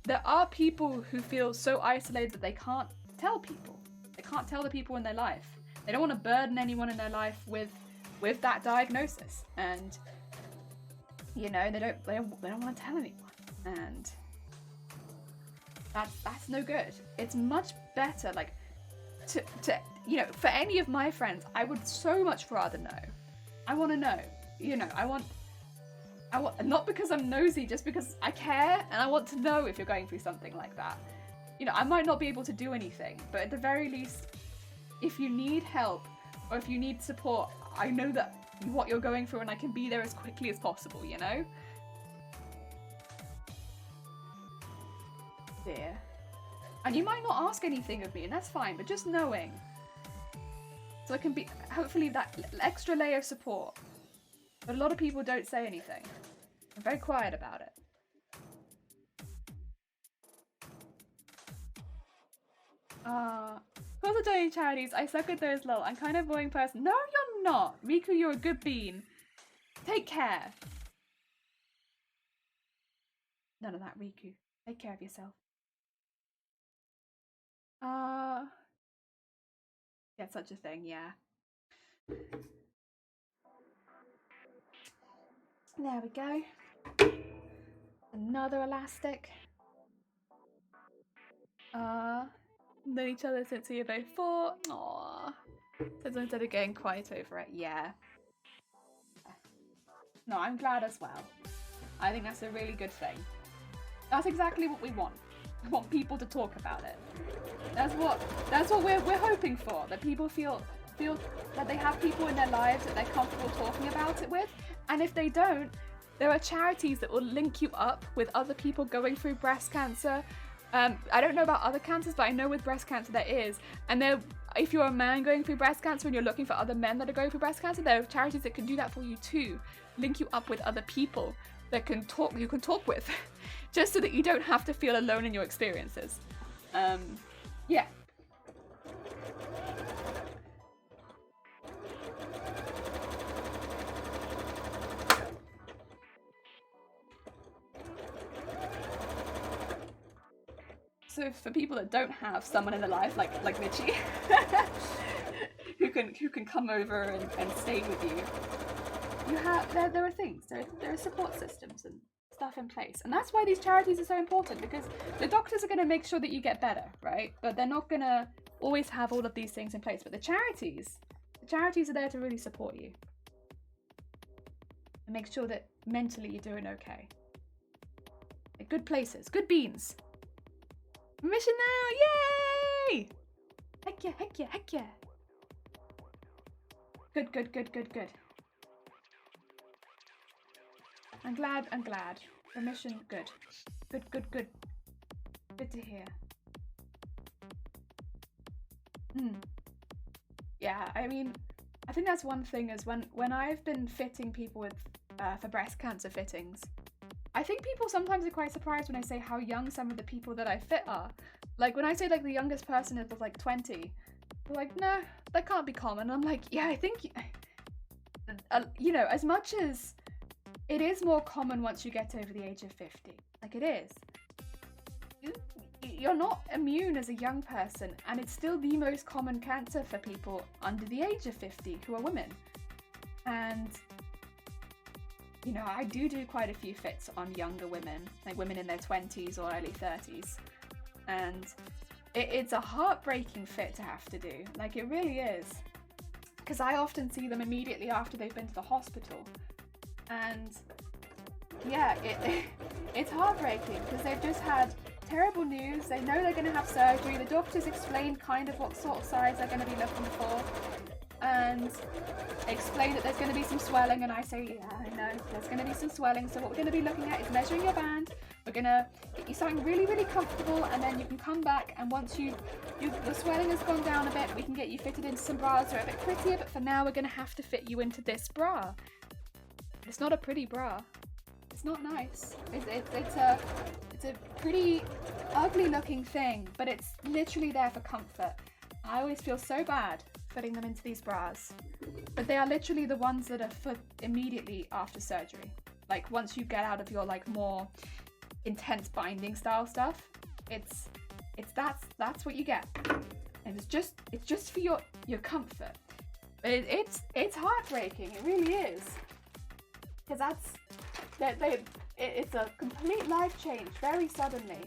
There are people who feel so isolated that they can't tell people. They can't tell the people in their life. They don't want to burden anyone in their life with that diagnosis, and you know they don't want to tell anyone. And that's no good. It's much better, like, to you know, for any of my friends, I would so much rather know. I want to know, you know, I want, not because I'm nosy, just because I care and I want to know if you're going through something like that. You know, I might not be able to do anything, but at the very least, if you need help or if you need support, I know that what you're going through and I can be there as quickly as possible, you know? Dear. And you might not ask anything of me, and that's fine, but just knowing. So I can be, hopefully, that extra layer of support. But a lot of people don't say anything. They're very quiet about it. Because of donating charities, I suck at those, lol. I'm kind of a boring person. No, you're not. Riku, you're a good bean. Take care. None of that, Riku. Take care of yourself. Yeah, such a thing, yeah. There we go. Another elastic. Known each other since we were both 4. Aww. Since instead of getting quiet over it, yeah. No, I'm glad as well. I think that's a really good thing. That's exactly what we want. We want people to talk about it. That's what we're hoping for. That people feel that they have people in their lives that they're comfortable talking about it with. And if they don't, there are charities that will link you up with other people going through breast cancer. I don't know about other cancers, but I know with breast cancer there is. And if you're a man going through breast cancer and you're looking for other men that are going through breast cancer, there are charities that can do that for you too. Link you up with other people that you can talk with, just so that you don't have to feel alone in your experiences. Yeah. So for people that don't have someone in their life like Mitchie, who can come over and stay with you, there are things, there are support systems and stuff in place, and that's why these charities are so important, because the doctors are going to make sure that you get better, right? But they're not going to always have all of these things in place. But the charities are there to really support you and make sure that mentally you're doing okay. They're good places, good beans. Mission now! Yay! Heck yeah, heck yeah, heck yeah. Good. I'm glad. Remission, good. Good. Good to hear. Yeah, I mean, I think that's one thing is when I've been fitting people with for breast cancer fittings, I think people sometimes are quite surprised when I say how young some of the people that I fit are. Like when I say like the youngest person is like 20, they're like, no, that can't be common. I'm like, yeah, I think, you know, as much as it is more common once you get over the age of 50, like it is, you're not immune as a young person, and it's still the most common cancer for people under the age of 50 who are women. And you know, I do quite a few fits on younger women, like women in their 20s or early 30s. And it's a heartbreaking fit to have to do. Like, it really is. Because I often see them immediately after they've been to the hospital. And yeah, it's heartbreaking because they've just had terrible news. They know they're going to have surgery. The doctors explain kind of what sort of size they're going to be looking for. And explain that there's going to be some swelling, and I say, yeah, I know, there's going to be some swelling, so what we're going to be looking at is measuring your band. We're going to get you something really, really comfortable, and then you can come back, and once your swelling has gone down a bit, we can get you fitted into some bras that are a bit prettier, but for now we're going to have to fit you into this bra. It's not a pretty bra. It's not nice. It's a pretty ugly looking thing, but it's literally there for comfort. I always feel so bad putting them into these bras, but they are literally the ones that are for immediately after surgery. Like once you get out of your like more intense binding style stuff, that's what you get, and it's just for your comfort. But it's heartbreaking. It really is, because it's a complete life change very suddenly,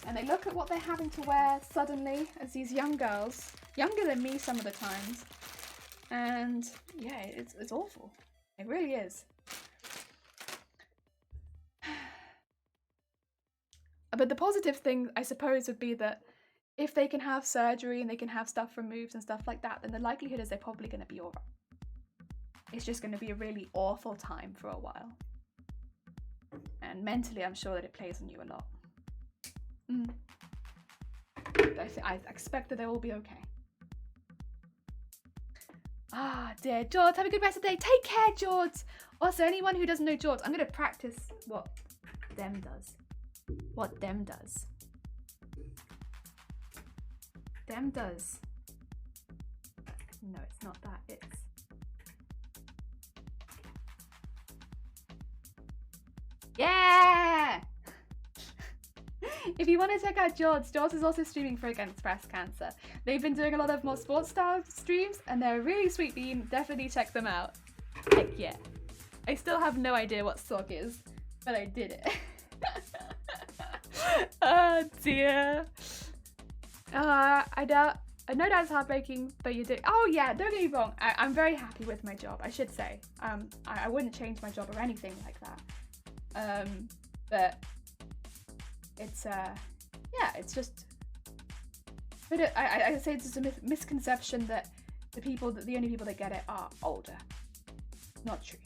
and they look at what they're having to wear suddenly as these young girls, younger than me some of the times, and yeah, it's awful. It really is. But the positive thing, I suppose, would be that if they can have surgery and they can have stuff removed and stuff like that, then the likelihood is they're probably going to be alright. It's just going to be a really awful time for a while. And mentally, I'm sure that it plays on you a lot. I expect that they will be okay. Ah, dear. George, have a good rest of the day. Take care, George. Also, anyone who doesn't know George, I'm going to practice what them does. What them does. Them does. No, it's not that. It's... Yeah! If you want to check out George is also streaming for Against Breast Cancer. They've been doing a lot of more sports style streams and they're really sweet bean. Definitely check them out. Heck yeah. I still have no idea what sock is, but I did it. Oh dear. I know that's heartbreaking, but you do. Oh yeah, don't get me wrong. I'm very happy with my job, I should say. I wouldn't change my job or anything like that. But it's yeah, it's just. But I say it's just a misconception that the only people that get it are older. Not true.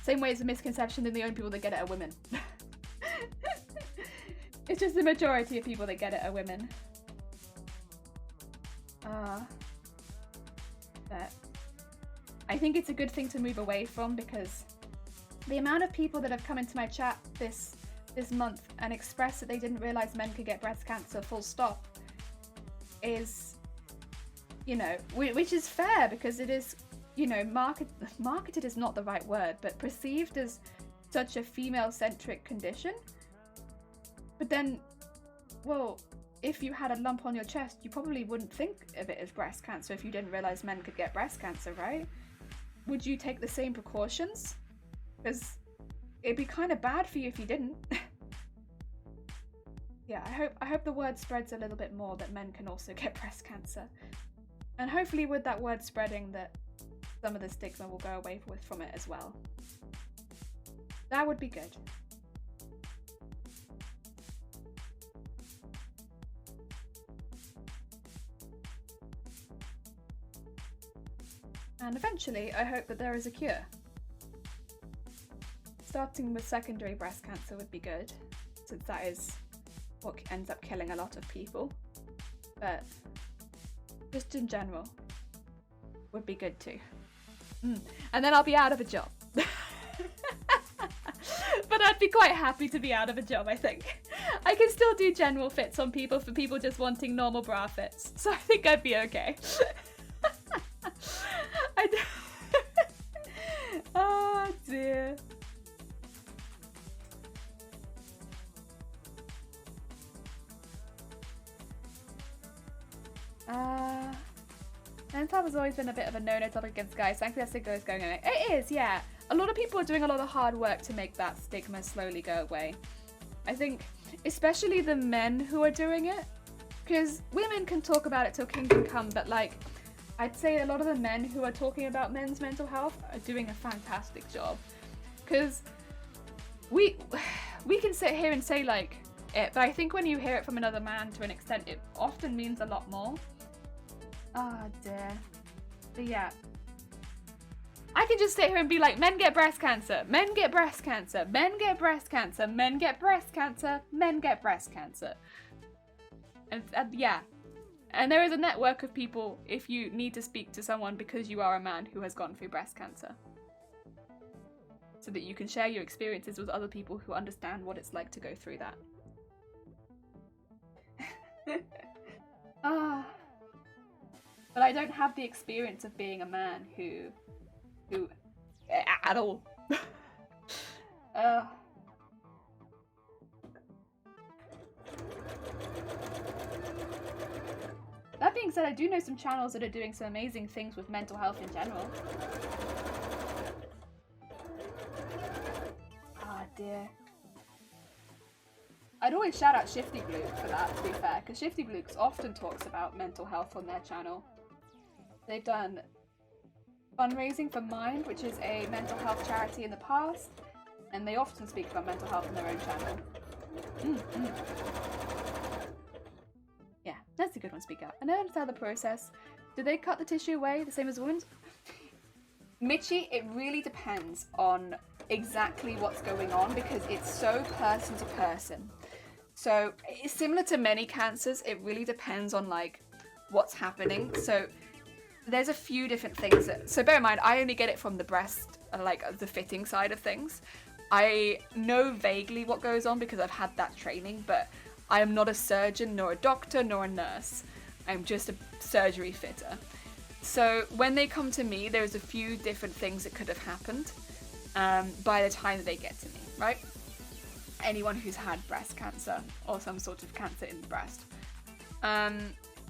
Same way it's a misconception that the only people that get it are women. It's just the majority of people that get it are women. But I think it's a good thing to move away from, because the amount of people that have come into my chat this month and expressed that they didn't realize men could get breast cancer full stop is, you know, which is fair, because it is, you know, marketed is not the right word, but perceived as such a female-centric condition. But then, well, if you had a lump on your chest, you probably wouldn't think of it as breast cancer if you didn't realize men could get breast cancer, right? Would you take the same precautions? Because it'd be kind of bad for you if you didn't. Yeah, I hope the word spreads a little bit more that men can also get breast cancer. And hopefully with that word spreading, that some of the stigma will go away from it as well. That would be good. And eventually, I hope that there is a cure. Starting with secondary breast cancer would be good, since that is what ends up killing a lot of people. But just in general, would be good too. And then I'll be out of a job. But I'd be quite happy to be out of a job, I think. I can still do general fits on people for people just wanting normal bra fits. So I think I'd be okay. Oh dear. Men's health has always been a bit of a no-no topic against guys. Thankfully that stigma is going away. It is, yeah. A lot of people are doing a lot of hard work to make that stigma slowly go away. I think, especially the men who are doing it, because women can talk about it till kingdom come, but like, I'd say a lot of the men who are talking about men's mental health are doing a fantastic job. Because we can sit here and say like it, but I think when you hear it from another man to an extent, it often means a lot more. Oh dear. But yeah. I can just sit here and be like, men get breast cancer, men get breast cancer, men get breast cancer, men get breast cancer, men get breast cancer. And yeah. And there is a network of people if you need to speak to someone because you are a man who has gone through breast cancer. So that you can share your experiences with other people who understand what it's like to go through that. But I don't have the experience of being a man who at all. That being said, I do know some channels that are doing some amazing things with mental health in general. Ah, dear. I'd always shout out Shifty Blue for that, to be fair, because Shifty Blue often talks about mental health on their channel. They've done fundraising for Mind, which is a mental health charity in the past, and they often speak about mental health on their own channel. Yeah, that's a good one, speak out. And I understand the process. Do they cut the tissue away the same as wounds? Michi, it really depends on exactly what's going on because it's so person to person. So it's similar to many cancers, it really depends on like what's happening. So there's a few different things so bear in mind, I only get it from the breast, like the fitting side of things. I know vaguely what goes on because I've had that training, but I am not a surgeon, nor a doctor, nor a nurse. I'm just a surgery fitter. So when they come to me, there's a few different things that could have happened by the time they get to me, right? Anyone who's had breast cancer or some sort of cancer in the breast.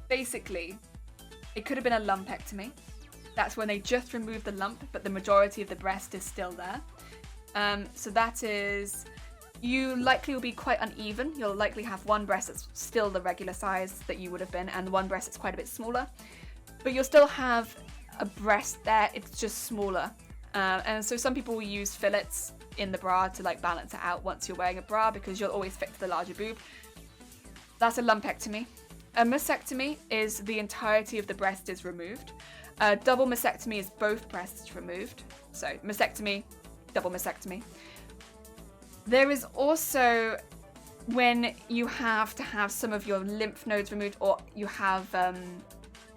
Basically, it could have been a lumpectomy. That's when they just remove the lump, but the majority of the breast is still there. So that is, you likely will be quite uneven. You'll likely have one breast that's still the regular size that you would have been, and one breast that's quite a bit smaller. But you'll still have a breast there, it's just smaller. And so some people will use fillets in the bra to like balance it out once you're wearing a bra because you'll always fit to the larger boob. That's a lumpectomy. A mastectomy is the entirety of the breast is removed. Double mastectomy is both breasts removed. So mastectomy, double mastectomy. There is also when you have to have some of your lymph nodes removed, or you have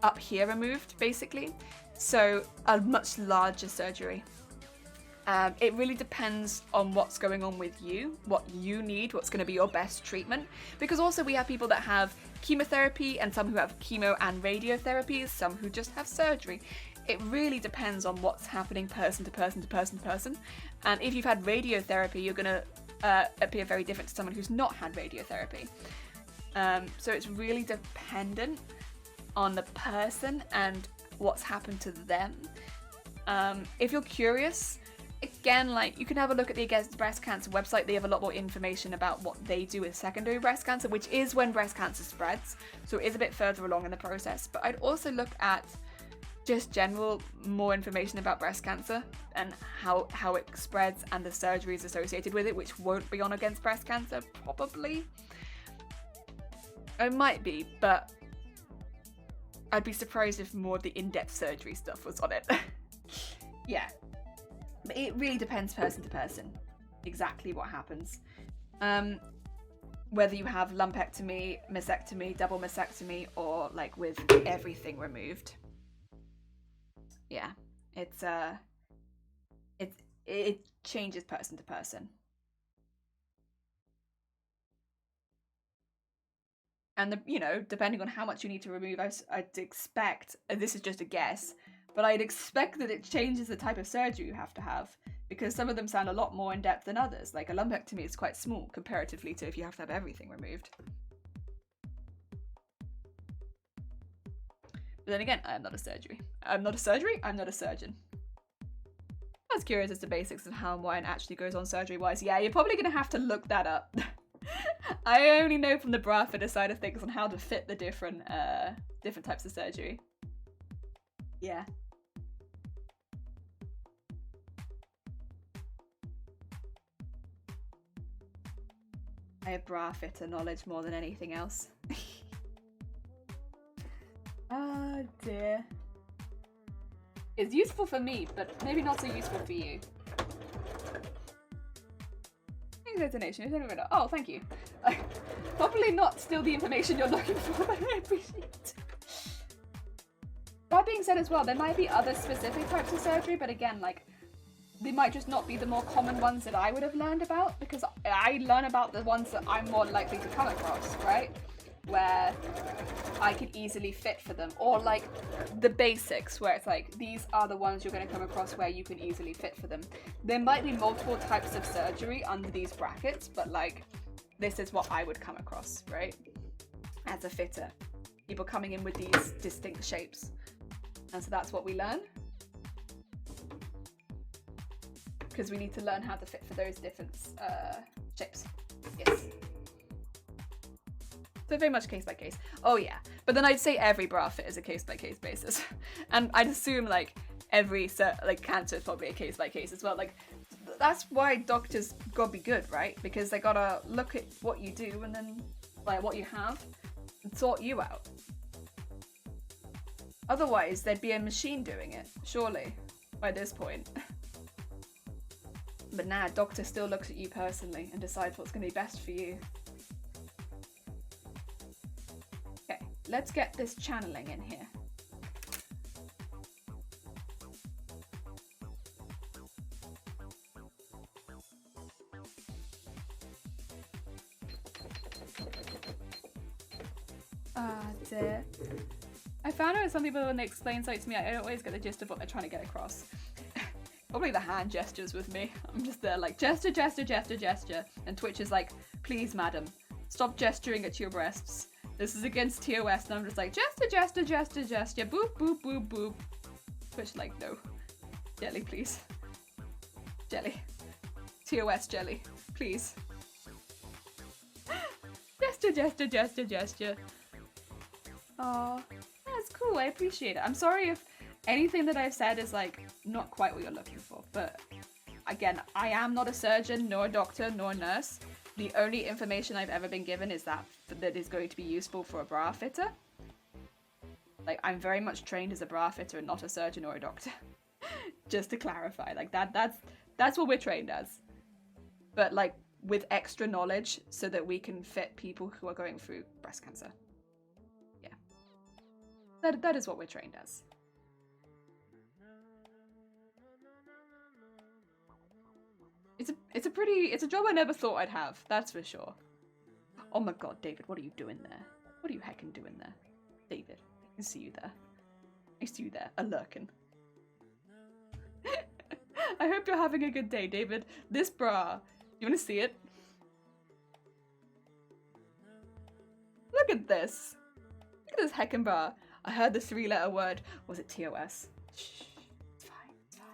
up here removed, basically. So a much larger surgery. It really depends on what's going on with you, what you need, what's going to be your best treatment. Because also we have people that have chemotherapy and some who have chemo and radiotherapy, some who just have surgery. It really depends on what's happening person to person to person to person. And if you've had radiotherapy, you're going to appear very different to someone who's not had radiotherapy. So it's really dependent on the person and what's happened to them. If you're curious, again, like you can have a look at the Against Breast Cancer website. They have a lot more information about what they do with secondary breast cancer, which is when breast cancer spreads. So it is a bit further along in the process. But I'd also look at just general more information about breast cancer and how it spreads and the surgeries associated with it, which won't be on Against Breast Cancer, probably. It might be, but I'd be surprised if more of the in-depth surgery stuff was on it. Yeah. But it really depends person to person, exactly what happens. Whether you have lumpectomy, mastectomy, double mastectomy, or like with everything removed. Yeah, it changes person to person. And depending on how much you need to remove, I'd expect, and this is just a guess, but I'd expect that it changes the type of surgery you have to have, because some of them sound a lot more in depth than others. Like a lumpectomy is quite small comparatively to if you have to have everything removed. But then again, I'm not a surgeon. I was curious as to basics of how wine actually goes on surgery-wise. Yeah, you're probably gonna have to look that up. I only know from the bra fitter side of things on how to fit the different types of surgery. Yeah. I have bra fitter knowledge more than anything else. Oh dear. It's useful for me, but maybe not so useful for you. Donation. Oh, thank you. Probably not still the information you're looking for, but I appreciate it. That being said as well, there might be other specific types of surgery, but again, like, they might just not be the more common ones that I would have learned about, because I learn about the ones that I'm more likely to come across, right? Where I could easily fit for them, or like the basics where it's like these are the ones you're going to come across where you can easily fit for them. There might be multiple types of surgery under these brackets, but like this is what I would come across, right? As a fitter, people coming in with these distinct shapes, and so that's what we learn, because we need to learn how to fit for those different shapes. Yes. So very much case by case. Oh yeah, but then I'd say every bra fit is a case by case basis, and I'd assume like every like cancer is probably a case by case as well. Like that's why doctors gotta be good, right? Because they gotta look at what you do and then like what you have and sort you out. Otherwise, there'd be a machine doing it, surely, by this point. But nah, doctor still looks at you personally and decides what's gonna be best for you. Okay, let's get this channeling in here. Dear. I found out some people when they explain something to me, I don't always get the gist of what they're trying to get across. Probably the hand gestures with me. I'm just there like gesture, gesture, gesture, gesture. And Twitch is like, please madam, stop gesturing at your breasts. This is against TOS. And I'm just like, gesture, gesture, gesture, gesture, boop, boop, boop, boop. Twitch like, no. Jelly, please. Jelly. TOS jelly, please. Gesture, gesture, gesture, gesture. Aw, that's cool, I appreciate it. I'm sorry if anything that I've said is like not quite what you're looking for, but again, I am not a surgeon, nor a doctor, nor a nurse. The only information I've ever been given is that is going to be useful for a bra fitter. Like, I'm very much trained as a bra fitter and not a surgeon or a doctor. Just to clarify, like that's what we're trained as. But like with extra knowledge so that we can fit people who are going through breast cancer. That is what we're trained as. It's a job I never thought I'd have, that's for sure. Oh my god, David, what are you doing there? What are you heckin' doing there? David, I can see you there. I see you there, a-lurkin'. I hope you're having a good day, David. This bra, you wanna see it? Look at this. Look at this heckin' bra. I heard the 3-letter word. Was it TOS? Shh. It's fine. It's fine.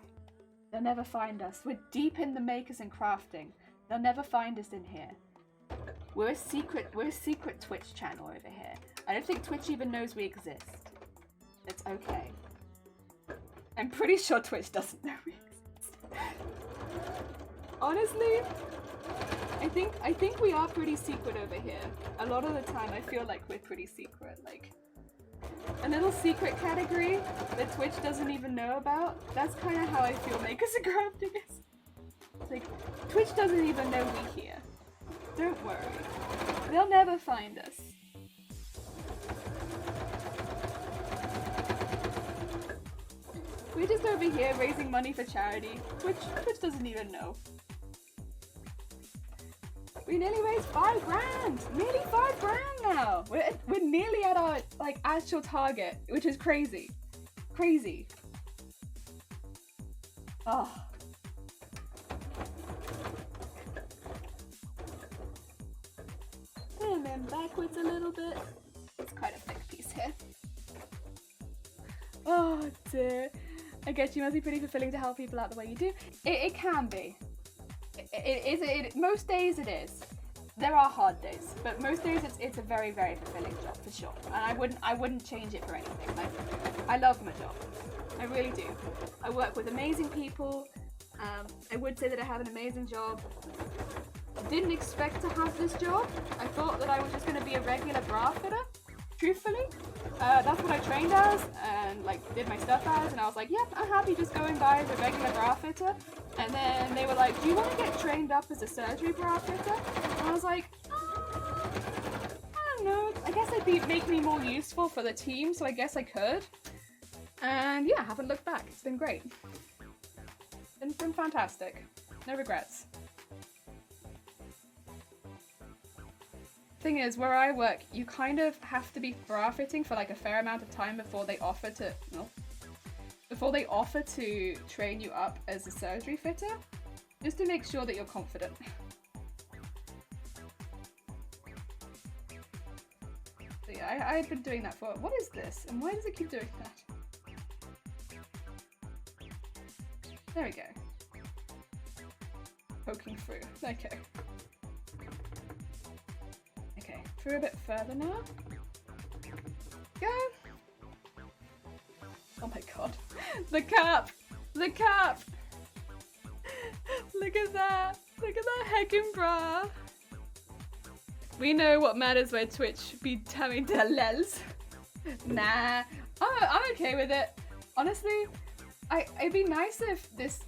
They'll never find us. We're deep in the makers and crafting. They'll never find us in here. We're a secret Twitch channel over here. I don't think Twitch even knows we exist. It's okay. I'm pretty sure Twitch doesn't know we exist. Honestly, I think we are pretty secret over here. A lot of the time I feel like we're pretty secret. Like a little secret category that Twitch doesn't even know about. That's kind of how I feel Makers and Crafting is. It's like, Twitch doesn't even know we're here. Don't worry. They'll never find us. We're just over here raising money for charity. Twitch doesn't even know. We nearly raised 5 grand! Nearly 5 grand now! We're nearly at our like actual target, which is crazy. Crazy. Oh. And then backwards a little bit. It's quite a thick piece here. Oh dear. I guess you must be pretty fulfilling to help people out the way you do. It can be. Most days it is. There are hard days, but most days it's a very, very fulfilling job for sure. And I wouldn't change it for anything. Like, I love my job. I really do. I work with amazing people. I would say that I have an amazing job. Didn't expect to have this job. I thought that I was just going to be a regular bra fitter. Truthfully, that's what I trained as and like did my stuff as, and I was like, yep, I'm happy just going by as a regular bra fitter. And then they were like, do you want to get trained up as a surgery bra fitter? And I was like, I don't know, I guess it'd make me more useful for the team, so I guess I could. And yeah, I haven't looked back. It's been great. It's been fantastic. No regrets. Thing is, where I work, you kind of have to be bra fitting for like a fair amount of time before they offer to train you up as a surgery fitter, just to make sure that you're confident. So yeah, I had been doing that for, what is this? And why does it keep doing that? There we go. Poking through, okay. through a bit further now. Go. Oh my god. The cap! The cap! Look at that! Look at that heckin' bra! We know what matters where Twitch be telling the lels. Nah, I'm okay with it. Honestly, it'd be nice if this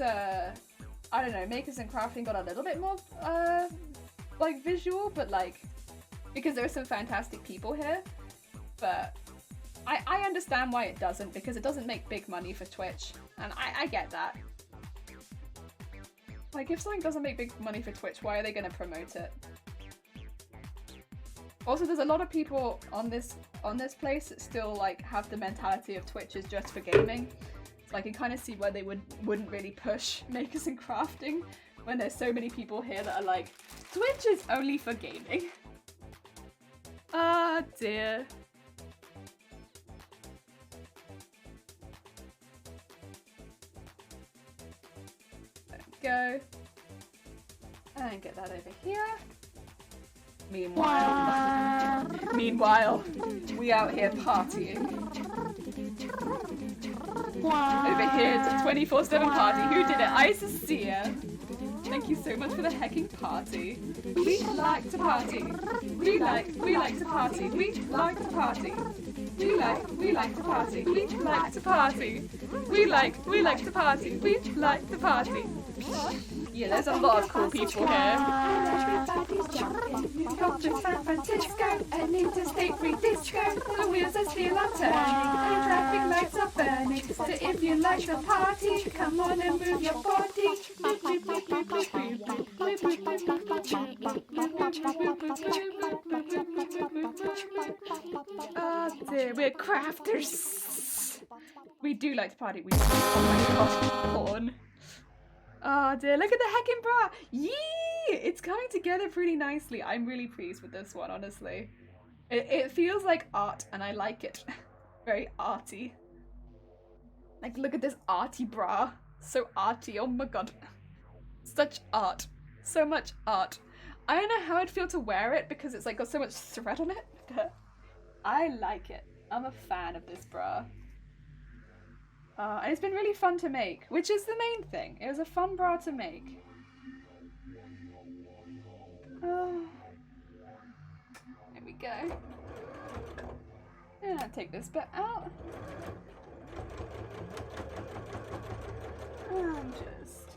I don't know, makers and crafting got a little bit more like visual, but like because there are some fantastic people here. But I understand why it doesn't, because it doesn't make big money for Twitch, and I get that. Like, if something doesn't make big money for Twitch, why are they gonna promote it? Also, there's a lot of people on this place that still like have the mentality of Twitch is just for gaming. So I can kind of see why they wouldn't really push makers and crafting when there's so many people here that are like, Twitch is only for gaming. Ah dear. Go and get that over here. Meanwhile, we out here partying. Over here, it's a 24/7 party. Who did it? Isacia. Thank you so much for the hecking party. We like to party. We like to party. We like to party. We like to party. We like to party. We like to party. We like to party. Yeah, there's a lot of cool people here. Go to San Francisco and interstate free disco. The wheels are still are turning and traffic lights are burning. So if you like the party, come on and move your body. Oh dear, we're crafters. We do like to party. We do. Oh my gosh, porn. Oh dear, look at the heckin' bra! Yee! It's coming together pretty nicely. I'm really pleased with this one, honestly. It feels like art, and I like it. Very arty. Like, look at this arty bra. So arty, oh my god. Such art. So much art. I don't know how I'd feel to wear it because it's like got so much thread on it, but I like it. I'm a fan of this bra. And it's been really fun to make, which is the main thing. It was a fun bra to make. There we go. And I'll take this bit out. And just...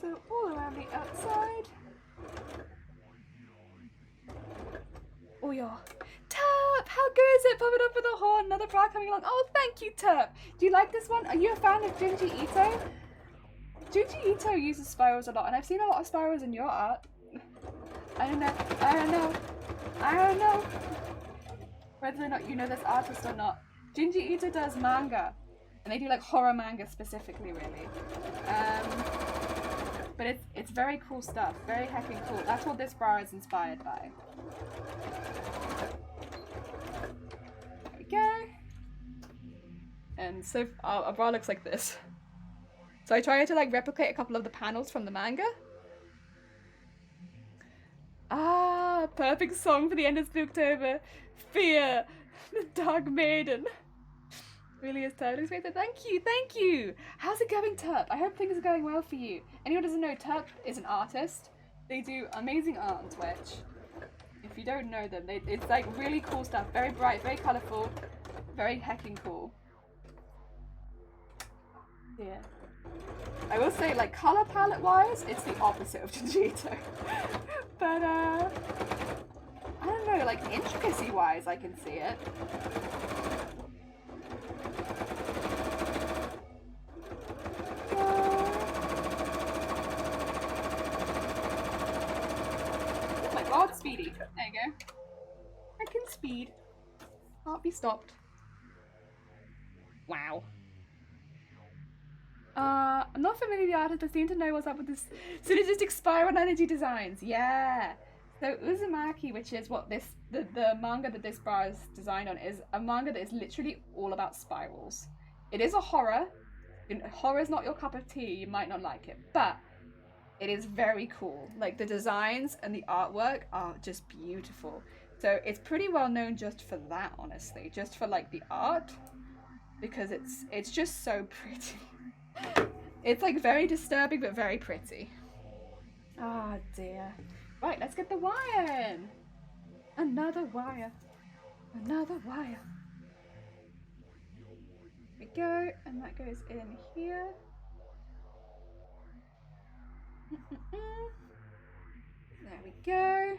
so all around the outside. Oh yeah. Turp! How good is it? Pop it up with a horn. Another bra coming along. Oh, thank you, Turp. Do you like this one? Are you a fan of Junji Ito? Junji Ito uses spirals a lot, and I've seen a lot of spirals in your art. I don't know. Whether or not you know this artist or not. Junji Ito does manga, and they do like horror manga specifically, really. But it's very cool stuff. Very heckin' cool. That's what this bra is inspired by. There we go. And so our bra looks like this. So I tried to like replicate a couple of the panels from the manga. Ah, perfect song for the end of Boobtober. Fear, the Dark Maiden. Really is totally sweet. Thank you. How's it going, Turp? I hope things are going well for you. Anyone who doesn't know, Turp is an artist. They do amazing art on Twitch. If you don't know them, it's like really cool stuff. Very bright, very colourful, very heckin' cool. Yeah. I will say, like, colour palette wise, it's the opposite of Jinjito. But I don't know, like intricacy wise, I can see it. Oh my god, speedy. There you go. I can speed. Can't be stopped. Wow. I'm not familiar with the artist, but seem to know what's up with this synergistic spiral energy designs. Yeah. So Uzumaki, which is what the manga that this bra is designed on, is a manga that is literally all about spirals. It is a horror. Horror is not your cup of tea. You might not like it, but It is very cool. Like the designs and the artwork are just beautiful. So it's pretty well known just for that, honestly, just for like the art, because it's just so pretty. It's like very disturbing but very pretty. Oh dear. Right, let's get the wire in. Another wire. Another wire. Here we go, and that goes in here. There we go.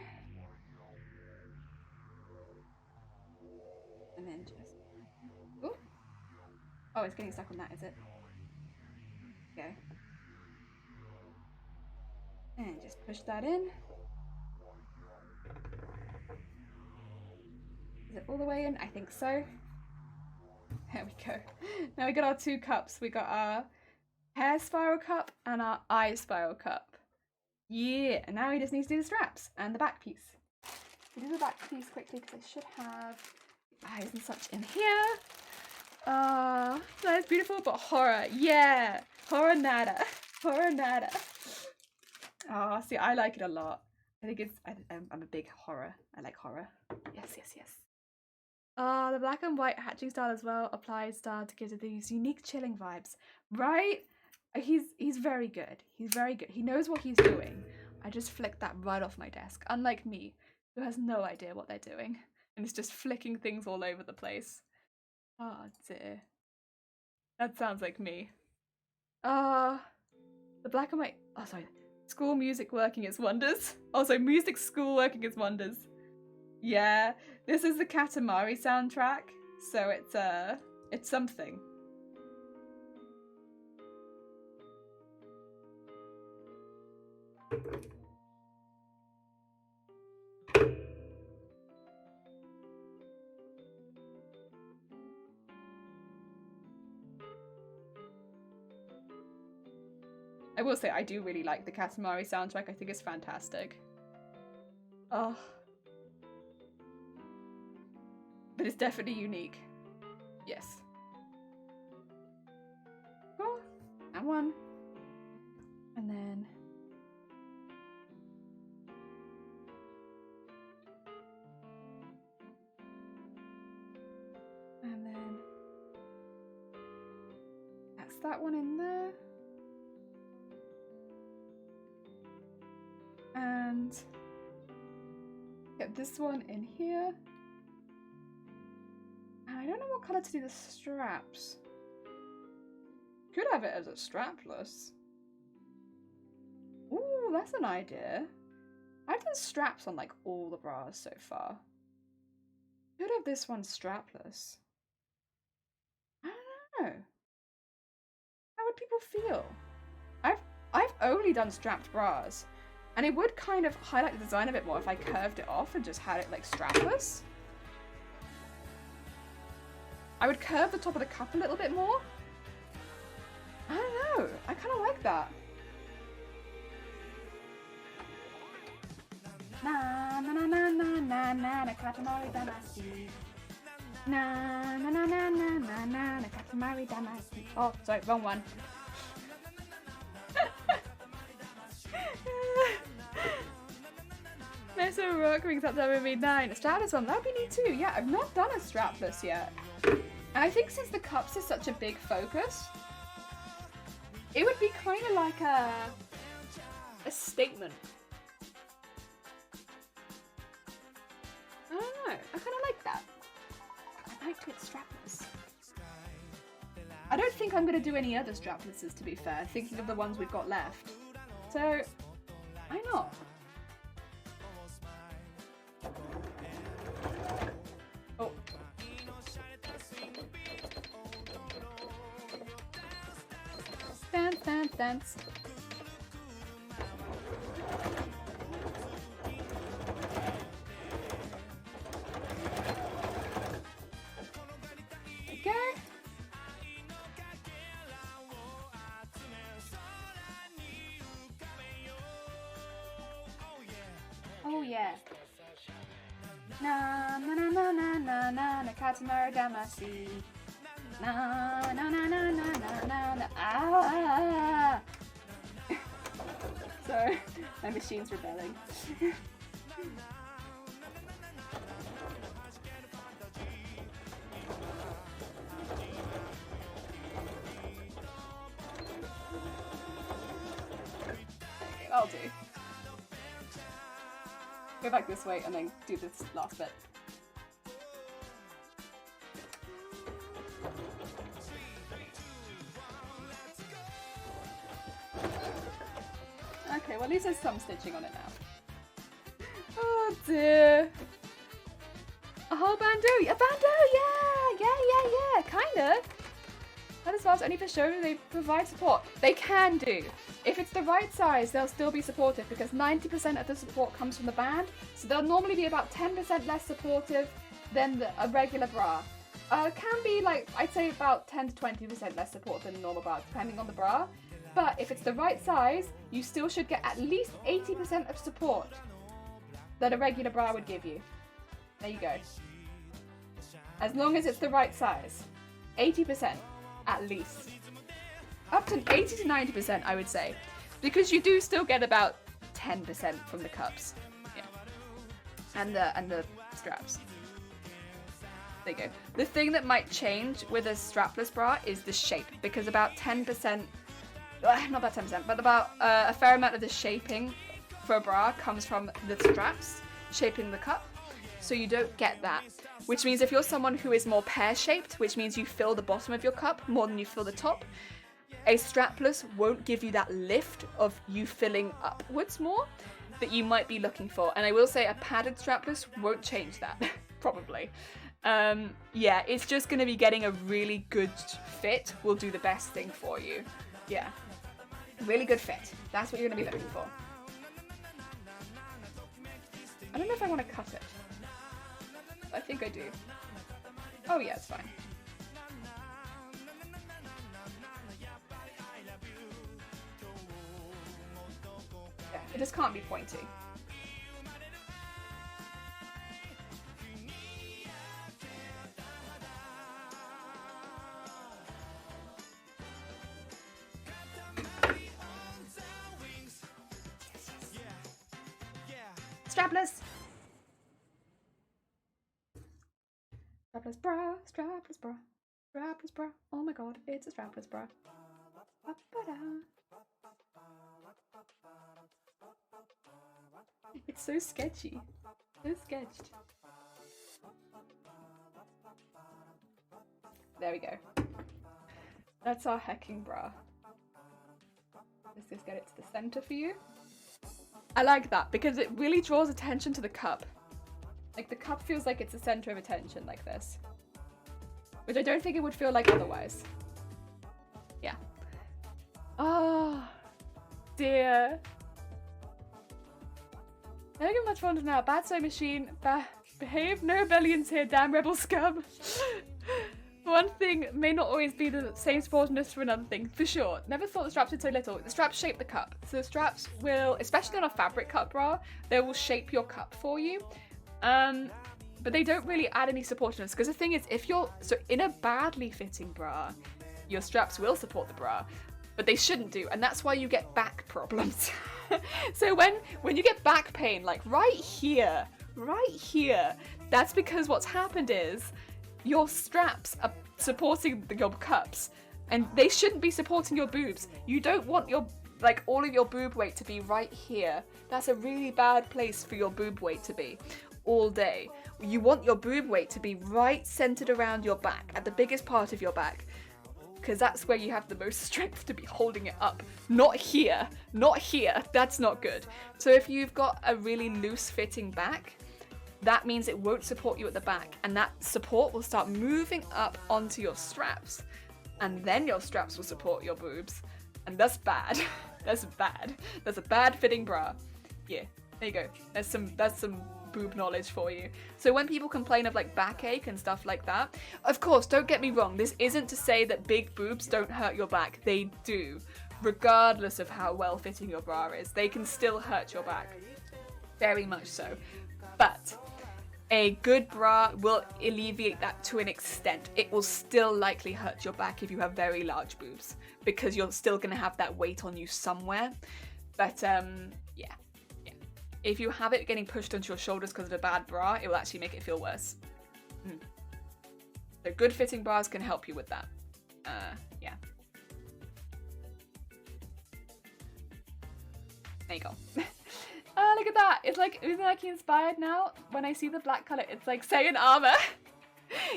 And then just... Ooh. Oh, it's getting stuck on that, is it? Go. And just push that in. Is it all the way in? I think so. There we go. Now we got our 2 cups. We got our hair spiral cup and our eye spiral cup. Yeah, and now we just need to do the straps and the back piece. We'll do the back piece quickly because I should have the eyes and such in here. That is beautiful, but horror. Yeah, horror nada. Horror nada. Oh, see, I like it a lot. I think it's, I'm a big horror. I like horror. Yes, yes, yes. The black and white hatching style as well, applied style to give it these unique chilling vibes. Right? He's very good. He's very good. He knows what he's doing. I just flicked that right off my desk. Unlike me, who has no idea what they're doing. And is just flicking things all over the place. Oh dear. That sounds like me. The black and white, oh sorry. School music working its wonders. Also, music school working its wonders. Yeah, this is the Katamari soundtrack, so it's something. I will say I do really like the Katamari soundtrack. I think it's fantastic. Oh. But it's definitely unique. Yes. Cool. And one. And then... And then... That's that one in there. And... Get this one in here. I don't know what colour to do the straps. Could have it as a strapless. Ooh, that's an idea. I've done straps on like all the bras so far. Could have this one strapless. I don't know. How would people feel? I've only done strapped bras, and it would kind of highlight the design a bit more if I curved it off and just had it like strapless. I would curve the top of the cup a little bit more. I don't know. I kind of like that. Na na na na na na na na katamari damashi. Na na na na na na na na katamari damashi. Oh, sorry, wrong one. Mesa Rock rings up WB9. A strapless one, that'd be neat too. Yeah, I've not done a strapless yet. And I think since the cups is such a big focus, it would be kind of like a statement. I don't know. I kind of like that. I like to get strapless. I don't think I'm going to do any other straplesses, to be fair, thinking of the ones we've got left. So, why not? Oh. Dance, dance, dance. Okay. Oh yeah. Na na na na na na na na katamari damashi. Na na na na na na na na ah. So Sorry, my machine's rebelling. I'll do. Go back this way and then do this last bit. Okay, well at least there's some stitching on it now. Oh dear. A whole bandeau? A bandeau, yeah, kind of. That is only for show they provide support. They can do. If it's the right size, they'll still be supportive because 90% of the support comes from the band. So they'll normally be about 10% less supportive than a regular bra. Can be like, I'd say about 10 to 20% less support than a normal bra, depending on the bra. But if it's the right size, you still should get at least 80% of support that a regular bra would give you. There you go. As long as it's the right size. 80%, at least. Up to 80 to 90%, I would say. Because you do still get about 10% from the cups. Yeah. And the straps. There you go. The thing that might change with a strapless bra is the shape. Because about 10%, not about 10%, but about a fair amount of the shaping for a bra comes from the straps shaping the cup. So you don't get that. Which means if you're someone who is more pear-shaped, which means you fill the bottom of your cup more than you fill the top, a strapless won't give you that lift of you filling upwards more that you might be looking for. And I will say a padded strapless won't change that, probably. Yeah, it's just going to be getting a really good fit will do the best thing for you. Yeah. Really good fit. That's what you're going to be looking for. I don't know if I want to cut it. I think I do. Oh yeah, it's fine. Yeah, it just can't be pointy. Strapless! Strapless bra, strapless bra, strapless bra. Oh my god, it's a strapless bra. Ba-ba-da. It's so sketchy. So sketched. There we go. That's our hacking bra. Let's just get it to the center for you. I like that because it really draws attention to the cup. Like the cup feels like it's the center of attention like this. Which I don't think it would feel like otherwise. Yeah. Oh dear. I don't get much fun now. Bad sewing machine. Behave. No rebellions here, damn rebel scum. One thing may not always be the same sportiness for another thing, for sure. Never thought the straps were so little. The straps shape the cup. So the straps will, especially on a fabric cut bra, they will shape your cup for you. But they don't really add any supportiveness because the thing is, if you're in a badly fitting bra, your straps will support the bra, but they shouldn't do, and that's why you get back problems. So when you get back pain, like right here, that's because what's happened is your straps are supporting your cups, and they shouldn't be supporting your boobs. You don't want your all of your boob weight to be right here. That's a really bad place for your boob weight to be all day. You want your boob weight to be right centered around your back, at the biggest part of your back, because that's where you have the most strength to be holding it up. Not here, that's not good. So if you've got a really loose fitting back, that means it won't support you at the back, and that support will start moving up onto your straps, and then your straps will support your boobs, and that's bad. That's bad. That's a bad fitting bra. Yeah, there you go. That's some boob knowledge for you. So when people complain of backache and stuff like that, of course, don't get me wrong, this isn't to say that big boobs don't hurt your back. They do, regardless of how well fitting your bra is. They can still hurt your back, very much so. But a good bra will alleviate that to an extent. It will still likely hurt your back if you have very large boobs, because you're still going to have that weight on you somewhere. But yeah. If you have it getting pushed onto your shoulders because of a bad bra, it will actually make it feel worse. So good fitting bras can help you with that. Yeah. There you go. Oh, look at that. It's like Uzumaki inspired now. When I see the black color, it's like Saiyan armor.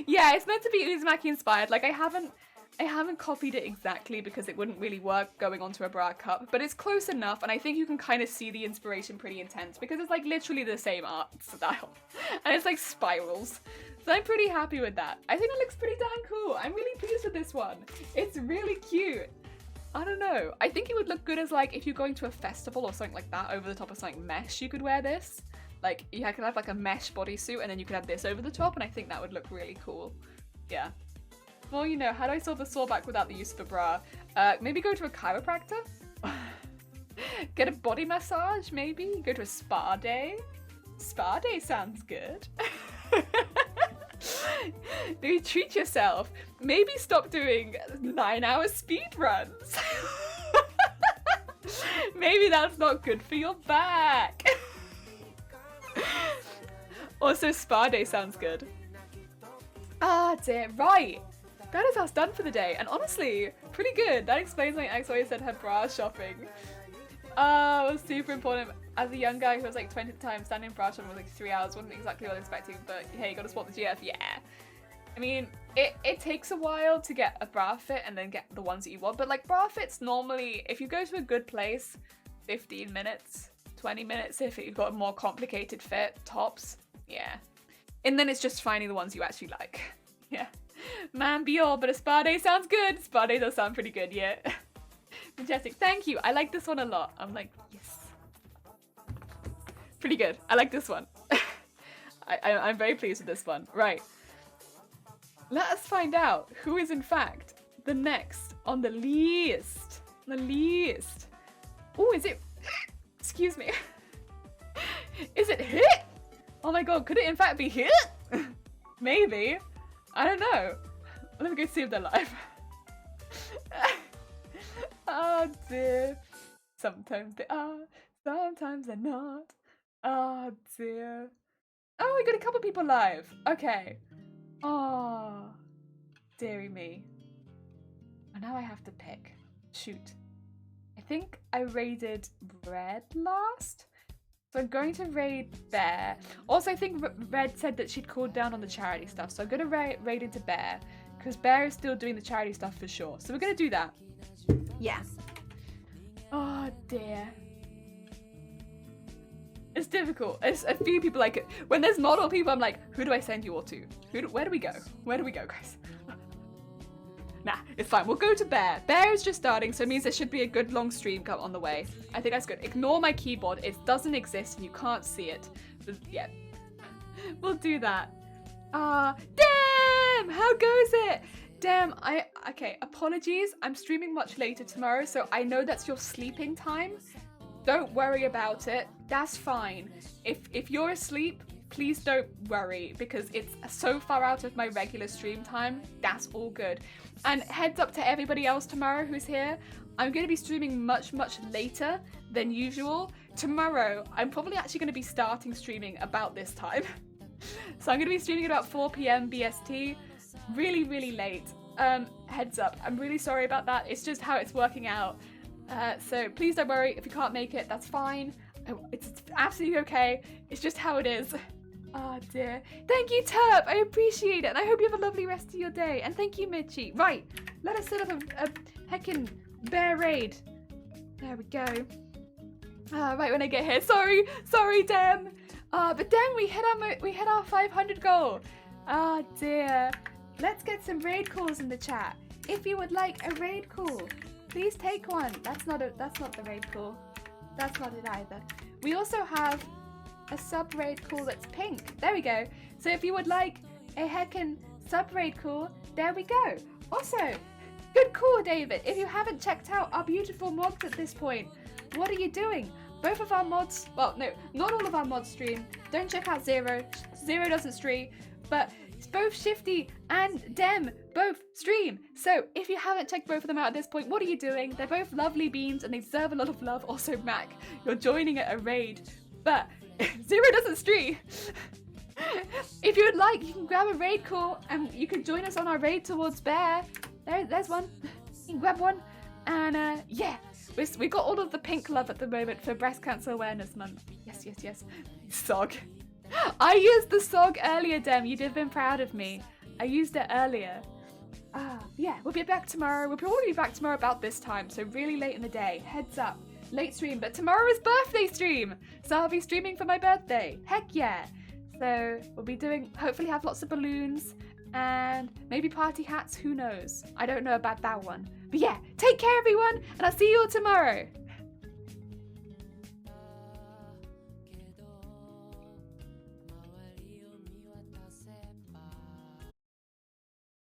Yeah, it's meant to be Uzumaki inspired. Like I haven't copied it exactly because it wouldn't really work going onto a bra cup, but it's close enough, and I think you can kind of see the inspiration pretty intense because it's like literally the same art style, and it's like spirals. So I'm pretty happy with that. I think it looks pretty damn cool. I'm really pleased with this one. It's really cute. I don't know. I think it would look good as like if you're going to a festival or something like that over the top of something mesh, you could wear this. Like you could have like a mesh bodysuit and then you could have this over the top, and I think that would look really cool. Yeah. Well, you know, how do I solve the sore back without the use of a bra? Maybe go to a chiropractor? Get a body massage, maybe? Go to a spa day? Spa day sounds good. Maybe treat yourself. Maybe stop doing 9-hour speed runs. Maybe that's not good for your back. Also, spa day sounds good. Ah, dear. Right. That is us done for the day, and honestly, pretty good. That explains why my ex always said her bra shopping. It was super important. As a young guy who was like 20 at the time, standing in bra shopping was like 3 hours. Wasn't exactly what I was expecting, but hey, you gotta swap the GF, yeah. I mean, it takes a while to get a bra fit and then get the ones that you want, but like bra fits normally, if you go to a good place, 15 minutes, 20 minutes if you've got a more complicated fit, tops, yeah. And then it's just finding the ones you actually like, yeah. Man, be all, but a spa day sounds good. Spa day does sound pretty good, yeah. Majestic, thank you. I like this one a lot. I'm like, yes. Pretty good. I like this one. I'm very pleased with this one. Right. Let us find out who is in fact the next on the list. Oh, is it? Excuse me. Is it hit? Oh my god, could it in fact be hit? Maybe. I don't know. Let me go see if they're live. Oh dear. Sometimes they are, sometimes they're not. Oh dear. Oh, we got a couple people live. Okay. Oh, dearie me. And now I have to pick. Shoot. I think I raided Red last. So I'm going to raid Bear. Also, I think Red said that she'd called down on the charity stuff. So I'm going to raid into Bear. Because Bear is still doing the charity stuff for sure. So we're going to do that. Yeah. Oh, dear. It's difficult. It's a few people like it. When there's not all people, I'm like, who do I send you all to? Where do we go? Where do we go, guys? Nah, it's fine. We'll go to Bear. Bear is just starting, so it means there should be a good long stream come on the way. I think that's good. Ignore my keyboard. It doesn't exist and you can't see it. But yeah. We'll do that. Damn! How goes it? Damn, okay, apologies. I'm streaming much later tomorrow, so I know that's your sleeping time. Don't worry about it. That's fine. If you're asleep, please don't worry because it's so far out of my regular stream time. That's all good. And heads up to everybody else tomorrow who's here. I'm going to be streaming much later than usual. Tomorrow, I'm probably actually going to be starting streaming about this time. So I'm going to be streaming at about 4 p.m. BST. Really late. Heads up. I'm really sorry about that. It's just how it's working out. So please don't worry. If you can't make it, that's fine. It's absolutely okay. It's just how it is. Oh dear. Thank you, Terp. I appreciate it. And I hope you have a lovely rest of your day. And thank you, Mitchie. Right. Let us set up a heckin' Bear raid. There we go. Right when I get here. Sorry, Dem. But Dem, we hit our 500 goal. Oh dear. Let's get some raid calls in the chat. If you would like a raid call, please take one. That's not the raid call. That's not it either. We also have a sub raid call that's pink. There we go. So if you would like a heckin' sub raid call, there we go. Also, good call, David. If you haven't checked out our beautiful mods at this point, what are you doing? Both of our mods, well, no, not all of our mods stream. Don't check out Zero. Zero doesn't stream, but both Shifty and Dem both stream. So if you haven't checked both of them out at this point, what are you doing? They're both lovely beans and they deserve a lot of love. Also, Mac, you're joining at a raid, but Zero doesn't stream. If you would like, you can grab a raid call and you can join us on our raid towards Bear. There's one. You can grab one. And yeah, we got all of the pink love at the moment for Breast Cancer Awareness Month. Yes. Sog. I used the Sog earlier, Dem. You'd have been proud of me. I used it earlier. Yeah, we'll be back tomorrow. We'll probably be back tomorrow about this time, so really late in the day. Heads up. Late stream, but tomorrow is birthday stream. So I'll be streaming for my birthday. Heck yeah. So we'll be doing, hopefully have lots of balloons and maybe party hats. Who knows? I don't know about that one. But yeah, take care everyone, and I'll see you all tomorrow.